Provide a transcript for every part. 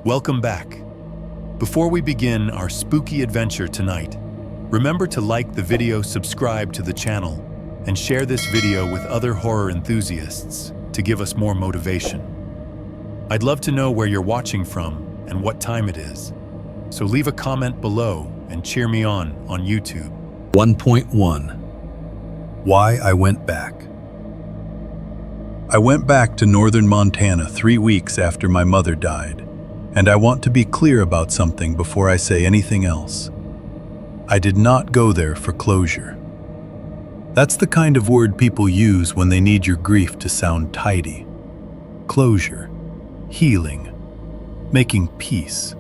Welcome back. Before we begin our spooky adventure tonight, remember to like the video, subscribe to the channel, and share this video with other horror enthusiasts to give us more motivation. I'd love to know where you're watching from and what time it is, so leave a comment below and cheer me on YouTube. 1.1 Why I Went Back. I went back to northern Montana 3 weeks after my mother died, and I want to be clear about something before I say anything else. I did not go there for closure. That's the kind of word people use when they need your grief to sound tidy. Closure, healing, making peace.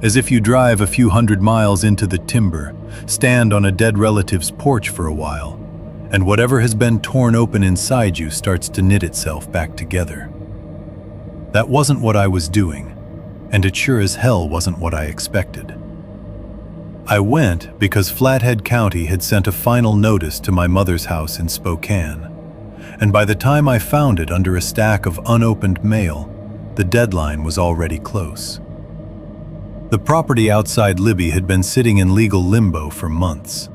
As if you drive a few hundred miles into the timber, stand on a dead relative's porch for a while, and whatever has been torn open inside you starts to knit itself back together. That wasn't what I was doing, and it sure as hell wasn't what I expected. I went because Flathead County had sent a final notice to my mother's house in Spokane, and by the time I found it under a stack of unopened mail, the deadline was already close. The property outside Libby had been sitting in legal limbo for months.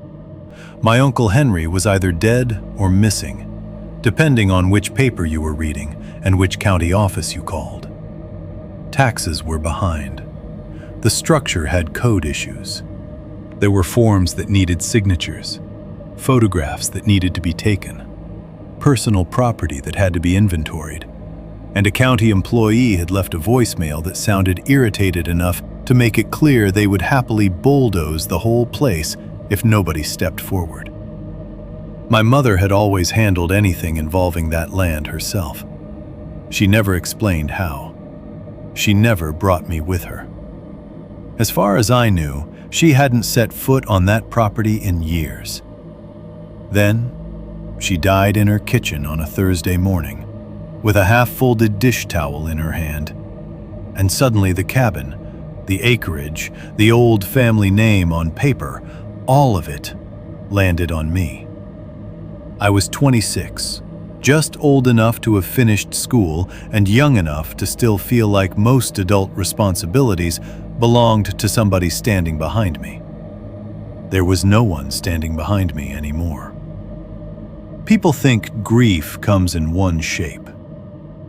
My Uncle Henry was either dead or missing, depending on which paper you were reading and which county office you called. Taxes were behind. The structure had code issues. There were forms that needed signatures, photographs that needed to be taken, personal property that had to be inventoried, and a county employee had left a voicemail that sounded irritated enough to make it clear they would happily bulldoze the whole place if nobody stepped forward. My mother had always handled anything involving that land herself. She never explained how. She never brought me with her. As far as I knew, she hadn't set foot on that property in years. Then, she died in her kitchen on a Thursday morning, with a half-folded dish towel in her hand. And suddenly the cabin, the acreage, the old family name on paper, all of it landed on me. I was 26, just old enough to have finished school and young enough to still feel like most adult responsibilities belonged to somebody standing behind me. There was no one standing behind me anymore. People think grief comes in one shape.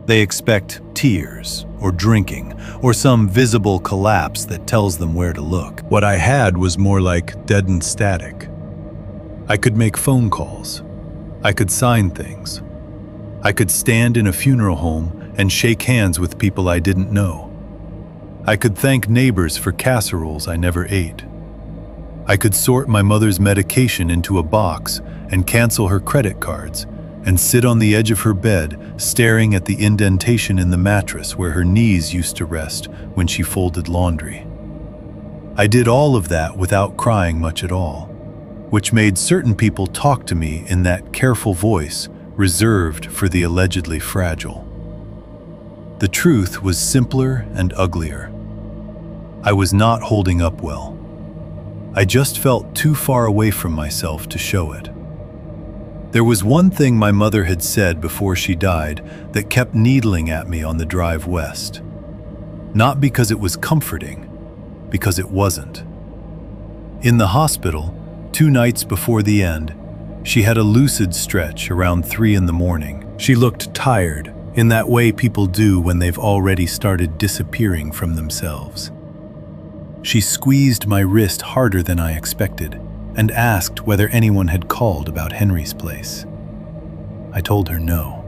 They expect tears or drinking or some visible collapse that tells them where to look. What I had was more like deadened static. I could make phone calls. I could sign things. I could stand in a funeral home and shake hands with people I didn't know. I could thank neighbors for casseroles I never ate. I could sort my mother's medication into a box and cancel her credit cards and sit on the edge of her bed staring at the indentation in the mattress where her knees used to rest when she folded laundry. I did all of that without crying much at all, which made certain people talk to me in that careful voice reserved for the allegedly fragile. The truth was simpler and uglier. I was not holding up well. I just felt too far away from myself to show it. There was one thing my mother had said before she died that kept needling at me on the drive west. Not because it was comforting, because it wasn't. In the hospital, 2 nights before the end, she had a lucid stretch around 3 in the morning. She looked tired, in that way people do when they've already started disappearing from themselves. She squeezed my wrist harder than I expected and asked whether anyone had called about Henry's place. I told her no.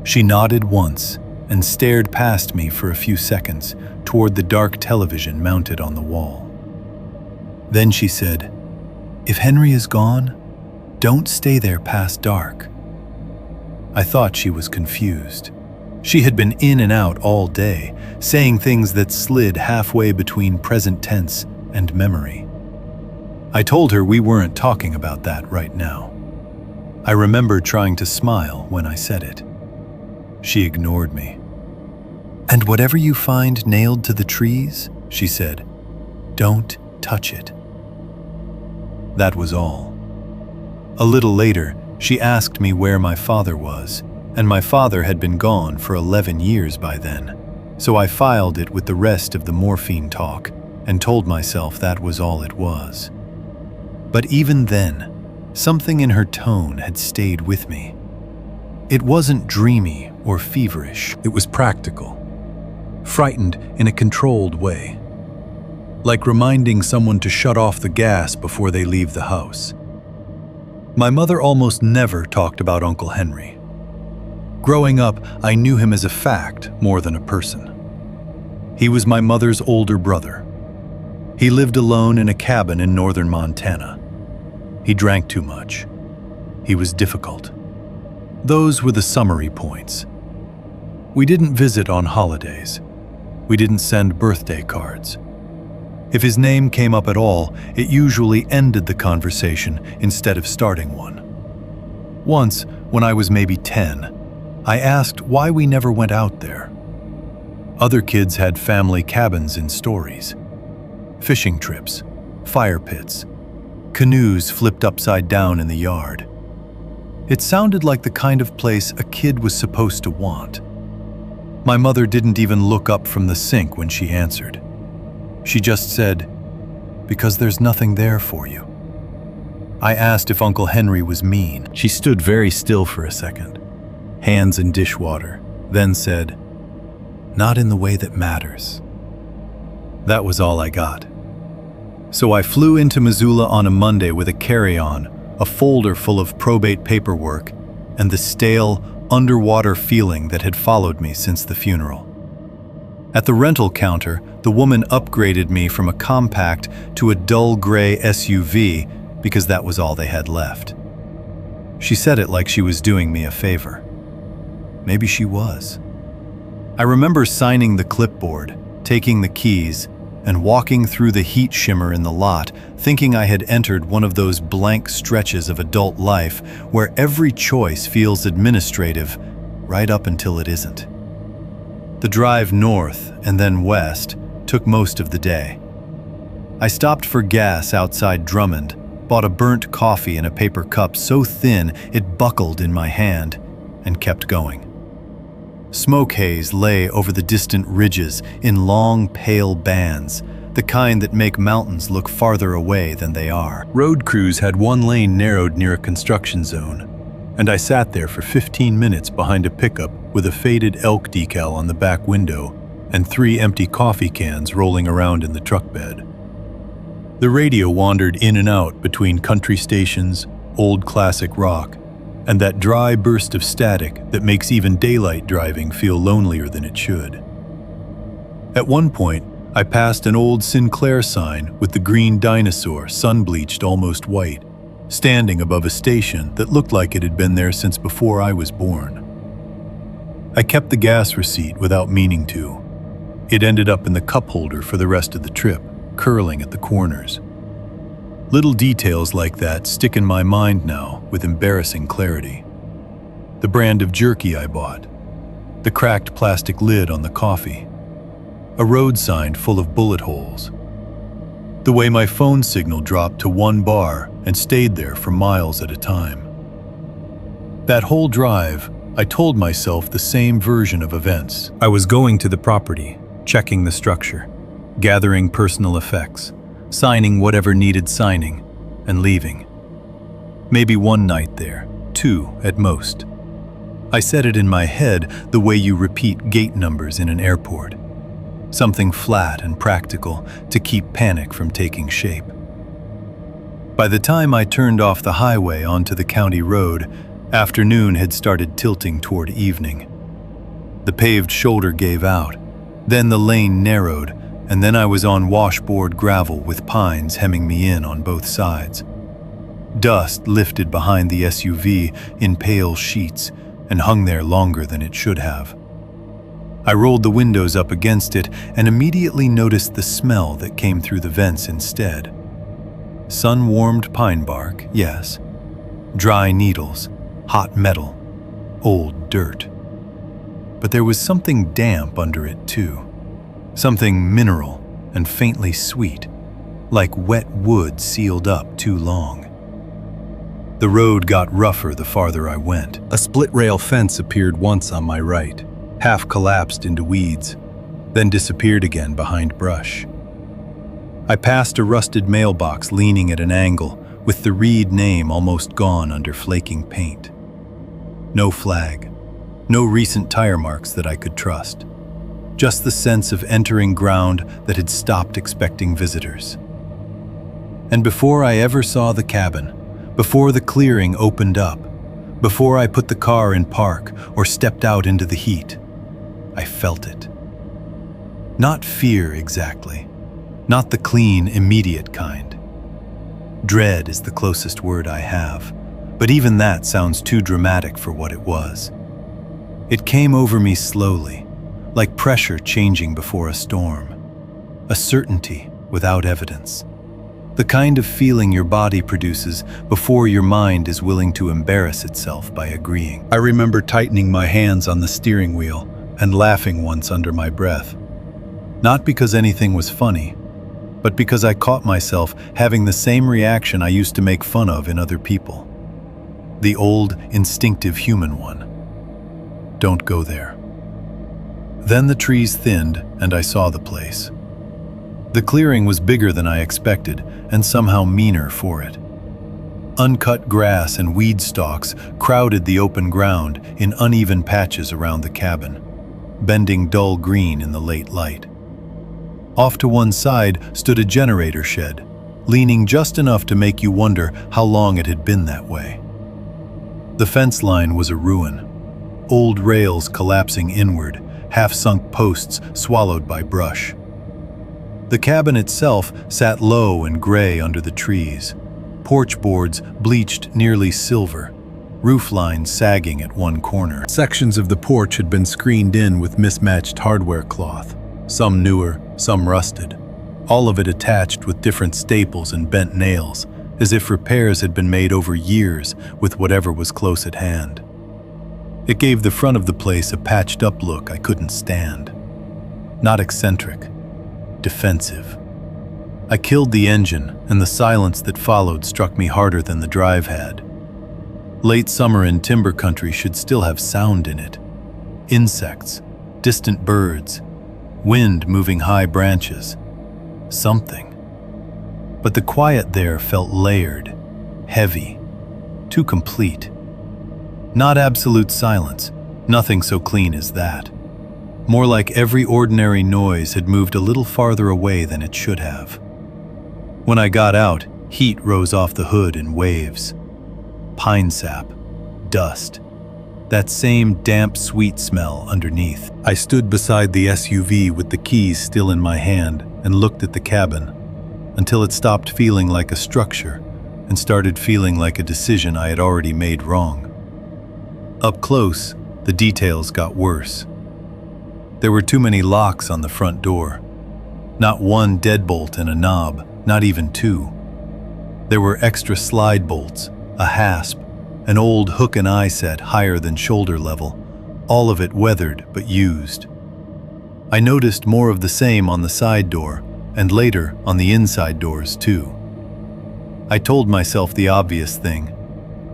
She nodded once and stared past me for a few seconds toward the dark television mounted on the wall. Then she said, "If Henry is gone, don't stay there past dark." I thought she was confused. She had been in and out all day, saying things that slid halfway between present tense and memory. I told her we weren't talking about that right now. I remember trying to smile when I said it. She ignored me. "And whatever you find nailed to the trees," she said, "don't touch it." That was all. A little later, she asked me where my father was, and my father had been gone for 11 years by then, so I filed it with the rest of the morphine talk and told myself that was all it was. But even then, something in her tone had stayed with me. It wasn't dreamy or feverish. It was practical, frightened in a controlled way, like reminding someone to shut off the gas before they leave the house. My mother almost never talked about Uncle Henry. Growing up, I knew him as a fact more than a person. He was my mother's older brother. He lived alone in a cabin in northern Montana. He drank too much. He was difficult. Those were the summary points. We didn't visit on holidays. We didn't send birthday cards. If his name came up at all, it usually ended the conversation instead of starting one. Once, when I was maybe 10, I asked why we never went out there. Other kids had family cabins in stories. Fishing trips, fire pits, canoes flipped upside down in the yard. It sounded like the kind of place a kid was supposed to want. My mother didn't even look up from the sink when she answered. She just said, "Because there's nothing there for you." I asked if Uncle Henry was mean. She stood very still for a second, hands in dishwater, then said, "Not in the way that matters." That was all I got. So I flew into Missoula on a Monday with a carry-on, a folder full of probate paperwork, and the stale, underwater feeling that had followed me since the funeral. At the rental counter, the woman upgraded me from a compact to a dull gray SUV because that was all they had left. She said it like she was doing me a favor. Maybe she was. I remember signing the clipboard, taking the keys, and walking through the heat shimmer in the lot, thinking I had entered one of those blank stretches of adult life where every choice feels administrative right up until it isn't. The drive north and then west took most of the day. I stopped for gas outside Drummond, bought a burnt coffee in a paper cup so thin it buckled in my hand, and kept going. Smoke haze lay over the distant ridges in long, pale bands, the kind that make mountains look farther away than they are. Road crews had one lane narrowed near a construction zone, and I sat there for 15 minutes behind a pickup with a faded elk decal on the back window and 3 empty coffee cans rolling around in the truck bed. The radio wandered in and out between country stations, old classic rock, and that dry burst of static that makes even daylight driving feel lonelier than it should. At one point, I passed an old Sinclair sign with the green dinosaur sun-bleached almost white, standing above a station that looked like it had been there since before I was born. I kept the gas receipt without meaning to. It ended up in the cup holder for the rest of the trip, curling at the corners. Little details like that stick in my mind now with embarrassing clarity. The brand of jerky I bought, the cracked plastic lid on the coffee, a road sign full of bullet holes, the way my phone signal dropped to 1 bar and stayed there for miles at a time. That whole drive, I told myself the same version of events. I was going to the property, checking the structure, gathering personal effects, signing whatever needed signing, and leaving. Maybe 1 night there, 2 at most. I said it in my head the way you repeat gate numbers in an airport. Something flat and practical to keep panic from taking shape. By the time I turned off the highway onto the county road, afternoon had started tilting toward evening. The paved shoulder gave out, then the lane narrowed, and then I was on washboard gravel with pines hemming me in on both sides. Dust lifted behind the SUV in pale sheets and hung there longer than it should have. I rolled the windows up against it and immediately noticed the smell that came through the vents instead. Sun-warmed pine bark, yes. Dry needles, hot metal, old dirt. But there was something damp under it too. Something mineral and faintly sweet, like wet wood sealed up too long. The road got rougher the farther I went. A split-rail fence appeared once on my right, half collapsed into weeds. then disappeared again behind brush. I passed a rusted mailbox leaning at an angle, with the Reed name almost gone under flaking paint. No flag, no recent tire marks that I could trust. Just the sense of entering ground that had stopped expecting visitors. And before I ever saw the cabin, before the clearing opened up, before I put the car in park or stepped out into the heat, I felt it. Not fear exactly, not the clean, immediate kind. Dread is the closest word I have, but even that sounds too dramatic for what it was. It came over me slowly, like pressure changing before a storm. A certainty without evidence. The kind of feeling your body produces before your mind is willing to embarrass itself by agreeing. I remember tightening my hands on the steering wheel and laughing once under my breath. Not because anything was funny, but because I caught myself having the same reaction I used to make fun of in other people. The old, instinctive human one. Don't go there. Then the trees thinned and I saw the place. The clearing was bigger than I expected and somehow meaner for it. Uncut grass and weed stalks crowded the open ground in uneven patches around the cabin, bending dull green in the late light. Off to one side stood a generator shed, leaning just enough to make you wonder how long it had been that way. The fence line was a ruin, old rails collapsing inward, half-sunk posts swallowed by brush. The cabin itself sat low and gray under the trees, porch boards bleached nearly silver, roof lines sagging at one corner. Sections of the porch had been screened in with mismatched hardware cloth, some newer, some rusted, all of it attached with different staples and bent nails, as if repairs had been made over years with whatever was close at hand. It gave the front of the place a patched-up look I couldn't stand. Not eccentric, defensive. I killed the engine, and the silence that followed struck me harder than the drive had. Late summer in timber country should still have sound in it. Insects, distant birds, wind moving high branches. Something. But the quiet there felt layered, heavy, too complete. Not absolute silence, nothing so clean as that. More like every ordinary noise had moved a little farther away than it should have. When I got out, heat rose off the hood in waves. Pine sap, dust, that same damp, sweet smell underneath. I stood beside the SUV with the keys still in my hand and looked at the cabin until it stopped feeling like a structure and started feeling like a decision I had already made wrong. Up close, the details got worse. There were too many locks on the front door. Not one deadbolt and a knob, not even two. There were extra slide bolts, a hasp, an old hook and eye set higher than shoulder level, all of it weathered but used. I noticed more of the same on the side door, and later on the inside doors too. I told myself the obvious thing.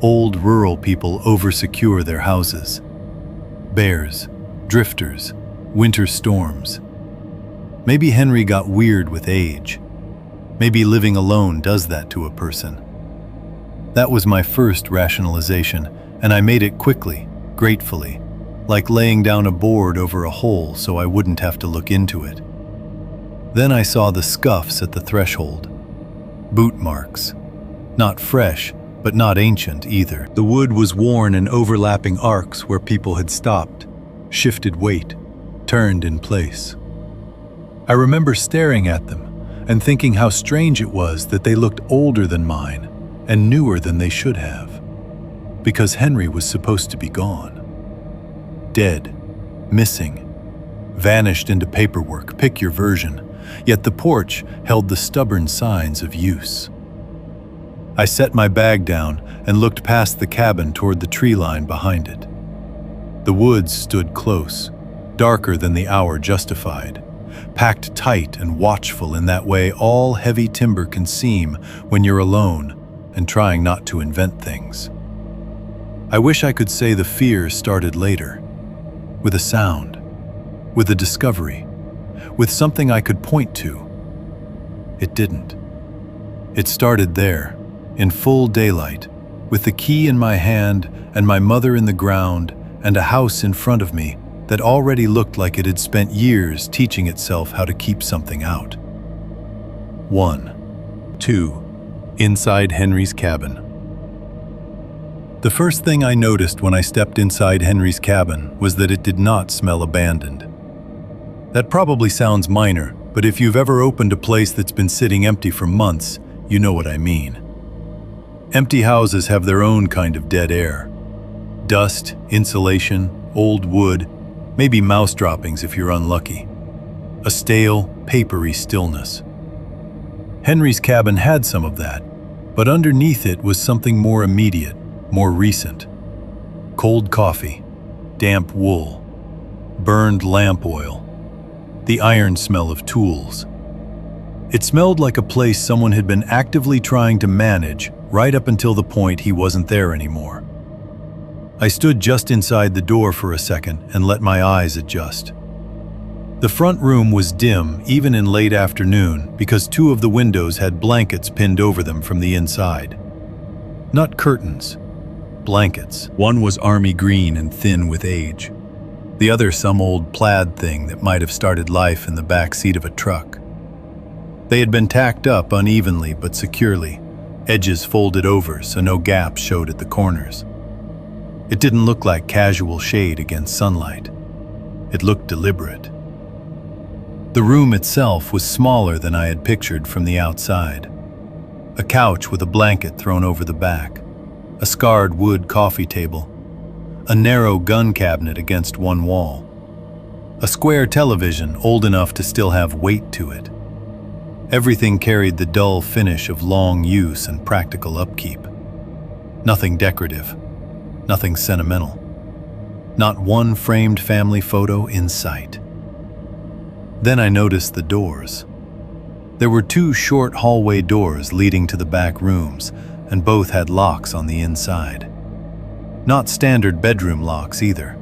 Old rural people oversecure their houses. Bears, drifters, winter storms. Maybe Henry got weird with age. Maybe living alone does that to a person. That was my first rationalization, and I made it quickly, gratefully, like laying down a board over a hole so I wouldn't have to look into it. Then I saw the scuffs at the threshold. Boot marks. Not fresh, but not ancient either. The wood was worn in overlapping arcs where people had stopped, shifted weight, turned in place. I remember staring at them and thinking how strange it was that they looked older than mine and newer than they should have, because Henry was supposed to be gone. Dead, missing, vanished into paperwork, pick your version, yet the porch held the stubborn signs of use. I set my bag down and looked past the cabin toward the tree line behind it. The woods stood close, darker than the hour justified, packed tight and watchful in that way all heavy timber can seem when you're alone and trying not to invent things. I wish I could say the fear started later, with a sound, with a discovery, with something I could point to. It didn't. It started there, in full daylight, with the key in my hand and my mother in the ground and a house in front of me that already looked like it had spent years teaching itself how to keep something out. 1. 2. Inside Henry's cabin. The first thing I noticed when I stepped inside Henry's cabin was that it did not smell abandoned. That probably sounds minor, but if you've ever opened a place that's been sitting empty for months, you know what I mean. Empty houses have their own kind of dead air. Dust, insulation, old wood, maybe mouse droppings if you're unlucky. A stale, papery stillness. Henry's cabin had some of that, but underneath it was something more immediate, more recent. Cold coffee, damp wool, burned lamp oil, the iron smell of tools. It smelled like a place someone had been actively trying to manage right up until the point he wasn't there anymore. I stood just inside the door for a second and let my eyes adjust. The front room was dim even in late afternoon because 2 of the windows had blankets pinned over them from the inside. Not curtains, blankets. One was army green and thin with age. The other some old plaid thing that might have started life in the back seat of a truck. They had been tacked up unevenly but securely, edges folded over so no gaps showed at the corners. It didn't look like casual shade against sunlight. It looked deliberate. The room itself was smaller than I had pictured from the outside. A couch with a blanket thrown over the back, a scarred wood coffee table, a narrow gun cabinet against one wall, a square television old enough to still have weight to it. Everything carried the dull finish of long use and practical upkeep. Nothing decorative, nothing sentimental. Not one framed family photo in sight. Then I noticed the doors. There were 2 short hallway doors leading to the back rooms, and both had locks on the inside. Not standard bedroom locks either.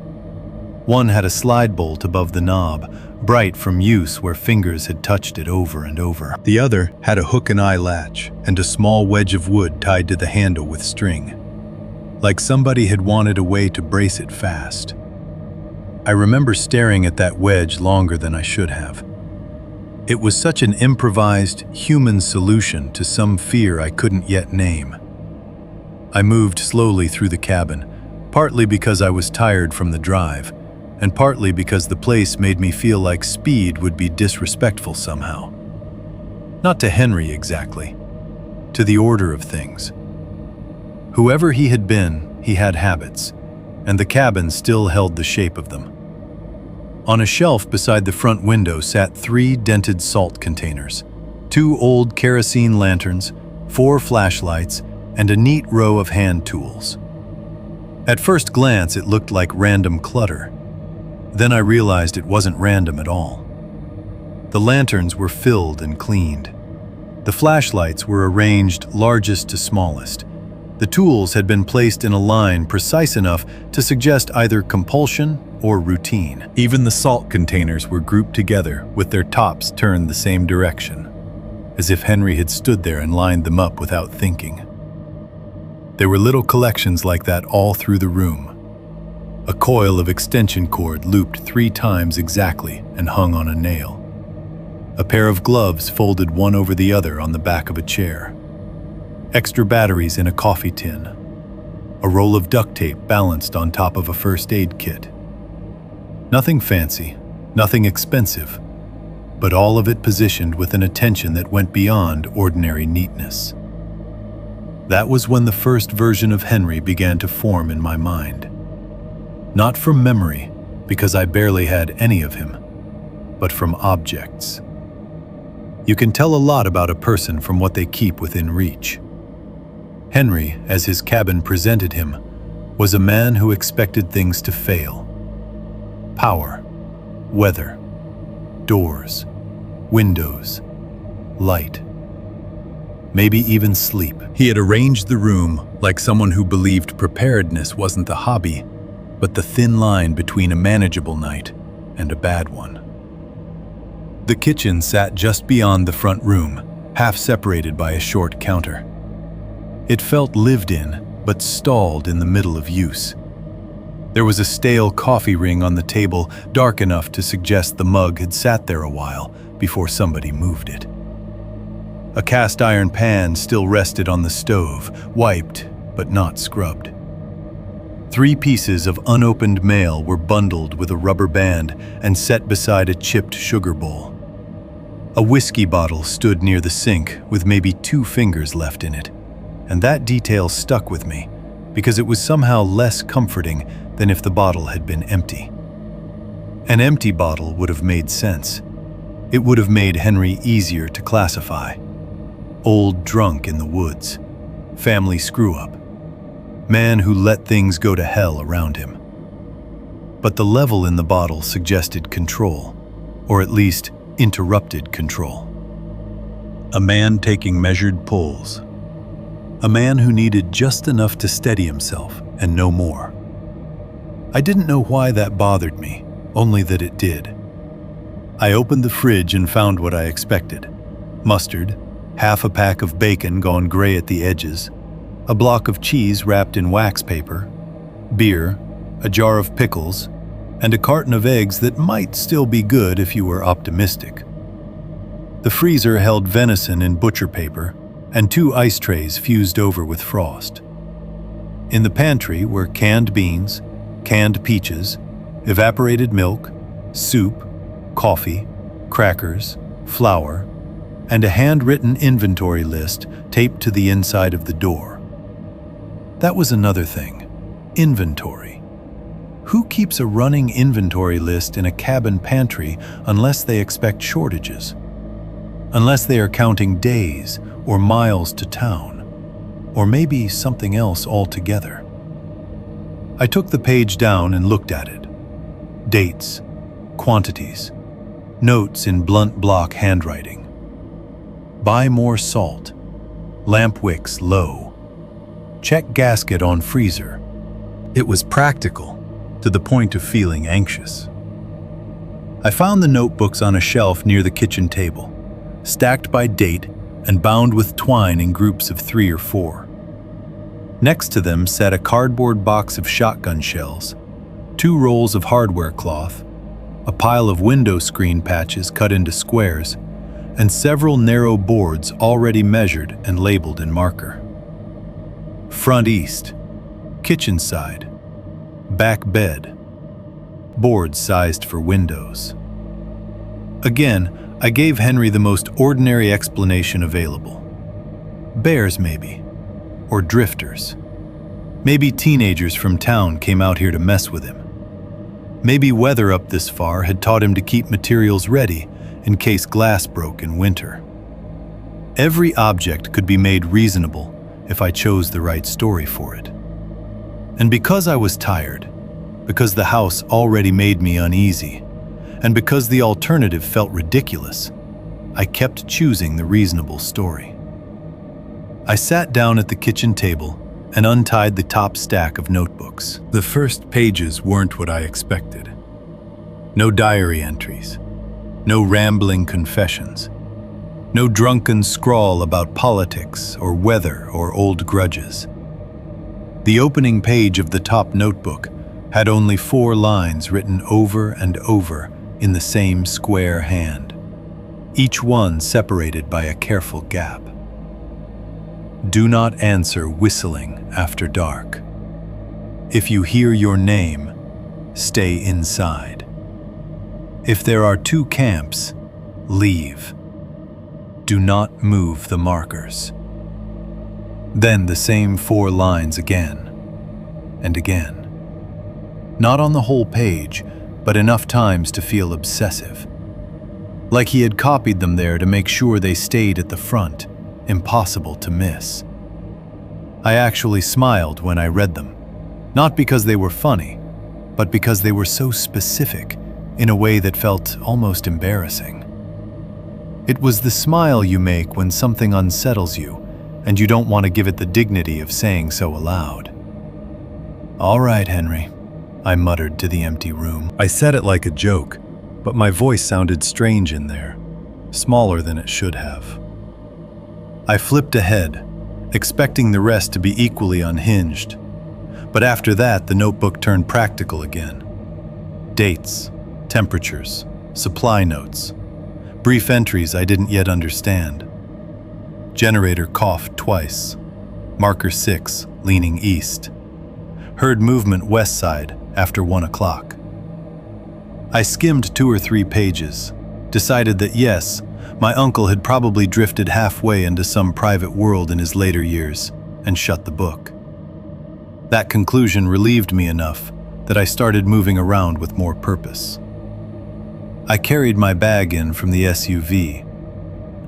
One had a slide bolt above the knob, bright from use where fingers had touched it over and over. The other had a hook and eye latch and a small wedge of wood tied to the handle with string, like somebody had wanted a way to brace it fast. I remember staring at that wedge longer than I should have. It was such an improvised, human solution to some fear I couldn't yet name. I moved slowly through the cabin, partly because I was tired from the drive, and partly because the place made me feel like speed would be disrespectful somehow. Not to Henry exactly, to the order of things. Whoever he had been, he had habits, and the cabin still held the shape of them. On a shelf beside the front window sat 3 dented salt containers, 2 old kerosene lanterns, 4 flashlights, and a neat row of hand tools. At first glance, it looked like random clutter. Then I realized it wasn't random at all. The lanterns were filled and cleaned. The flashlights were arranged largest to smallest. The tools had been placed in a line precise enough to suggest either compulsion or routine. Even the salt containers were grouped together with their tops turned the same direction, as if Henry had stood there and lined them up without thinking. There were little collections like that all through the room. A coil of extension cord looped 3 times exactly and hung on a nail. A pair of gloves folded one over the other on the back of a chair. Extra batteries in a coffee tin. A roll of duct tape balanced on top of a first aid kit. Nothing fancy, nothing expensive, but all of it positioned with an attention that went beyond ordinary neatness. That was when the first version of Henry began to form in my mind. Not from memory, because I barely had any of him, but from objects. You can tell a lot about a person from what they keep within reach. Henry, as his cabin presented him, was a man who expected things to fail. Power, weather, doors, windows, light, maybe even sleep. He had arranged the room like someone who believed preparedness wasn't the hobby, but the thin line between a manageable night and a bad one. The kitchen sat just beyond the front room, half separated by a short counter. It felt lived in, but stalled in the middle of use. There was a stale coffee ring on the table, dark enough to suggest the mug had sat there a while before somebody moved it. A cast iron pan still rested on the stove, wiped but not scrubbed. 3 pieces of unopened mail were bundled with a rubber band and set beside a chipped sugar bowl. A whiskey bottle stood near the sink with maybe 2 fingers left in it, and that detail stuck with me because it was somehow less comforting than if the bottle had been empty. An empty bottle would have made sense. It would have made Henry easier to classify. Old drunk in the woods, family screw-up, man who let things go to hell around him. But the level in the bottle suggested control, or at least interrupted control. A man taking measured pulls. A man who needed just enough to steady himself and no more. I didn't know why that bothered me, only that it did. I opened the fridge and found what I expected. Mustard, half a pack of bacon gone gray at the edges, a block of cheese wrapped in wax paper, beer, a jar of pickles, and a carton of eggs that might still be good if you were optimistic. The freezer held venison in butcher paper and 2 ice trays fused over with frost. In the pantry were canned beans, canned peaches, evaporated milk, soup, coffee, crackers, flour, and a handwritten inventory list taped to the inside of the door. That was another thing. Inventory. Who keeps a running inventory list in a cabin pantry unless they expect shortages? Unless they are counting days or miles to town, or maybe something else altogether. I took the page down and looked at it. Dates, quantities, notes in blunt block handwriting. Buy more salt. Lamp wicks low. Check gasket on freezer. It was practical, to the point of feeling anxious. I found the notebooks on a shelf near the kitchen table, stacked by date and bound with twine in groups of 3 or 4. Next to them sat a cardboard box of shotgun shells, 2 rolls of hardware cloth, a pile of window screen patches cut into squares, and several narrow boards already measured and labeled in marker. Front east, kitchen side, back bed, boards sized for windows. Again, I gave Henry the most ordinary explanation available. Bears, maybe. Or drifters. Maybe teenagers from town came out here to mess with him. Maybe weather up this far had taught him to keep materials ready in case glass broke in winter. Every object could be made reasonable if I chose the right story for it. And because I was tired, because the house already made me uneasy, and because the alternative felt ridiculous, I kept choosing the reasonable story. I sat down at the kitchen table and untied the top stack of notebooks. The first pages weren't what I expected. No diary entries, no rambling confessions, no drunken scrawl about politics or weather or old grudges. The opening page of the top notebook had only 4 lines written over and over in the same square hand, each one separated by a careful gap. Do not answer whistling after dark. If you hear your name, stay inside. If there are 2 camps, leave. Do not move the markers. Then the same 4 lines again and again. Not on the whole page, but enough times to feel obsessive. Like he had copied them there to make sure they stayed at the front, impossible to miss. I actually smiled when I read them, not because they were funny, but because they were so specific in a way that felt almost embarrassing. It was the smile you make when something unsettles you and you don't want to give it the dignity of saying so aloud. "All right, Henry," I muttered to the empty room. I said it like a joke, but my voice sounded strange in there, smaller than it should have. I flipped ahead, expecting the rest to be equally unhinged. But after that, the notebook turned practical again. Dates, temperatures, supply notes, brief entries I didn't yet understand. Generator coughed twice. Marker 6, leaning east. Heard movement west side after 1 o'clock. I skimmed 2 or 3 pages, decided that yes, my uncle had probably drifted halfway into some private world in his later years, and shut the book. That conclusion relieved me enough that I started moving around with more purpose. I carried my bag in from the SUV.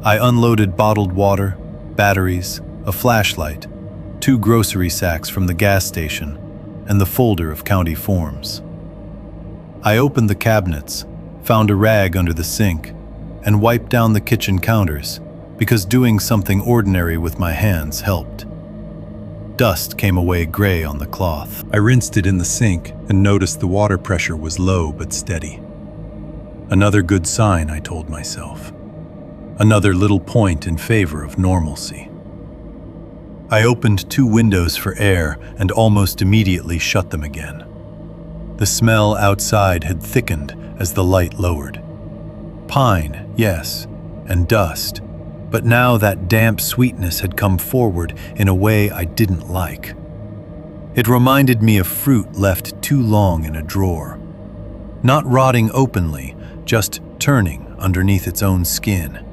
I unloaded bottled water, batteries, a flashlight, 2 grocery sacks from the gas station, and the folder of county forms. I opened the cabinets, found a rag under the sink, and wiped down the kitchen counters because doing something ordinary with my hands helped. Dust came away gray on the cloth. I rinsed it in the sink and noticed the water pressure was low but steady. Another good sign, I told myself. Another little point in favor of normalcy. I opened 2 windows for air and almost immediately shut them again. The smell outside had thickened as the light lowered. Pine, yes, and dust, but now that damp sweetness had come forward in a way I didn't like. It reminded me of fruit left too long in a drawer. Not rotting openly, just turning underneath its own skin.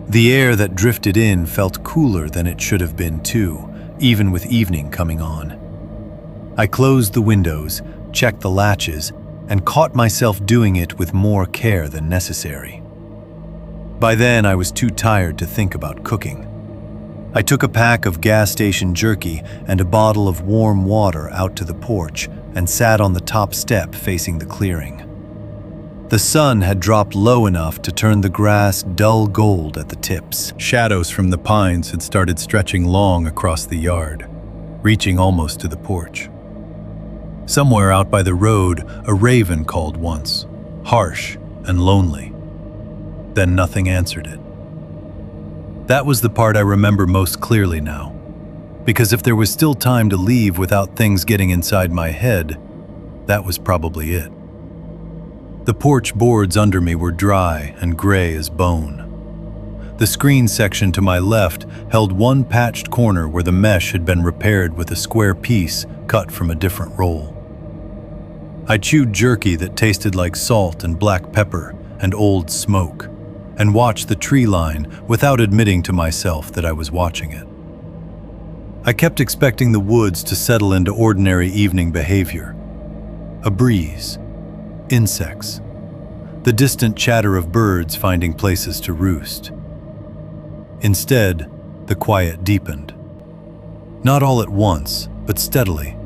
The air that drifted in felt cooler than it should have been too, even with evening coming on. I closed the windows, checked the latches, and caught myself doing it with more care than necessary. By then, I was too tired to think about cooking. I took a pack of gas station jerky and a bottle of warm water out to the porch and sat on the top step facing the clearing. The sun had dropped low enough to turn the grass dull gold at the tips. Shadows from the pines had started stretching long across the yard, reaching almost to the porch. Somewhere out by the road, a raven called once, harsh and lonely. Then nothing answered it. That was the part I remember most clearly now, because if there was still time to leave without things getting inside my head, that was probably it. The porch boards under me were dry and gray as bone. The screen section to my left held one patched corner where the mesh had been repaired with a square piece cut from a different roll. I chewed jerky that tasted like salt and black pepper and old smoke, and watched the tree line without admitting to myself that I was watching it. I kept expecting the woods to settle into ordinary evening behavior. A breeze, insects, the distant chatter of birds finding places to roost. Instead, the quiet deepened. Not all at once, but steadily,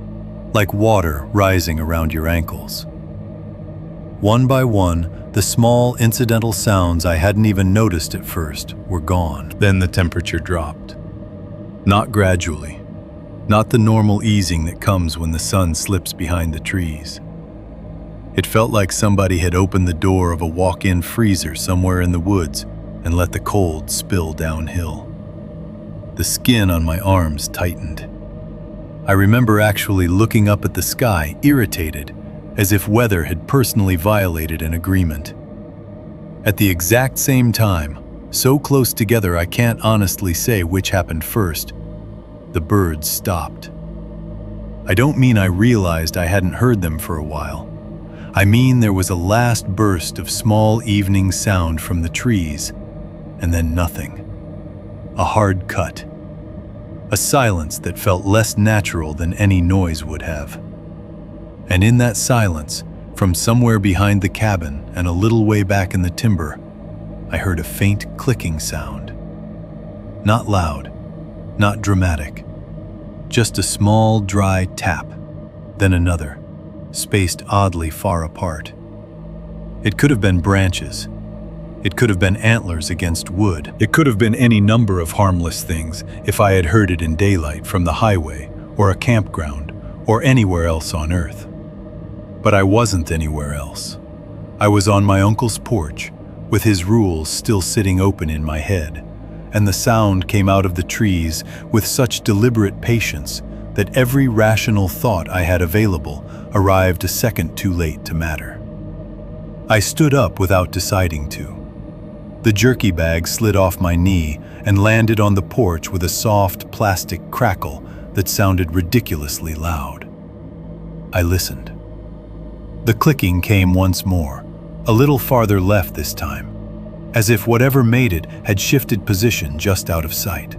like water rising around your ankles. One by one, the small incidental sounds I hadn't even noticed at first were gone. Then the temperature dropped. Not gradually, not the normal easing that comes when the sun slips behind the trees. It felt like somebody had opened the door of a walk-in freezer somewhere in the woods and let the cold spill downhill. The skin on my arms tightened. I remember actually looking up at the sky, irritated, as if weather had personally violated an agreement. At the exact same time, so close together I can't honestly say which happened first, the birds stopped. I don't mean I realized I hadn't heard them for a while. I mean there was a last burst of small evening sound from the trees, and then nothing. A hard cut. A silence that felt less natural than any noise would have. And in that silence, from somewhere behind the cabin and a little way back in the timber, I heard a faint clicking sound. Not loud, not dramatic, just a small, dry tap, then another, spaced oddly far apart. It could have been branches. It could have been antlers against wood. It could have been any number of harmless things if I had heard it in daylight from the highway or a campground or anywhere else on Earth. But I wasn't anywhere else. I was on my uncle's porch, with his rules still sitting open in my head, and the sound came out of the trees with such deliberate patience that every rational thought I had available arrived a second too late to matter. I stood up without deciding to. The jerky bag slid off my knee and landed on the porch with a soft plastic crackle that sounded ridiculously loud. I listened. The clicking came once more, a little farther left this time, as if whatever made it had shifted position just out of sight.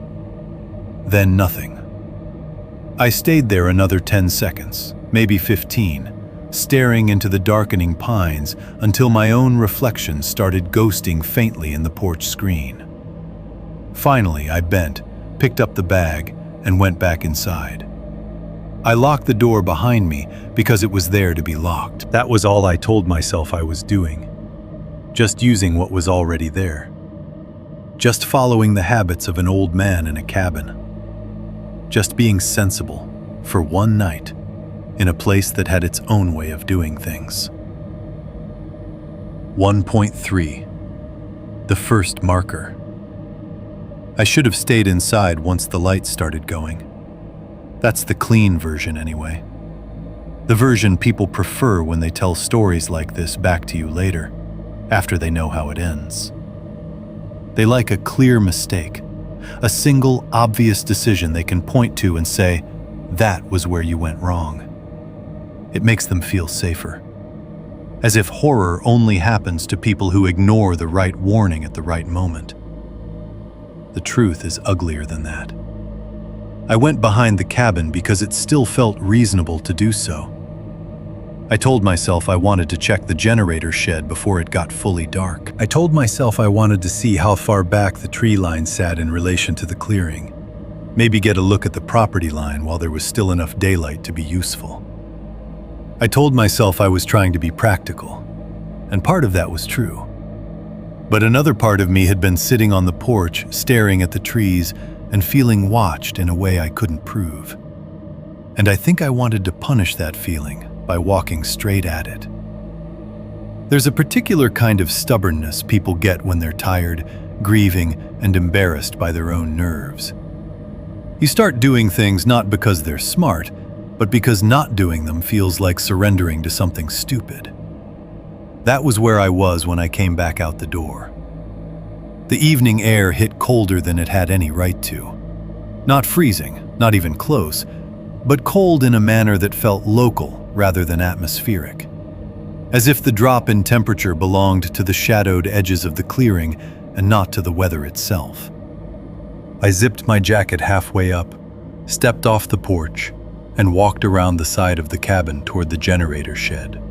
Then nothing. I stayed there another 10 seconds, maybe 15, staring into the darkening pines until my own reflection started ghosting faintly in the porch screen. Finally, I bent, picked up the bag, and went back inside. I locked the door behind me because it was there to be locked. That was all I told myself I was doing. Just using what was already there. Just following the habits of an old man in a cabin. Just being sensible for one night in a place that had its own way of doing things. 1.3. The first marker. I should have stayed inside once the lights started going. That's the clean version anyway. The version people prefer when they tell stories like this back to you later, after they know how it ends. They like a clear mistake, a single obvious decision they can point to and say, that was where you went wrong. It makes them feel safer. As if horror only happens to people who ignore the right warning at the right moment. The truth is uglier than that. I went behind the cabin because it still felt reasonable to do so. I told myself I wanted to check the generator shed before it got fully dark. I told myself I wanted to see how far back the tree line sat in relation to the clearing. Maybe get a look at the property line while there was still enough daylight to be useful. I told myself I was trying to be practical, and part of that was true. But another part of me had been sitting on the porch, staring at the trees, and feeling watched in a way I couldn't prove. And I think I wanted to punish that feeling by walking straight at it. There's a particular kind of stubbornness people get when they're tired, grieving, and embarrassed by their own nerves. You start doing things not because they're smart, but because not doing them feels like surrendering to something stupid. That was where I was when I came back out the door. The evening air hit colder than it had any right to. Not freezing, not even close, but cold in a manner that felt local rather than atmospheric. As if the drop in temperature belonged to the shadowed edges of the clearing and not to the weather itself. I zipped my jacket halfway up, stepped off the porch, and walked around the side of the cabin toward the generator shed.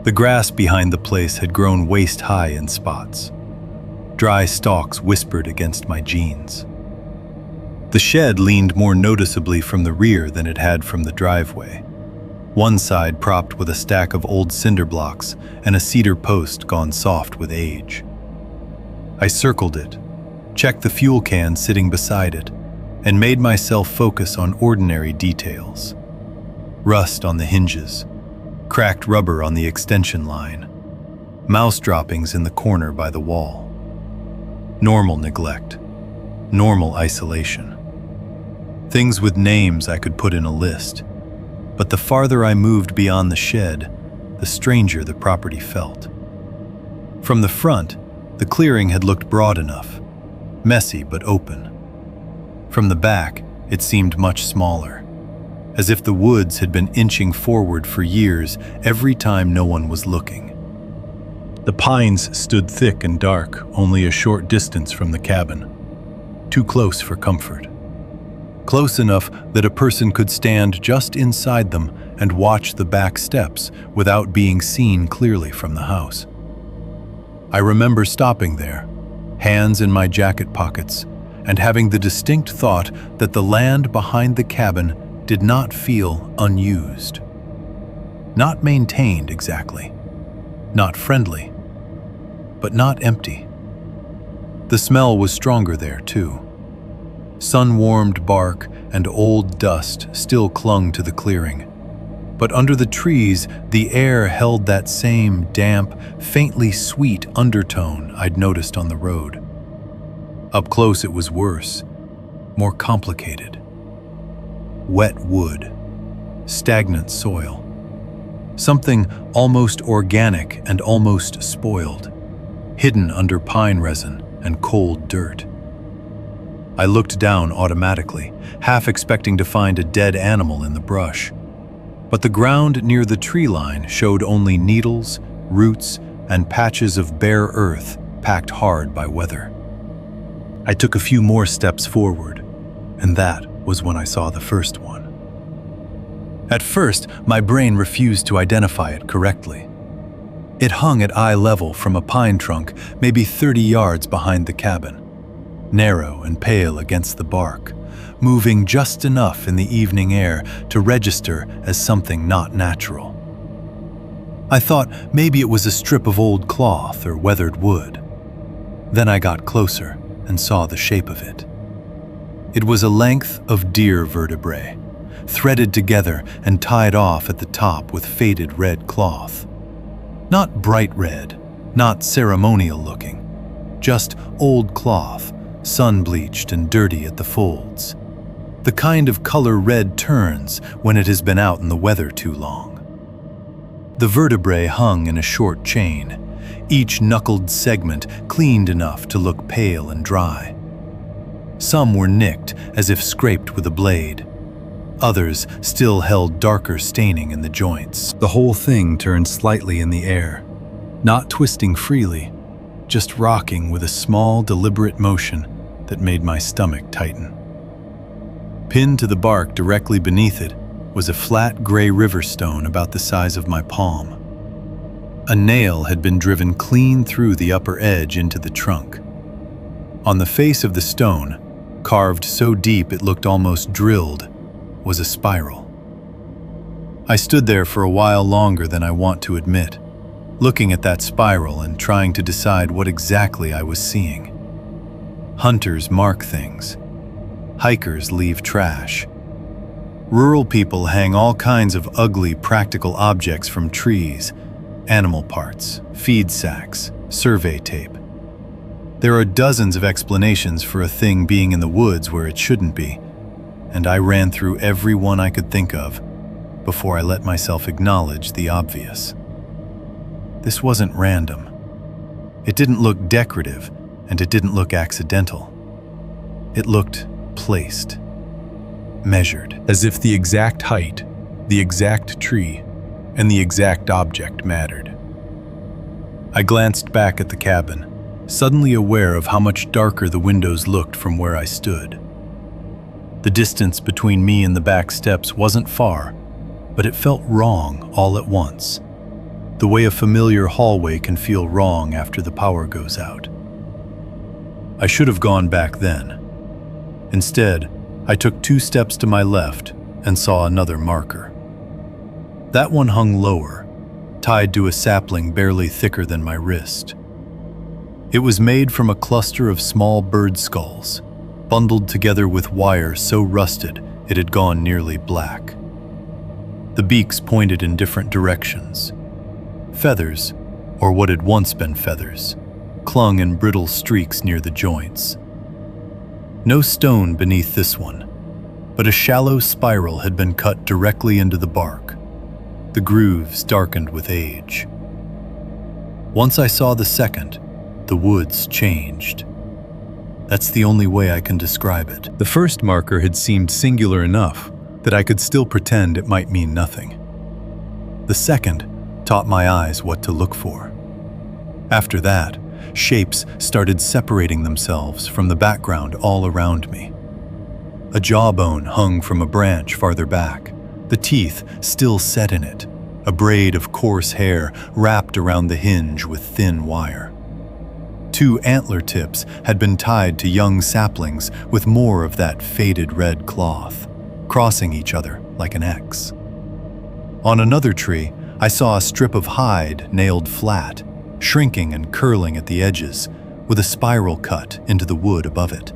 The grass behind the place had grown waist-high in spots. Dry stalks whispered against my jeans. The shed leaned more noticeably from the rear than it had from the driveway. One side propped with a stack of old cinder blocks and a cedar post gone soft with age. I circled it, checked the fuel can sitting beside it, and made myself focus on ordinary details. Rust on the hinges, cracked rubber on the extension line, mouse droppings in the corner by the wall. Normal neglect, normal isolation. Things with names I could put in a list, but the farther I moved beyond the shed, the stranger the property felt. From the front, the clearing had looked broad enough, messy but open. From the back, it seemed much smaller, as if the woods had been inching forward for years every time no one was looking. The pines stood thick and dark, only a short distance from the cabin. Too close for comfort. Close enough that a person could stand just inside them and watch the back steps without being seen clearly from the house. I remember stopping there, hands in my jacket pockets, and having the distinct thought that the land behind the cabin did not feel unused. Not maintained exactly, not friendly, but not empty. The smell was stronger there too. Sun-warmed bark and old dust still clung to the clearing, But under the trees, the air held that same damp, faintly sweet undertone I'd noticed on the road. Up close it was worse, more complicated. Wet wood, stagnant soil, something almost organic and almost spoiled, hidden under pine resin and cold dirt. I looked down automatically, half expecting to find a dead animal in the brush. But the ground near the tree line showed only needles, roots, and patches of bare earth packed hard by weather. I took a few more steps forward, and that was when I saw the first one. At first, my brain refused to identify it correctly. It hung at eye level from a pine trunk maybe 30 yards behind the cabin, narrow and pale against the bark, moving just enough in the evening air to register as something not natural. I thought maybe it was a strip of old cloth or weathered wood. Then I got closer and saw the shape of it. It was a length of deer vertebrae, threaded together and tied off at the top with faded red cloth. Not bright red, not ceremonial looking, just old cloth, sun-bleached and dirty at the folds. The kind of color red turns when it has been out in the weather too long. The vertebrae hung in a short chain, each knuckled segment cleaned enough to look pale and dry. Some were nicked as if scraped with a blade. Others still held darker staining in the joints. The whole thing turned slightly in the air, not twisting freely, just rocking with a small, deliberate motion that made my stomach tighten. Pinned to the bark directly beneath it was a flat gray river stone about the size of my palm. A nail had been driven clean through the upper edge into the trunk. On the face of the stone, carved so deep it looked almost drilled, was a spiral. I stood there for a while longer than I want to admit, looking at that spiral and trying to decide what exactly I was seeing. Hunters mark things. Hikers leave trash. Rural people hang all kinds of ugly, practical objects from trees, animal parts, feed sacks, survey tape. There are dozens of explanations for a thing being in the woods where it shouldn't be, and I ran through every one I could think of before I let myself acknowledge the obvious. This wasn't random. It didn't look decorative, and it didn't look accidental. It looked placed, measured, as if the exact height, the exact tree, and the exact object mattered. I glanced back at the cabin, suddenly aware of how much darker the windows looked from where I stood. The distance between me and the back steps wasn't far, but it felt wrong all at once, the way a familiar hallway can feel wrong after the power goes out. I should have gone back then. Instead, I took 2 steps to my left and saw another marker. That one hung lower, tied to a sapling barely thicker than my wrist. It was made from a cluster of small bird skulls, bundled together with wire so rusted it had gone nearly black. The beaks pointed in different directions. Feathers, or what had once been feathers, clung in brittle streaks near the joints. No stone beneath this one, but a shallow spiral had been cut directly into the bark, the grooves darkened with age. Once I saw the second, the woods changed. That's the only way I can describe it. The first marker had seemed singular enough that I could still pretend it might mean nothing. The second taught my eyes what to look for. After that, shapes started separating themselves from the background all around me. A jawbone hung from a branch farther back, the teeth still set in it, a braid of coarse hair wrapped around the hinge with thin wire. 2 antler tips had been tied to young saplings with more of that faded red cloth, crossing each other like an X. On another tree, I saw a strip of hide nailed flat, shrinking and curling at the edges, with a spiral cut into the wood above it.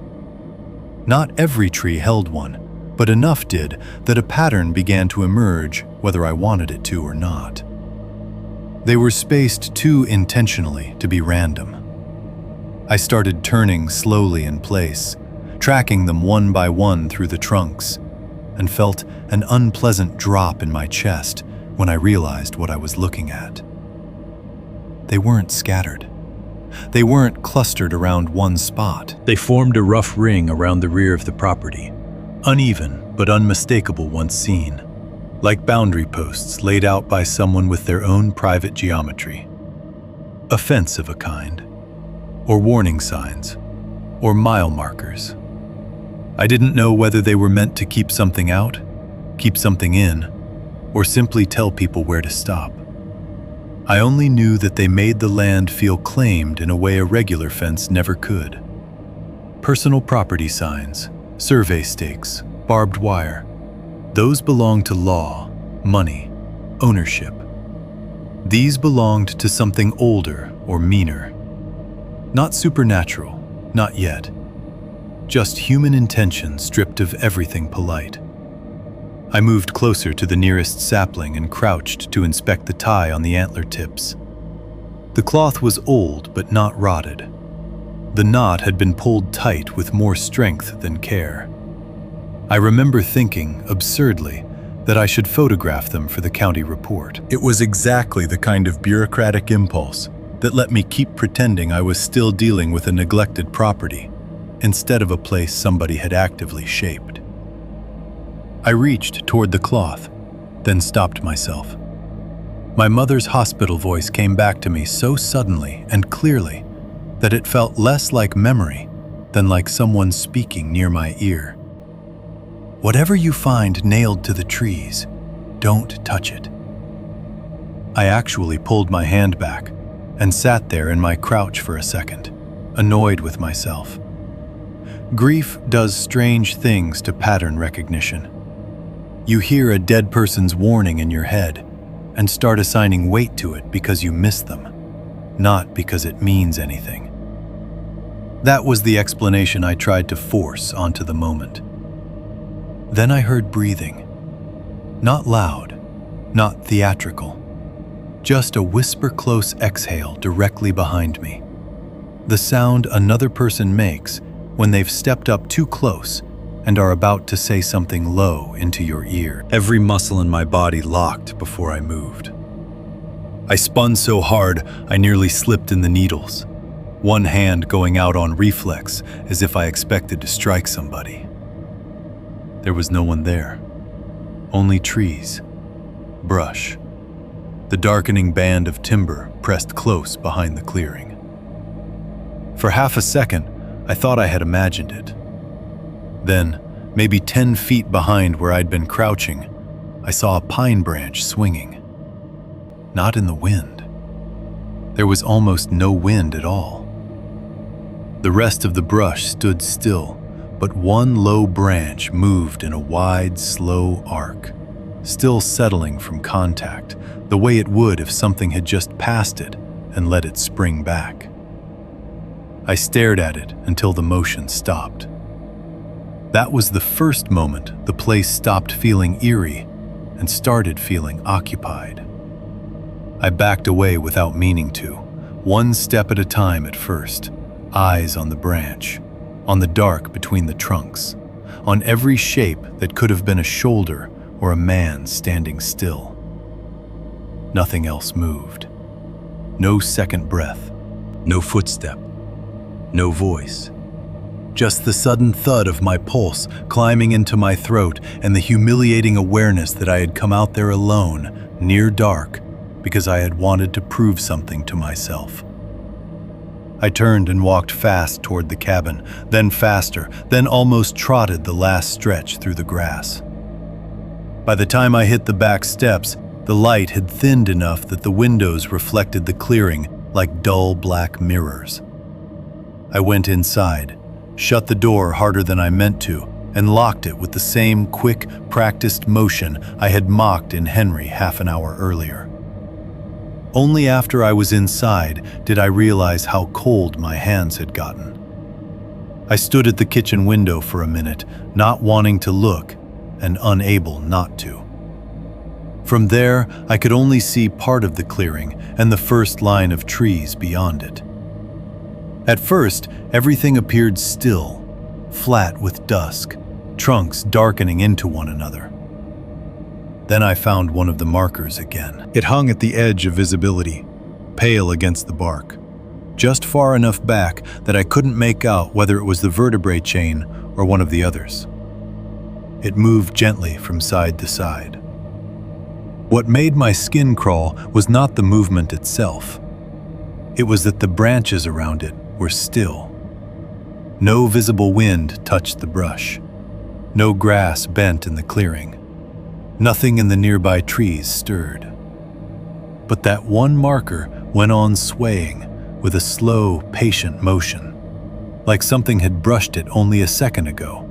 Not every tree held one, but enough did that a pattern began to emerge whether I wanted it to or not. They were spaced too intentionally to be random. I started turning slowly in place, tracking them one by one through the trunks, and felt an unpleasant drop in my chest when I realized what I was looking at. They weren't scattered. They weren't clustered around one spot. They formed a rough ring around the rear of the property, uneven but unmistakable once seen, like boundary posts laid out by someone with their own private geometry. A fence of a kind, or warning signs, or mile markers. I didn't know whether they were meant to keep something out, keep something in, or simply tell people where to stop. I only knew that they made the land feel claimed in a way a regular fence never could. Personal property signs, survey stakes, barbed wire. Those belonged to law, money, ownership. These belonged to something older or meaner. Not supernatural, not yet. Just human intention stripped of everything polite. I moved closer to the nearest sapling and crouched to inspect the tie on the antler tips. The cloth was old but not rotted. The knot had been pulled tight with more strength than care. I remember thinking, absurdly, that I should photograph them for the county report. It was exactly the kind of bureaucratic impulse that let me keep pretending I was still dealing with a neglected property, instead of a place somebody had actively shaped. I reached toward the cloth, then stopped myself. My mother's hospital voice came back to me so suddenly and clearly that it felt less like memory than like someone speaking near my ear. Whatever you find nailed to the trees, don't touch it. I actually pulled my hand back and sat there in my crouch for a second, annoyed with myself. Grief does strange things to pattern recognition. You hear a dead person's warning in your head and start assigning weight to it because you miss them, not because it means anything. That was the explanation I tried to force onto the moment. Then I heard breathing. Not loud, not theatrical. Just a whisper-close exhale directly behind me. The sound another person makes when they've stepped up too close and are about to say something low into your ear. Every muscle in my body locked before I moved. I spun so hard I nearly slipped in the needles, one hand going out on reflex as if I expected to strike somebody. There was no one there. Only trees, brush, the darkening band of timber pressed close behind the clearing. For half a second, I thought I had imagined it. Then, maybe 10 feet behind where I'd been crouching, I saw a pine branch swinging. Not in the wind. There was almost no wind at all. The rest of the brush stood still, but one low branch moved in a wide, slow arc, still settling from contact, the way it would if something had just passed it and let it spring back. I stared at it until the motion stopped. That was the first moment the place stopped feeling eerie and started feeling occupied. I backed away without meaning to, one step at a time at first, eyes on the branch, on the dark between the trunks, on every shape that could have been a shoulder or a man standing still. Nothing else moved. No second breath, no footstep, no voice. Just the sudden thud of my pulse climbing into my throat and the humiliating awareness that I had come out there alone, near dark, because I had wanted to prove something to myself. I turned and walked fast toward the cabin, then faster, then almost trotted the last stretch through the grass. By the time I hit the back steps, the light had thinned enough that the windows reflected the clearing like dull black mirrors. I went inside, shut the door harder than I meant to, and locked it with the same quick, practiced motion I had mocked in Henry half an hour earlier. Only after I was inside did I realize how cold my hands had gotten. I stood at the kitchen window for a minute, not wanting to look, and unable not to. From there, I could only see part of the clearing and the first line of trees beyond it. At first, everything appeared still, flat with dusk, trunks darkening into one another. Then I found one of the markers again. It hung at the edge of visibility, pale against the bark, just far enough back that I couldn't make out whether it was the vertebrae chain or one of the others. It moved gently from side to side. What made my skin crawl was not the movement itself. It was that the branches around it were still. No visible wind touched the brush. No grass bent in the clearing. Nothing in the nearby trees stirred. But that one marker went on swaying with a slow, patient motion, like something had brushed it only a second ago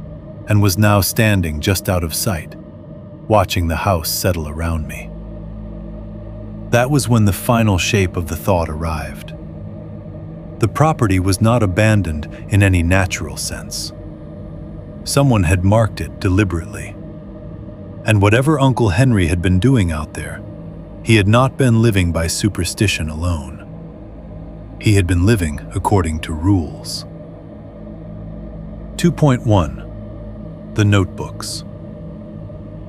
and was now standing just out of sight, watching the house settle around me. That was when the final shape of the thought arrived. The property was not abandoned in any natural sense. Someone had marked it deliberately. And whatever Uncle Henry had been doing out there, he had not been living by superstition alone. He had been living according to rules. 2.1. The Notebooks.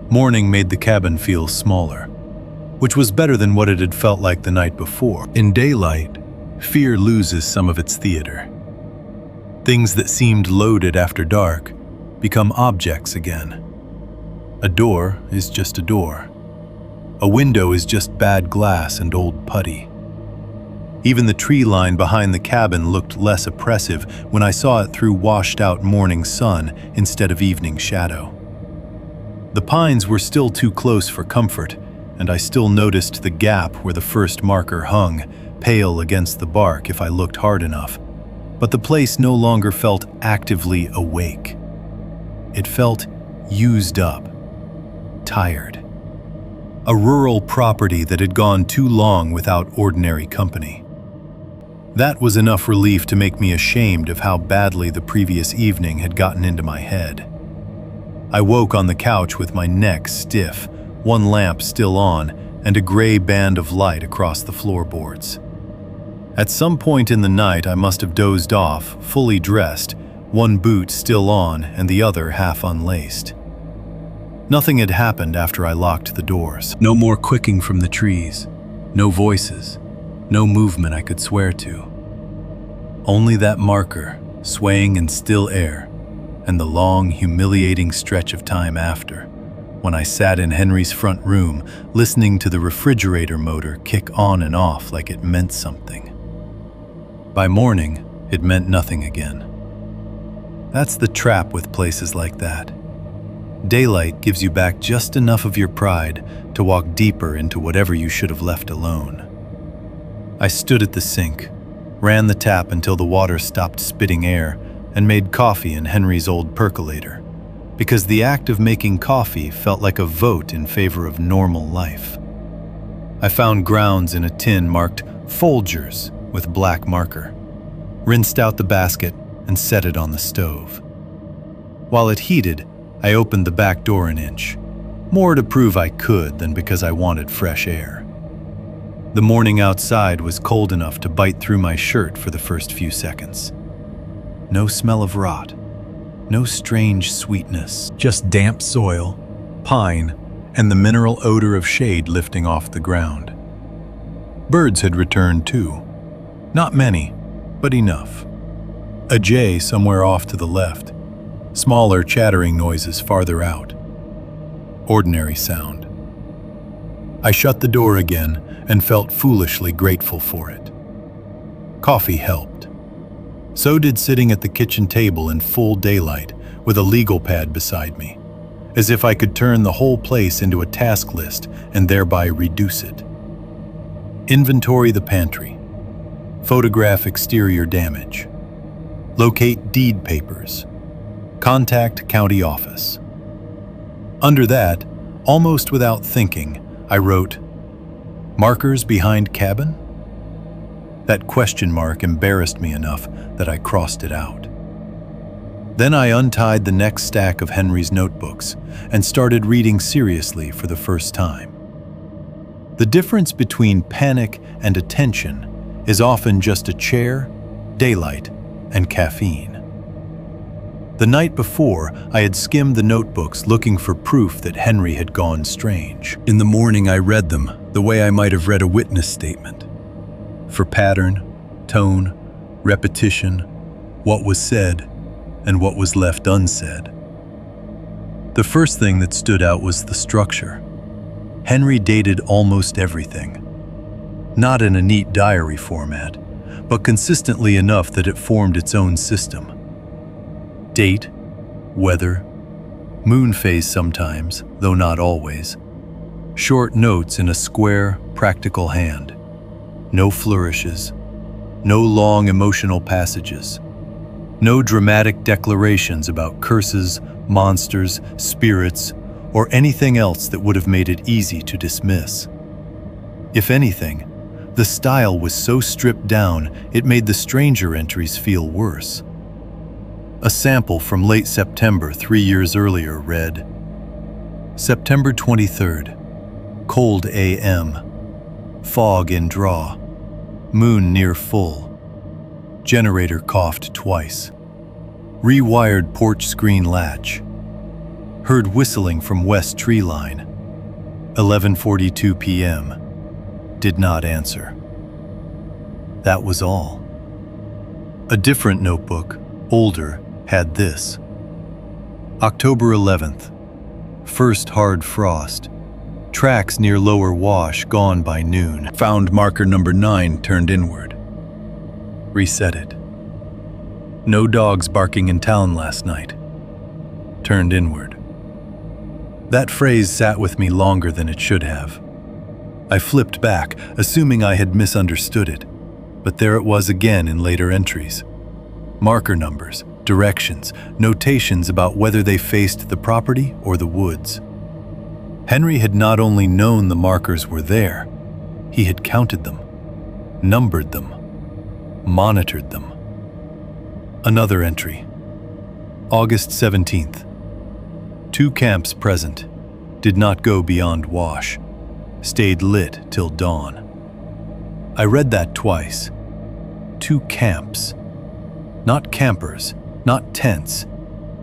Morning made the cabin feel smaller, which was better than what it had felt like the night before. In daylight, fear loses some of its theater. Things that seemed loaded after dark become objects again. A door is just a door. A window is just bad glass and old putty. Even the tree line behind the cabin looked less oppressive when I saw it through washed-out morning sun instead of evening shadow. The pines were still too close for comfort, and I still noticed the gap where the first marker hung, pale against the bark if I looked hard enough. But the place no longer felt actively awake. It felt used up, tired. A rural property that had gone too long without ordinary company. That was enough relief to make me ashamed of how badly the previous evening had gotten into my head. I woke on the couch with my neck stiff, one lamp still on, and a gray band of light across the floorboards. At some point in the night, I must have dozed off, fully dressed, one boot still on and the other half unlaced. Nothing had happened after I locked the doors. No more quicking from the trees, no voices, no movement I could swear to. Only that marker, swaying in still air, and the long, humiliating stretch of time after, when I sat in Henry's front room, listening to the refrigerator motor kick on and off like it meant something. By morning, it meant nothing again. That's the trap with places like that. Daylight gives you back just enough of your pride to walk deeper into whatever you should have left alone. I stood at the sink, ran the tap until the water stopped spitting air, and made coffee in Henry's old percolator, because the act of making coffee felt like a vote in favor of normal life. I found grounds in a tin marked Folgers with black marker, rinsed out the basket, and set it on the stove. While it heated, I opened the back door an inch, more to prove I could than because I wanted fresh air. The morning outside was cold enough to bite through my shirt for the first few seconds. No smell of rot, no strange sweetness, just damp soil, pine, and the mineral odor of shade lifting off the ground. Birds had returned too. Not many, but enough. A jay somewhere off to the left, smaller chattering noises farther out. Ordinary sound. I shut the door again and felt foolishly grateful for it. Coffee helped. So did sitting at the kitchen table in full daylight with a legal pad beside me, as if I could turn the whole place into a task list and thereby reduce it. Inventory the pantry. Photograph exterior damage. Locate deed papers. Contact county office. Under that, almost without thinking, I wrote, "Markers behind cabin?" That question mark embarrassed me enough that I crossed it out. Then I untied the next stack of Henry's notebooks and started reading seriously for the first time. The difference between panic and attention is often just a chair, daylight, and caffeine. The night before, I had skimmed the notebooks looking for proof that Henry had gone strange. In the morning, I read them the way I might have read a witness statement. For pattern, tone, repetition, what was said, and what was left unsaid. The first thing that stood out was the structure. Henry dated almost everything. Not in a neat diary format, but consistently enough that it formed its own system. Date, weather, moon phase sometimes, though not always. Short notes in a square, practical hand. No flourishes. No long emotional passages. No dramatic declarations about curses, monsters, spirits, or anything else that would have made it easy to dismiss. If anything, the style was so stripped down it made the stranger entries feel worse. A sample from late September 3 years earlier read, September 23rd, cold AM, fog in draw, moon near full, generator coughed twice, rewired porch screen latch, heard whistling from west tree line, 11:42 p.m., did not answer. That was all. A different notebook, older, had this. October 11th, first hard frost, tracks near lower wash gone by noon. Found marker number 9 turned inward. Reset it. No dogs barking in town last night. Turned inward. That phrase sat with me longer than it should have. I flipped back, assuming I had misunderstood it, but there it was again in later entries. Marker numbers, directions, notations about whether they faced the property or the woods. Henry had not only known the markers were there, he had counted them, numbered them, monitored them. Another entry. August 17th. 2 camps present. Did not go beyond wash. Stayed lit till dawn. I read that twice. 2 camps. Not campers, not tents.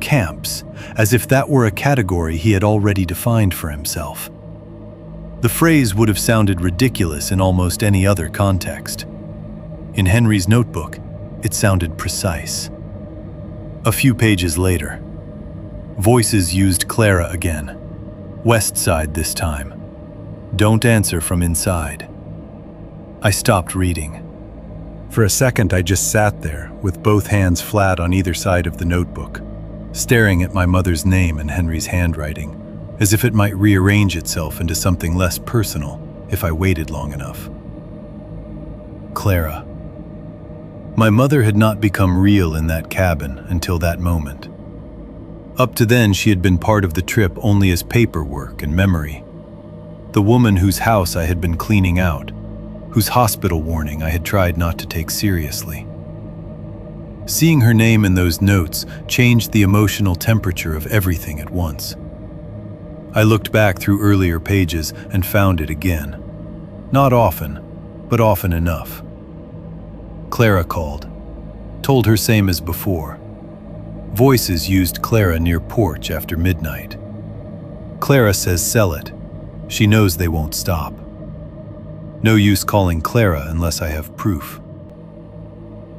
Camps, as if that were a category he had already defined for himself. The phrase would have sounded ridiculous in almost any other context. In Henry's notebook, it sounded precise. A few pages later, voices used Clara again. West side this time. Don't answer from inside. I stopped reading. For a second, I just sat there, with both hands flat on either side of the notebook, staring at my mother's name and Henry's handwriting, as if it might rearrange itself into something less personal if I waited long enough. Clara. My mother had not become real in that cabin until that moment. Up to then, she had been part of the trip only as paperwork and memory. The woman whose house I had been cleaning out, whose hospital warning I had tried not to take seriously. Seeing her name in those notes changed the emotional temperature of everything at once. I looked back through earlier pages and found it again. Not often, but often enough. Clara called. Told her same as before. Voices used Clara near porch after midnight. Clara says sell it. She knows they won't stop. No use calling Clara unless I have proof.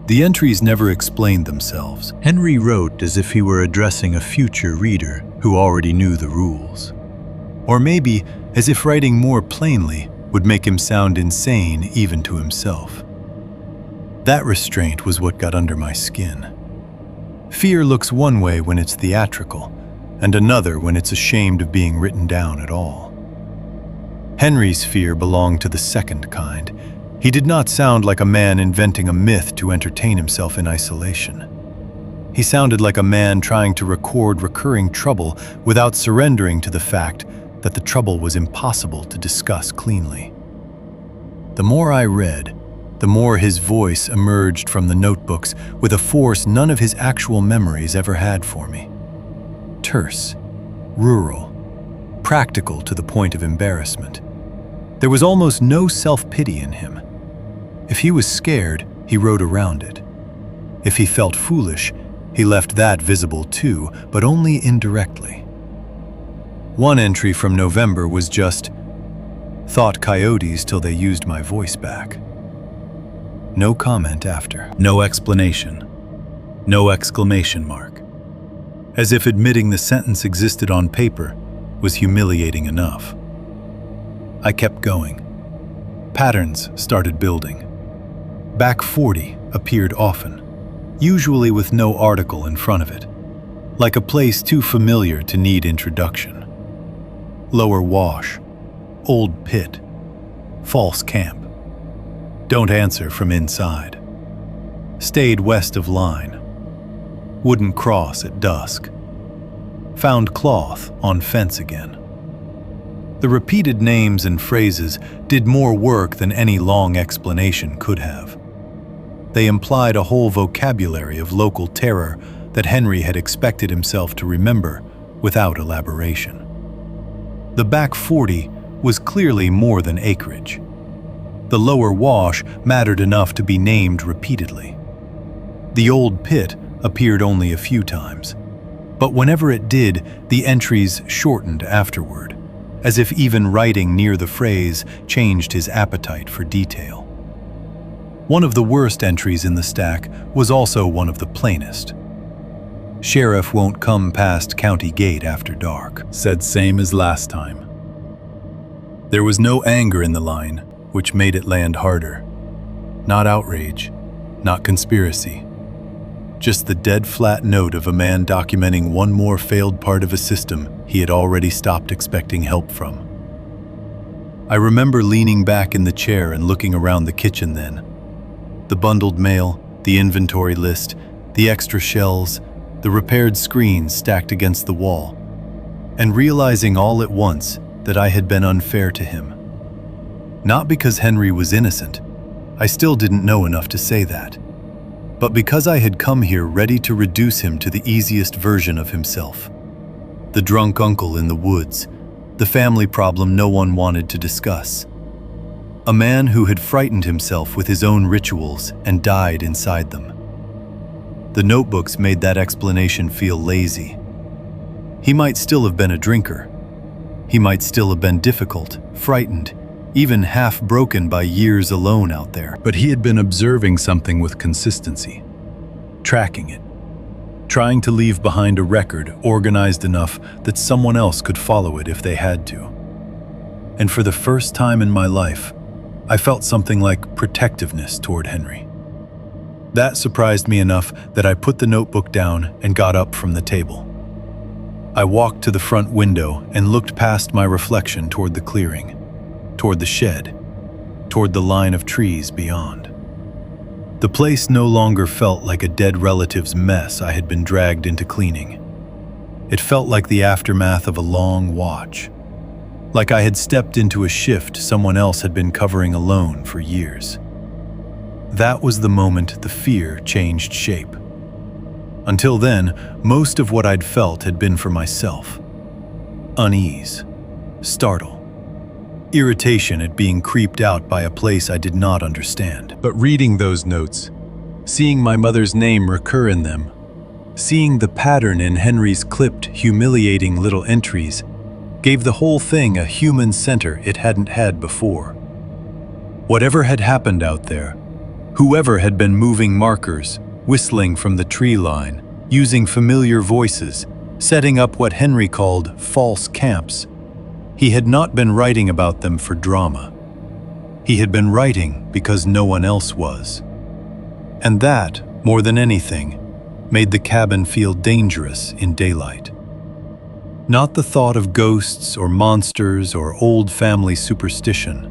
The entries never explained themselves. Henry wrote as if he were addressing a future reader who already knew the rules. Or maybe as if writing more plainly would make him sound insane even to himself. That restraint was what got under my skin. Fear looks one way when it's theatrical, and another when it's ashamed of being written down at all. Henry's fear belonged to the second kind. He did not sound like a man inventing a myth to entertain himself in isolation. He sounded like a man trying to record recurring trouble without surrendering to the fact that the trouble was impossible to discuss cleanly. The more I read, the more his voice emerged from the notebooks with a force none of his actual memories ever had for me. Terse, rural, practical to the point of embarrassment. There was almost no self-pity in him. If he was scared, he wrote around it. If he felt foolish, he left that visible too, but only indirectly. One entry from November was just, "Thought coyotes till they used my voice back." No comment after. No explanation. No exclamation mark. As if admitting the sentence existed on paper was humiliating enough. I kept going. Patterns started building. Back 40 appeared often, usually with no article in front of it, like a place too familiar to need introduction. Lower Wash, Old Pit, False Camp. Don't answer from inside. Stayed west of line. Wooden cross at dusk. Found cloth on fence again. The repeated names and phrases did more work than any long explanation could have. They implied a whole vocabulary of local terror that Henry had expected himself to remember without elaboration. The back 40 was clearly more than acreage. The lower Wash mattered enough to be named repeatedly. The Old Pit appeared only a few times, but whenever it did, the entries shortened afterward, as if even writing near the phrase changed his appetite for detail. One of the worst entries in the stack was also one of the plainest. "Sheriff won't come past county gate after dark," said same as last time. There was no anger in the line, which made it land harder. Not outrage, not conspiracy. Just the dead flat note of a man documenting one more failed part of a system he had already stopped expecting help from. I remember leaning back in the chair and looking around the kitchen then. The bundled mail, the inventory list, the extra shells, the repaired screens stacked against the wall, and realizing all at once that I had been unfair to him. Not because Henry was innocent, I still didn't know enough to say that, but because I had come here ready to reduce him to the easiest version of himself. The drunk uncle in the woods, the family problem no one wanted to discuss. A man who had frightened himself with his own rituals and died inside them. The notebooks made that explanation feel lazy. He might still have been a drinker. He might still have been difficult, frightened, even half broken by years alone out there. But he had been observing something with consistency, tracking it, trying to leave behind a record organized enough that someone else could follow it if they had to. And for the first time in my life, I felt something like protectiveness toward Henry. That surprised me enough that I put the notebook down and got up from the table. I walked to the front window and looked past my reflection toward the clearing, toward the shed, toward the line of trees beyond. The place no longer felt like a dead relative's mess I had been dragged into cleaning. It felt like the aftermath of a long watch, like I had stepped into a shift someone else had been covering alone for years. That was the moment the fear changed shape. Until then, most of what I'd felt had been for myself. Unease, startle, irritation at being creeped out by a place I did not understand. But reading those notes, seeing my mother's name recur in them, seeing the pattern in Henry's clipped, humiliating little entries, gave the whole thing a human center it hadn't had before. Whatever had happened out there, whoever had been moving markers, whistling from the tree line, using familiar voices, setting up what Henry called false camps, he had not been writing about them for drama. He had been writing because no one else was. And that, more than anything, made the cabin feel dangerous in daylight. Not the thought of ghosts or monsters or old family superstition.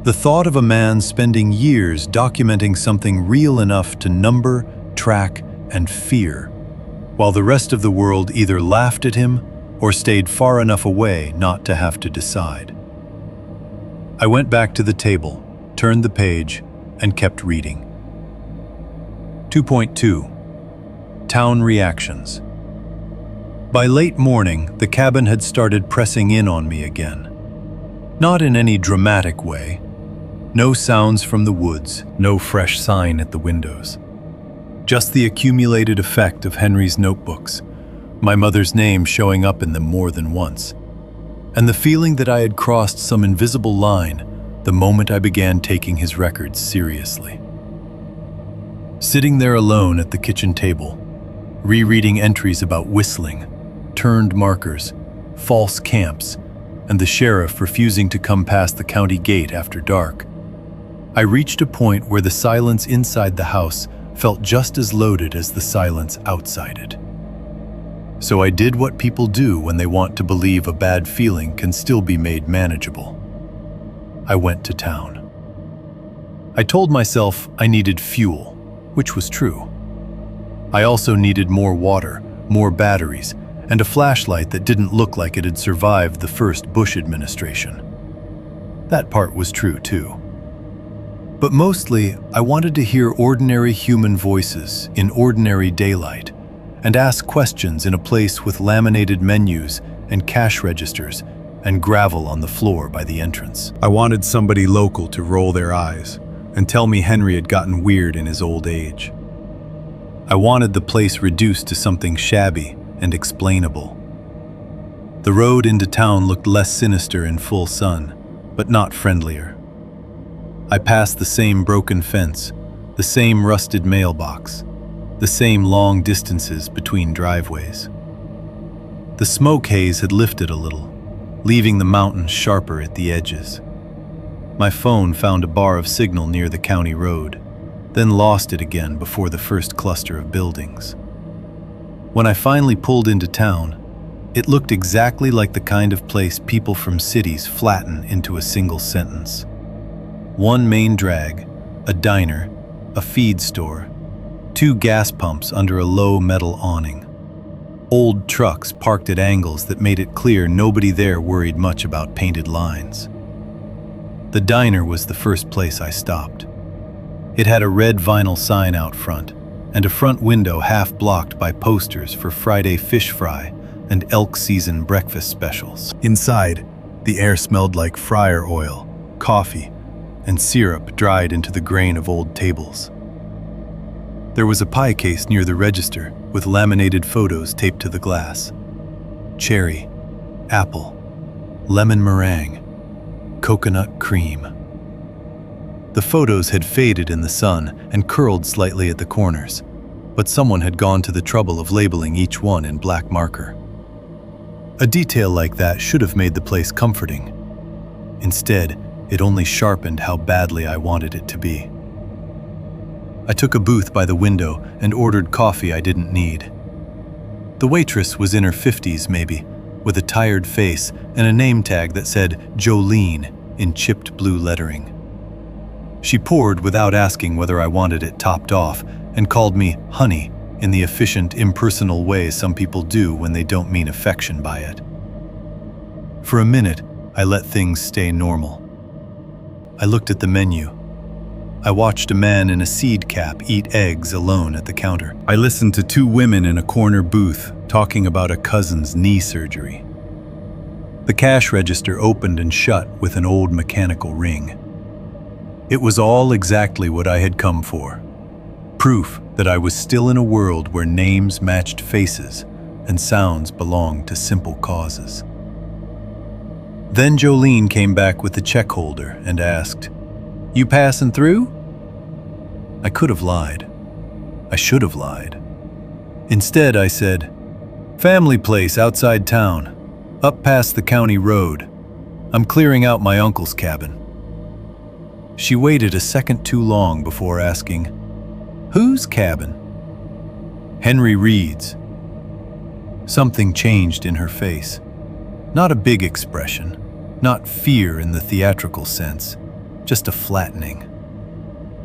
The thought of a man spending years documenting something real enough to number, track, and fear, while the rest of the world either laughed at him or stayed far enough away not to have to decide. I went back to the table, turned the page, and kept reading. 2.2 Town Reactions. By late morning, the cabin had started pressing in on me again. Not in any dramatic way. No sounds from the woods, no fresh sign at the windows. Just the accumulated effect of Henry's notebooks, my mother's name showing up in them more than once, and the feeling that I had crossed some invisible line the moment I began taking his records seriously. Sitting there alone at the kitchen table, rereading entries about whistling, turned markers, false camps, and the sheriff refusing to come past the county gate after dark, I reached a point where the silence inside the house felt just as loaded as the silence outside it. So I did what people do when they want to believe a bad feeling can still be made manageable. I went to town. I told myself I needed fuel, which was true. I also needed more water, more batteries, and a flashlight that didn't look like it had survived the first Bush administration. That part was true too. But mostly, I wanted to hear ordinary human voices in ordinary daylight and ask questions in a place with laminated menus and cash registers and gravel on the floor by the entrance. I wanted somebody local to roll their eyes and tell me Henry had gotten weird in his old age. I wanted the place reduced to something shabby and explainable. The road into town looked less sinister in full sun, but not friendlier. I passed the same broken fence, the same rusted mailbox, the same long distances between driveways. The smoke haze had lifted a little, leaving the mountains sharper at the edges. My phone found a bar of signal near the county road, then lost it again before the first cluster of buildings. When I finally pulled into town, it looked exactly like the kind of place people from cities flatten into a single sentence. One main drag, a diner, a feed store, 2 gas pumps under a low metal awning. Old trucks parked at angles that made it clear nobody there worried much about painted lines. The diner was the first place I stopped. It had a red vinyl sign out front, and a front window half blocked by posters for Friday fish fry and elk season breakfast specials. Inside, the air smelled like fryer oil, coffee, and syrup dried into the grain of old tables. There was a pie case near the register with laminated photos taped to the glass. Cherry, apple, lemon meringue, coconut cream. The photos had faded in the sun and curled slightly at the corners, but someone had gone to the trouble of labeling each one in black marker. A detail like that should have made the place comforting. Instead, it only sharpened how badly I wanted it to be. I took a booth by the window and ordered coffee I didn't need. The waitress was in her 50s maybe, with a tired face and a name tag that said Jolene in chipped blue lettering. She poured without asking whether I wanted it topped off and called me honey in the efficient, impersonal way some people do when they don't mean affection by it. For a minute, I let things stay normal. I looked at the menu. I watched a man in a seed cap eat eggs alone at the counter. I listened to 2 women in a corner booth talking about a cousin's knee surgery. The cash register opened and shut with an old mechanical ring. It was all exactly what I had come for. Proof that I was still in a world where names matched faces and sounds belonged to simple causes. Then Jolene came back with the check holder and asked, "You passing through?" I could have lied. I should have lied. Instead, I said, "Family place outside town, up past the county road. I'm clearing out my uncle's cabin." She waited a second too long before asking, "Whose cabin?" "Henry Reed's." Something changed in her face. Not a big expression, not fear in the theatrical sense, just a flattening.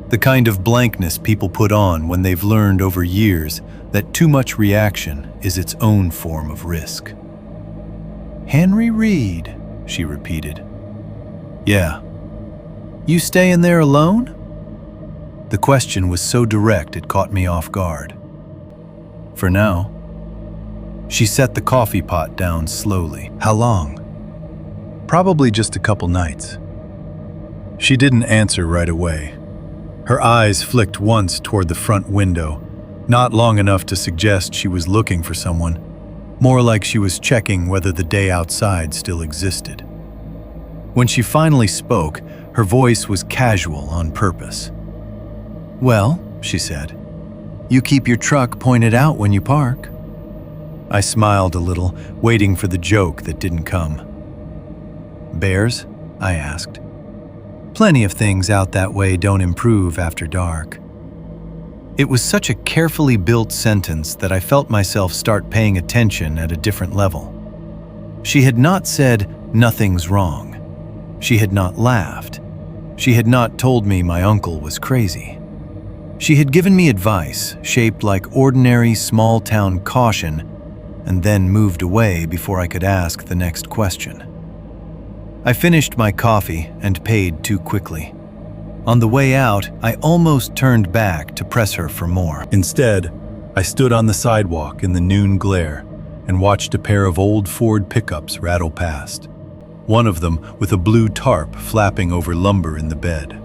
The kind of blankness people put on when they've learned over years that too much reaction is its own form of risk. "Henry Reed," she repeated. "Yeah." "You staying there alone?" The question was so direct it caught me off guard. For now. She set the coffee pot down slowly. How long? Probably just a couple nights. She didn't answer right away. Her eyes flicked once toward the front window, not long enough to suggest she was looking for someone, more like she was checking whether the day outside still existed. When she finally spoke, her voice was casual on purpose. "Well," she said, "you keep your truck pointed out when you park." I smiled a little, waiting for the joke that didn't come. "Bears?" I asked. "Plenty of things out that way don't improve after dark." It was such a carefully built sentence that I felt myself start paying attention at a different level. She had not said, "Nothing's wrong." She had not laughed. She had not told me my uncle was crazy. She had given me advice shaped like ordinary small-town caution and then moved away before I could ask the next question. I finished my coffee and paid too quickly. On the way out, I almost turned back to press her for more. Instead, I stood on the sidewalk in the noon glare and watched a pair of old Ford pickups rattle past, one of them with a blue tarp flapping over lumber in the bed.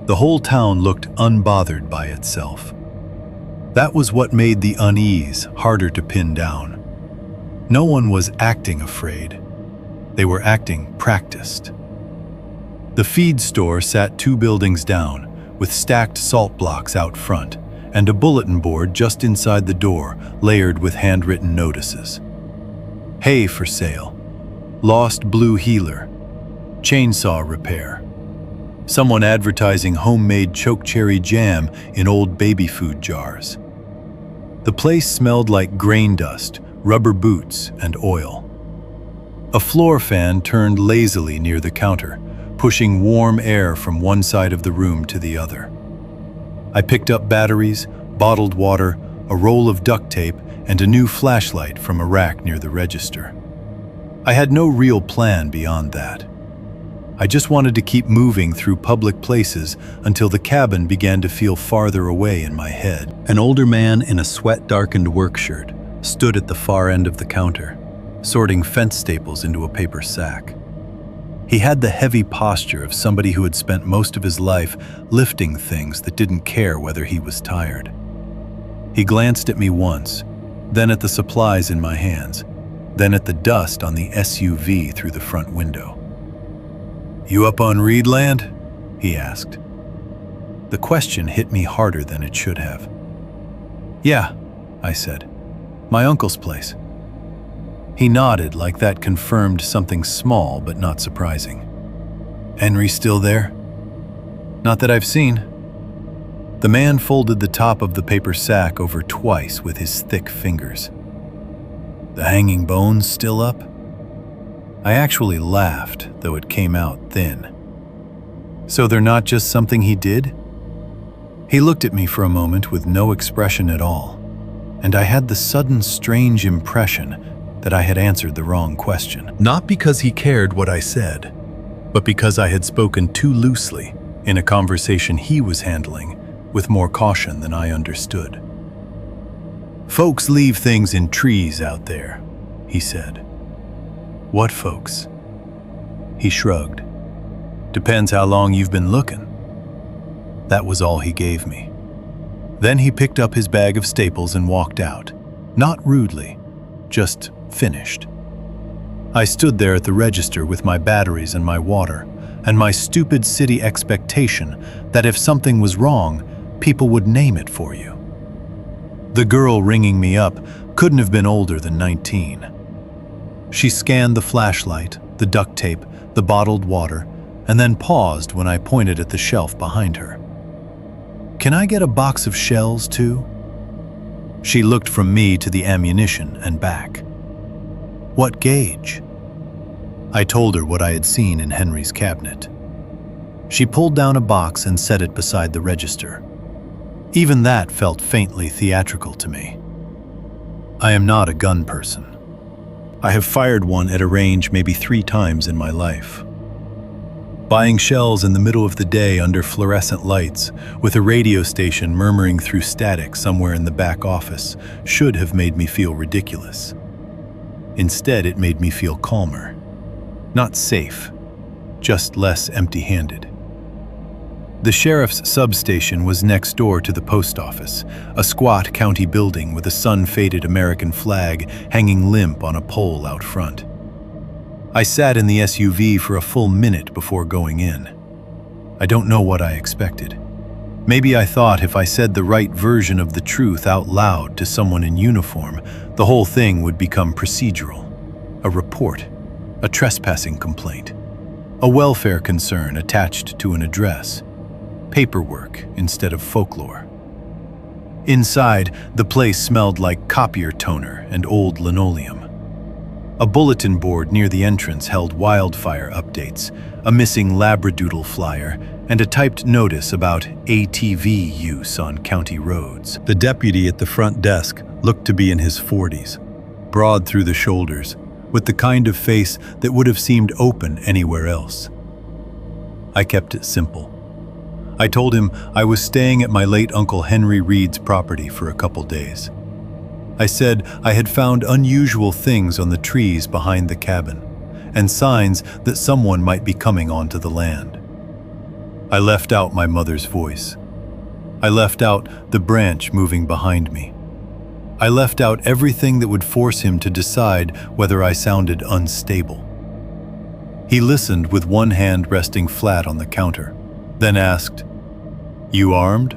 The whole town looked unbothered by itself. That was what made the unease harder to pin down. No one was acting afraid. They were acting practiced. The feed store sat 2 buildings down, with stacked salt blocks out front, and a bulletin board just inside the door, layered with handwritten notices. Hay for sale. Lost blue healer. Chainsaw repair. Someone advertising homemade chokecherry jam in old baby food jars. The place smelled like grain dust, rubber boots, and oil. A floor fan turned lazily near the counter, pushing warm air from one side of the room to the other. I picked up batteries, bottled water, a roll of duct tape, and a new flashlight from a rack near the register. I had no real plan beyond that. I just wanted to keep moving through public places until the cabin began to feel farther away in my head. An older man in a sweat-darkened work shirt stood at the far end of the counter, sorting fence staples into a paper sack. He had the heavy posture of somebody who had spent most of his life lifting things that didn't care whether he was tired. He glanced at me once, then at the supplies in my hands, then at the dust on the SUV through the front window. "You up on Reed land?" he asked. The question hit me harder than it should have. "Yeah," I said. "My uncle's place." He nodded like that confirmed something small but not surprising. "Henry still there?" "Not that I've seen." The man folded the top of the paper sack over twice with his thick fingers. "The hanging bones still up?" I actually laughed, though it came out thin. "So they're not just something he did?" He looked at me for a moment with no expression at all, and I had the sudden strange impression that I had answered the wrong question. Not because he cared what I said, but because I had spoken too loosely in a conversation he was handling with more caution than I understood. "Folks leave things in trees out there," he said. "What folks?" He shrugged. "Depends how long you've been looking." That was all he gave me. Then he picked up his bag of staples and walked out, not rudely, just finished. I stood there at the register with my batteries and my water, and my stupid city expectation that if something was wrong, people would name it for you. The girl ringing me up couldn't have been older than 19. She scanned the flashlight, the duct tape, the bottled water, and then paused when I pointed at the shelf behind her. "Can I get a box of shells, too?" She looked from me to the ammunition and back. "What gauge?" I told her what I had seen in Henry's cabinet. She pulled down a box and set it beside the register. Even that felt faintly theatrical to me. I am not a gun person. I have fired one at a range maybe 3 times in my life. Buying shells in the middle of the day under fluorescent lights, with a radio station murmuring through static somewhere in the back office, should have made me feel ridiculous. Instead, it made me feel calmer. Not safe, just less empty-handed. The sheriff's substation was next door to the post office, a squat county building with a sun-faded American flag hanging limp on a pole out front. I sat in the SUV for a full minute before going in. I don't know what I expected. Maybe I thought if I said the right version of the truth out loud to someone in uniform, the whole thing would become procedural. A report, a trespassing complaint, a welfare concern attached to an address, paperwork instead of folklore. Inside, the place smelled like copier toner and old linoleum. A bulletin board near the entrance held wildfire updates, a missing labradoodle flyer, and a typed notice about ATV use on county roads. The deputy at the front desk looked to be in his 40s, broad through the shoulders, with the kind of face that would have seemed open anywhere else. I kept it simple. I told him I was staying at my late Uncle Henry Reed's property for a couple days. I said I had found unusual things on the trees behind the cabin, and signs that someone might be coming onto the land. I left out my mother's voice. I left out the branch moving behind me. I left out everything that would force him to decide whether I sounded unstable. He listened with one hand resting flat on the counter, then asked, "You armed?"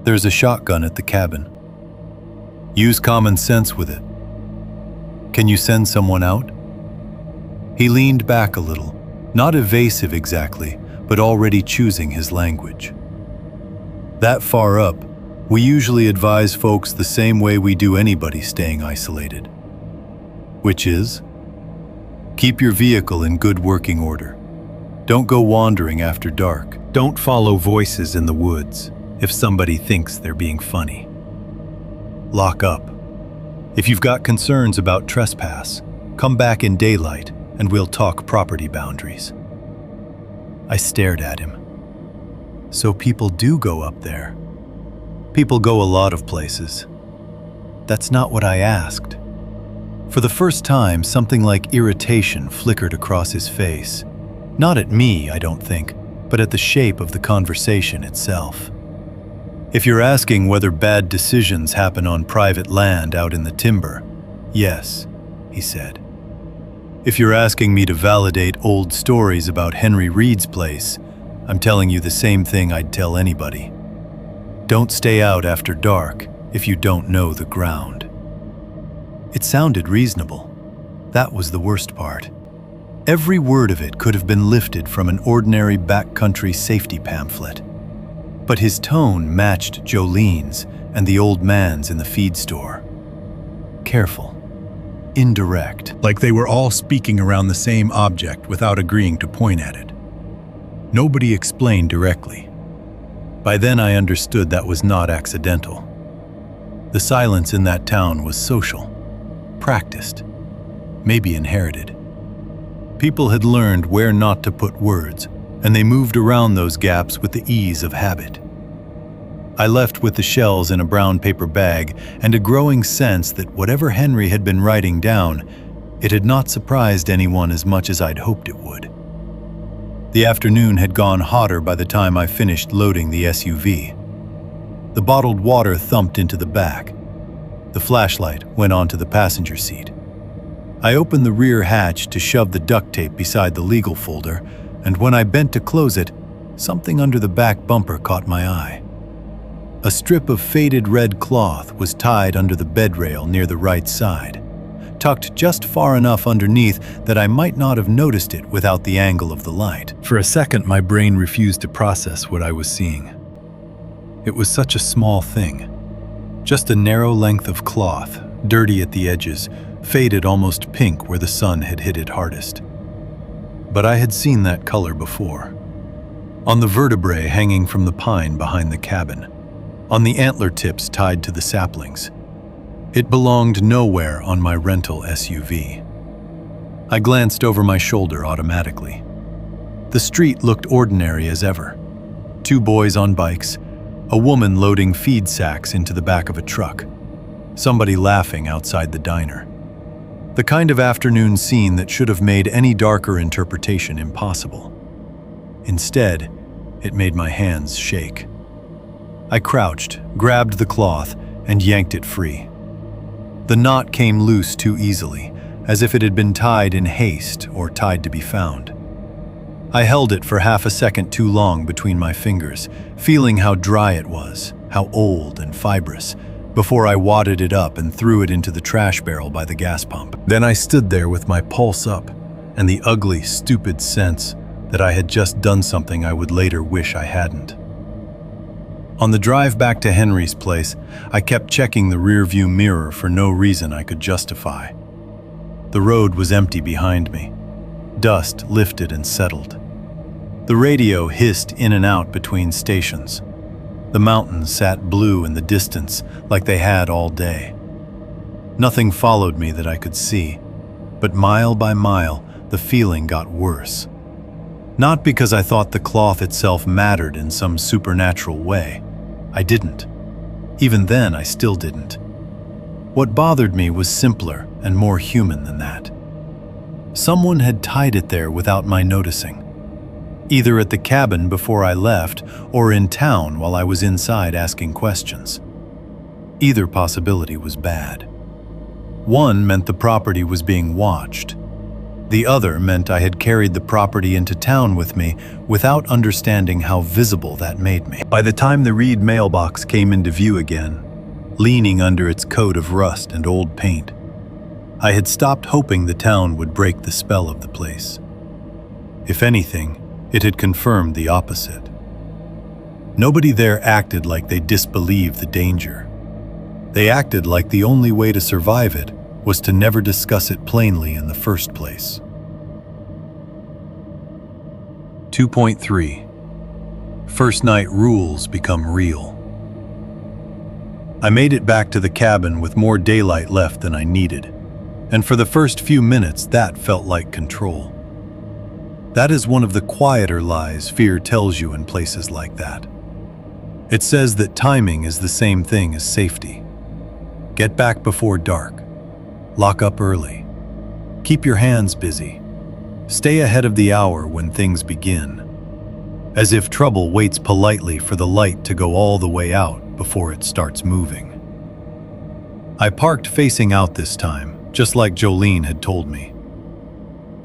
"There's a shotgun at the cabin." "Use common sense with it. Can you send someone out?" He leaned back a little, not evasive exactly, but already choosing his language. "That far up, we usually advise folks the same way we do anybody staying isolated. Which is, keep your vehicle in good working order. Don't go wandering after dark. Don't follow voices in the woods if somebody thinks they're being funny. Lock up. If you've got concerns about trespass, come back in daylight and we'll talk property boundaries." I stared at him. So people do go up there. People go a lot of places. That's not what I asked. For the first time, something like irritation flickered across his face. Not at me, I don't think, but at the shape of the conversation itself. "If you're asking whether bad decisions happen on private land out in the timber, yes," he said. "If you're asking me to validate old stories about Henry Reed's place, I'm telling you the same thing I'd tell anybody. Don't stay out after dark if you don't know the ground." It sounded reasonable. That was the worst part. Every word of it could have been lifted from an ordinary backcountry safety pamphlet. But his tone matched Jolene's and the old man's in the feed store. Careful, indirect, like they were all speaking around the same object without agreeing to point at it. Nobody explained directly. By then I understood that was not accidental. The silence in that town was social, practiced, maybe inherited. People had learned where not to put words, and they moved around those gaps with the ease of habit. I left with the shells in a brown paper bag and a growing sense that whatever Henry had been writing down, it had not surprised anyone as much as I'd hoped it would. The afternoon had gone hotter by the time I finished loading the SUV. The bottled water thumped into the back. The flashlight went onto the passenger seat. I opened the rear hatch to shove the duct tape beside the legal folder, and when I bent to close it, something under the back bumper caught my eye. A strip of faded red cloth was tied under the bed rail near the right side, tucked just far enough underneath that I might not have noticed it without the angle of the light. For a second, my brain refused to process what I was seeing. It was such a small thing. Just a narrow length of cloth, dirty at the edges, faded almost pink where the sun had hit it hardest. But I had seen that color before. On the vertebrae hanging from the pine behind the cabin, on the antler tips tied to the saplings. It belonged nowhere on my rental SUV. I glanced over my shoulder automatically. The street looked ordinary as ever. 2 boys on bikes, a woman loading feed sacks into the back of a truck, somebody laughing outside the diner. The kind of afternoon scene that should have made any darker interpretation impossible. Instead, it made my hands shake. I crouched, grabbed the cloth, and yanked it free. The knot came loose too easily, as if it had been tied in haste or tied to be found. I held it for half a second too long between my fingers, feeling how dry it was, how old and fibrous, before I wadded it up and threw it into the trash barrel by the gas pump. Then I stood there with my pulse up and the ugly, stupid sense that I had just done something I would later wish I hadn't. On the drive back to Henry's place, I kept checking the rearview mirror for no reason I could justify. The road was empty behind me. Dust lifted and settled. The radio hissed in and out between stations. The mountains sat blue in the distance like they had all day. Nothing followed me that I could see, but mile by mile, the feeling got worse. Not because I thought the cloth itself mattered in some supernatural way. I didn't. Even then, I still didn't. What bothered me was simpler and more human than that. Someone had tied it there without my noticing, either at the cabin before I left or in town while I was inside asking questions. Either possibility was bad. One meant the property was being watched. The other meant I had carried the property into town with me without understanding how visible that made me. By the time the Reed mailbox came into view again, leaning under its coat of rust and old paint, I had stopped hoping the town would break the spell of the place. If anything, it had confirmed the opposite. Nobody there acted like they disbelieved the danger. They acted like the only way to survive it was to never discuss it plainly in the first place. 2.3. First night rules become real. I made it back to the cabin with more daylight left than I needed, and for the first few minutes that felt like control. That is one of the quieter lies fear tells you in places like that. It says that timing is the same thing as safety. Get back before dark. Lock up early. Keep your hands busy. Stay ahead of the hour when things begin. As if trouble waits politely for the light to go all the way out before it starts moving. I parked facing out this time, just like Jolene had told me.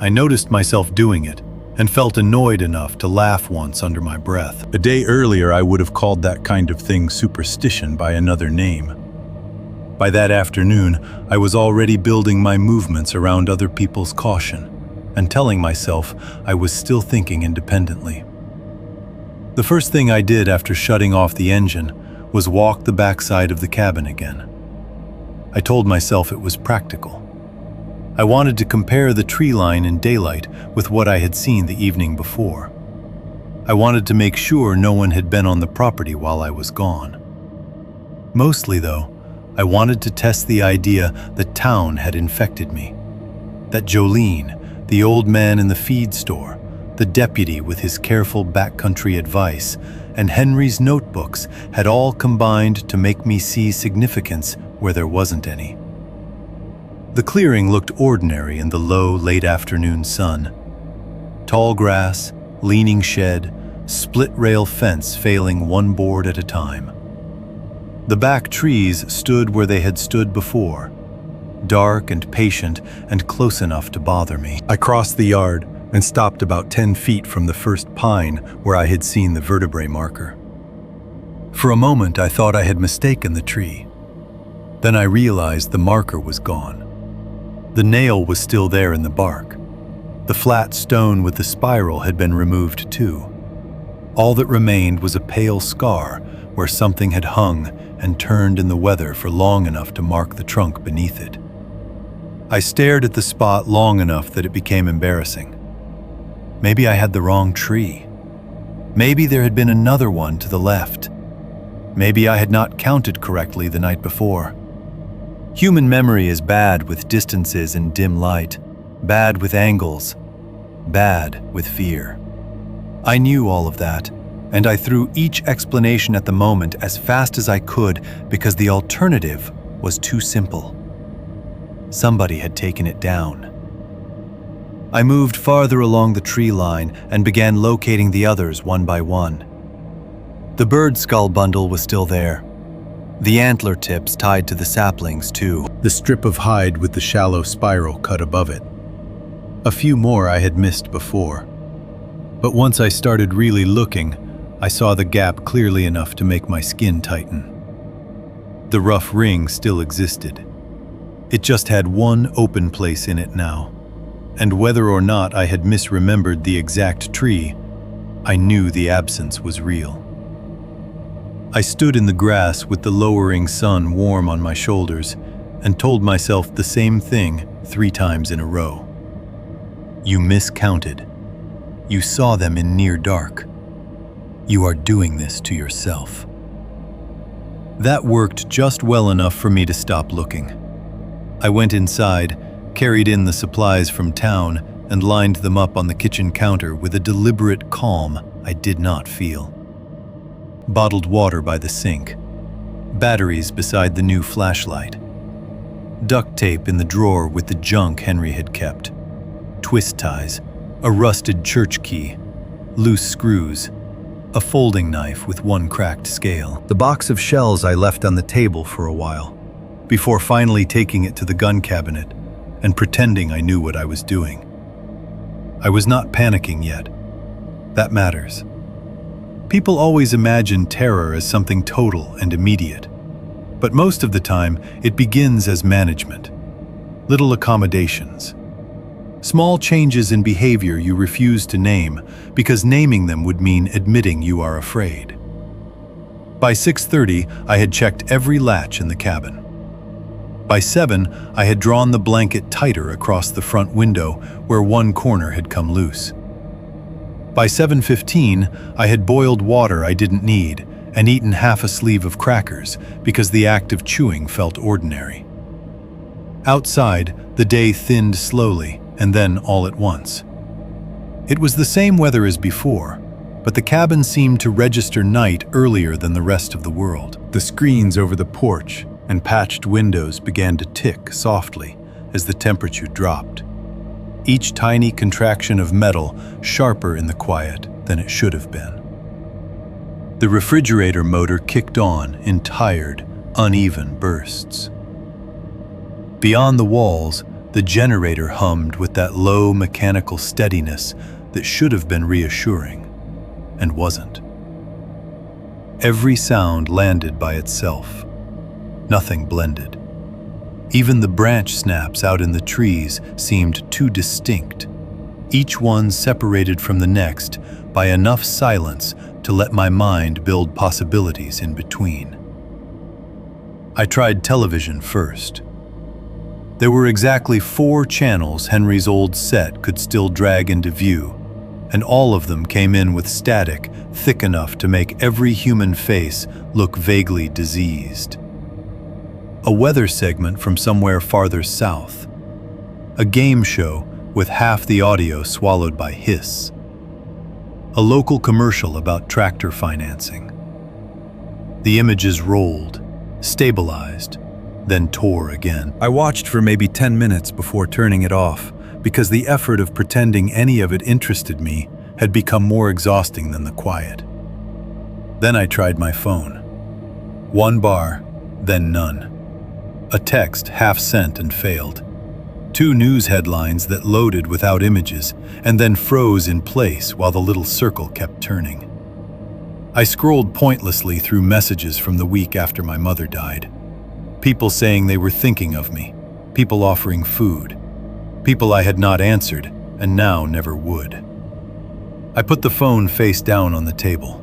I noticed myself doing it and felt annoyed enough to laugh once under my breath. A day earlier, I would have called that kind of thing superstition by another name. By that afternoon, I was already building my movements around other people's caution and telling myself I was still thinking independently. The first thing I did after shutting off the engine was walk the backside of the cabin again. I told myself it was practical. I wanted to compare the tree line in daylight with what I had seen the evening before. I wanted to make sure no one had been on the property while I was gone. Mostly, though, I wanted to test the idea that town had infected me. That Jolene, the old man in the feed store, the deputy with his careful backcountry advice, and Henry's notebooks had all combined to make me see significance where there wasn't any. The clearing looked ordinary in the low, late afternoon sun. Tall grass, leaning shed, split rail fence failing one board at a time. The back trees stood where they had stood before, dark and patient and close enough to bother me. I crossed the yard and stopped about 10 feet from the first pine where I had seen the vertebrae marker. For a moment, I thought I had mistaken the tree. Then I realized the marker was gone. The nail was still there in the bark. The flat stone with the spiral had been removed too. All that remained was a pale scar where something had hung and turned in the weather for long enough to mark the trunk beneath it. I stared at the spot long enough that it became embarrassing. Maybe I had the wrong tree. Maybe there had been another one to the left. Maybe I had not counted correctly the night before. Human memory is bad with distances and dim light, bad with angles, bad with fear. I knew all of that, and I threw each explanation at the moment as fast as I could because the alternative was too simple. Somebody had taken it down. I moved farther along the tree line and began locating the others one by one. The bird skull bundle was still there. The antler tips tied to the saplings, too. The strip of hide with the shallow spiral cut above it. A few more I had missed before. But once I started really looking, I saw the gap clearly enough to make my skin tighten. The rough ring still existed. It just had one open place in it now. And whether or not I had misremembered the exact tree, I knew the absence was real. I stood in the grass with the lowering sun warm on my shoulders and told myself the same thing 3 times in a row. You miscounted. You saw them in near dark. You are doing this to yourself. That worked just well enough for me to stop looking. I went inside, carried in the supplies from town, and lined them up on the kitchen counter with a deliberate calm I did not feel. Bottled water by the sink, batteries beside the new flashlight, duct tape in the drawer with the junk Henry had kept, twist ties, a rusted church key, loose screws, a folding knife with one cracked scale. The box of shells I left on the table for a while, before finally taking it to the gun cabinet and pretending I knew what I was doing. I was not panicking yet. That matters. People always imagine terror as something total and immediate, but most of the time it begins as management. Little accommodations. Small changes in behavior you refuse to name because naming them would mean admitting you are afraid. By 6:30, I had checked every latch in the cabin. By 7, I had drawn the blanket tighter across the front window where one corner had come loose. By 7:15, I had boiled water I didn't need and eaten half a sleeve of crackers because the act of chewing felt ordinary. Outside, the day thinned slowly and then all at once. It was the same weather as before, but the cabin seemed to register night earlier than the rest of the world. The screens over the porch and patched windows began to tick softly as the temperature dropped. Each tiny contraction of metal sharper in the quiet than it should have been. The refrigerator motor kicked on in tired, uneven bursts. Beyond the walls, the generator hummed with that low mechanical steadiness that should have been reassuring, and wasn't. Every sound landed by itself. Nothing blended. Even the branch snaps out in the trees seemed too distinct, each one separated from the next by enough silence to let my mind build possibilities in between. I tried television first. There were exactly 4 channels Henry's old set could still drag into view, and all of them came in with static thick enough to make every human face look vaguely diseased. A weather segment from somewhere farther south. A game show with half the audio swallowed by hiss. A local commercial about tractor financing. The images rolled, stabilized, then tore again. I watched for maybe 10 minutes before turning it off because the effort of pretending any of it interested me had become more exhausting than the quiet. Then I tried my phone. 1 bar, then none. A text half sent and failed. 2 news headlines that loaded without images and then froze in place while the little circle kept turning. I scrolled pointlessly through messages from the week after my mother died. People saying they were thinking of me, people offering food, people I had not answered and now never would. I put the phone face down on the table.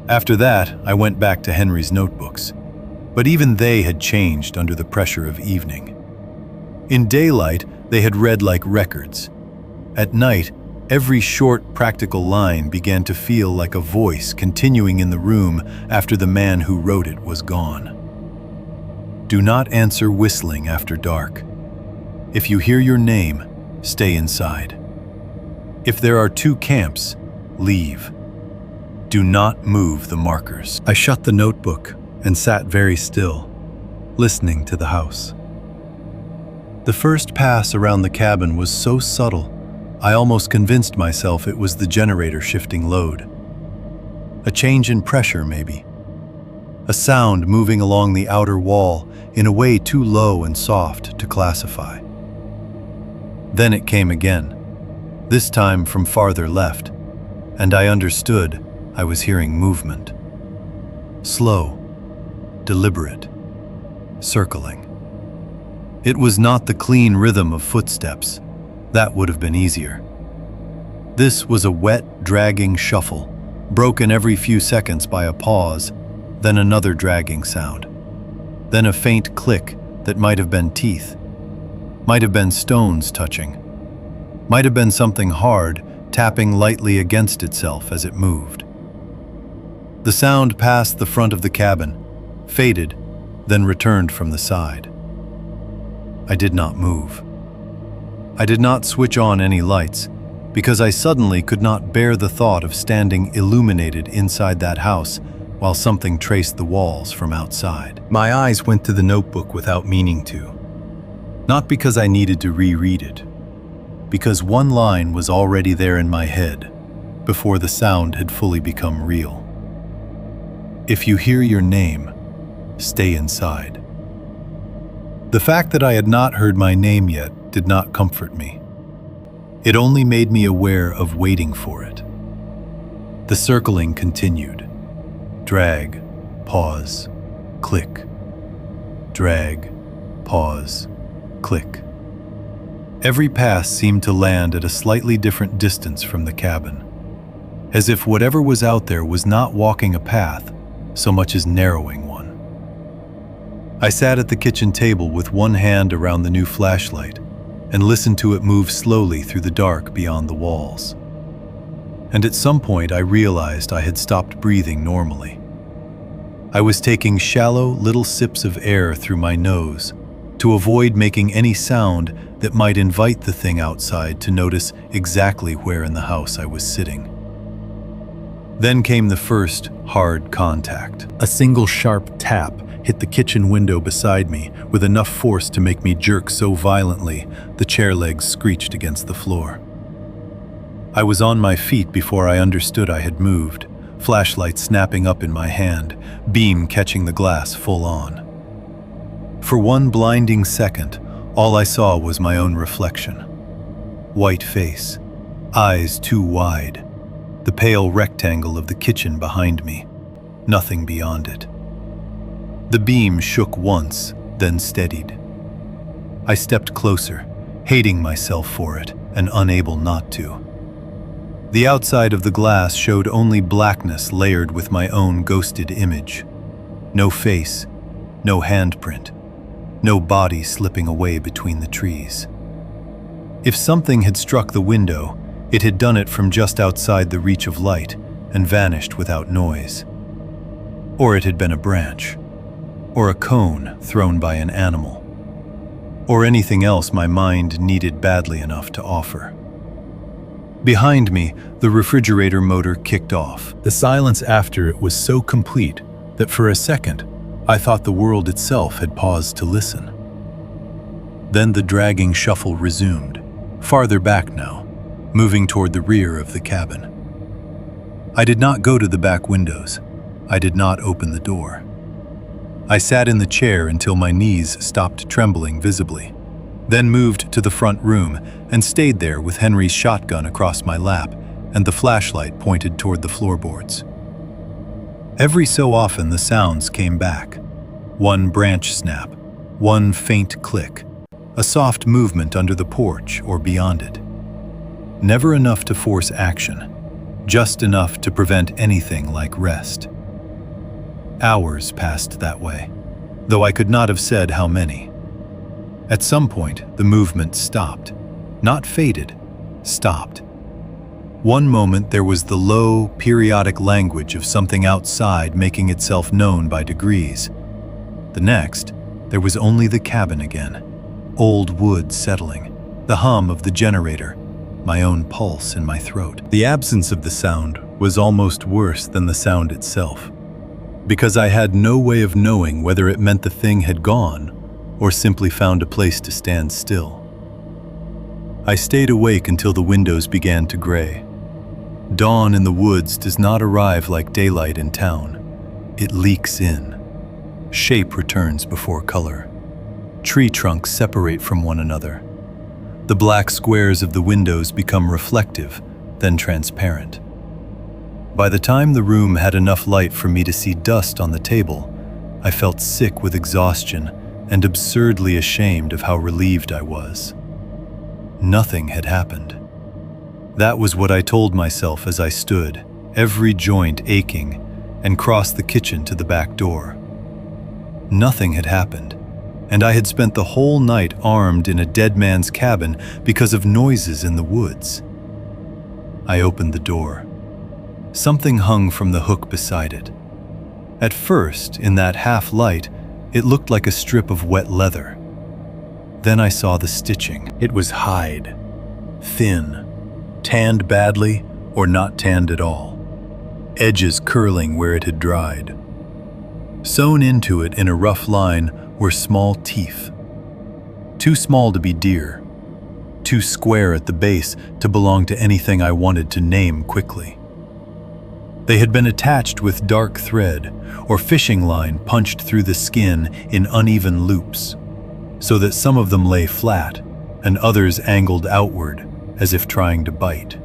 After that, I went back to Henry's notebooks. But even they had changed under the pressure of evening. In daylight, they had read like records. At night, every short, practical line began to feel like a voice continuing in the room after the man who wrote it was gone. Do not answer whistling after dark. If you hear your name, stay inside. If there are 2 camps, Leave. Do not move the markers. I shut the notebook and sat very still, listening to the house. The first pass around the cabin was so subtle, I almost convinced myself it was the generator shifting load. A change in pressure, maybe. A sound moving along the outer wall in a way too low and soft to classify. Then it came again, this time from farther left, and I understood I was hearing movement. Slow, deliberate, circling. It was not the clean rhythm of footsteps. That would have been easier. This was a wet, dragging shuffle, broken every few seconds by a pause, then another dragging sound. Then a faint click that might have been teeth, might have been stones touching, might have been something hard tapping lightly against itself as it moved. The sound passed the front of the cabin, faded, then returned from the side. I did not move. I did not switch on any lights, because I suddenly could not bear the thought of standing illuminated inside that house while something traced the walls from outside. My eyes went to the notebook without meaning to. Not because I needed to reread it, because one line was already there in my head before the sound had fully become real. If you hear your name, stay inside. The fact that I had not heard my name yet did not comfort me. It only made me aware of waiting for it. The circling continued. Drag, pause, click. Drag, pause, click. Every pass seemed to land at a slightly different distance from the cabin, as if whatever was out there was not walking a path so much as narrowing one. I sat at the kitchen table with one hand around the new flashlight and listened to it move slowly through the dark beyond the walls. And at some point I realized I had stopped breathing normally. I was taking shallow little sips of air through my nose to avoid making any sound that might invite the thing outside to notice exactly where in the house I was sitting. Then came the first hard contact. A single sharp tap hit the kitchen window beside me with enough force to make me jerk so violently the chair legs screeched against the floor. I was on my feet before I understood I had moved, flashlight snapping up in my hand, beam catching the glass full on. For one blinding second, all I saw was my own reflection. White face, eyes too wide, the pale rectangle of the kitchen behind me, nothing beyond it. The beam shook once, then steadied. I stepped closer, hating myself for it and unable not to. The outside of the glass showed only blackness layered with my own ghosted image. No face, no handprint, no body slipping away between the trees. If something had struck the window, it had done it from just outside the reach of light and vanished without noise. Or it had been a branch, or a cone thrown by an animal, or anything else my mind needed badly enough to offer. Behind me, the refrigerator motor kicked off. The silence after it was so complete that for a second, I thought the world itself had paused to listen. Then the dragging shuffle resumed, farther back now, moving toward the rear of the cabin. I did not go to the back windows. I did not open the door. I sat in the chair until my knees stopped trembling visibly, then moved to the front room and stayed there with Henry's shotgun across my lap and the flashlight pointed toward the floorboards. Every so often the sounds came back. One branch snap, one faint click, a soft movement under the porch or beyond it. Never enough to force action, just enough to prevent anything like rest. Hours passed that way, though I could not have said how many. At some point, the movement stopped. Not faded, stopped. One moment there was the low, periodic language of something outside making itself known by degrees. The next, there was only the cabin again. Old wood settling, the hum of the generator, my own pulse in my throat. The absence of the sound was almost worse than the sound itself, because I had no way of knowing whether it meant the thing had gone or simply found a place to stand still. I stayed awake until the windows began to gray. Dawn in the woods does not arrive like daylight in town. It leaks in. Shape returns before color. Tree trunks separate from one another. The black squares of the windows become reflective, then transparent. By the time the room had enough light for me to see dust on the table, I felt sick with exhaustion and absurdly ashamed of how relieved I was. Nothing had happened. That was what I told myself as I stood, every joint aching, and crossed the kitchen to the back door. Nothing had happened, and I had spent the whole night armed in a dead man's cabin because of noises in the woods. I opened the door. Something hung from the hook beside it. At first, in that half light, it looked like a strip of wet leather. Then I saw the stitching. It was hide, thin, tanned badly or not tanned at all, edges curling where it had dried. Sewn into it in a rough line were small teeth, too small to be deer, too square at the base to belong to anything I wanted to name quickly. They had been attached with dark thread or fishing line punched through the skin in uneven loops, so that some of them lay flat and others angled outward as if trying to bite.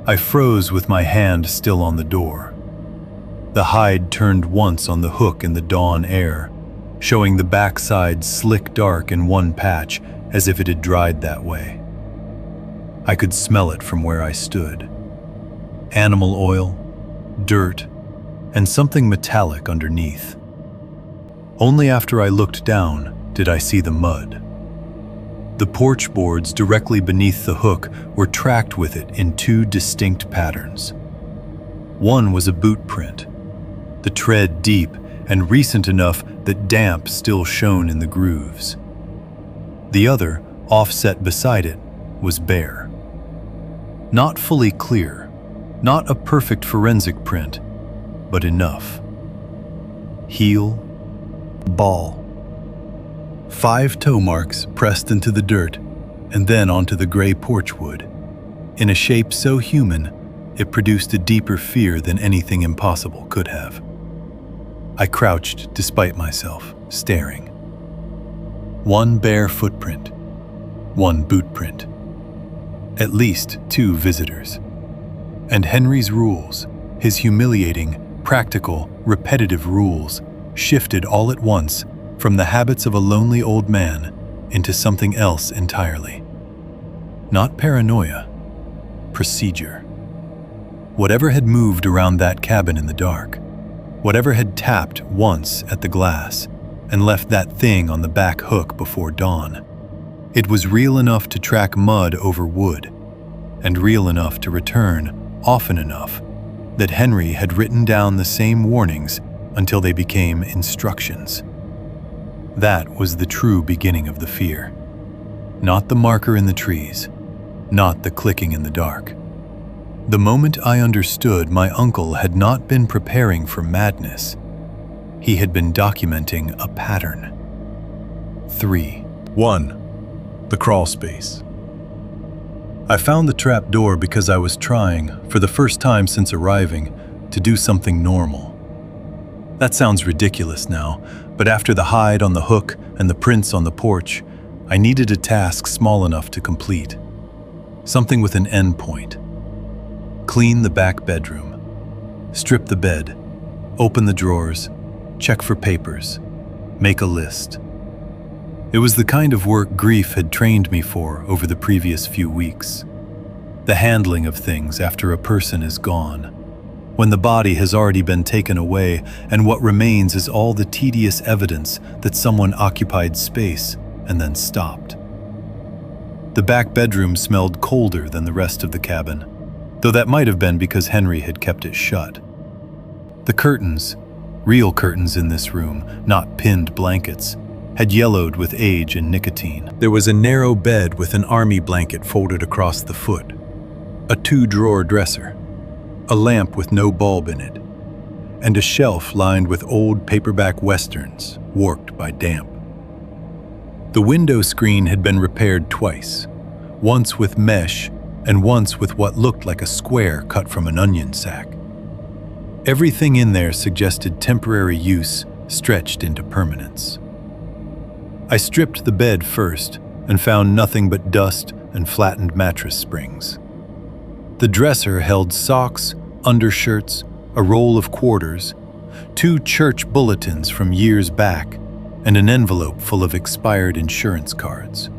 I froze with my hand still on the door. The hide turned once on the hook in the dawn air, showing the backside slick dark in one patch as if it had dried that way. I could smell it from where I stood. Animal oil, dirt, and something metallic underneath. Only after I looked down did I see the mud. The porch boards directly beneath the hook were tracked with it in two distinct patterns. One was a boot print, the tread deep and recent enough that damp still shone in the grooves. The other, offset beside it, was bare. Not fully clear, not a perfect forensic print, but enough. Heel, ball. 5 toe marks pressed into the dirt and then onto the gray porch wood, in a shape so human it produced a deeper fear than anything impossible could have. I crouched despite myself, staring. 1 bare footprint, 1 boot print. At least 2 visitors. And Henry's rules, his humiliating, practical, repetitive rules, shifted all at once from the habits of a lonely old man into something else entirely. Not paranoia, procedure. Whatever had moved around that cabin in the dark, whatever had tapped once at the glass and left that thing on the back hook before dawn, it was real enough to track mud over wood, and real enough to return often enough that Henry had written down the same warnings until they became instructions. That was the true beginning of the fear. Not the marker in the trees, not the clicking in the dark. The moment I understood my uncle had not been preparing for madness, he had been documenting a pattern. 3. 1. The crawl space. I found the trap door because I was trying, for the first time since arriving, to do something normal. That sounds ridiculous now, but after the hide on the hook and the prints on the porch, I needed a task small enough to complete. Something with an end point. Clean the back bedroom. Strip the bed. Open the drawers. Check for papers. Make a list. It was the kind of work grief had trained me for over the previous few weeks. The handling of things after a person is gone, when the body has already been taken away and what remains is all the tedious evidence that someone occupied space and then stopped. The back bedroom smelled colder than the rest of the cabin, though that might have been because Henry had kept it shut. The curtains, real curtains in this room, not pinned blankets, had yellowed with age and nicotine. There was a narrow bed with an army blanket folded across the foot, a 2-drawer dresser, a lamp with no bulb in it, and a shelf lined with old paperback westerns, warped by damp. The window screen had been repaired twice, once with mesh and once with what looked like a square cut from an onion sack. Everything in there suggested temporary use stretched into permanence. I stripped the bed first and found nothing but dust and flattened mattress springs. The dresser held socks, undershirts, a roll of quarters, 2 church bulletins from years back, and an envelope full of expired insurance cards.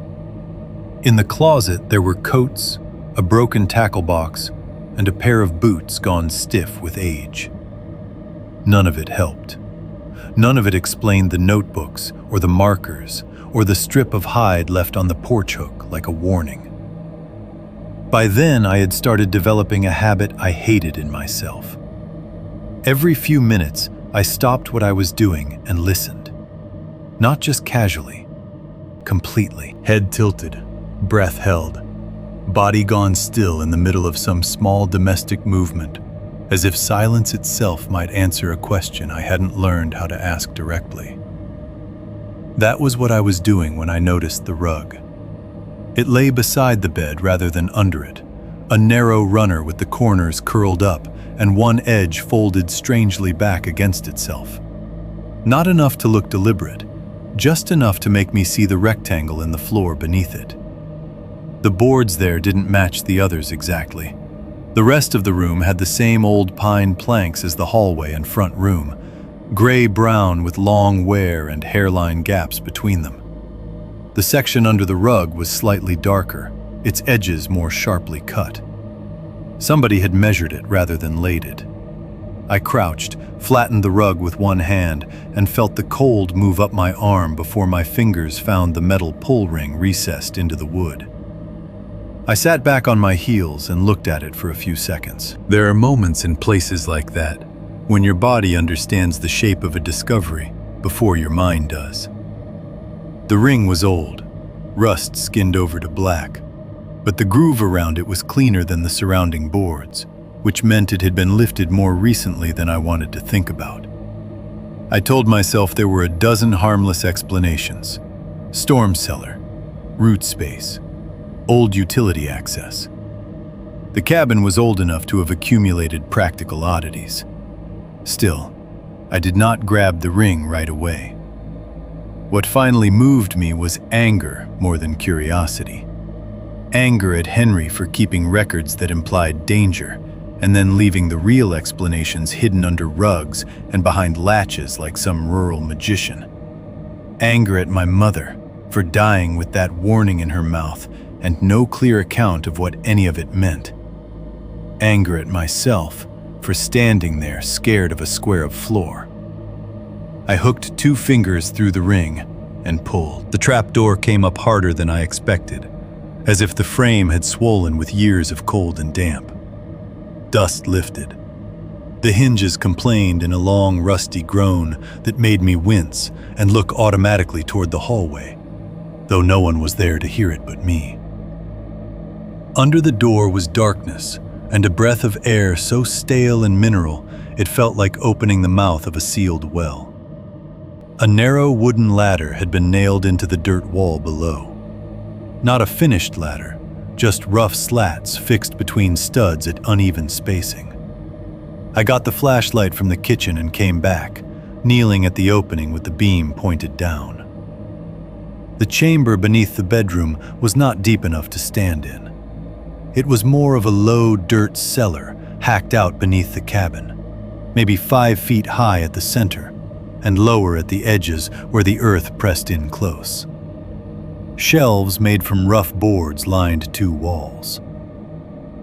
In the closet there were coats, a broken tackle box, and a pair of boots gone stiff with age. None of it helped. None of it explained the notebooks or the markers or the strip of hide left on the porch hook like a warning. By then, I had started developing a habit I hated in myself. Every few minutes, I stopped what I was doing and listened. Not just casually, completely. Head tilted, breath held, body gone still in the middle of some small domestic movement, as if silence itself might answer a question I hadn't learned how to ask directly. That was what I was doing when I noticed the rug. It lay beside the bed rather than under it, a narrow runner with the corners curled up and one edge folded strangely back against itself. Not enough to look deliberate, just enough to make me see the rectangle in the floor beneath it. The boards there didn't match the others exactly. The rest of the room had the same old pine planks as the hallway and front room, gray-brown with long wear and hairline gaps between them. The section under the rug was slightly darker, its edges more sharply cut. Somebody had measured it rather than laid it. I crouched, flattened the rug with one hand, and felt the cold move up my arm before my fingers found the metal pull ring recessed into the wood. I sat back on my heels and looked at it for a few seconds. There are moments in places like that, when your body understands the shape of a discovery before your mind does. The ring was old, rust skinned over to black, but the groove around it was cleaner than the surrounding boards, which meant it had been lifted more recently than I wanted to think about. I told myself there were a dozen harmless explanations: storm cellar, root space, old utility access. The cabin was old enough to have accumulated practical oddities. Still, I did not grab the ring right away. What finally moved me was anger more than curiosity. Anger at Henry for keeping records that implied danger, and then leaving the real explanations hidden under rugs and behind latches like some rural magician. Anger at my mother for dying with that warning in her mouth and no clear account of what any of it meant. Anger at myself for standing there scared of a square of floor. I hooked 2 fingers through the ring and pulled. The trapdoor came up harder than I expected, as if the frame had swollen with years of cold and damp. Dust lifted. The hinges complained in a long, rusty groan that made me wince and look automatically toward the hallway, though no one was there to hear it but me. Under the door was darkness and a breath of air so stale and mineral it felt like opening the mouth of a sealed well. A narrow wooden ladder had been nailed into the dirt wall below. Not a finished ladder, just rough slats fixed between studs at uneven spacing. I got the flashlight from the kitchen and came back, kneeling at the opening with the beam pointed down. The chamber beneath the bedroom was not deep enough to stand in. It was more of a low dirt cellar hacked out beneath the cabin, maybe 5 feet high at the center and lower at the edges where the earth pressed in close. Shelves made from rough boards lined 2 walls.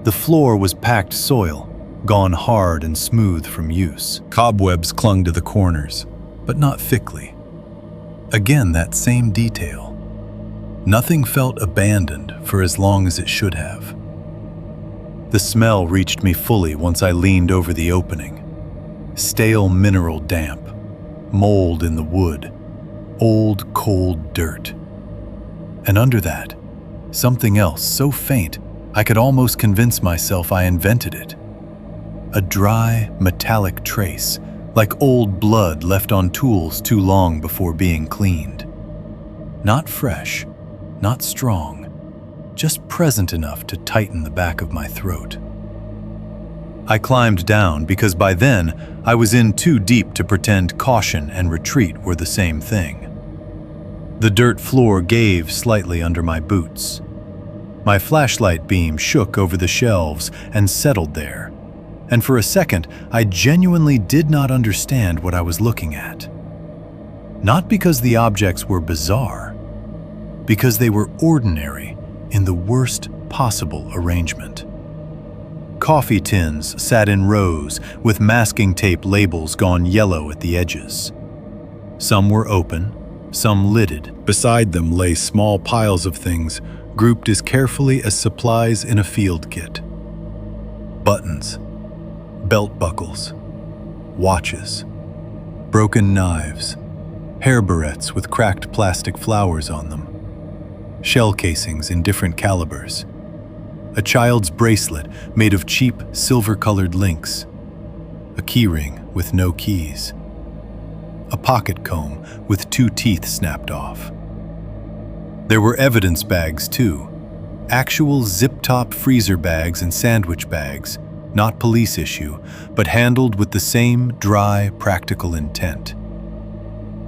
The floor was packed soil, gone hard and smooth from use. Cobwebs clung to the corners, but not thickly. Again, that same detail. Nothing felt abandoned for as long as it should have. The smell reached me fully once I leaned over the opening. Stale mineral damp, mold in the wood, old, cold dirt. And under that, something else so faint I could almost convince myself I invented it. A dry, metallic trace, like old blood left on tools too long before being cleaned. Not fresh, not strong, just present enough to tighten the back of my throat. I climbed down because by then I was in too deep to pretend caution and retreat were the same thing. The dirt floor gave slightly under my boots. My flashlight beam shook over the shelves and settled there, and for a second I genuinely did not understand what I was looking at. Not because the objects were bizarre, because they were ordinary in the worst possible arrangement. Coffee tins sat in rows with masking tape labels gone yellow at the edges. Some were open, some lidded. Beside them lay small piles of things grouped as carefully as supplies in a field kit. Buttons, belt buckles, watches, broken knives, hair barrettes with cracked plastic flowers on them, shell casings in different calibers, a child's bracelet made of cheap silver-colored links, a keyring with no keys, a pocket comb with 2 teeth snapped off. There were evidence bags too, actual zip-top freezer bags and sandwich bags, not police issue, but handled with the same dry, practical intent.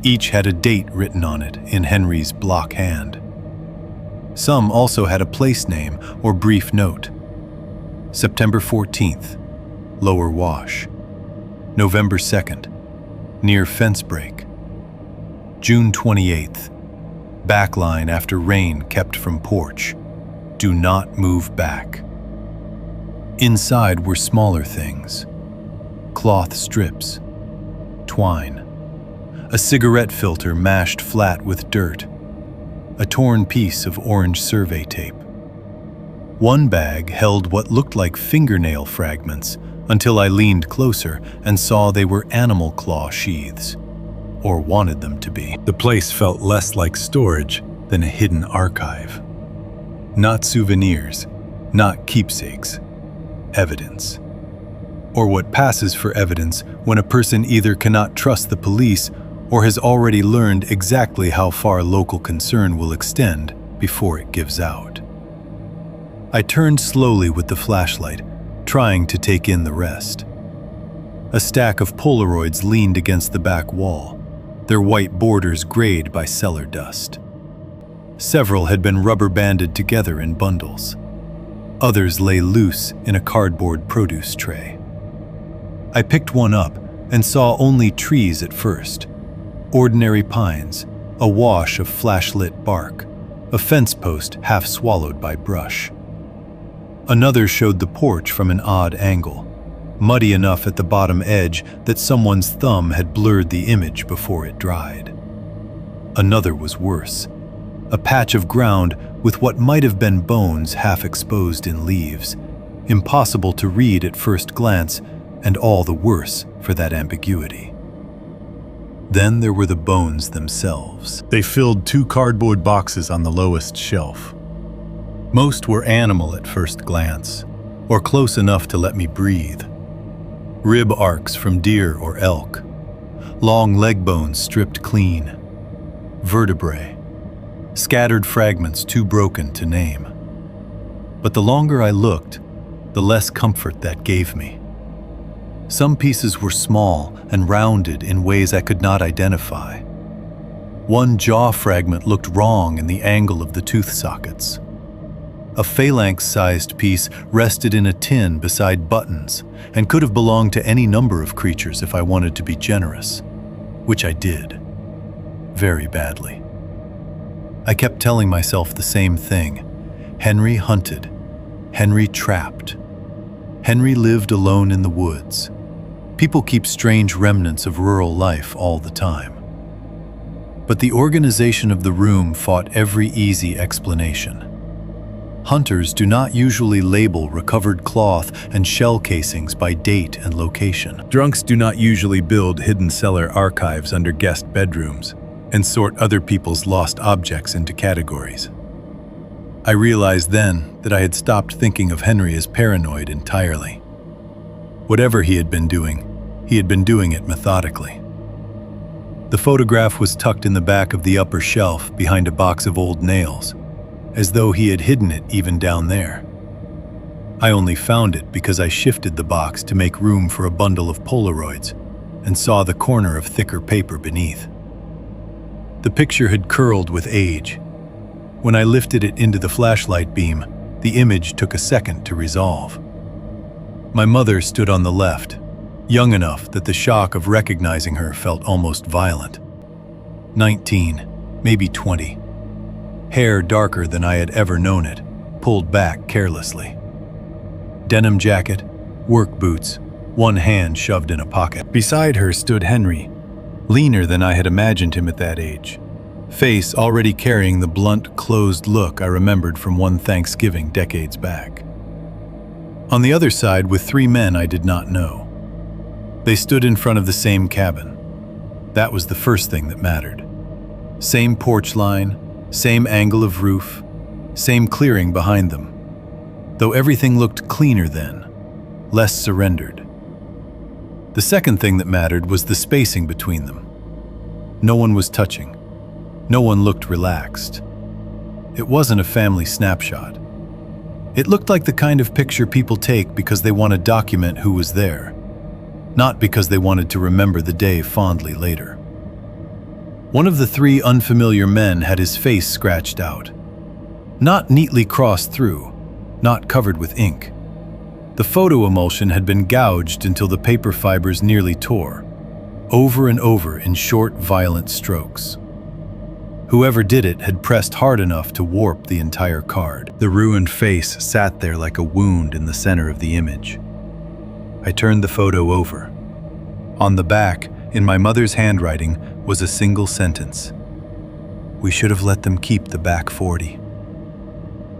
Each had a date written on it in Henry's block hand. Some also had a place name or brief note. September 14th, Lower Wash. November 2nd, near fence break. June 28th, backline after rain kept from porch. Do not move back. Inside were smaller things. Cloth strips, twine, a cigarette filter mashed flat with dirt, a torn piece of orange survey tape. One bag held what looked like fingernail fragments until I leaned closer and saw they were animal claw sheaths, or wanted them to be. The place felt less like storage than a hidden archive. Not souvenirs, not keepsakes, evidence. Or what passes for evidence when a person either cannot trust the police or has already learned exactly how far local concern will extend before it gives out. I turned slowly with the flashlight, trying to take in the rest. A stack of Polaroids leaned against the back wall, their white borders grayed by cellar dust. Several had been rubber banded together in bundles. Others lay loose in a cardboard produce tray. I picked one up and saw only trees at first. Ordinary pines, a wash of flashlit bark, a fence post half swallowed by brush. Another showed the porch from an odd angle, muddy enough at the bottom edge that someone's thumb had blurred the image before it dried. Another was worse, a patch of ground with what might have been bones half exposed in leaves, impossible to read at first glance, and all the worse for that ambiguity. Then there were the bones themselves. They filled 2 cardboard boxes on the lowest shelf. Most were animal at first glance, or close enough to let me breathe. Rib arcs from deer or elk, long leg bones stripped clean, vertebrae, scattered fragments too broken to name. But the longer I looked, the less comfort that gave me. Some pieces were small and rounded in ways I could not identify. One jaw fragment looked wrong in the angle of the tooth sockets. A phalanx-sized piece rested in a tin beside buttons and could have belonged to any number of creatures if I wanted to be generous, which I did, very badly. I kept telling myself the same thing. Henry hunted. Henry trapped. Henry lived alone in the woods. People keep strange remnants of rural life all the time. But the organization of the room fought every easy explanation. Hunters do not usually label recovered cloth and shell casings by date and location. Drunks do not usually build hidden cellar archives under guest bedrooms. and sort other people's lost objects into categories. I realized then that I had stopped thinking of Henry as paranoid entirely. Whatever he had been doing it methodically. The photograph was tucked in the back of the upper shelf behind a box of old nails, as though he had hidden it even down there. I only found it because I shifted the box to make room for a bundle of Polaroids and saw the corner of thicker paper beneath. The picture had curled with age. When I lifted it into the flashlight beam, the image took a second to resolve. My mother stood on the left, young enough that the shock of recognizing her felt almost violent. 19, maybe 20. Hair darker than I had ever known it, pulled back carelessly. Denim jacket, work boots, one hand shoved in a pocket. Beside her stood Henry, leaner than I had imagined him at that age, face already carrying the blunt, closed look I remembered from one Thanksgiving decades back. On the other side were 3 men I did not know. They stood in front of the same cabin. That was the first thing that mattered. Same porch line, same angle of roof, same clearing behind them. Though everything looked cleaner then, less surrendered. The second thing that mattered was the spacing between them. No one was touching. No one looked relaxed. It wasn't a family snapshot. It looked like the kind of picture people take because they want to document who was there, not because they wanted to remember the day fondly later. One of the 3 unfamiliar men had his face scratched out. Not neatly crossed through, not covered with ink. The photo emulsion had been gouged until the paper fibers nearly tore, over and over in short, violent strokes. Whoever did it had pressed hard enough to warp the entire card. The ruined face sat there like a wound in the center of the image. I turned the photo over. On the back, in my mother's handwriting, was a single sentence. "We should have let them keep the back 40.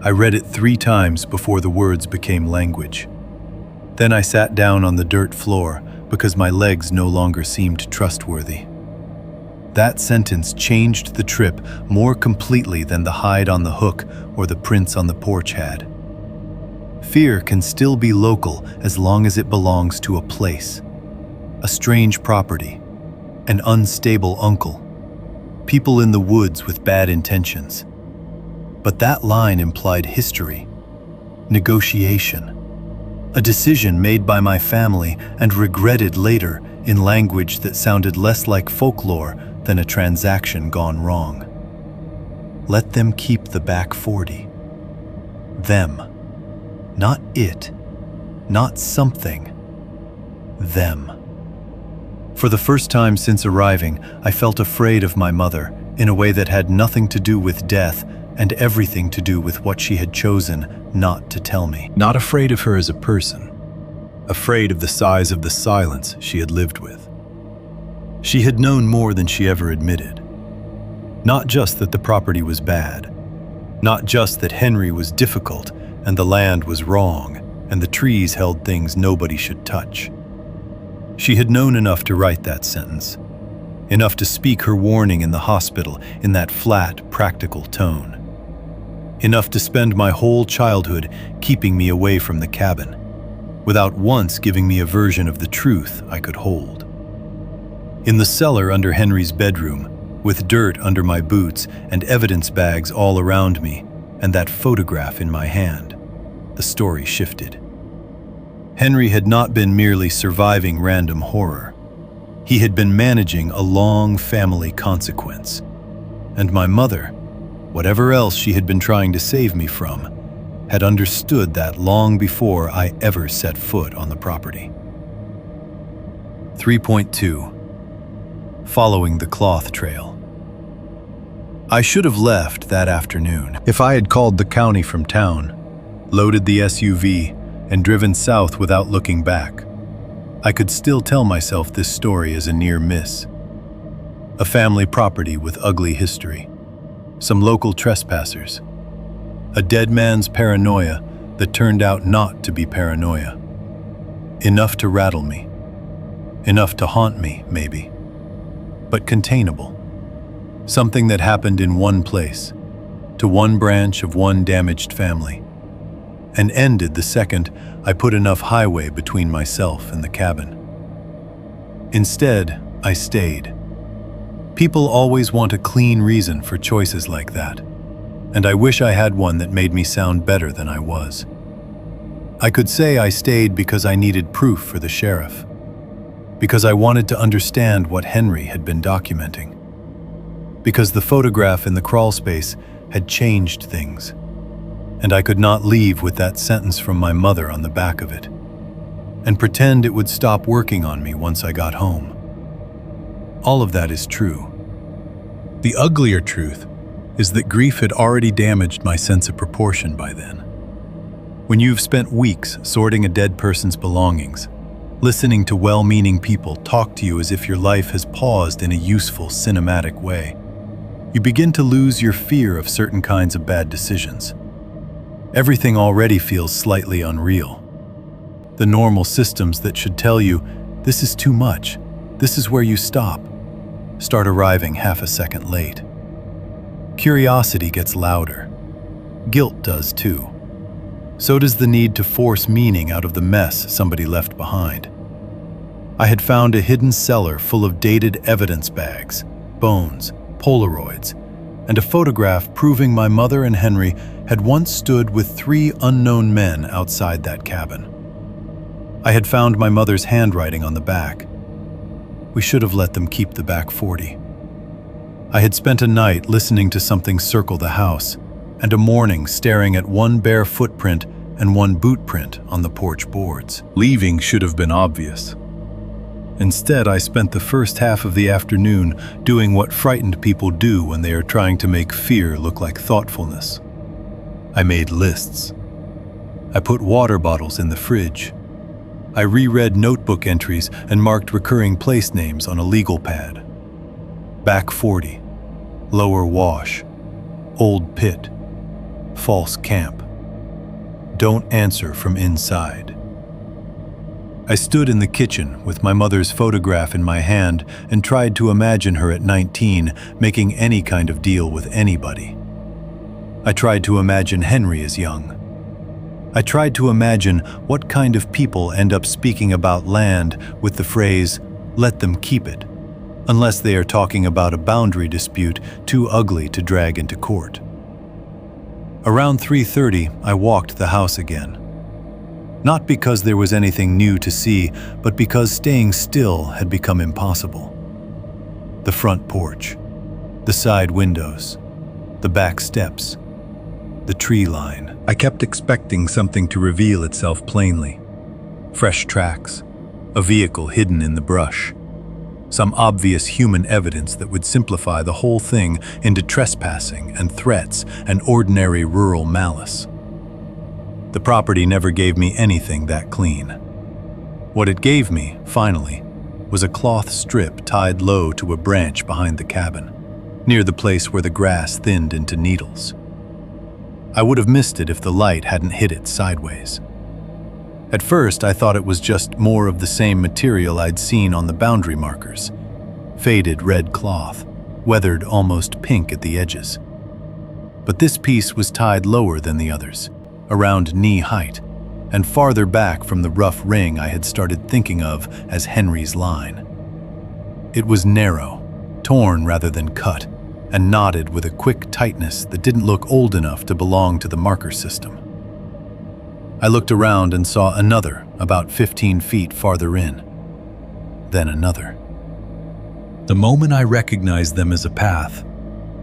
I read it 3 times before the words became language. Then I sat down on the dirt floor because my legs no longer seemed trustworthy. That sentence changed the trip more completely than the hide on the hook or the prints on the porch had. Fear can still be local as long as it belongs to a place, a strange property, an unstable uncle, people in the woods with bad intentions. But that line implied history, negotiation, a decision made by my family and regretted later in language that sounded less like folklore than a transaction gone wrong. Let them keep the back 40. Them. Not it. Not something. Them. For the first time since arriving, I felt afraid of my mother in a way that had nothing to do with death and everything to do with what she had chosen not to tell me. Not afraid of her as a person. Afraid of the size of the silence she had lived with. She had known more than she ever admitted. Not just that the property was bad. Not just that Henry was difficult and the land was wrong and the trees held things nobody should touch. She had known enough to write that sentence. Enough to speak her warning in the hospital in that flat, practical tone. Enough to spend my whole childhood keeping me away from the cabin, without once giving me a version of the truth I could hold. In the cellar under Henry's bedroom, with dirt under my boots and evidence bags all around me, and that photograph in my hand, the story shifted. Henry had not been merely surviving random horror. He had been managing a long family consequence. And my mother, whatever else she had been trying to save me from, had understood that long before I ever set foot on the property. 3.2. Following the cloth trail. I should have left that afternoon. If I had called the county from town, loaded the SUV, and driven south without looking back, I could still tell myself this story as a near miss. A family property with ugly history. Some local trespassers. A dead man's paranoia that turned out not to be paranoia. Enough to rattle me. Enough to haunt me, maybe. But containable. Something that happened in one place, to one branch of one damaged family, and ended the second I put enough highway between myself and the cabin. Instead, I stayed. People always want a clean reason for choices like that, and I wish I had one that made me sound better than I was. I could say I stayed because I needed proof for the sheriff, because I wanted to understand what Henry had been documenting, because the photograph in the crawl space had changed things, and I could not leave with that sentence from my mother on the back of it, and pretend it would stop working on me once I got home. All of that is true. The uglier truth is that grief had already damaged my sense of proportion by then. When you've spent weeks sorting a dead person's belongings, listening to well-meaning people talk to you as if your life has paused in a useful, cinematic way, you begin to lose your fear of certain kinds of bad decisions. Everything already feels slightly unreal. The normal systems that should tell you, this is too much, this is where you stop, start arriving half a second late. Curiosity gets louder. Guilt does too. So does the need to force meaning out of the mess somebody left behind. I had found a hidden cellar full of dated evidence bags, bones, Polaroids, and a photograph proving my mother and Henry had once stood with 3 unknown men outside that cabin. I had found my mother's handwriting on the back. We should have let them keep the back 40. I had spent a night listening to something circle the house, and a morning staring at one bare footprint and one boot print on the porch boards. Leaving should have been obvious. Instead, I spent the first half of the afternoon doing what frightened people do when they are trying to make fear look like thoughtfulness. I made lists. I put water bottles in the fridge. I reread notebook entries and marked recurring place names on a legal pad. Back 40, Lower Wash, Old Pit, False Camp. Don't answer from inside. I stood in the kitchen with my mother's photograph in my hand and tried to imagine her at 19 making any kind of deal with anybody. I tried to imagine Henry as young. I tried to imagine what kind of people end up speaking about land with the phrase, "let them keep it," unless they are talking about a boundary dispute too ugly to drag into court. Around 3:30, I walked the house again. Not because there was anything new to see, but because staying still had become impossible. The front porch, the side windows, the back steps, the tree line. I kept expecting something to reveal itself plainly. Fresh tracks, a vehicle hidden in the brush, some obvious human evidence that would simplify the whole thing into trespassing and threats and ordinary rural malice. The property never gave me anything that clean. What it gave me, finally, was a cloth strip tied low to a branch behind the cabin, near the place where the grass thinned into needles. I would have missed it if the light hadn't hit it sideways. At first, I thought it was just more of the same material I'd seen on the boundary markers. Faded red cloth, weathered almost pink at the edges. But this piece was tied lower than the others, around knee height, and farther back from the rough ring I had started thinking of as Henry's line. It was narrow, torn rather than cut, and knotted with a quick tightness that didn't look old enough to belong to the marker system. I looked around and saw another about 15 feet farther in, then another. The moment I recognized them as a path,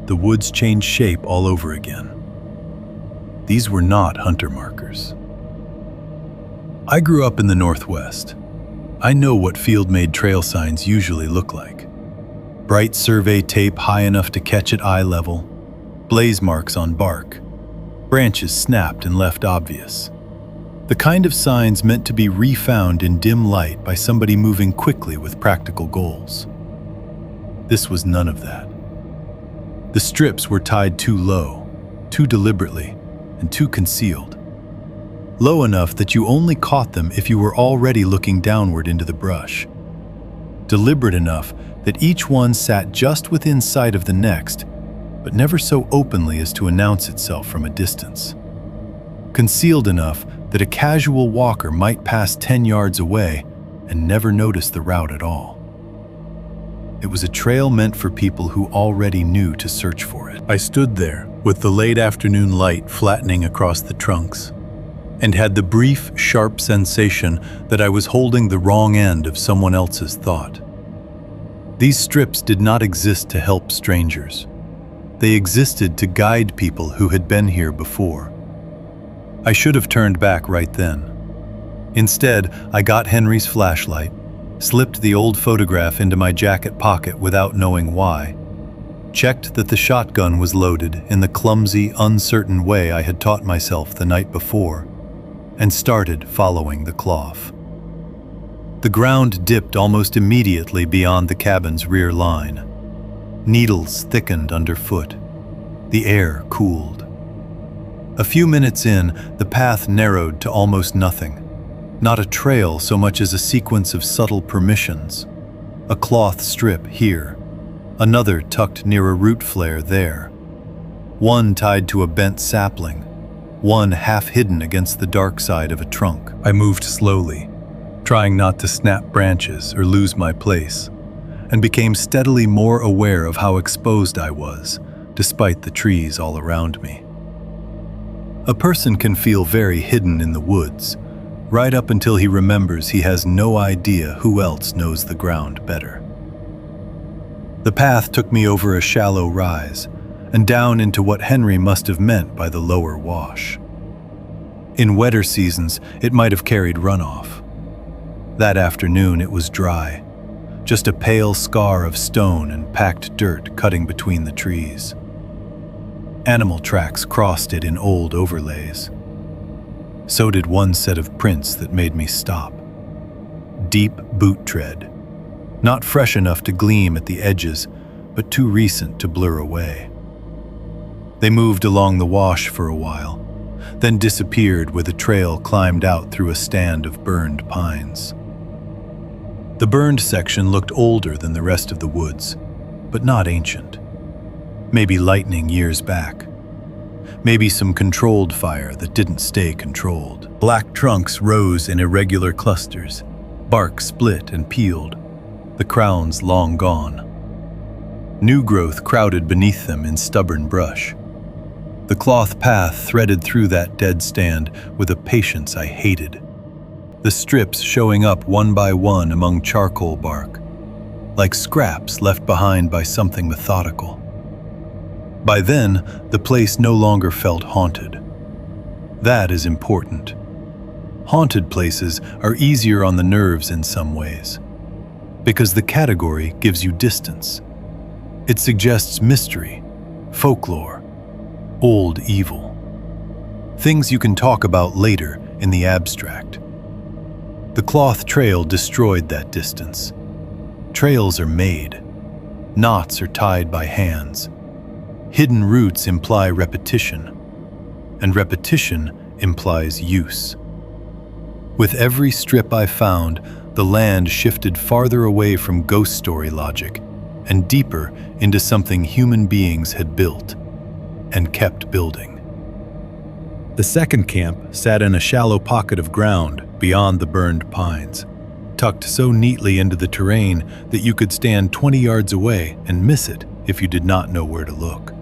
the woods changed shape all over again. These were not hunter markers. I grew up in the Northwest. I know what field-made trail signs usually look like. Bright survey tape high enough to catch at eye level, blaze marks on bark, branches snapped and left obvious. The kind of signs meant to be refound in dim light by somebody moving quickly with practical goals. This was none of that. The strips were tied too low, too deliberately, and too concealed. Low enough that you only caught them if you were already looking downward into the brush. Deliberate enough that each one sat just within sight of the next, but never so openly as to announce itself from a distance. Concealed enough that a casual walker might pass 10 yards away and never notice the route at all. It was a trail meant for people who already knew to search for it. I stood there with the late afternoon light flattening across the trunks, and had the brief, sharp sensation that I was holding the wrong end of someone else's thought. These strips did not exist to help strangers. They existed to guide people who had been here before. I should have turned back right then. Instead, I got Henry's flashlight, slipped the old photograph into my jacket pocket without knowing why, checked that the shotgun was loaded in the clumsy, uncertain way I had taught myself the night before, and started following the cloth. The ground dipped almost immediately beyond the cabin's rear line. Needles thickened underfoot. The air cooled. A few minutes in, the path narrowed to almost nothing. Not a trail so much as a sequence of subtle permissions. A cloth strip here, another tucked near a root flare there, one tied to a bent sapling, one half hidden against the dark side of a trunk. I moved slowly, trying not to snap branches or lose my place, and became steadily more aware of how exposed I was, despite the trees all around me. A person can feel very hidden in the woods, right up until he remembers he has no idea who else knows the ground better. The path took me over a shallow rise and down into what Henry must have meant by the lower wash. In wetter seasons, it might have carried runoff. That afternoon it was dry, just a pale scar of stone and packed dirt cutting between the trees. Animal tracks crossed it in old overlays. So did one set of prints that made me stop. Deep boot tread, not fresh enough to gleam at the edges, but too recent to blur away. They moved along the wash for a while, then disappeared where the trail climbed out through a stand of burned pines. The burned section looked older than the rest of the woods, but not ancient. Maybe lightning years back. Maybe some controlled fire that didn't stay controlled. Black trunks rose in irregular clusters, bark split and peeled, the crowns long gone. New growth crowded beneath them in stubborn brush. The cloth path threaded through that dead stand with a patience I hated. The strips showing up one by one among charcoal bark, like scraps left behind by something methodical. By then, the place no longer felt haunted. That is important. Haunted places are easier on the nerves in some ways, because the category gives you distance. It suggests mystery, folklore, old evil. Things you can talk about later in the abstract. The cloth trail destroyed that distance. Trails are made. Knots are tied by hands. Hidden roots imply repetition, and repetition implies use. With every strip I found, the land shifted farther away from ghost story logic and deeper into something human beings had built and kept building. The second camp sat in a shallow pocket of ground beyond the burned pines, tucked so neatly into the terrain that you could stand 20 yards away and miss it if you did not know where to look.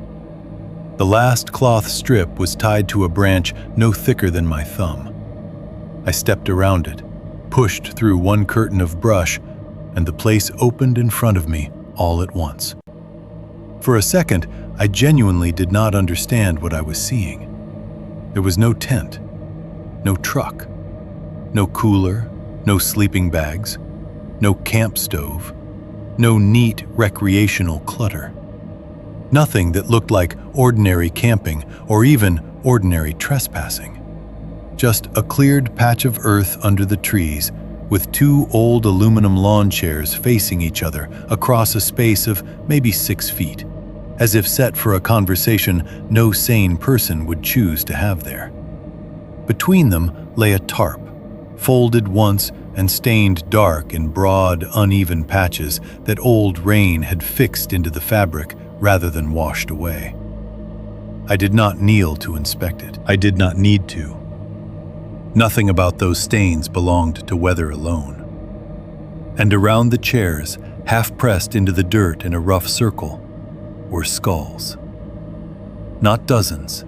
The last cloth strip was tied to a branch no thicker than my thumb. I stepped around it, pushed through one curtain of brush, and the place opened in front of me all at once. For a second, I genuinely did not understand what I was seeing. There was no tent, no truck, no cooler, no sleeping bags, no camp stove, no neat recreational clutter. Nothing that looked like ordinary camping or even ordinary trespassing. Just a cleared patch of earth under the trees with two old aluminum lawn chairs facing each other across a space of maybe 6 feet, as if set for a conversation no sane person would choose to have there. Between them lay a tarp, folded once and stained dark in broad, uneven patches that old rain had fixed into the fabric rather than washed away. I did not kneel to inspect it. I did not need to. Nothing about those stains belonged to weather alone. And around the chairs, half pressed into the dirt in a rough circle, were skulls. Not dozens,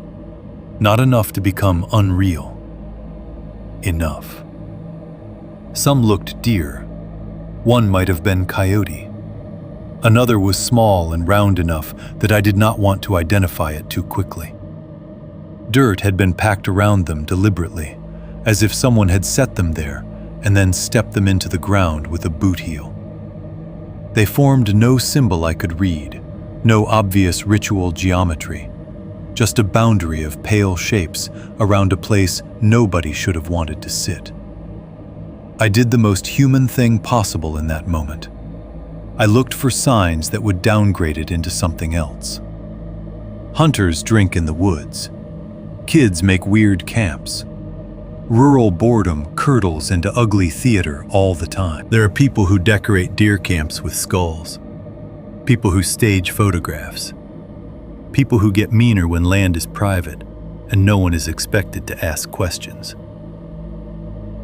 not enough to become unreal. Enough. Some looked deer. One might have been coyote. Another was small and round enough that I did not want to identify it too quickly. Dirt had been packed around them deliberately, as if someone had set them there and then stepped them into the ground with a boot heel. They formed no symbol I could read, no obvious ritual geometry, just a boundary of pale shapes around a place nobody should have wanted to sit. I did the most human thing possible in that moment. I looked for signs that would downgrade it into something else. Hunters drink in the woods. Kids make weird camps. Rural boredom curdles into ugly theater all the time. There are people who decorate deer camps with skulls. People who stage photographs. People who get meaner when land is private and no one is expected to ask questions.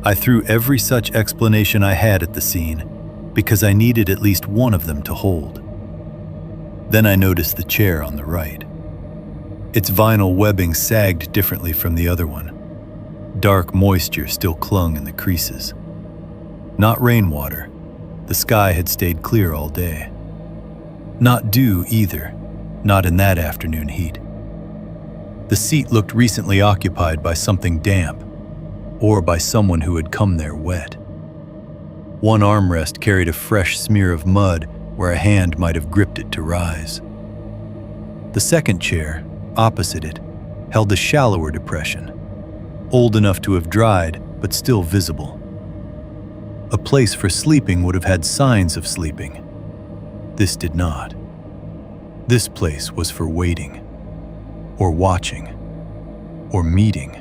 I threw every such explanation I had at the scene because I needed at least one of them to hold. Then I noticed the chair on the right. Its vinyl webbing sagged differently from the other one. Dark moisture still clung in the creases. Not rainwater. The sky had stayed clear all day. Not dew either, not in that afternoon heat. The seat looked recently occupied by something damp, or by someone who had come there wet. One armrest carried a fresh smear of mud where a hand might have gripped it to rise. The second chair, opposite it, held a shallower depression, old enough to have dried but still visible. A place for sleeping would have had signs of sleeping. This did not. This place was for waiting, or watching, or meeting,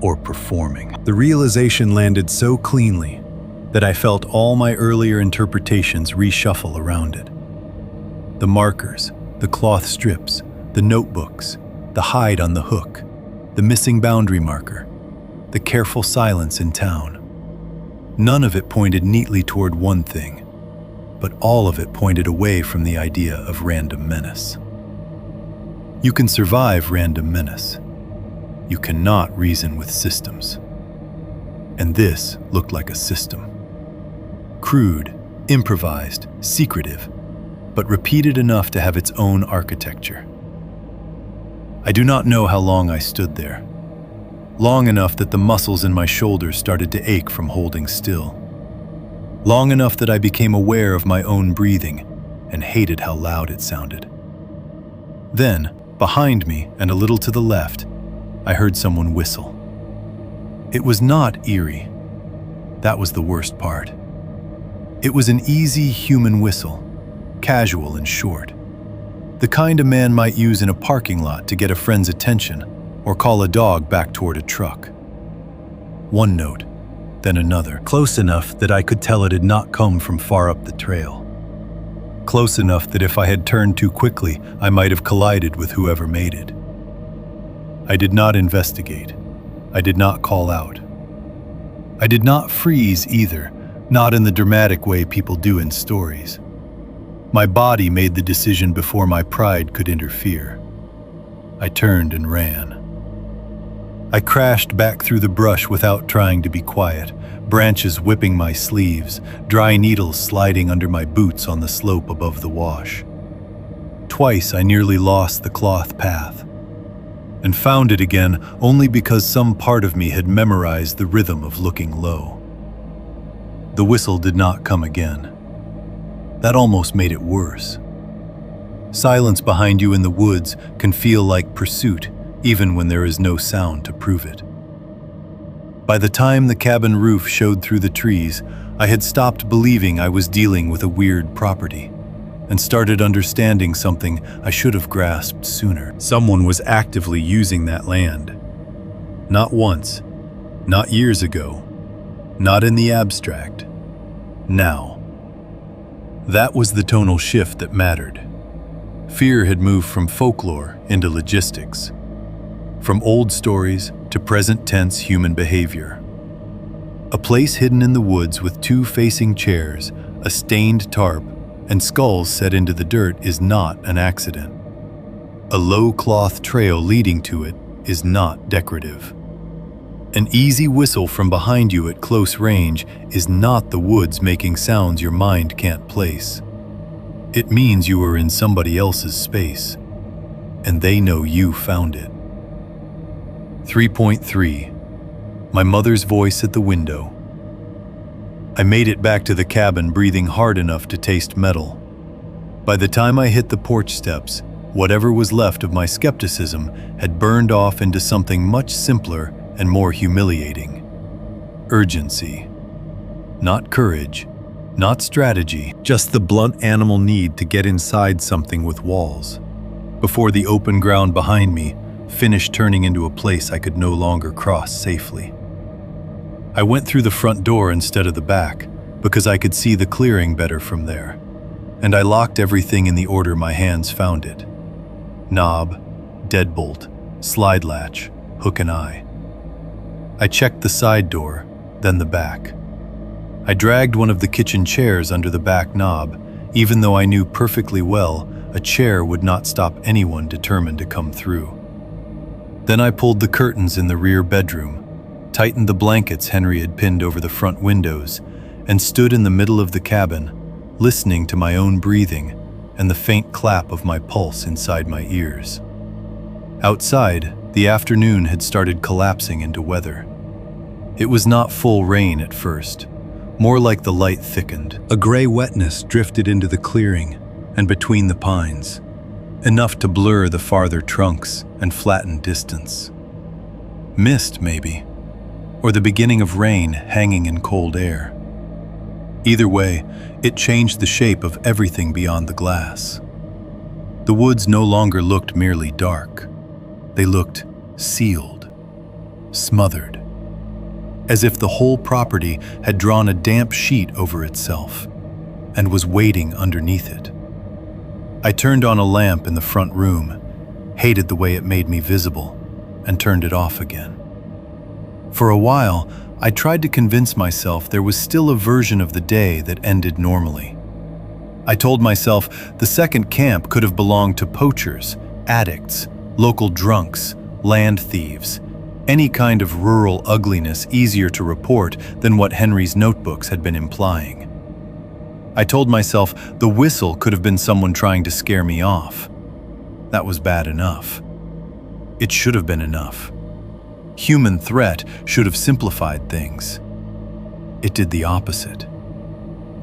or performing. The realization landed so cleanly that I felt all my earlier interpretations reshuffle around it. The markers, the cloth strips, the notebooks, the hide on the hook, the missing boundary marker, the careful silence in town. None of it pointed neatly toward one thing, but all of it pointed away from the idea of random menace. You can survive random menace. You cannot reason with systems. And this looked like a system. Crude, improvised, secretive, but repeated enough to have its own architecture. I do not know how long I stood there. Long enough that the muscles in my shoulders started to ache from holding still. Long enough that I became aware of my own breathing and hated how loud it sounded. Then, behind me and a little to the left, I heard someone whistle. It was not eerie. That was the worst part. It was an easy human whistle, casual and short. The kind a man might use in a parking lot to get a friend's attention or call a dog back toward a truck. One note, then another, close enough that I could tell it had not come from far up the trail. Close enough that if I had turned too quickly, I might have collided with whoever made it. I did not investigate. I did not call out. I did not freeze either, not in the dramatic way people do in stories. My body made the decision before my pride could interfere. I turned and ran. I crashed back through the brush without trying to be quiet, branches whipping my sleeves, dry needles sliding under my boots on the slope above the wash. Twice I nearly lost the cloth path, and found it again only because some part of me had memorized the rhythm of looking low. The whistle did not come again. That almost made it worse. Silence behind you in the woods can feel like pursuit, even when there is no sound to prove it. By the time the cabin roof showed through the trees, I had stopped believing I was dealing with a weird property and started understanding something I should have grasped sooner. Someone was actively using that land. Not once, not years ago, not in the abstract. Now. That was the tonal shift that mattered. Fear had moved from folklore into logistics, from old stories to present-tense human behavior. A place hidden in the woods with two facing chairs, a stained tarp, and skulls set into the dirt is not an accident. A low cloth trail leading to it is not decorative. An easy whistle from behind you at close range is not the woods making sounds your mind can't place. It means you are in somebody else's space, and they know you found it. 3.3. My mother's voice at the window. I made it back to the cabin breathing hard enough to taste metal. By the time I hit the porch steps, whatever was left of my skepticism had burned off into something much simpler and more humiliating. Urgency. Not courage, not strategy, just the blunt animal need to get inside something with walls, before the open ground behind me finished turning into a place I could no longer cross safely. I went through the front door instead of the back, because I could see the clearing better from there, and I locked everything in the order my hands found it. Knob, deadbolt, slide latch, hook and eye. I checked the side door, then the back. I dragged one of the kitchen chairs under the back knob, even though I knew perfectly well a chair would not stop anyone determined to come through. Then I pulled the curtains in the rear bedroom, tightened the blankets Henry had pinned over the front windows, and stood in the middle of the cabin, listening to my own breathing and the faint clap of my pulse inside my ears. Outside, the afternoon had started collapsing into weather. It was not full rain at first, more like the light thickened. A gray wetness drifted into the clearing and between the pines, enough to blur the farther trunks and flatten distance. Mist, maybe, or the beginning of rain hanging in cold air. Either way, it changed the shape of everything beyond the glass. The woods no longer looked merely dark. They looked sealed, smothered, as if the whole property had drawn a damp sheet over itself and was waiting underneath it. I turned on a lamp in the front room, hated the way it made me visible, and turned it off again. For a while, I tried to convince myself there was still a version of the day that ended normally. I told myself the second camp could have belonged to poachers, addicts, local drunks, land thieves, any kind of rural ugliness easier to report than what Henry's notebooks had been implying. I told myself the whistle could have been someone trying to scare me off. That was bad enough. It should have been enough. Human threat should have simplified things. It did the opposite.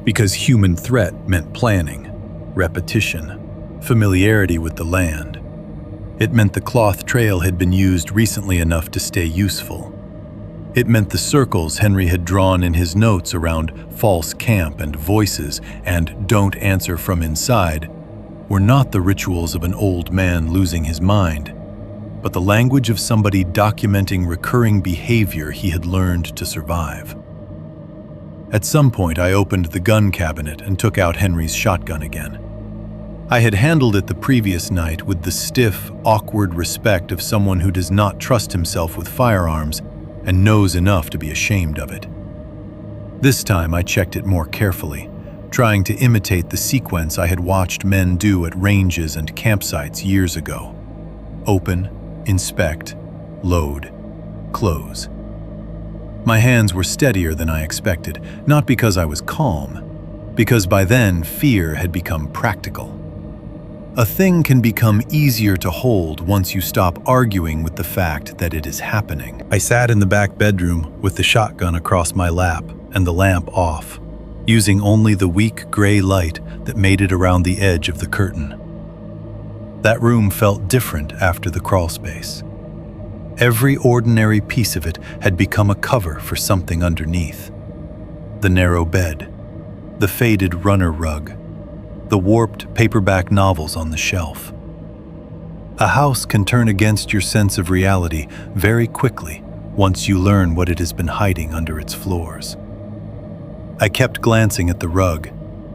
Because human threat meant planning, repetition, familiarity with the land. It meant the cloth trail had been used recently enough to stay useful. It meant the circles Henry had drawn in his notes around false camp and voices and don't answer from inside were not the rituals of an old man losing his mind, but the language of somebody documenting recurring behavior he had learned to survive. At some point, I opened the gun cabinet and took out Henry's shotgun again. I had handled it the previous night with the stiff, awkward respect of someone who does not trust himself with firearms and knows enough to be ashamed of it. This time I checked it more carefully, trying to imitate the sequence I had watched men do at ranges and campsites years ago. Open, inspect, load, close. My hands were steadier than I expected, not because I was calm, because by then fear had become practical. A thing can become easier to hold once you stop arguing with the fact that it is happening. I sat in the back bedroom with the shotgun across my lap and the lamp off, using only the weak gray light that made it around the edge of the curtain. That room felt different after the crawlspace. Every ordinary piece of it had become a cover for something underneath. The narrow bed, the faded runner rug, the warped paperback novels on the shelf. A house can turn against your sense of reality very quickly once you learn what it has been hiding under its floors. I kept glancing at the rug,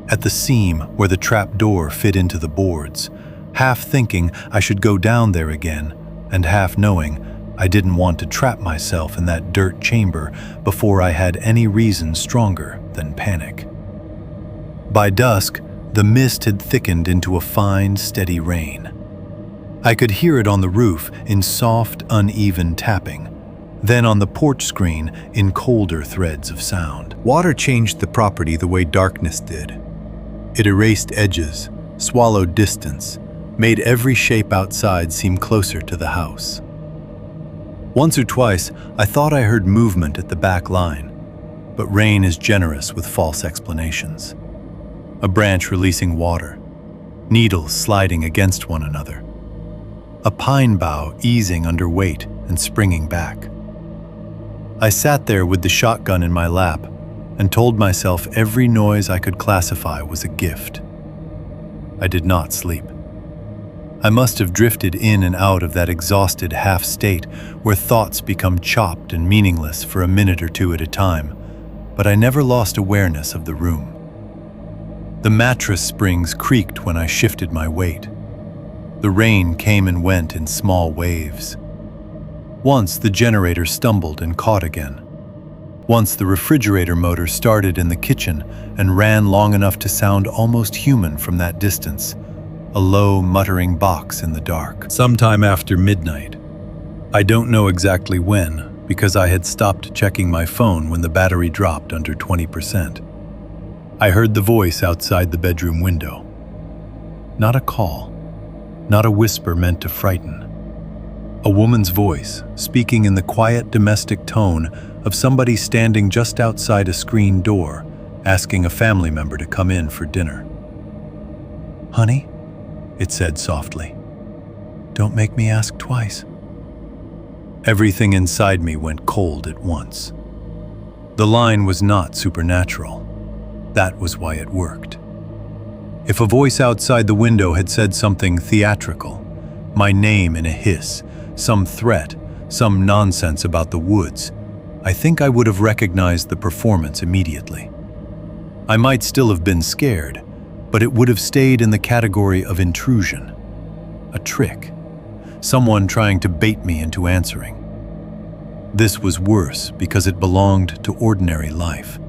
at the seam where the trap door fit into the boards, half thinking I should go down there again, and half knowing I didn't want to trap myself in that dirt chamber before I had any reason stronger than panic. By dusk, the mist had thickened into a fine, steady rain. I could hear it on the roof in soft, uneven tapping, then on the porch screen in colder threads of sound. Water changed the property the way darkness did. It erased edges, swallowed distance, made every shape outside seem closer to the house. Once or twice, I thought I heard movement at the back line, but rain is generous with false explanations. A branch releasing water, needles sliding against one another, a pine bough easing under weight and springing back. I sat there with the shotgun in my lap and told myself every noise I could classify was a gift. I did not sleep. I must have drifted in and out of that exhausted half state where thoughts become chopped and meaningless for a minute or two at a time, but I never lost awareness of the room. The mattress springs creaked when I shifted my weight. The rain came and went in small waves. Once the generator stumbled and caught again. Once the refrigerator motor started in the kitchen and ran long enough to sound almost human from that distance, a low, muttering box in the dark. Sometime after midnight. I don't know exactly when, because I had stopped checking my phone when the battery dropped under 20%. I heard the voice outside the bedroom window. Not a call, not a whisper meant to frighten. A woman's voice, speaking in the quiet domestic tone of somebody standing just outside a screen door, asking a family member to come in for dinner. "Honey," it said softly, "don't make me ask twice." Everything inside me went cold at once. The line was not supernatural. That was why it worked. If a voice outside the window had said something theatrical, my name in a hiss, some threat, some nonsense about the woods, I think I would have recognized the performance immediately. I might still have been scared, but it would have stayed in the category of intrusion, a trick, someone trying to bait me into answering. This was worse because it belonged to ordinary life.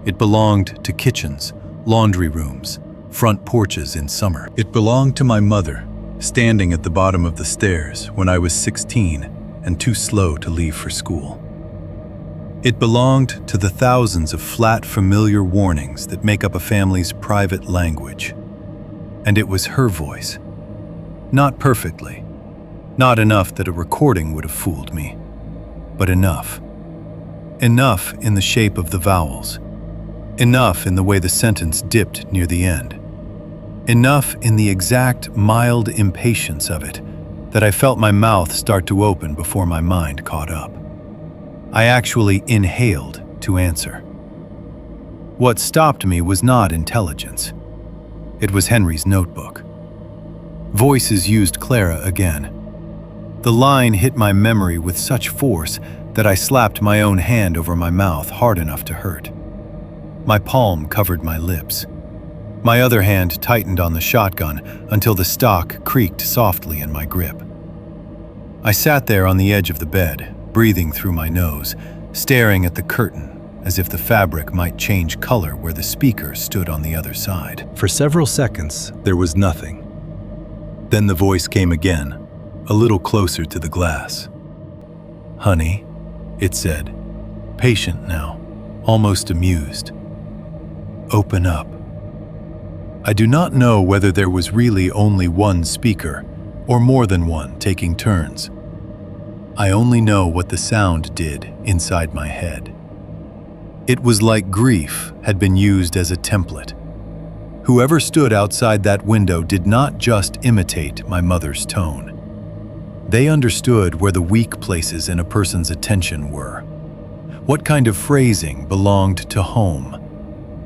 It belonged to kitchens, laundry rooms, front porches in summer. It belonged to my mother, standing at the bottom of the stairs when I was 16 and too slow to leave for school. It belonged to the thousands of flat, familiar warnings that make up a family's private language. And it was her voice. Not perfectly. Not enough that a recording would have fooled me. But enough. Enough in the shape of the vowels. Enough in the way the sentence dipped near the end. Enough in the exact, mild impatience of it that I felt my mouth start to open before my mind caught up. I actually inhaled to answer. What stopped me was not intelligence. It was Henry's notebook. Voices used Clara again. The line hit my memory with such force that I slapped my own hand over my mouth hard enough to hurt. My palm covered my lips. My other hand tightened on the shotgun until the stock creaked softly in my grip. I sat there on the edge of the bed, breathing through my nose, staring at the curtain as if the fabric might change color where the speaker stood on the other side. For several seconds, there was nothing. Then the voice came again, a little closer to the glass. "Honey," it said, patient now, almost amused. "Open up." I do not know whether there was really only one speaker or more than one taking turns. I only know what the sound did inside my head. It was like grief had been used as a template. Whoever stood outside that window did not just imitate my mother's tone. They understood where the weak places in a person's attention were. What kind of phrasing belonged to home?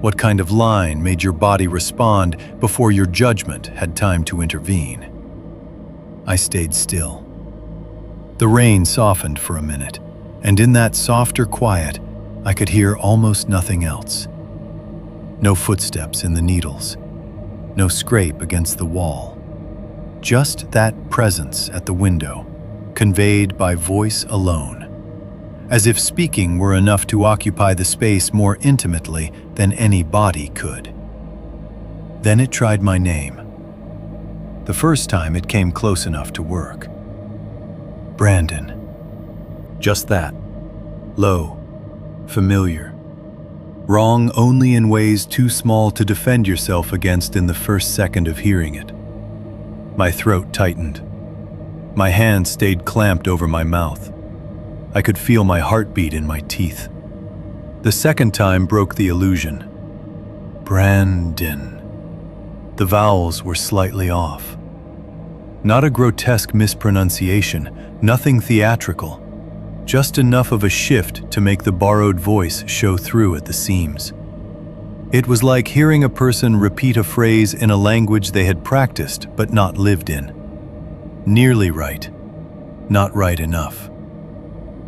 What kind of line made your body respond before your judgment had time to intervene? I stayed still. The rain softened for a minute, and in that softer quiet, I could hear almost nothing else. No footsteps in the needles. No scrape against the wall. Just that presence at the window, conveyed by voice alone, as if speaking were enough to occupy the space more intimately than any body could. Then it tried my name. The first time it came close enough to work. Brandon. Just that. Low. Familiar. Wrong only in ways too small to defend yourself against in the first second of hearing it. My throat tightened. My hand stayed clamped over my mouth. I could feel my heartbeat in my teeth. The second time broke the illusion. Brandon. The vowels were slightly off. Not a grotesque mispronunciation, nothing theatrical. Just enough of a shift to make the borrowed voice show through at the seams. It was like hearing a person repeat a phrase in a language they had practiced but not lived in. Nearly right, not right enough.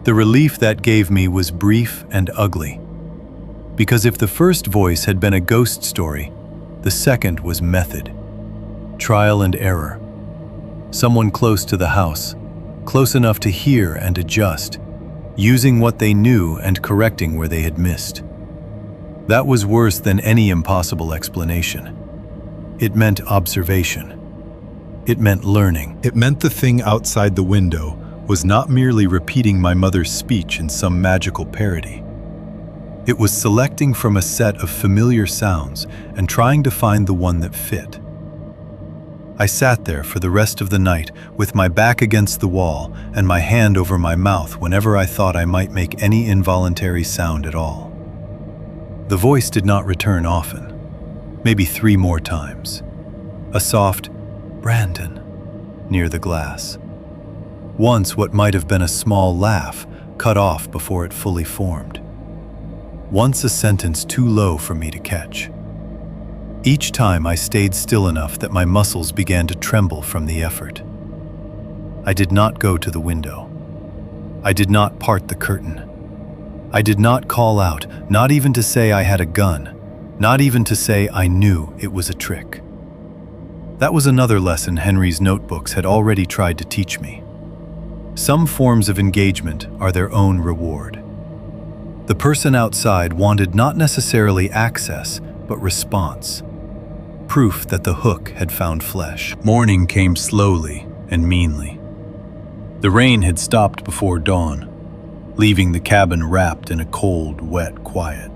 The relief that gave me was brief and ugly. Because if the first voice had been a ghost story, the second was method. Trial and error. Someone close to the house, close enough to hear and adjust, using what they knew and correcting where they had missed. That was worse than any impossible explanation. It meant observation. It meant learning. It meant the thing outside the window was not merely repeating my mother's speech in some magical parody. It was selecting from a set of familiar sounds and trying to find the one that fit. I sat there for the rest of the night with my back against the wall and my hand over my mouth whenever I thought I might make any involuntary sound at all. The voice did not return often, maybe 3 more times. A soft, "Brandon," near the glass. Once what might have been a small laugh, cut off before it fully formed. Once a sentence too low for me to catch. Each time I stayed still enough that my muscles began to tremble from the effort. I did not go to the window. I did not part the curtain. I did not call out, not even to say I had a gun, not even to say I knew it was a trick. That was another lesson Henry's notebooks had already tried to teach me. Some forms of engagement are their own reward. The person outside wanted not necessarily access, but response. Proof that the hook had found flesh. Morning came slowly and meanly. The rain had stopped before dawn, leaving the cabin wrapped in a cold, wet quiet.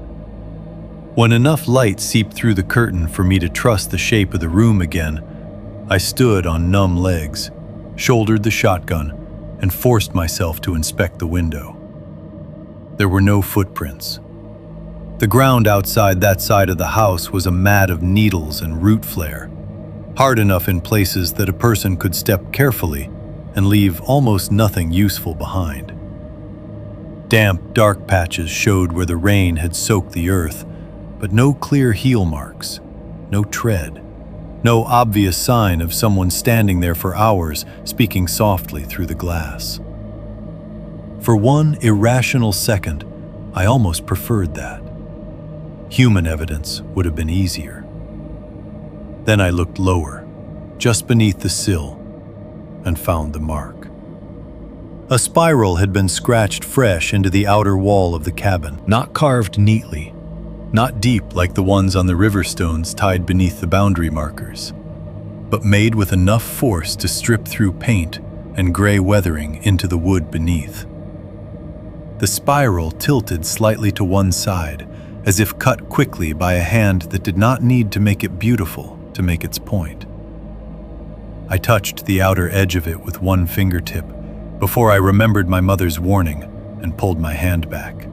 When enough light seeped through the curtain for me to trust the shape of the room again, I stood on numb legs, shouldered the shotgun, and forced myself to inspect the window. There were no footprints. The ground outside that side of the house was a mat of needles and root flare, hard enough in places that a person could step carefully and leave almost nothing useful behind. Damp, dark patches showed where the rain had soaked the earth, but no clear heel marks, no tread, no obvious sign of someone standing there for hours speaking softly through the glass. For one irrational second, I almost preferred that. Human evidence would have been easier. Then I looked lower, just beneath the sill, and found the mark. A spiral had been scratched fresh into the outer wall of the cabin, not carved neatly, not deep like the ones on the river stones tied beneath the boundary markers, but made with enough force to strip through paint and gray weathering into the wood beneath. The spiral tilted slightly to one side, as if cut quickly by a hand that did not need to make it beautiful to make its point. I touched the outer edge of it with one fingertip before I remembered my mother's warning and pulled my hand back.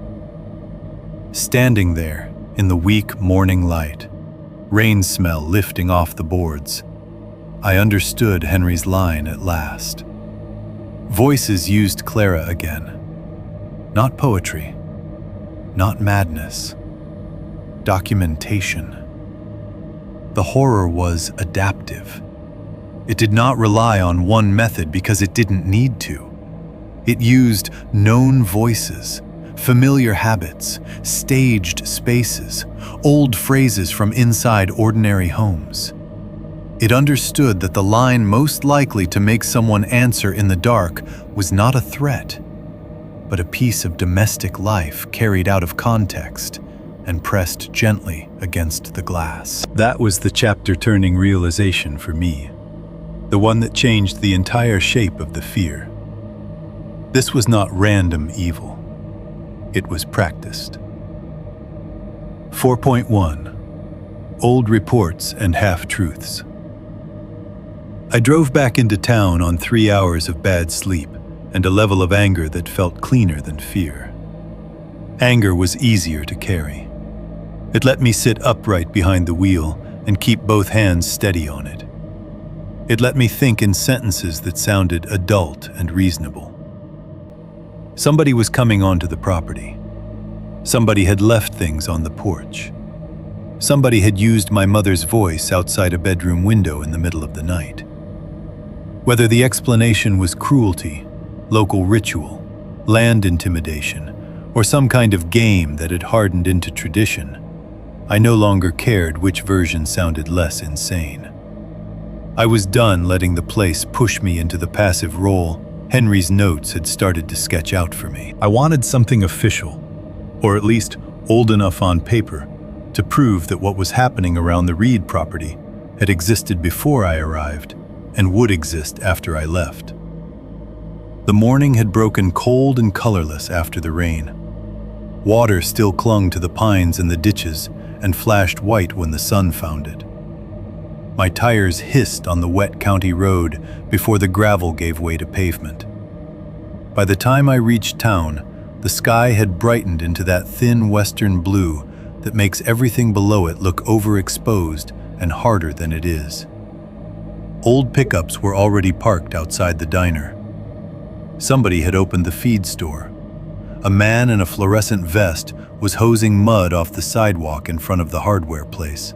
Standing there in the weak morning light, rain smell lifting off the boards, I understood Henry's line at last. Voices used Clara again. Not poetry, not madness. Documentation. The horror was adaptive. It did not rely on one method because it didn't need to. It used known voices, Familiar habits, staged spaces, old phrases from inside ordinary homes. It understood that the line most likely to make someone answer in the dark was not a threat, but a piece of domestic life carried out of context and pressed gently against the glass. That was the chapter-turning realization for me, the one that changed the entire shape of the fear. This was not random evil. It was practiced. 4.1 Old Reports and Half-Truths. I drove back into town on 3 hours of bad sleep and a level of anger that felt cleaner than fear. Anger was easier to carry. It let me sit upright behind the wheel and keep both hands steady on it. It let me think in sentences that sounded adult and reasonable. Somebody was coming onto the property. Somebody had left things on the porch. Somebody had used my mother's voice outside a bedroom window in the middle of the night. Whether the explanation was cruelty, local ritual, land intimidation, or some kind of game that had hardened into tradition, I no longer cared which version sounded less insane. I was done letting the place push me into the passive role Henry's notes had started to sketch out for me. I wanted something official, or at least old enough on paper, to prove that what was happening around the Reed property had existed before I arrived and would exist after I left. The morning had broken cold and colorless after the rain. Water still clung to the pines in the ditches and flashed white when the sun found it. My tires hissed on the wet county road before the gravel gave way to pavement. By the time I reached town, the sky had brightened into that thin western blue that makes everything below it look overexposed and harder than it is. Old pickups were already parked outside the diner. Somebody had opened the feed store. A man in a fluorescent vest was hosing mud off the sidewalk in front of the hardware place.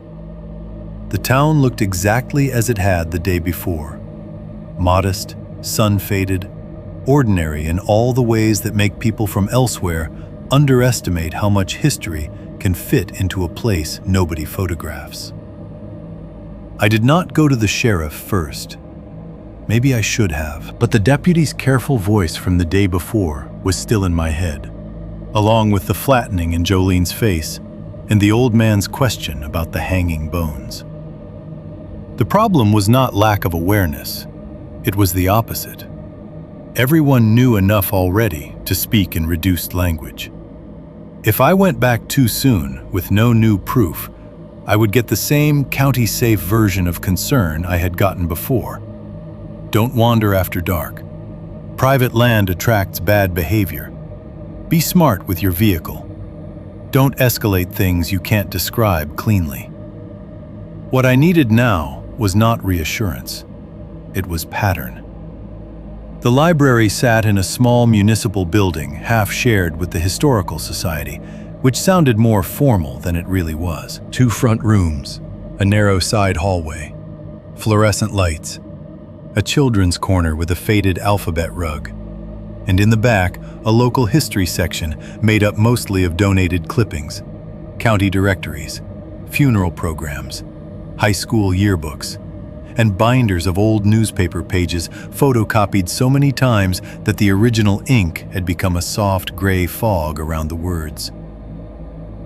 The town looked exactly as it had the day before. Modest, sun-faded, ordinary in all the ways that make people from elsewhere underestimate how much history can fit into a place nobody photographs. I did not go to the sheriff first. Maybe I should have, but the deputy's careful voice from the day before was still in my head, along with the flattening in Jolene's face and the old man's question about the hanging bones. The problem was not lack of awareness. It was the opposite. Everyone knew enough already to speak in reduced language. If I went back too soon with no new proof, I would get the same county-safe version of concern I had gotten before. Don't wander after dark. Private land attracts bad behavior. Be smart with your vehicle. Don't escalate things you can't describe cleanly. What I needed now was not reassurance. It was pattern. The library sat in a small municipal building half shared with the Historical Society, which sounded more formal than it really was. 2 front rooms, a narrow side hallway, fluorescent lights, a children's corner with a faded alphabet rug, and in the back, a local history section made up mostly of donated clippings, county directories, funeral programs, high school yearbooks, and binders of old newspaper pages photocopied so many times that the original ink had become a soft gray fog around the words.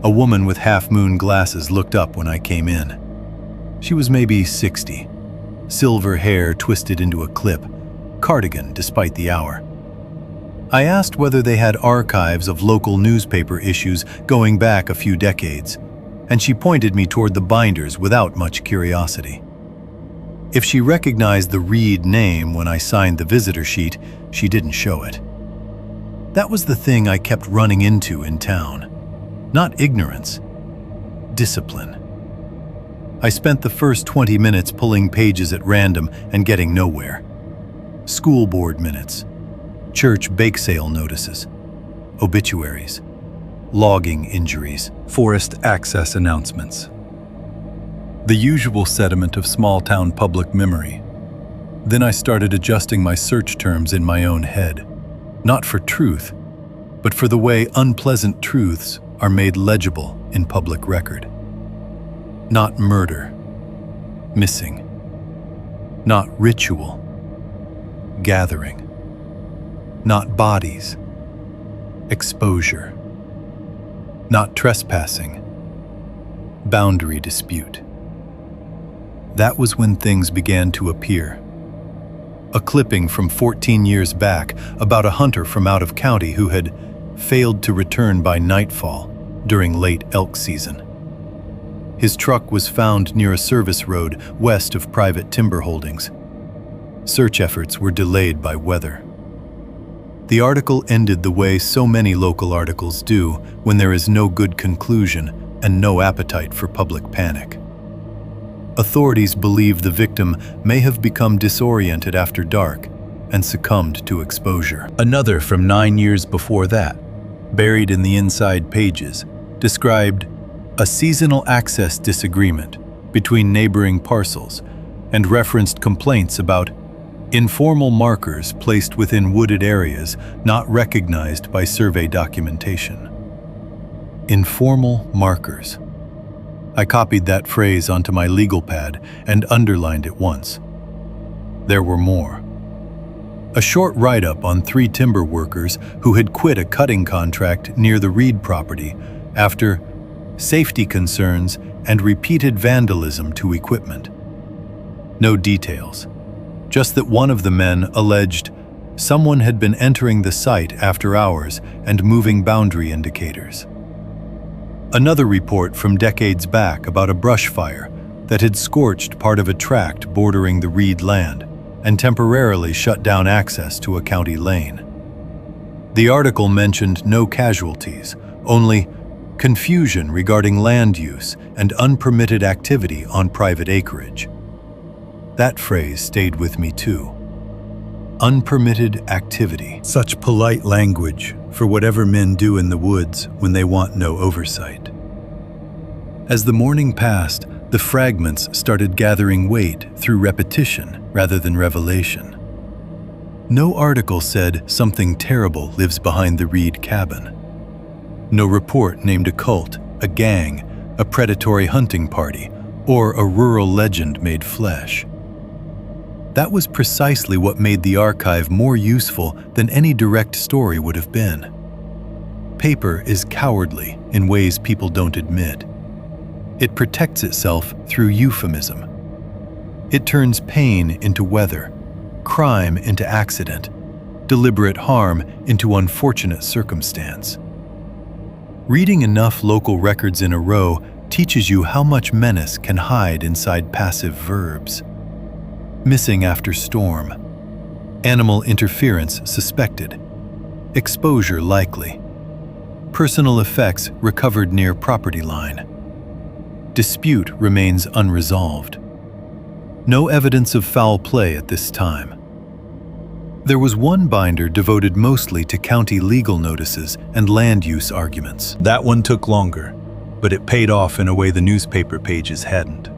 A woman with half-moon glasses looked up when I came in. She was maybe 60, silver hair twisted into a clip, cardigan despite the hour. I asked whether they had archives of local newspaper issues going back a few decades, and she pointed me toward the binders without much curiosity. If she recognized the Reed name when I signed the visitor sheet, she didn't show it. That was the thing I kept running into in town. Not ignorance, discipline. I spent the first 20 minutes pulling pages at random and getting nowhere. School board minutes, church bake sale notices, obituaries, logging injuries, forest access announcements. The usual sediment of small-town public memory. Then I started adjusting my search terms in my own head, not for truth, but for the way unpleasant truths are made legible in public record. Not murder, missing. Not ritual, gathering. Not bodies, exposure. Not trespassing, boundary dispute. That was when things began to appear. A clipping from 14 years back about a hunter from out of county who had failed to return by nightfall during late elk season. His truck was found near a service road west of private timber holdings. Search efforts were delayed by weather. The article ended the way so many local articles do when there is no good conclusion and no appetite for public panic. Authorities believe the victim may have become disoriented after dark and succumbed to exposure. Another from 9 years before that, buried in the inside pages, described a seasonal access disagreement between neighboring parcels and referenced complaints about informal markers placed within wooded areas not recognized by survey documentation. Informal markers. I copied that phrase onto my legal pad and underlined it once. There were more. A short write-up on 3 timber workers who had quit a cutting contract near the Reed property after safety concerns and repeated vandalism to equipment. No details, just that one of the men alleged someone had been entering the site after hours and moving boundary indicators. Another report from decades back about a brush fire that had scorched part of a tract bordering the Reed land and temporarily shut down access to a county lane. The article mentioned no casualties, only confusion regarding land use and unpermitted activity on private acreage. That phrase stayed with me too. Unpermitted activity. Such polite language for whatever men do in the woods when they want no oversight. As the morning passed, the fragments started gathering weight through repetition rather than revelation. No article said something terrible lives behind the Reed cabin. No report named a cult, a gang, a predatory hunting party, or a rural legend made flesh. That was precisely what made the archive more useful than any direct story would have been. Paper is cowardly in ways people don't admit. It protects itself through euphemism. It turns pain into weather, crime into accident, deliberate harm into unfortunate circumstance. Reading enough local records in a row teaches you how much menace can hide inside passive verbs. Missing after storm. Animal interference suspected. Exposure likely. Personal effects recovered near property line. Dispute remains unresolved. No evidence of foul play at this time. There was one binder devoted mostly to county legal notices and land use arguments. That one took longer, but it paid off in a way the newspaper pages hadn't.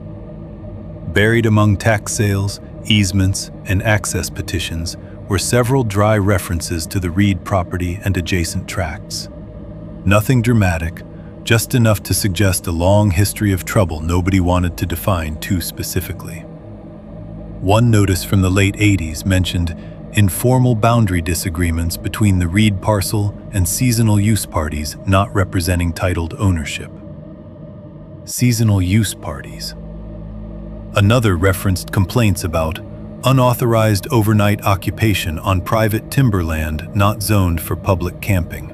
Buried among tax sales, easements, and access petitions were several dry references to the Reed property and adjacent tracts. Nothing dramatic, just enough to suggest a long history of trouble nobody wanted to define too specifically. One notice from the late 80s mentioned informal boundary disagreements between the Reed parcel and seasonal use parties not representing titled ownership. Seasonal use parties. Another referenced complaints about unauthorized overnight occupation on private timberland not zoned for public camping.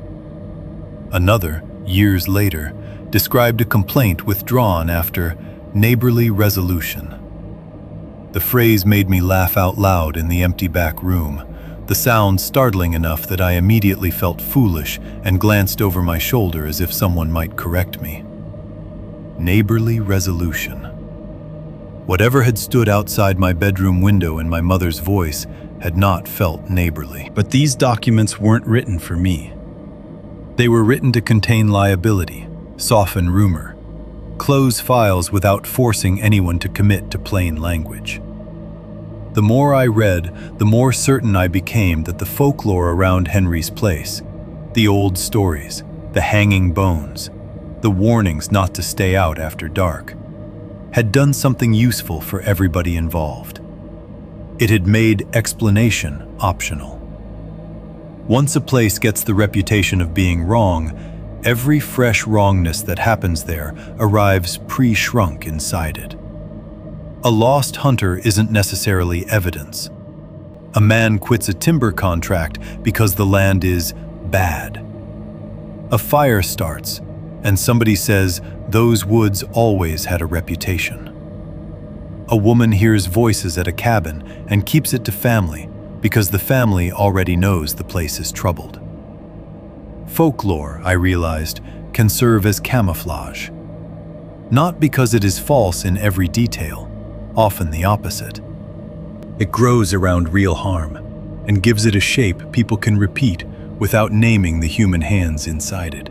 Another, years later, described a complaint withdrawn after neighborly resolution. The phrase made me laugh out loud in the empty back room, the sound startling enough that I immediately felt foolish and glanced over my shoulder as if someone might correct me. Neighborly resolution. Whatever had stood outside my bedroom window in my mother's voice had not felt neighborly. But these documents weren't written for me. They were written to contain liability, soften rumor, close files without forcing anyone to commit to plain language. The more I read, the more certain I became that the folklore around Henry's place, The old stories, the hanging bones, the warnings not to stay out after dark, had done something useful for everybody involved. It had made explanation optional. Once a place gets the reputation of being wrong, every fresh wrongness that happens there arrives pre-shrunk inside it. A lost hunter isn't necessarily evidence. A man quits a timber contract because the land is bad. A fire starts, and somebody says those woods always had a reputation. A woman hears voices at a cabin and keeps it to family because the family already knows the place is troubled. Folklore, I realized, can serve as camouflage. Not because it is false in every detail, often the opposite. It grows around real harm and gives it a shape people can repeat without naming the human hands inside it.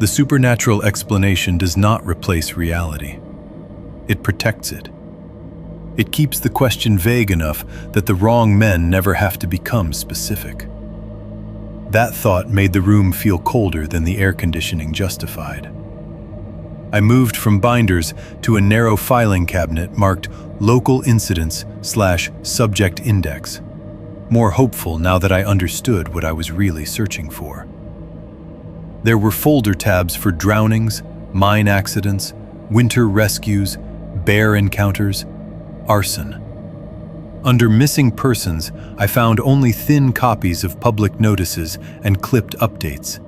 The supernatural explanation does not replace reality. It protects it. It keeps the question vague enough that the wrong men never have to become specific. That thought made the room feel colder than the air conditioning justified. I moved from binders to a narrow filing cabinet marked Local Incidents/Subject Index, more hopeful now that I understood what I was really searching for. There were folder tabs for drownings, mine accidents, winter rescues, bear encounters, arson. Under missing persons, I found only thin copies of public notices and clipped updates.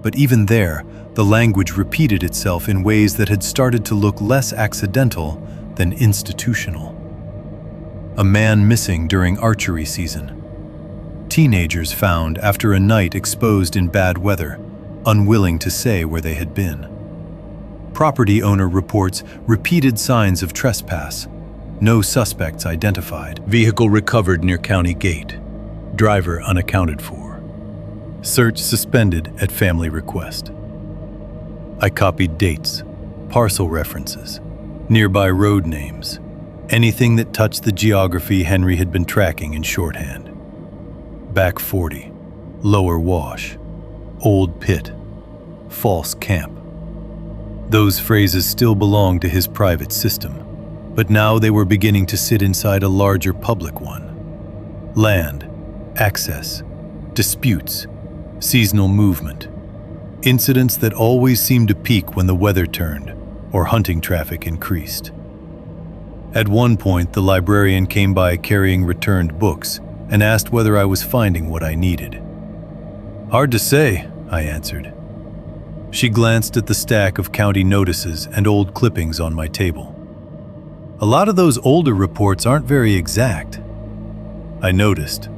But even there, the language repeated itself in ways that had started to look less accidental than institutional. A man missing during archery season. Teenagers found after a night exposed in bad weather, unwilling to say where they had been. Property owner reports repeated signs of trespass. No suspects identified. Vehicle recovered near county gate. Driver unaccounted for. Search suspended at family request. I copied dates, parcel references, nearby road names, anything that touched the geography Henry had been tracking in shorthand. Back 40, Lower Wash, Old Pit, False Camp. Those phrases still belonged to his private system, but now they were beginning to sit inside a larger public one. Land, access, disputes, seasonal movement, incidents that always seemed to peak when the weather turned or hunting traffic increased. At one point, the librarian came by carrying returned books and asked whether I was finding what I needed. "Hard to say," I answered. She glanced at the stack of county notices and old clippings on my table. "A lot of those older reports aren't very exact." I noticed.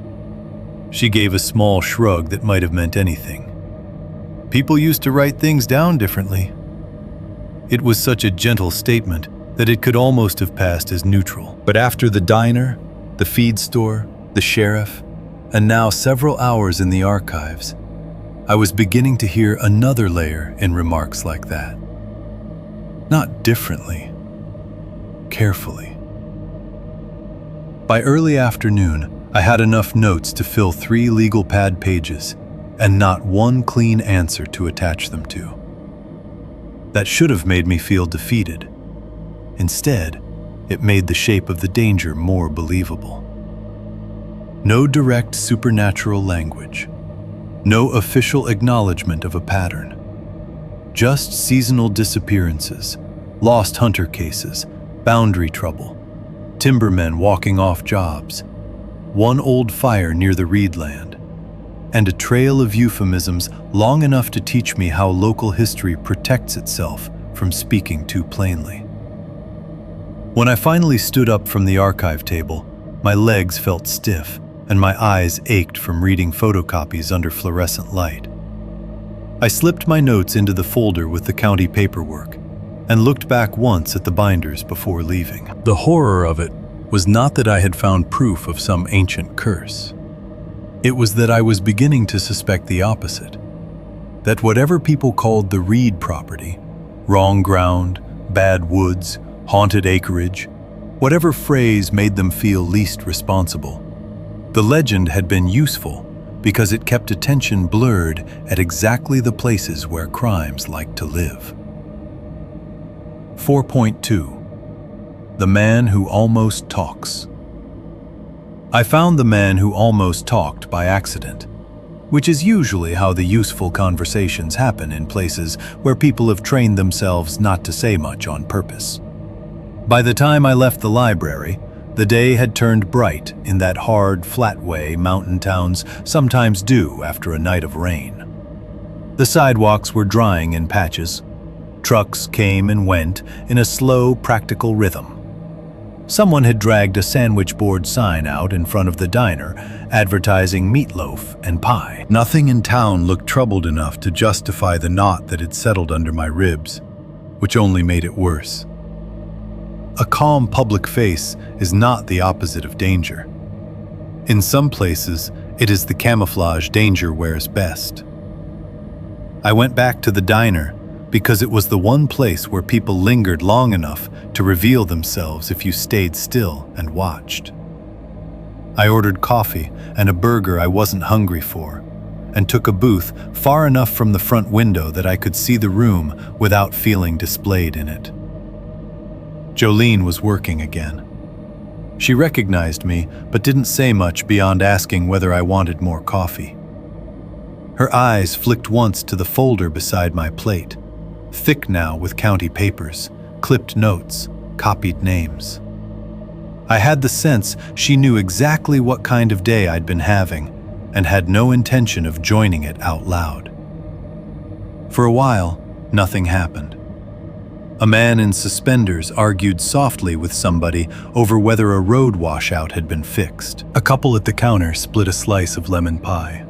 She gave a small shrug that might have meant anything. People used to write things down differently. It was such a gentle statement that it could almost have passed as neutral. But after the diner, the feed store, the sheriff, and now several hours in the archives, I was beginning to hear another layer in remarks like that. Not differently, carefully. By early afternoon, I had enough notes to fill 3 legal pad pages and not one clean answer to attach them to. That should have made me feel defeated. Instead, it made the shape of the danger more believable. No direct supernatural language. No official acknowledgement of a pattern. Just seasonal disappearances, lost hunter cases, boundary trouble, timbermen walking off jobs, one old fire near the reedland, and a trail of euphemisms long enough to teach me how local history protects itself from speaking too plainly. When I finally stood up from the archive table, my legs felt stiff and my eyes ached from reading photocopies under fluorescent light. I slipped my notes into the folder with the county paperwork and looked back once at the binders before leaving. The horror of it was not that I had found proof of some ancient curse. It was that I was beginning to suspect the opposite. That whatever people called the Reed property, wrong ground, bad woods, haunted acreage, whatever phrase made them feel least responsible, the legend had been useful because it kept attention blurred at exactly the places where crimes like to live. 4.2. The Man Who Almost Talks. I found the man who almost talked by accident, which is usually how the useful conversations happen in places where people have trained themselves not to say much on purpose. By the time I left the library, the day had turned bright in that hard, flat way mountain towns sometimes do after a night of rain. The sidewalks were drying in patches. Trucks came and went in a slow, practical rhythm. Someone had dragged a sandwich board sign out in front of the diner, advertising meatloaf and pie. Nothing in town looked troubled enough to justify the knot that had settled under my ribs, which only made it worse. A calm public face is not the opposite of danger. In some places, it is the camouflage danger wears best. I went back to the diner because it was the one place where people lingered long enough to reveal themselves if you stayed still and watched. I ordered coffee and a burger I wasn't hungry for, and took a booth far enough from the front window that I could see the room without feeling displayed in it. Jolene was working again. She recognized me, but didn't say much beyond asking whether I wanted more coffee. Her eyes flicked once to the folder beside my plate, thick now with county papers, clipped notes, copied names. I had the sense she knew exactly what kind of day I'd been having and had no intention of joining it out loud. For a while, nothing happened. A man in suspenders argued softly with somebody over whether a road washout had been fixed. A couple at the counter split a slice of lemon pie.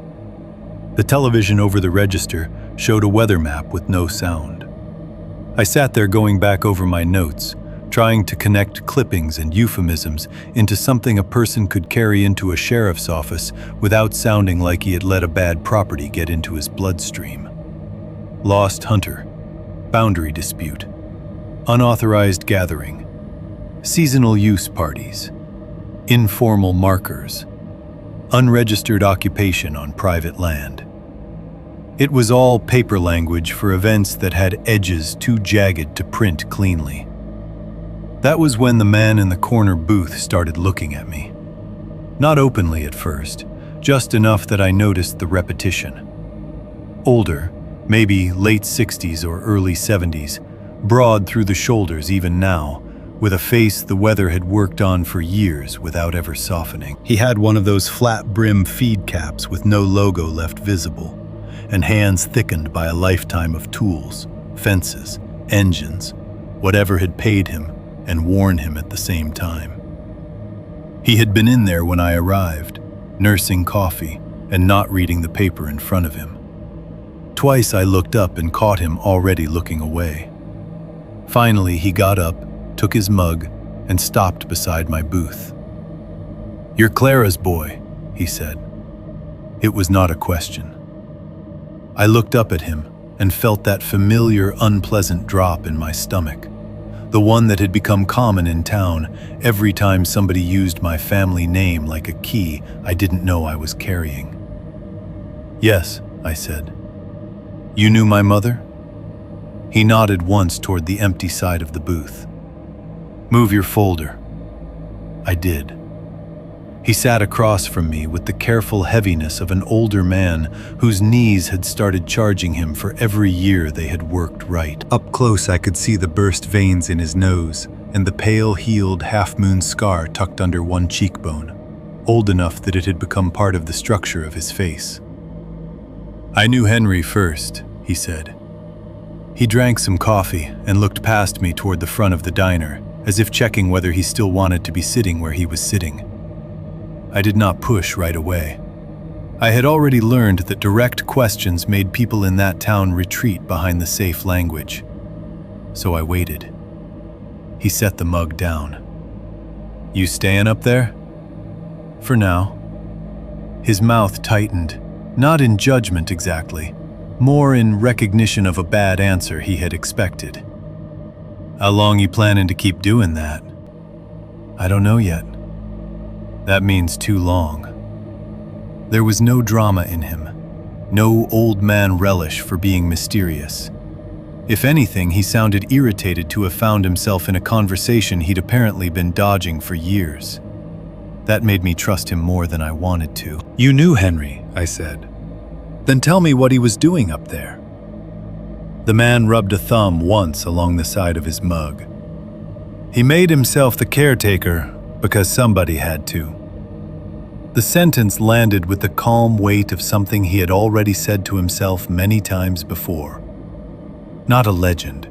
The television over the register showed a weather map with no sound. I sat there going back over my notes, trying to connect clippings and euphemisms into something a person could carry into a sheriff's office without sounding like he had let a bad property get into his bloodstream. Lost hunter, boundary dispute, unauthorized gathering, seasonal use parties, informal markers, unregistered occupation on private land. It was all paper language for events that had edges too jagged to print cleanly. That was when the man in the corner booth started looking at me. Not openly at first, just enough that I noticed the repetition. Older, maybe late 60s or early 70s, broad through the shoulders even now, with a face the weather had worked on for years without ever softening. He had one of those flat brim feed caps with no logo left visible, and hands thickened by a lifetime of tools, fences, engines, whatever had paid him and worn him at the same time. He had been in there when I arrived, nursing coffee and not reading the paper in front of him. Twice I looked up and caught him already looking away. Finally, he got up, took his mug, and stopped beside my booth. "You're Clara's boy," he said. It was not a question. I looked up at him and felt that familiar, unpleasant drop in my stomach, the one that had become common in town every time somebody used my family name like a key I didn't know I was carrying. "Yes," I said. "You knew my mother?" He nodded once toward the empty side of the booth. "Move your folder." I did. He sat across from me with the careful heaviness of an older man whose knees had started charging him for every year they had worked right. Up close I could see the burst veins in his nose and the pale-healed half-moon scar tucked under one cheekbone, old enough that it had become part of the structure of his face. "I knew Henry first," he said. He drank some coffee and looked past me toward the front of the diner, as if checking whether he still wanted to be sitting where he was sitting. I did not push right away. I had already learned that direct questions made people in that town retreat behind the safe language. So I waited. He set the mug down. "You staying up there?" "For now." His mouth tightened, not in judgment exactly, more in recognition of a bad answer he had expected. "How long you planning to keep doing that?" "I don't know yet." "That means too long." There was no drama in him, no old man relish for being mysterious. If anything, he sounded irritated to have found himself in a conversation he'd apparently been dodging for years. That made me trust him more than I wanted to. "You knew Henry," I said. "Then tell me what he was doing up there." The man rubbed a thumb once along the side of his mug. "He made himself the caretaker because somebody had to." The sentence landed with the calm weight of something he had already said to himself many times before. Not a legend,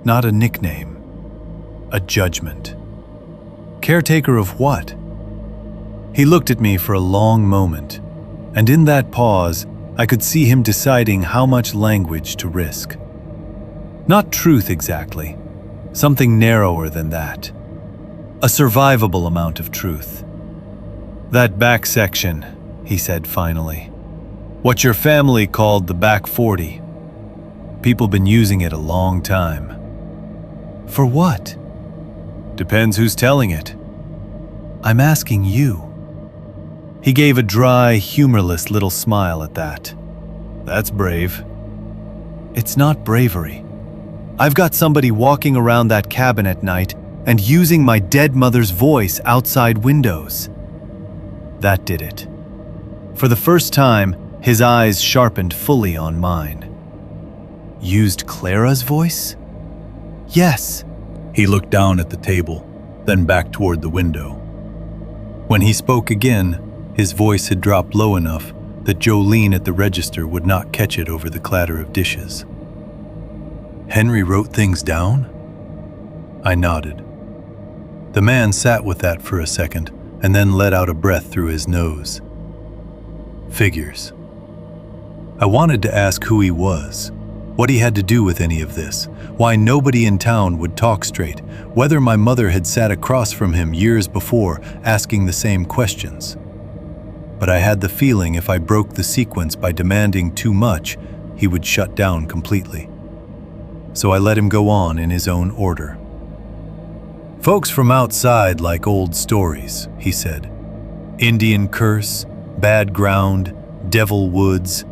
not a nickname, a judgment. Caretaker of what? He looked at me for a long moment, and in that pause, I could see him deciding how much language to risk. Not truth exactly, something narrower than that. A survivable amount of truth. "That back section," he said finally. "What your family called the back 40. People been using it a long time." "For what?" "Depends who's telling it." "I'm asking you." He gave a dry, humorless little smile at that. "That's brave." "It's not bravery. I've got somebody walking around that cabin at night and using my dead mother's voice outside windows." That did it. For the first time, his eyes sharpened fully on mine. "Used Clara's voice?" "Yes." He looked down at the table, then back toward the window. When he spoke again, his voice had dropped low enough that Jolene at the register would not catch it over the clatter of dishes. "Henry wrote things down?" I nodded. The man sat with that for a second and then let out a breath through his nose. Figures. I wanted to ask who he was, what he had to do with any of this, why nobody in town would talk straight, whether my mother had sat across from him years before asking the same questions. But I had the feeling if I broke the sequence by demanding too much, he would shut down completely. So I let him go on in his own order. "Folks from outside like old stories," he said. "Indian curse, bad ground, devil woods,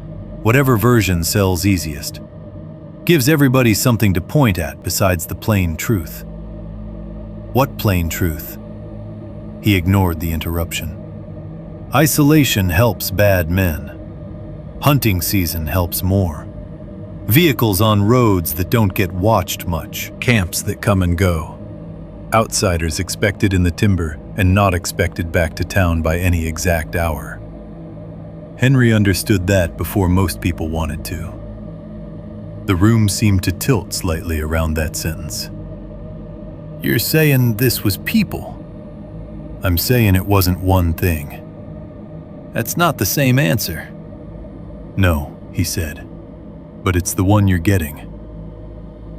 whatever version sells easiest. Gives everybody something to point at besides the plain truth." "What plain truth?" He ignored the interruption. "Isolation helps bad men. Hunting season helps more. Vehicles on roads that don't get watched much. Camps that come and go. Outsiders expected in the timber and not expected back to town by any exact hour." Henry understood that before most people wanted to. The room seemed to tilt slightly around that sentence. "You're saying this was people?" "I'm saying it wasn't one thing." "That's not the same answer." "No," he said, "but it's the one you're getting."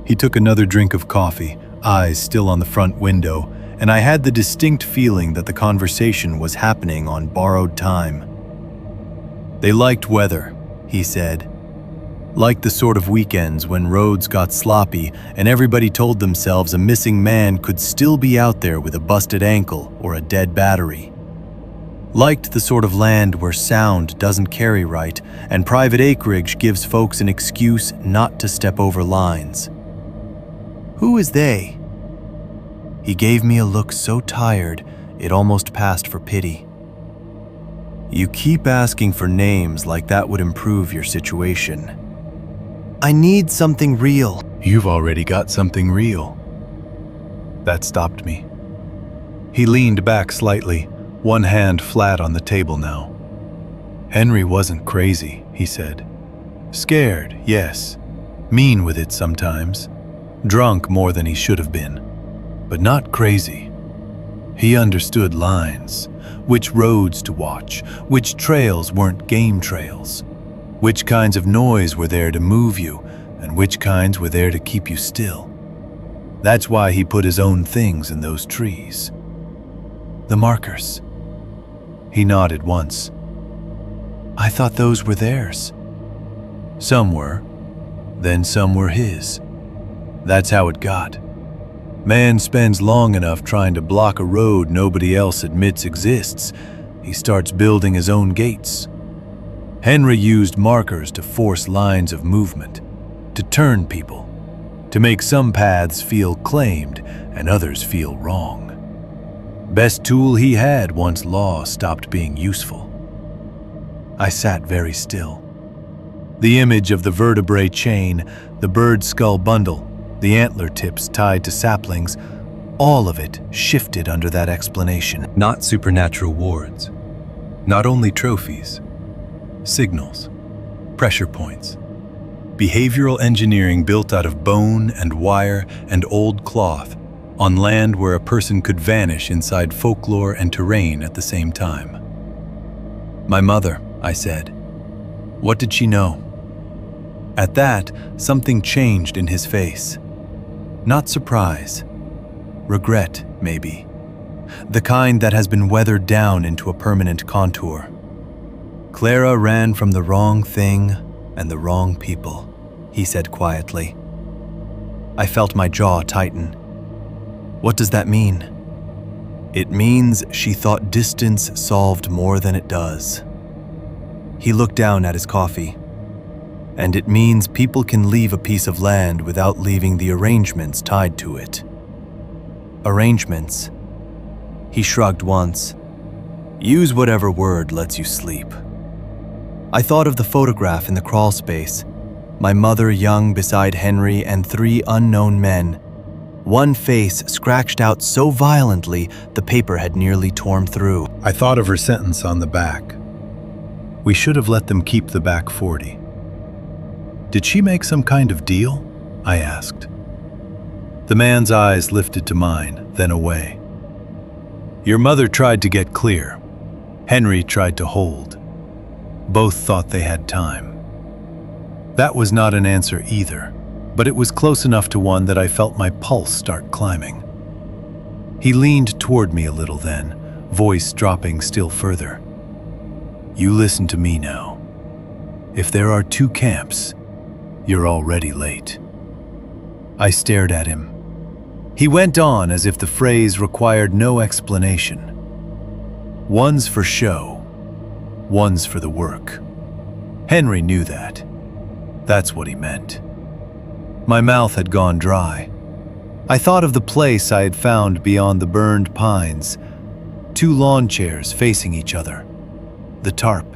He took another drink of coffee, eyes still on the front window, and I had the distinct feeling that the conversation was happening on borrowed time. "They liked weather," he said. "Liked the sort of weekends when roads got sloppy and everybody told themselves a missing man could still be out there with a busted ankle or a dead battery. Liked the sort of land where sound doesn't carry right and private acreage gives folks an excuse not to step over lines." "Who is they?" He gave me a look so tired it almost passed for pity. "You keep asking for names like that would improve your situation." "I need something real." "You've already got something real." That stopped me. He leaned back slightly, one hand flat on the table now. "Henry wasn't crazy," he said. "Scared, yes. Mean with it sometimes. Drunk more than he should have been. But not crazy. He understood lines, which roads to watch, which trails weren't game trails, which kinds of noise were there to move you, and which kinds were there to keep you still. That's why he put his own things in those trees. The markers." He nodded once. "I thought those were theirs." "Some were, then some were his. That's how it got. Man spends long enough trying to block a road nobody else admits exists. He starts building his own gates, Henry used markers to force lines of movement, to turn people, to make some paths feel claimed and others feel wrong. Best tool he had once law stopped being useful. I sat very still. The image of the vertebrae chain, the bird skull bundle, the antler tips tied to saplings, all of it shifted under that explanation. Not supernatural wards, not only trophies, signals, pressure points, behavioral engineering built out of bone and wire and old cloth on land where a person could vanish inside folklore and terrain at the same time. My mother, I said. What did she know? At that, something changed in his face. Not surprise. Regret, maybe. The kind that has been weathered down into a permanent contour. Clara ran from the wrong thing and the wrong people, he said quietly. I felt my jaw tighten. What does that mean? It means she thought distance solved more than it does. He looked down at his coffee. And it means people can leave a piece of land without leaving the arrangements tied to it. Arrangements? He shrugged once. Use whatever word lets you sleep. I thought of the photograph in the crawl space. My mother young beside Henry and 3 unknown men. One face scratched out so violently the paper had nearly torn through. I thought of her sentence on the back. We should have let them keep the back 40. Did she make some kind of deal? I asked. The man's eyes lifted to mine, then away. Your mother tried to get clear. Henry tried to hold. Both thought they had time. That was not an answer either, but it was close enough to one that I felt my pulse start climbing. He leaned toward me a little then, voice dropping still further. You listen to me now. If there are 2 camps, you're already late. I stared at him. He went on as if the phrase required no explanation. One's for show, one's for the work. Henry knew that. That's what he meant. My mouth had gone dry. I thought of the place I had found beyond the burned pines. 2 lawn chairs facing each other. The tarp.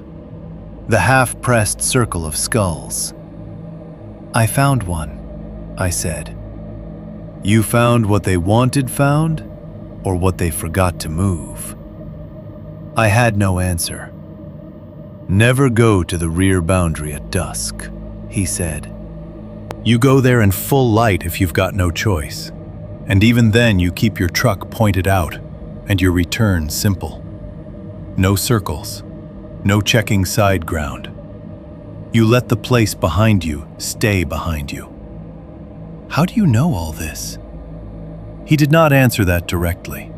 The half-pressed circle of skulls. I found one, I said. You found what they wanted found, or what they forgot to move? I had no answer. Never go to the rear boundary at dusk, he said. You go there in full light if you've got no choice. And even then you keep your truck pointed out, and your return simple. No circles, no checking side ground. You let the place behind you stay behind you. How do you know all this? He did not answer that directly.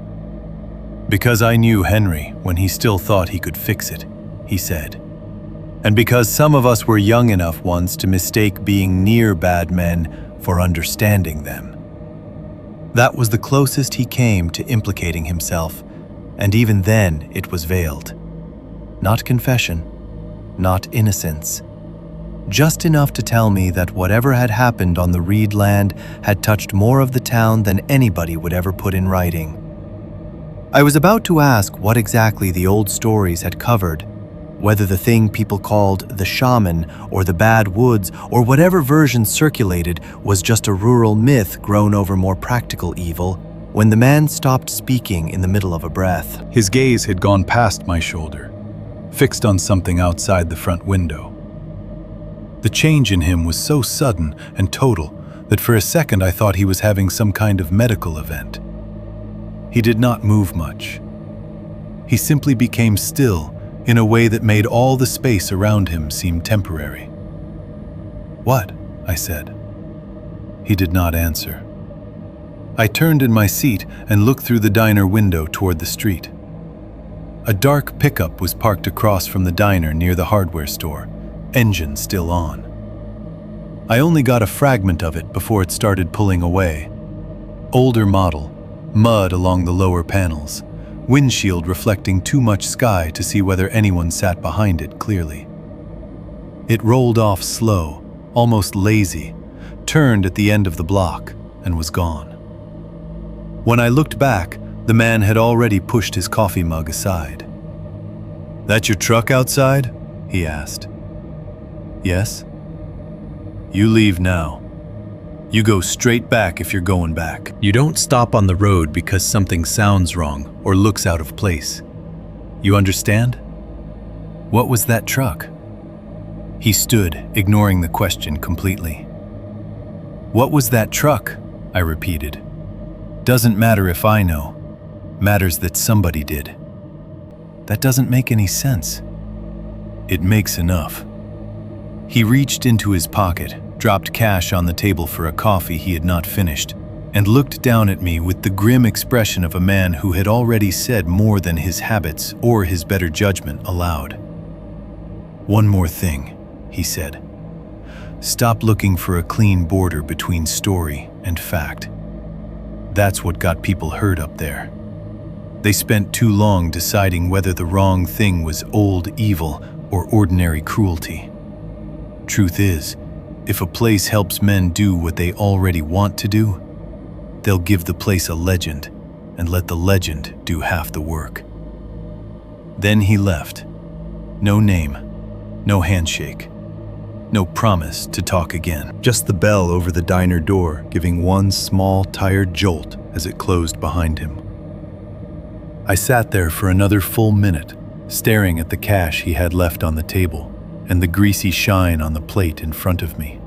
Because I knew Henry when he still thought he could fix it, he said. And because some of us were young enough once to mistake being near bad men for understanding them. That was the closest he came to implicating himself, and even then it was veiled. Not confession, not innocence. Just enough to tell me that whatever had happened on the Reed land had touched more of the town than anybody would ever put in writing. I was about to ask what exactly the old stories had covered, whether the thing people called the shaman or the bad woods or whatever version circulated was just a rural myth grown over more practical evil, when the man stopped speaking in the middle of a breath. His gaze had gone past my shoulder, fixed on something outside the front window. The change in him was so sudden and total that for a second I thought he was having some kind of medical event. He did not move much. He simply became still in a way that made all the space around him seem temporary. What? I said. He did not answer. I turned in my seat and looked through the diner window toward the street. A dark pickup was parked across from the diner near the hardware store, engine still on. I only got a fragment of it before it started pulling away. Older model, mud along the lower panels, windshield reflecting too much sky to see whether anyone sat behind it clearly. It rolled off slow, almost lazy, turned at the end of the block, and was gone. When I looked back, the man had already pushed his coffee mug aside. "That your truck outside?" he asked. "Yes." "You leave now. You go straight back if you're going back. You don't stop on the road because something sounds wrong or looks out of place. You understand?" "What was that truck?" He stood, ignoring the question completely. "What was that truck?" I repeated. "Doesn't matter if I know. Matters that somebody did." "That doesn't make any sense." "It makes enough." He reached into his pocket, dropped cash on the table for a coffee he had not finished, and looked down at me with the grim expression of a man who had already said more than his habits or his better judgment allowed. "One more thing," he said. "Stop looking for a clean border between story and fact. That's what got people hurt up there. They spent too long deciding whether the wrong thing was old evil or ordinary cruelty. Truth is, if a place helps men do what they already want to do, they'll give the place a legend and let the legend do half the work." Then he left. No name, no handshake, no promise to talk again. Just the bell over the diner door giving one small, tired jolt as it closed behind him. I sat there for another full minute, staring at the cash he had left on the table and the greasy shine on the plate in front of me.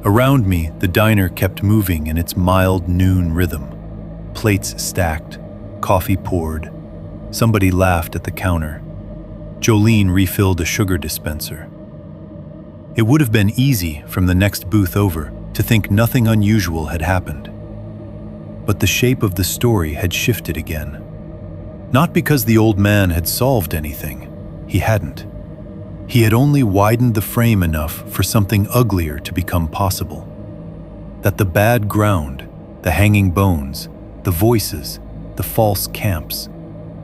Around me, the diner kept moving in its mild noon rhythm. Plates stacked, coffee poured. Somebody laughed at the counter. Jolene refilled a sugar dispenser. It would have been easy from the next booth over to think nothing unusual had happened. But the shape of the story had shifted again. Not because the old man had solved anything. He hadn't. He had only widened the frame enough for something uglier to become possible. That the bad ground, the hanging bones, the voices, the false camps,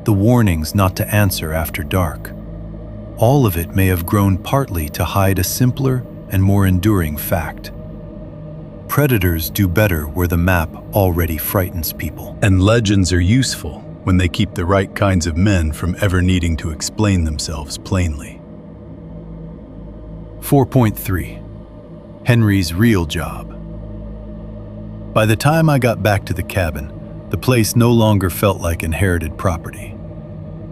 the warnings not to answer after dark, all of it may have grown partly to hide a simpler and more enduring fact. Predators do better where the map already frightens people. And legends are useful when they keep the right kinds of men from ever needing to explain themselves plainly. 4.3. Henry's real job. By the time I got back to the cabin, the place no longer felt like inherited property.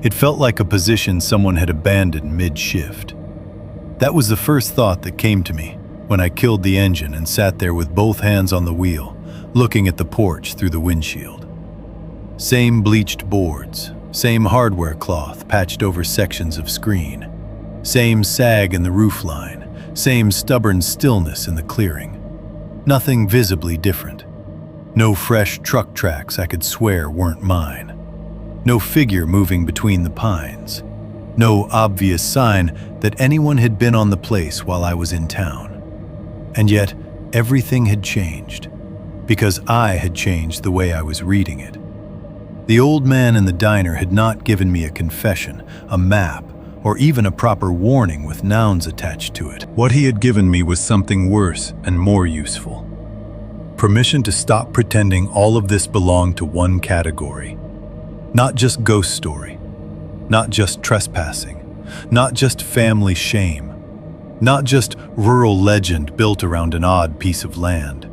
It felt like a position someone had abandoned mid-shift. That was the first thought that came to me when I killed the engine and sat there with both hands on the wheel, looking at the porch through the windshield. Same bleached boards, same hardware cloth patched over sections of screen, same sag in the roofline, same stubborn stillness in the clearing. Nothing visibly different. No fresh truck tracks I could swear weren't mine. No figure moving between the pines. No obvious sign that anyone had been on the place while I was in town. And yet, everything had changed, because I had changed the way I was reading it. The old man in the diner had not given me a confession, a map, or even a proper warning with nouns attached to it. What he had given me was something worse and more useful. Permission to stop pretending all of this belonged to one category. Not just ghost story, not just trespassing, not just family shame, not just rural legend built around an odd piece of land.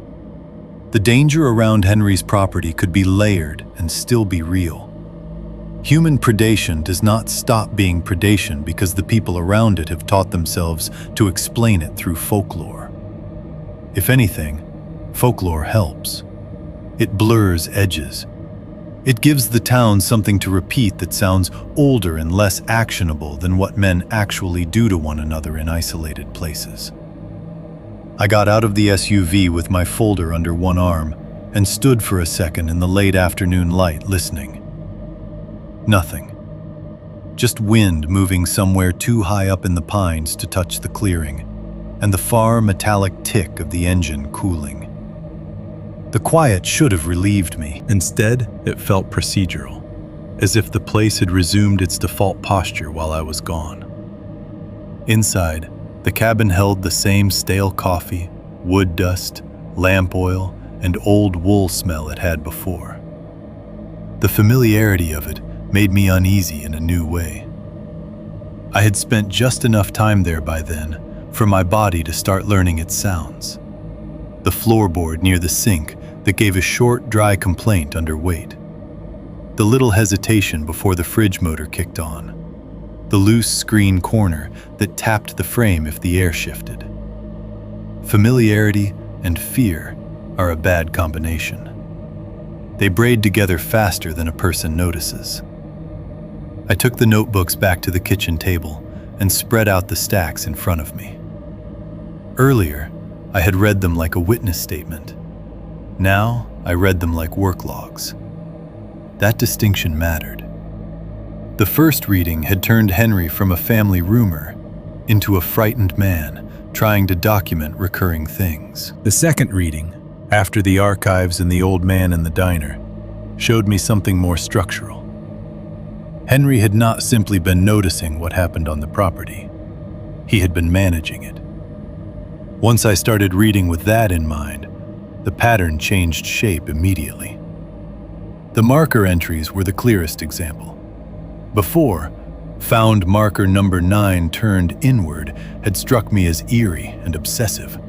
The danger around Henry's property could be layered and still be real. Human predation does not stop being predation because the people around it have taught themselves to explain it through folklore. If anything, folklore helps. It blurs edges. It gives the town something to repeat that sounds older and less actionable than what men actually do to one another in isolated places. I got out of the SUV with my folder under one arm and stood for a second in the late afternoon light listening. Nothing. Just wind moving somewhere too high up in the pines to touch the clearing, and the far metallic tick of the engine cooling. The quiet should have relieved me. Instead, it felt procedural, as if the place had resumed its default posture while I was gone. Inside, The cabin held the same stale coffee, wood dust, lamp oil, and old wool smell it had before. The familiarity of it made me uneasy in a new way. I had spent just enough time there by then for my body to start learning its sounds. The floorboard near the sink that gave a short, dry complaint under weight. The little hesitation before the fridge motor kicked on. The loose screen corner that tapped the frame if the air shifted. Familiarity and fear are a bad combination. They braid together faster than a person notices. I took the notebooks back to the kitchen table and spread out the stacks in front of me. Earlier, I had read them like a witness statement. Now, I read them like work logs. That distinction mattered. The first reading had turned Henry from a family rumor into a frightened man trying to document recurring things. The second reading, after the archives and the old man in the diner, showed me something more structural. Henry had not simply been noticing what happened on the property. He had been managing it. Once I started reading with that in mind, the pattern changed shape immediately. The marker entries were the clearest example. Before, found marker number 9 turned inward had struck me as eerie and obsessive,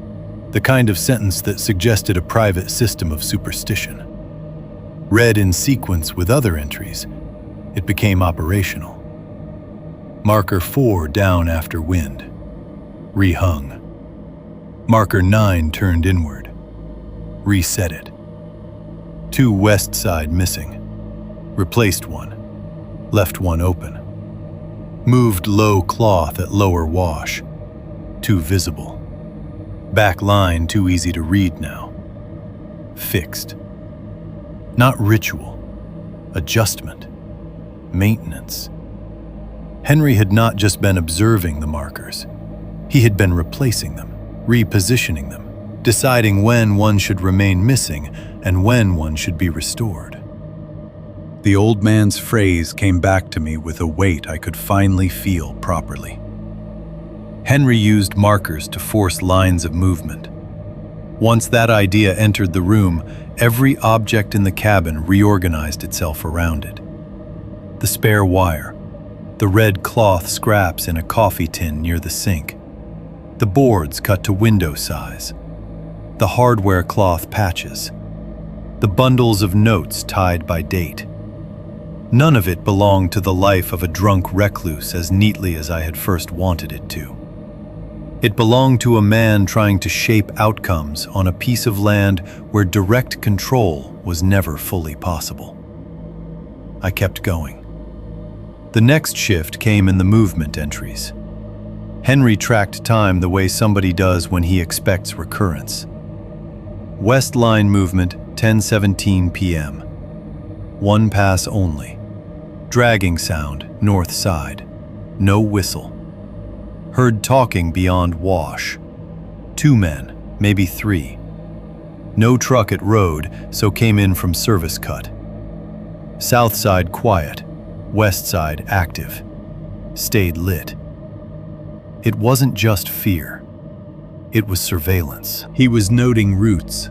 the kind of sentence that suggested a private system of superstition. Read in sequence with other entries, it became operational. Marker 4 down after wind, rehung. Marker 9 turned inward, reset it. 2 west side missing, replaced one, left one open. Moved low cloth at lower wash, too visible. Back line too easy to read now. Fixed. Not ritual, adjustment, maintenance. Henry had not just been observing the markers. He had been replacing them, repositioning them, deciding when one should remain missing and when one should be restored. The old man's phrase came back to me with a weight I could finally feel properly. Henry used markers to force lines of movement. Once that idea entered the room, every object in the cabin reorganized itself around it. The spare wire, the red cloth scraps in a coffee tin near the sink, the boards cut to window size, the hardware cloth patches, the bundles of notes tied by date. None of it belonged to the life of a drunk recluse as neatly as I had first wanted it to. It belonged to a man trying to shape outcomes on a piece of land where direct control was never fully possible. I kept going. The next shift came in the movement entries. Henry tracked time the way somebody does when he expects recurrence. West line movement, 10:17 p.m. 1 pass only. Dragging sound, north side. No whistle. Heard talking beyond wash. 2 men, maybe 3. No truck at road, so came in from service cut. South side quiet, west side active. Stayed lit. It wasn't just fear. It was surveillance. He was noting routes,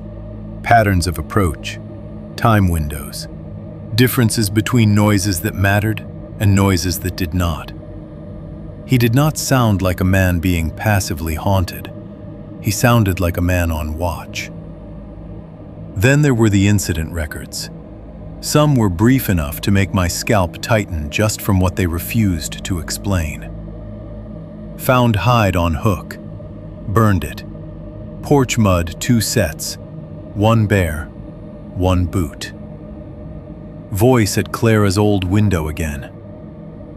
patterns of approach, time windows, differences between noises that mattered and noises that did not. He did not sound like a man being passively haunted. He sounded like a man on watch. Then there were the incident records. Some were brief enough to make my scalp tighten just from what they refused to explain. Found hide on hook. Burned it. Porch mud 2 sets. 1 bare, 1 boot. Voice at Clara's old window again.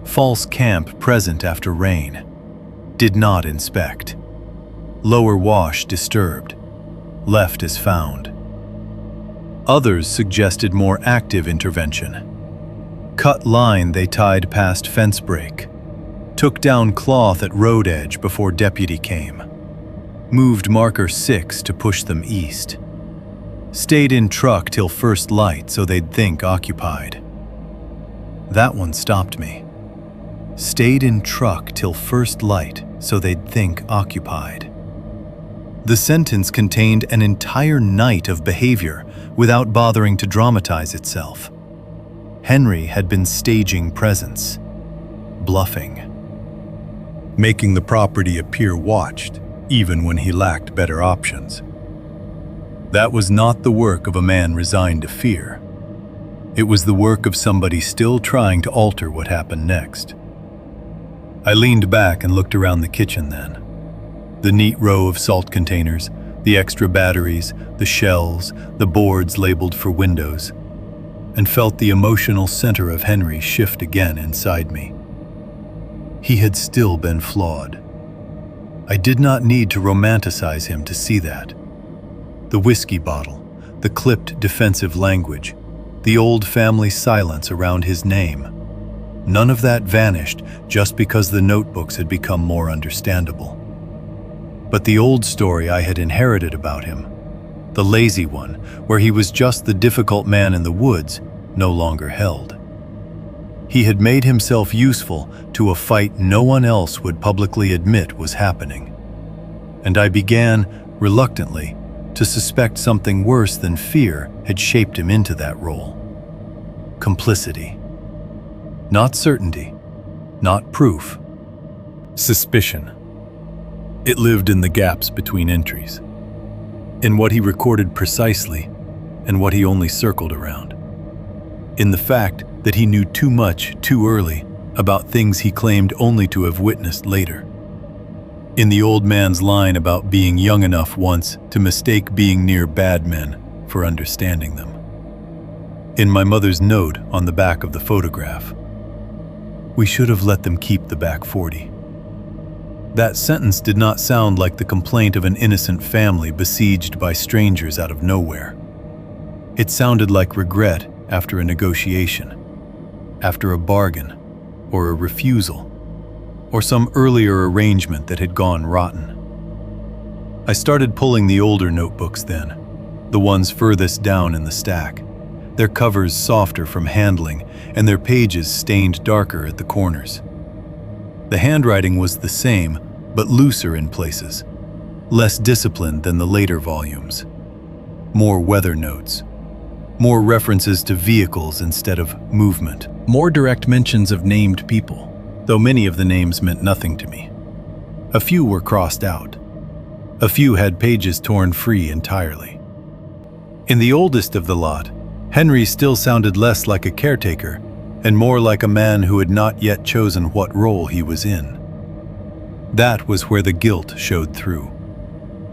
False camp present after rain. Did not inspect. Lower wash disturbed. Left as found. Others suggested more active intervention. Cut line they tied past fence break. Took down cloth at road edge before deputy came. Moved marker 6 to push them east. Stayed in truck till first light so they'd think occupied. That one stopped me. Stayed in truck till first light so they'd think occupied. The sentence contained an entire night of behavior without bothering to dramatize itself. Henry had been staging presence, bluffing, making the property appear watched, even when he lacked better options. That was not the work of a man resigned to fear. It was the work of somebody still trying to alter what happened next. I leaned back and looked around the kitchen then. The neat row of salt containers, the extra batteries, the shells, the boards labeled for windows, and felt the emotional center of Henry shift again inside me. He had still been flawed. I did not need to romanticize him to see that. The whiskey bottle, the clipped defensive language, the old family silence around his name. None of that vanished just because the notebooks had become more understandable. But the old story I had inherited about him, the lazy one, where he was just the difficult man in the woods, no longer held. He had made himself useful to a fight no one else would publicly admit was happening. And I began, reluctantly, to suspect something worse than fear had shaped him into that role. Complicity. Not certainty, not proof. Suspicion. It lived in the gaps between entries, in what he recorded precisely and what he only circled around, in the fact that he knew too much too early about things he claimed only to have witnessed later, in the old man's line about being young enough once to mistake being near bad men for understanding them, in my mother's note on the back of the photograph. We should have let them keep the back 40. That sentence did not sound like the complaint of an innocent family besieged by strangers out of nowhere. It sounded like regret after a negotiation, after a bargain, or a refusal, or some earlier arrangement that had gone rotten. I started pulling the older notebooks then, the ones furthest down in the stack, their covers softer from handling and their pages stained darker at the corners. The handwriting was the same, but looser in places, less disciplined than the later volumes. More weather notes, more references to vehicles instead of movement, more direct mentions of named people, though many of the names meant nothing to me. A few were crossed out. A few had pages torn free entirely. In the oldest of the lot, Henry still sounded less like a caretaker and more like a man who had not yet chosen what role he was in. That was where the guilt showed through.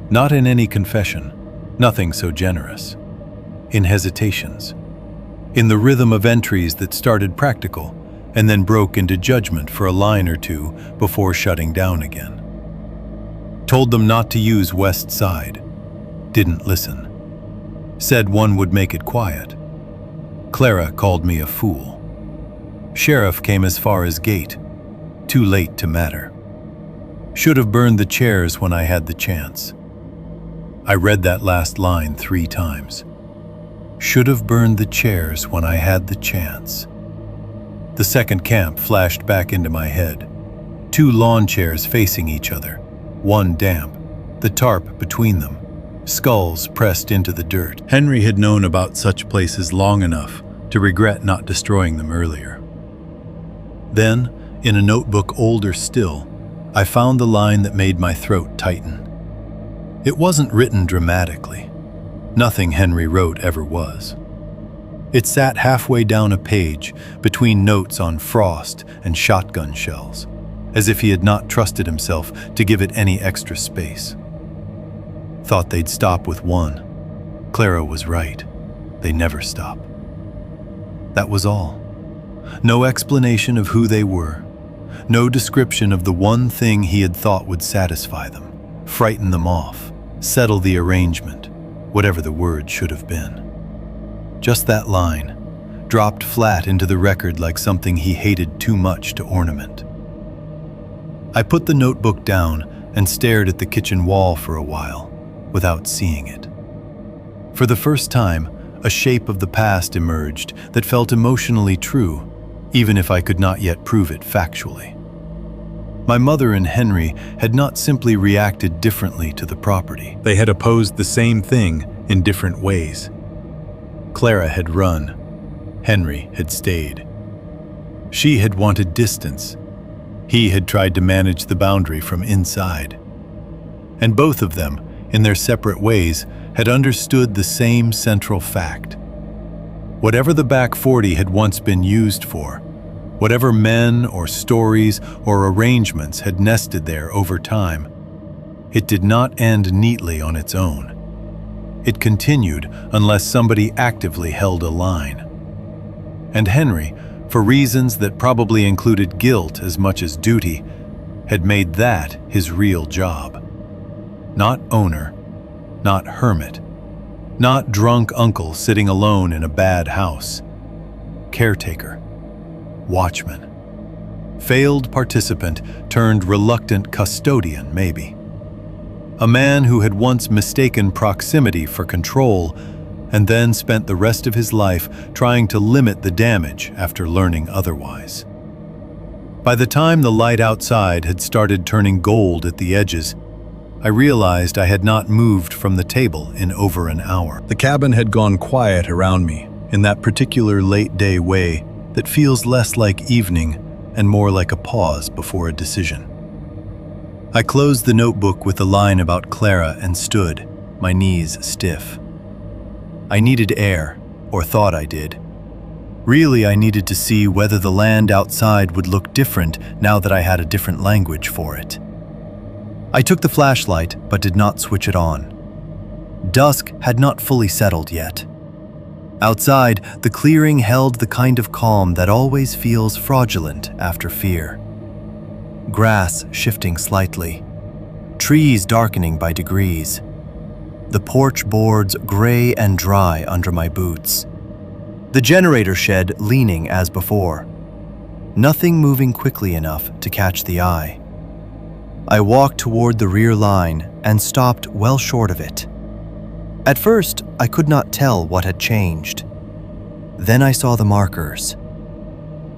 Not in any confession, nothing so generous. In hesitations. In the rhythm of entries that started practical and then broke into judgment for a line or two before shutting down again. Told them not to use West Side. Didn't listen. Said one would make it quiet. Clara called me a fool. Sheriff came as far as gate. Too late to matter. Should have burned the chairs when I had the chance. I read that last line 3 times. Should have burned the chairs when I had the chance. The second camp flashed back into my head. 2 lawn chairs facing each other, one damp, the tarp between them, skulls pressed into the dirt. Henry had known about such places long enough to regret not destroying them earlier. Then, in a notebook older still, I found the line that made my throat tighten. It wasn't written dramatically. Nothing Henry wrote ever was. It sat halfway down a page between notes on frost and shotgun shells, as if he had not trusted himself to give it any extra space. Thought they'd stop with 1. Clara was right. They never stop. That was all. No explanation of who they were. No description of the one thing he had thought would satisfy them, frighten them off, settle the arrangement, whatever the word should have been. Just that line, dropped flat into the record like something he hated too much to ornament. I put the notebook down and stared at the kitchen wall for a while, without seeing it. For the first time, a shape of the past emerged that felt emotionally true, even if I could not yet prove it factually. My mother and Henry had not simply reacted differently to the property. They had opposed the same thing in different ways. Clara had run. Henry had stayed. She had wanted distance. He had tried to manage the boundary from inside. And both of them, in their separate ways, had understood the same central fact. Whatever the back 40 had once been used for, whatever men or stories or arrangements had nested there over time, it did not end neatly on its own. It continued unless somebody actively held a line. And Henry, for reasons that probably included guilt as much as duty, had made that his real job. Not owner, not hermit, not drunk uncle sitting alone in a bad house. Caretaker, watchman, failed participant turned reluctant custodian, maybe. A man who had once mistaken proximity for control and then spent the rest of his life trying to limit the damage after learning otherwise. By the time the light outside had started turning gold at the edges, I realized I had not moved from the table in over an hour. The cabin had gone quiet around me in that particular late-day way that feels less like evening and more like a pause before a decision. I closed the notebook with a line about Clara and stood, my knees stiff. I needed air, or thought I did. Really, I needed to see whether the land outside would look different now that I had a different language for it. I took the flashlight, but did not switch it on. Dusk had not fully settled yet. Outside, the clearing held the kind of calm that always feels fraudulent after fear. Grass shifting slightly, trees darkening by degrees, the porch boards gray and dry under my boots, the generator shed leaning as before, nothing moving quickly enough to catch the eye. I walked toward the rear line and stopped well short of it. At first, I could not tell what had changed. Then I saw the markers.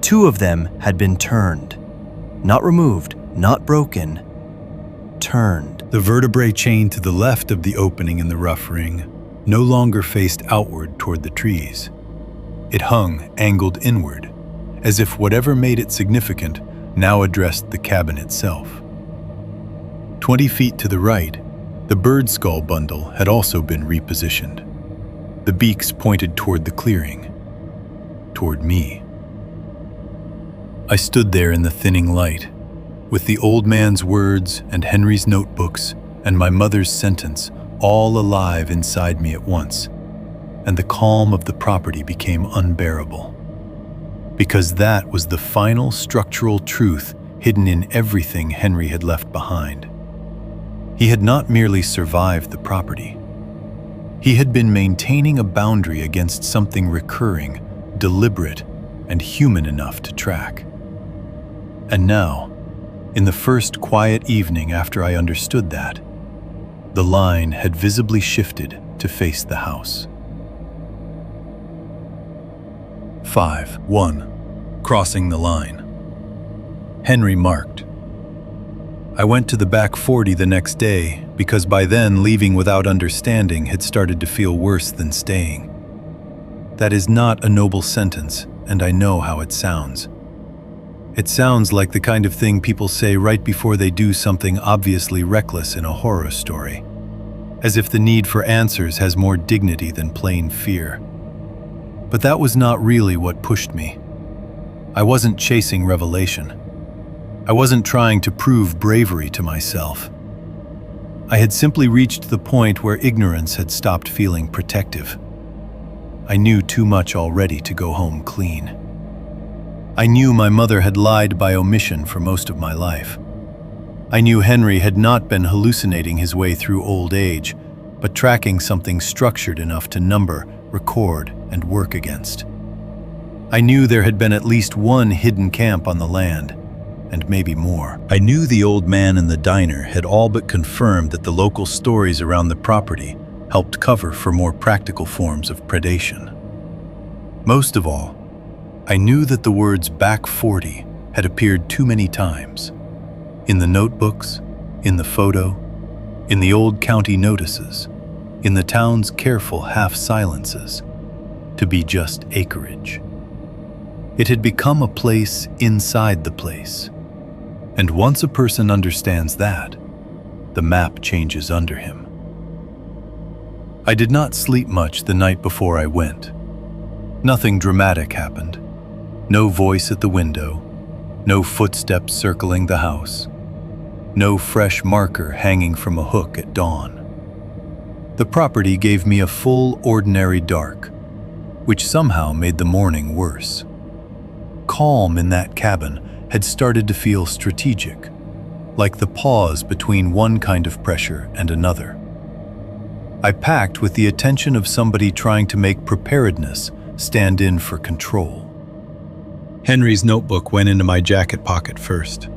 2 of them had been turned. Not removed, not broken. Turned. The vertebrae chain to the left of the opening in the rough ring no longer faced outward toward the trees. It hung angled inward, as if whatever made it significant now addressed the cabin itself. 20 feet to the right, the bird skull bundle had also been repositioned. The beaks pointed toward the clearing, toward me. I stood there in the thinning light, with the old man's words and Henry's notebooks and my mother's sentence all alive inside me at once, and the calm of the property became unbearable. Because that was the final structural truth hidden in everything Henry had left behind. He had not merely survived the property. He had been maintaining a boundary against something recurring, deliberate, and human enough to track. And now, in the first quiet evening after I understood that, the line had visibly shifted to face the house. 5-1. Crossing the line. Henry marked. I went to the back 40 the next day because by then leaving without understanding had started to feel worse than staying. That is not a noble sentence, and I know how it sounds. It sounds like the kind of thing people say right before they do something obviously reckless in a horror story, as if the need for answers has more dignity than plain fear. But that was not really what pushed me. I wasn't chasing revelation. I wasn't trying to prove bravery to myself. I had simply reached the point where ignorance had stopped feeling protective. I knew too much already to go home clean. I knew my mother had lied by omission for most of my life. I knew Henry had not been hallucinating his way through old age, but tracking something structured enough to number, record, and work against. I knew there had been at least one hidden camp on the land, and maybe more. I knew the old man in the diner had all but confirmed that the local stories around the property helped cover for more practical forms of predation. Most of all, I knew that the words back 40 had appeared too many times. In the notebooks, in the photo, in the old county notices, in the town's careful half-silences, to be just acreage. It had become a place inside the place. And once a person understands that, the map changes under him. I did not sleep much the night before I went. Nothing dramatic happened. No voice at the window, no footsteps circling the house, no fresh marker hanging from a hook at dawn. The property gave me a full, ordinary dark, which somehow made the morning worse. Calm in that cabin had started to feel strategic, like the pause between one kind of pressure and another. I packed with the attention of somebody trying to make preparedness stand in for control. Henry's notebook went into my jacket pocket first,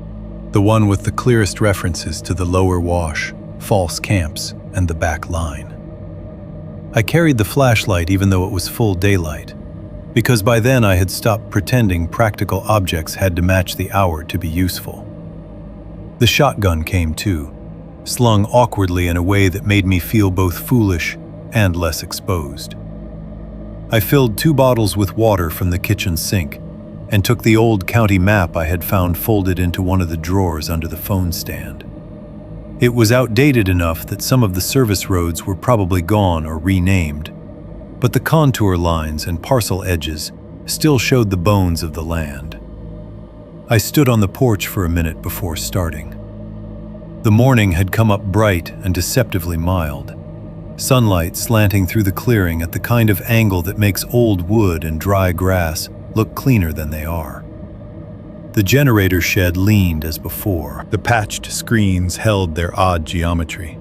the one with the clearest references to the lower wash, false camps, and the back line. I carried the flashlight even though it was full daylight, because by then I had stopped pretending practical objects had to match the hour to be useful. The shotgun came too, slung awkwardly in a way that made me feel both foolish and less exposed. I filled 2 bottles with water from the kitchen sink and took the old county map I had found folded into one of the drawers under the phone stand. It was outdated enough that some of the service roads were probably gone or renamed, but the contour lines and parcel edges still showed the bones of the land. I stood on the porch for a minute before starting. The morning had come up bright and deceptively mild, sunlight slanting through the clearing at the kind of angle that makes old wood and dry grass look cleaner than they are. The generator shed leaned as before. The patched screens held their odd geometry.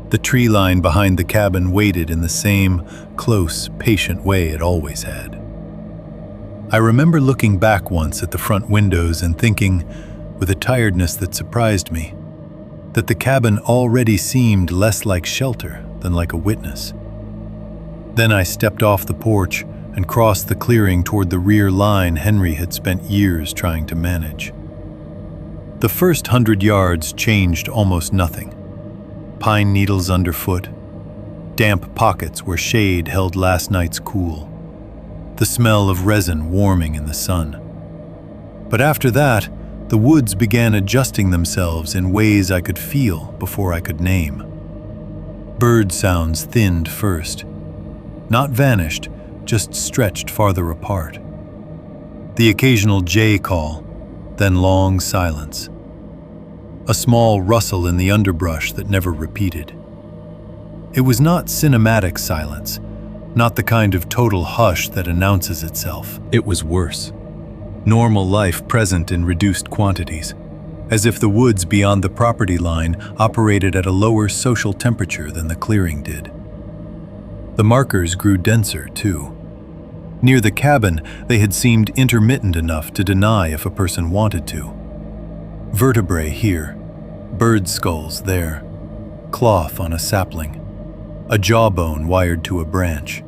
The tree line behind the cabin waited in the same close, patient way it always had. I remember looking back once at the front windows and thinking, with a tiredness that surprised me, that the cabin already seemed less like shelter than like a witness. Then I stepped off the porch and crossed the clearing toward the rear line Henry had spent years trying to manage. The first 100 yards changed almost nothing. Pine needles underfoot, damp pockets where shade held last night's cool, the smell of resin warming in the sun. But after that, the woods began adjusting themselves in ways I could feel before I could name. Bird sounds thinned first, not vanished, just stretched farther apart. The occasional jay call, then long silence. A small rustle in the underbrush that never repeated. It was not cinematic silence, not the kind of total hush that announces itself. It was worse. Normal life present in reduced quantities, as if the woods beyond the property line operated at a lower social temperature than the clearing did. The markers grew denser, too. Near the cabin, they had seemed intermittent enough to deny if a person wanted to. Vertebrae here, bird skulls there, cloth on a sapling, a jawbone wired to a branch.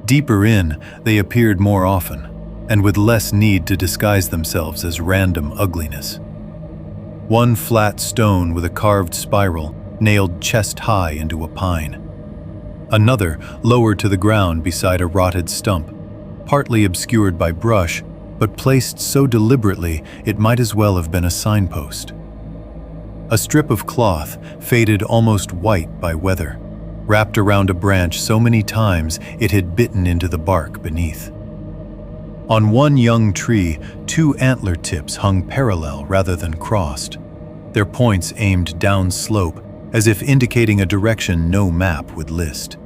Deeper in, they appeared more often, and with less need to disguise themselves as random ugliness. One flat stone with a carved spiral nailed chest-high into a pine. Another lower to the ground beside a rotted stump, partly obscured by brush, but placed so deliberately it might as well have been a signpost. A strip of cloth, faded almost white by weather, wrapped around a branch so many times it had bitten into the bark beneath. On one young tree, 2 antler tips hung parallel rather than crossed, their points aimed downslope, as if indicating a direction no map would list.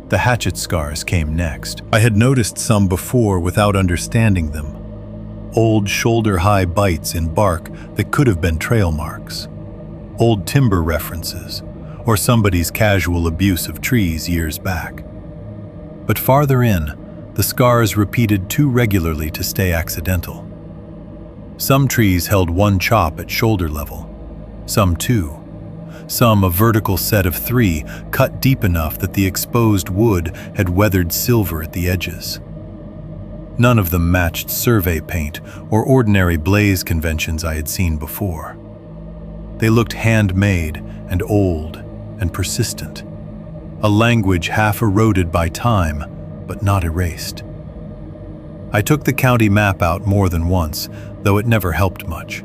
The hatchet scars came next. I had noticed some before without understanding them. Old shoulder-high bites in bark that could have been trail marks. Old timber references, or somebody's casual abuse of trees years back. But farther in, the scars repeated too regularly to stay accidental. Some trees held 1 chop at shoulder level, some 2. Some a vertical set of 3, cut deep enough that the exposed wood had weathered silver at the edges. None of them matched survey paint or ordinary blaze conventions I had seen before. They looked handmade and old and persistent, a language half eroded by time, but not erased. I took the county map out more than once, though it never helped much.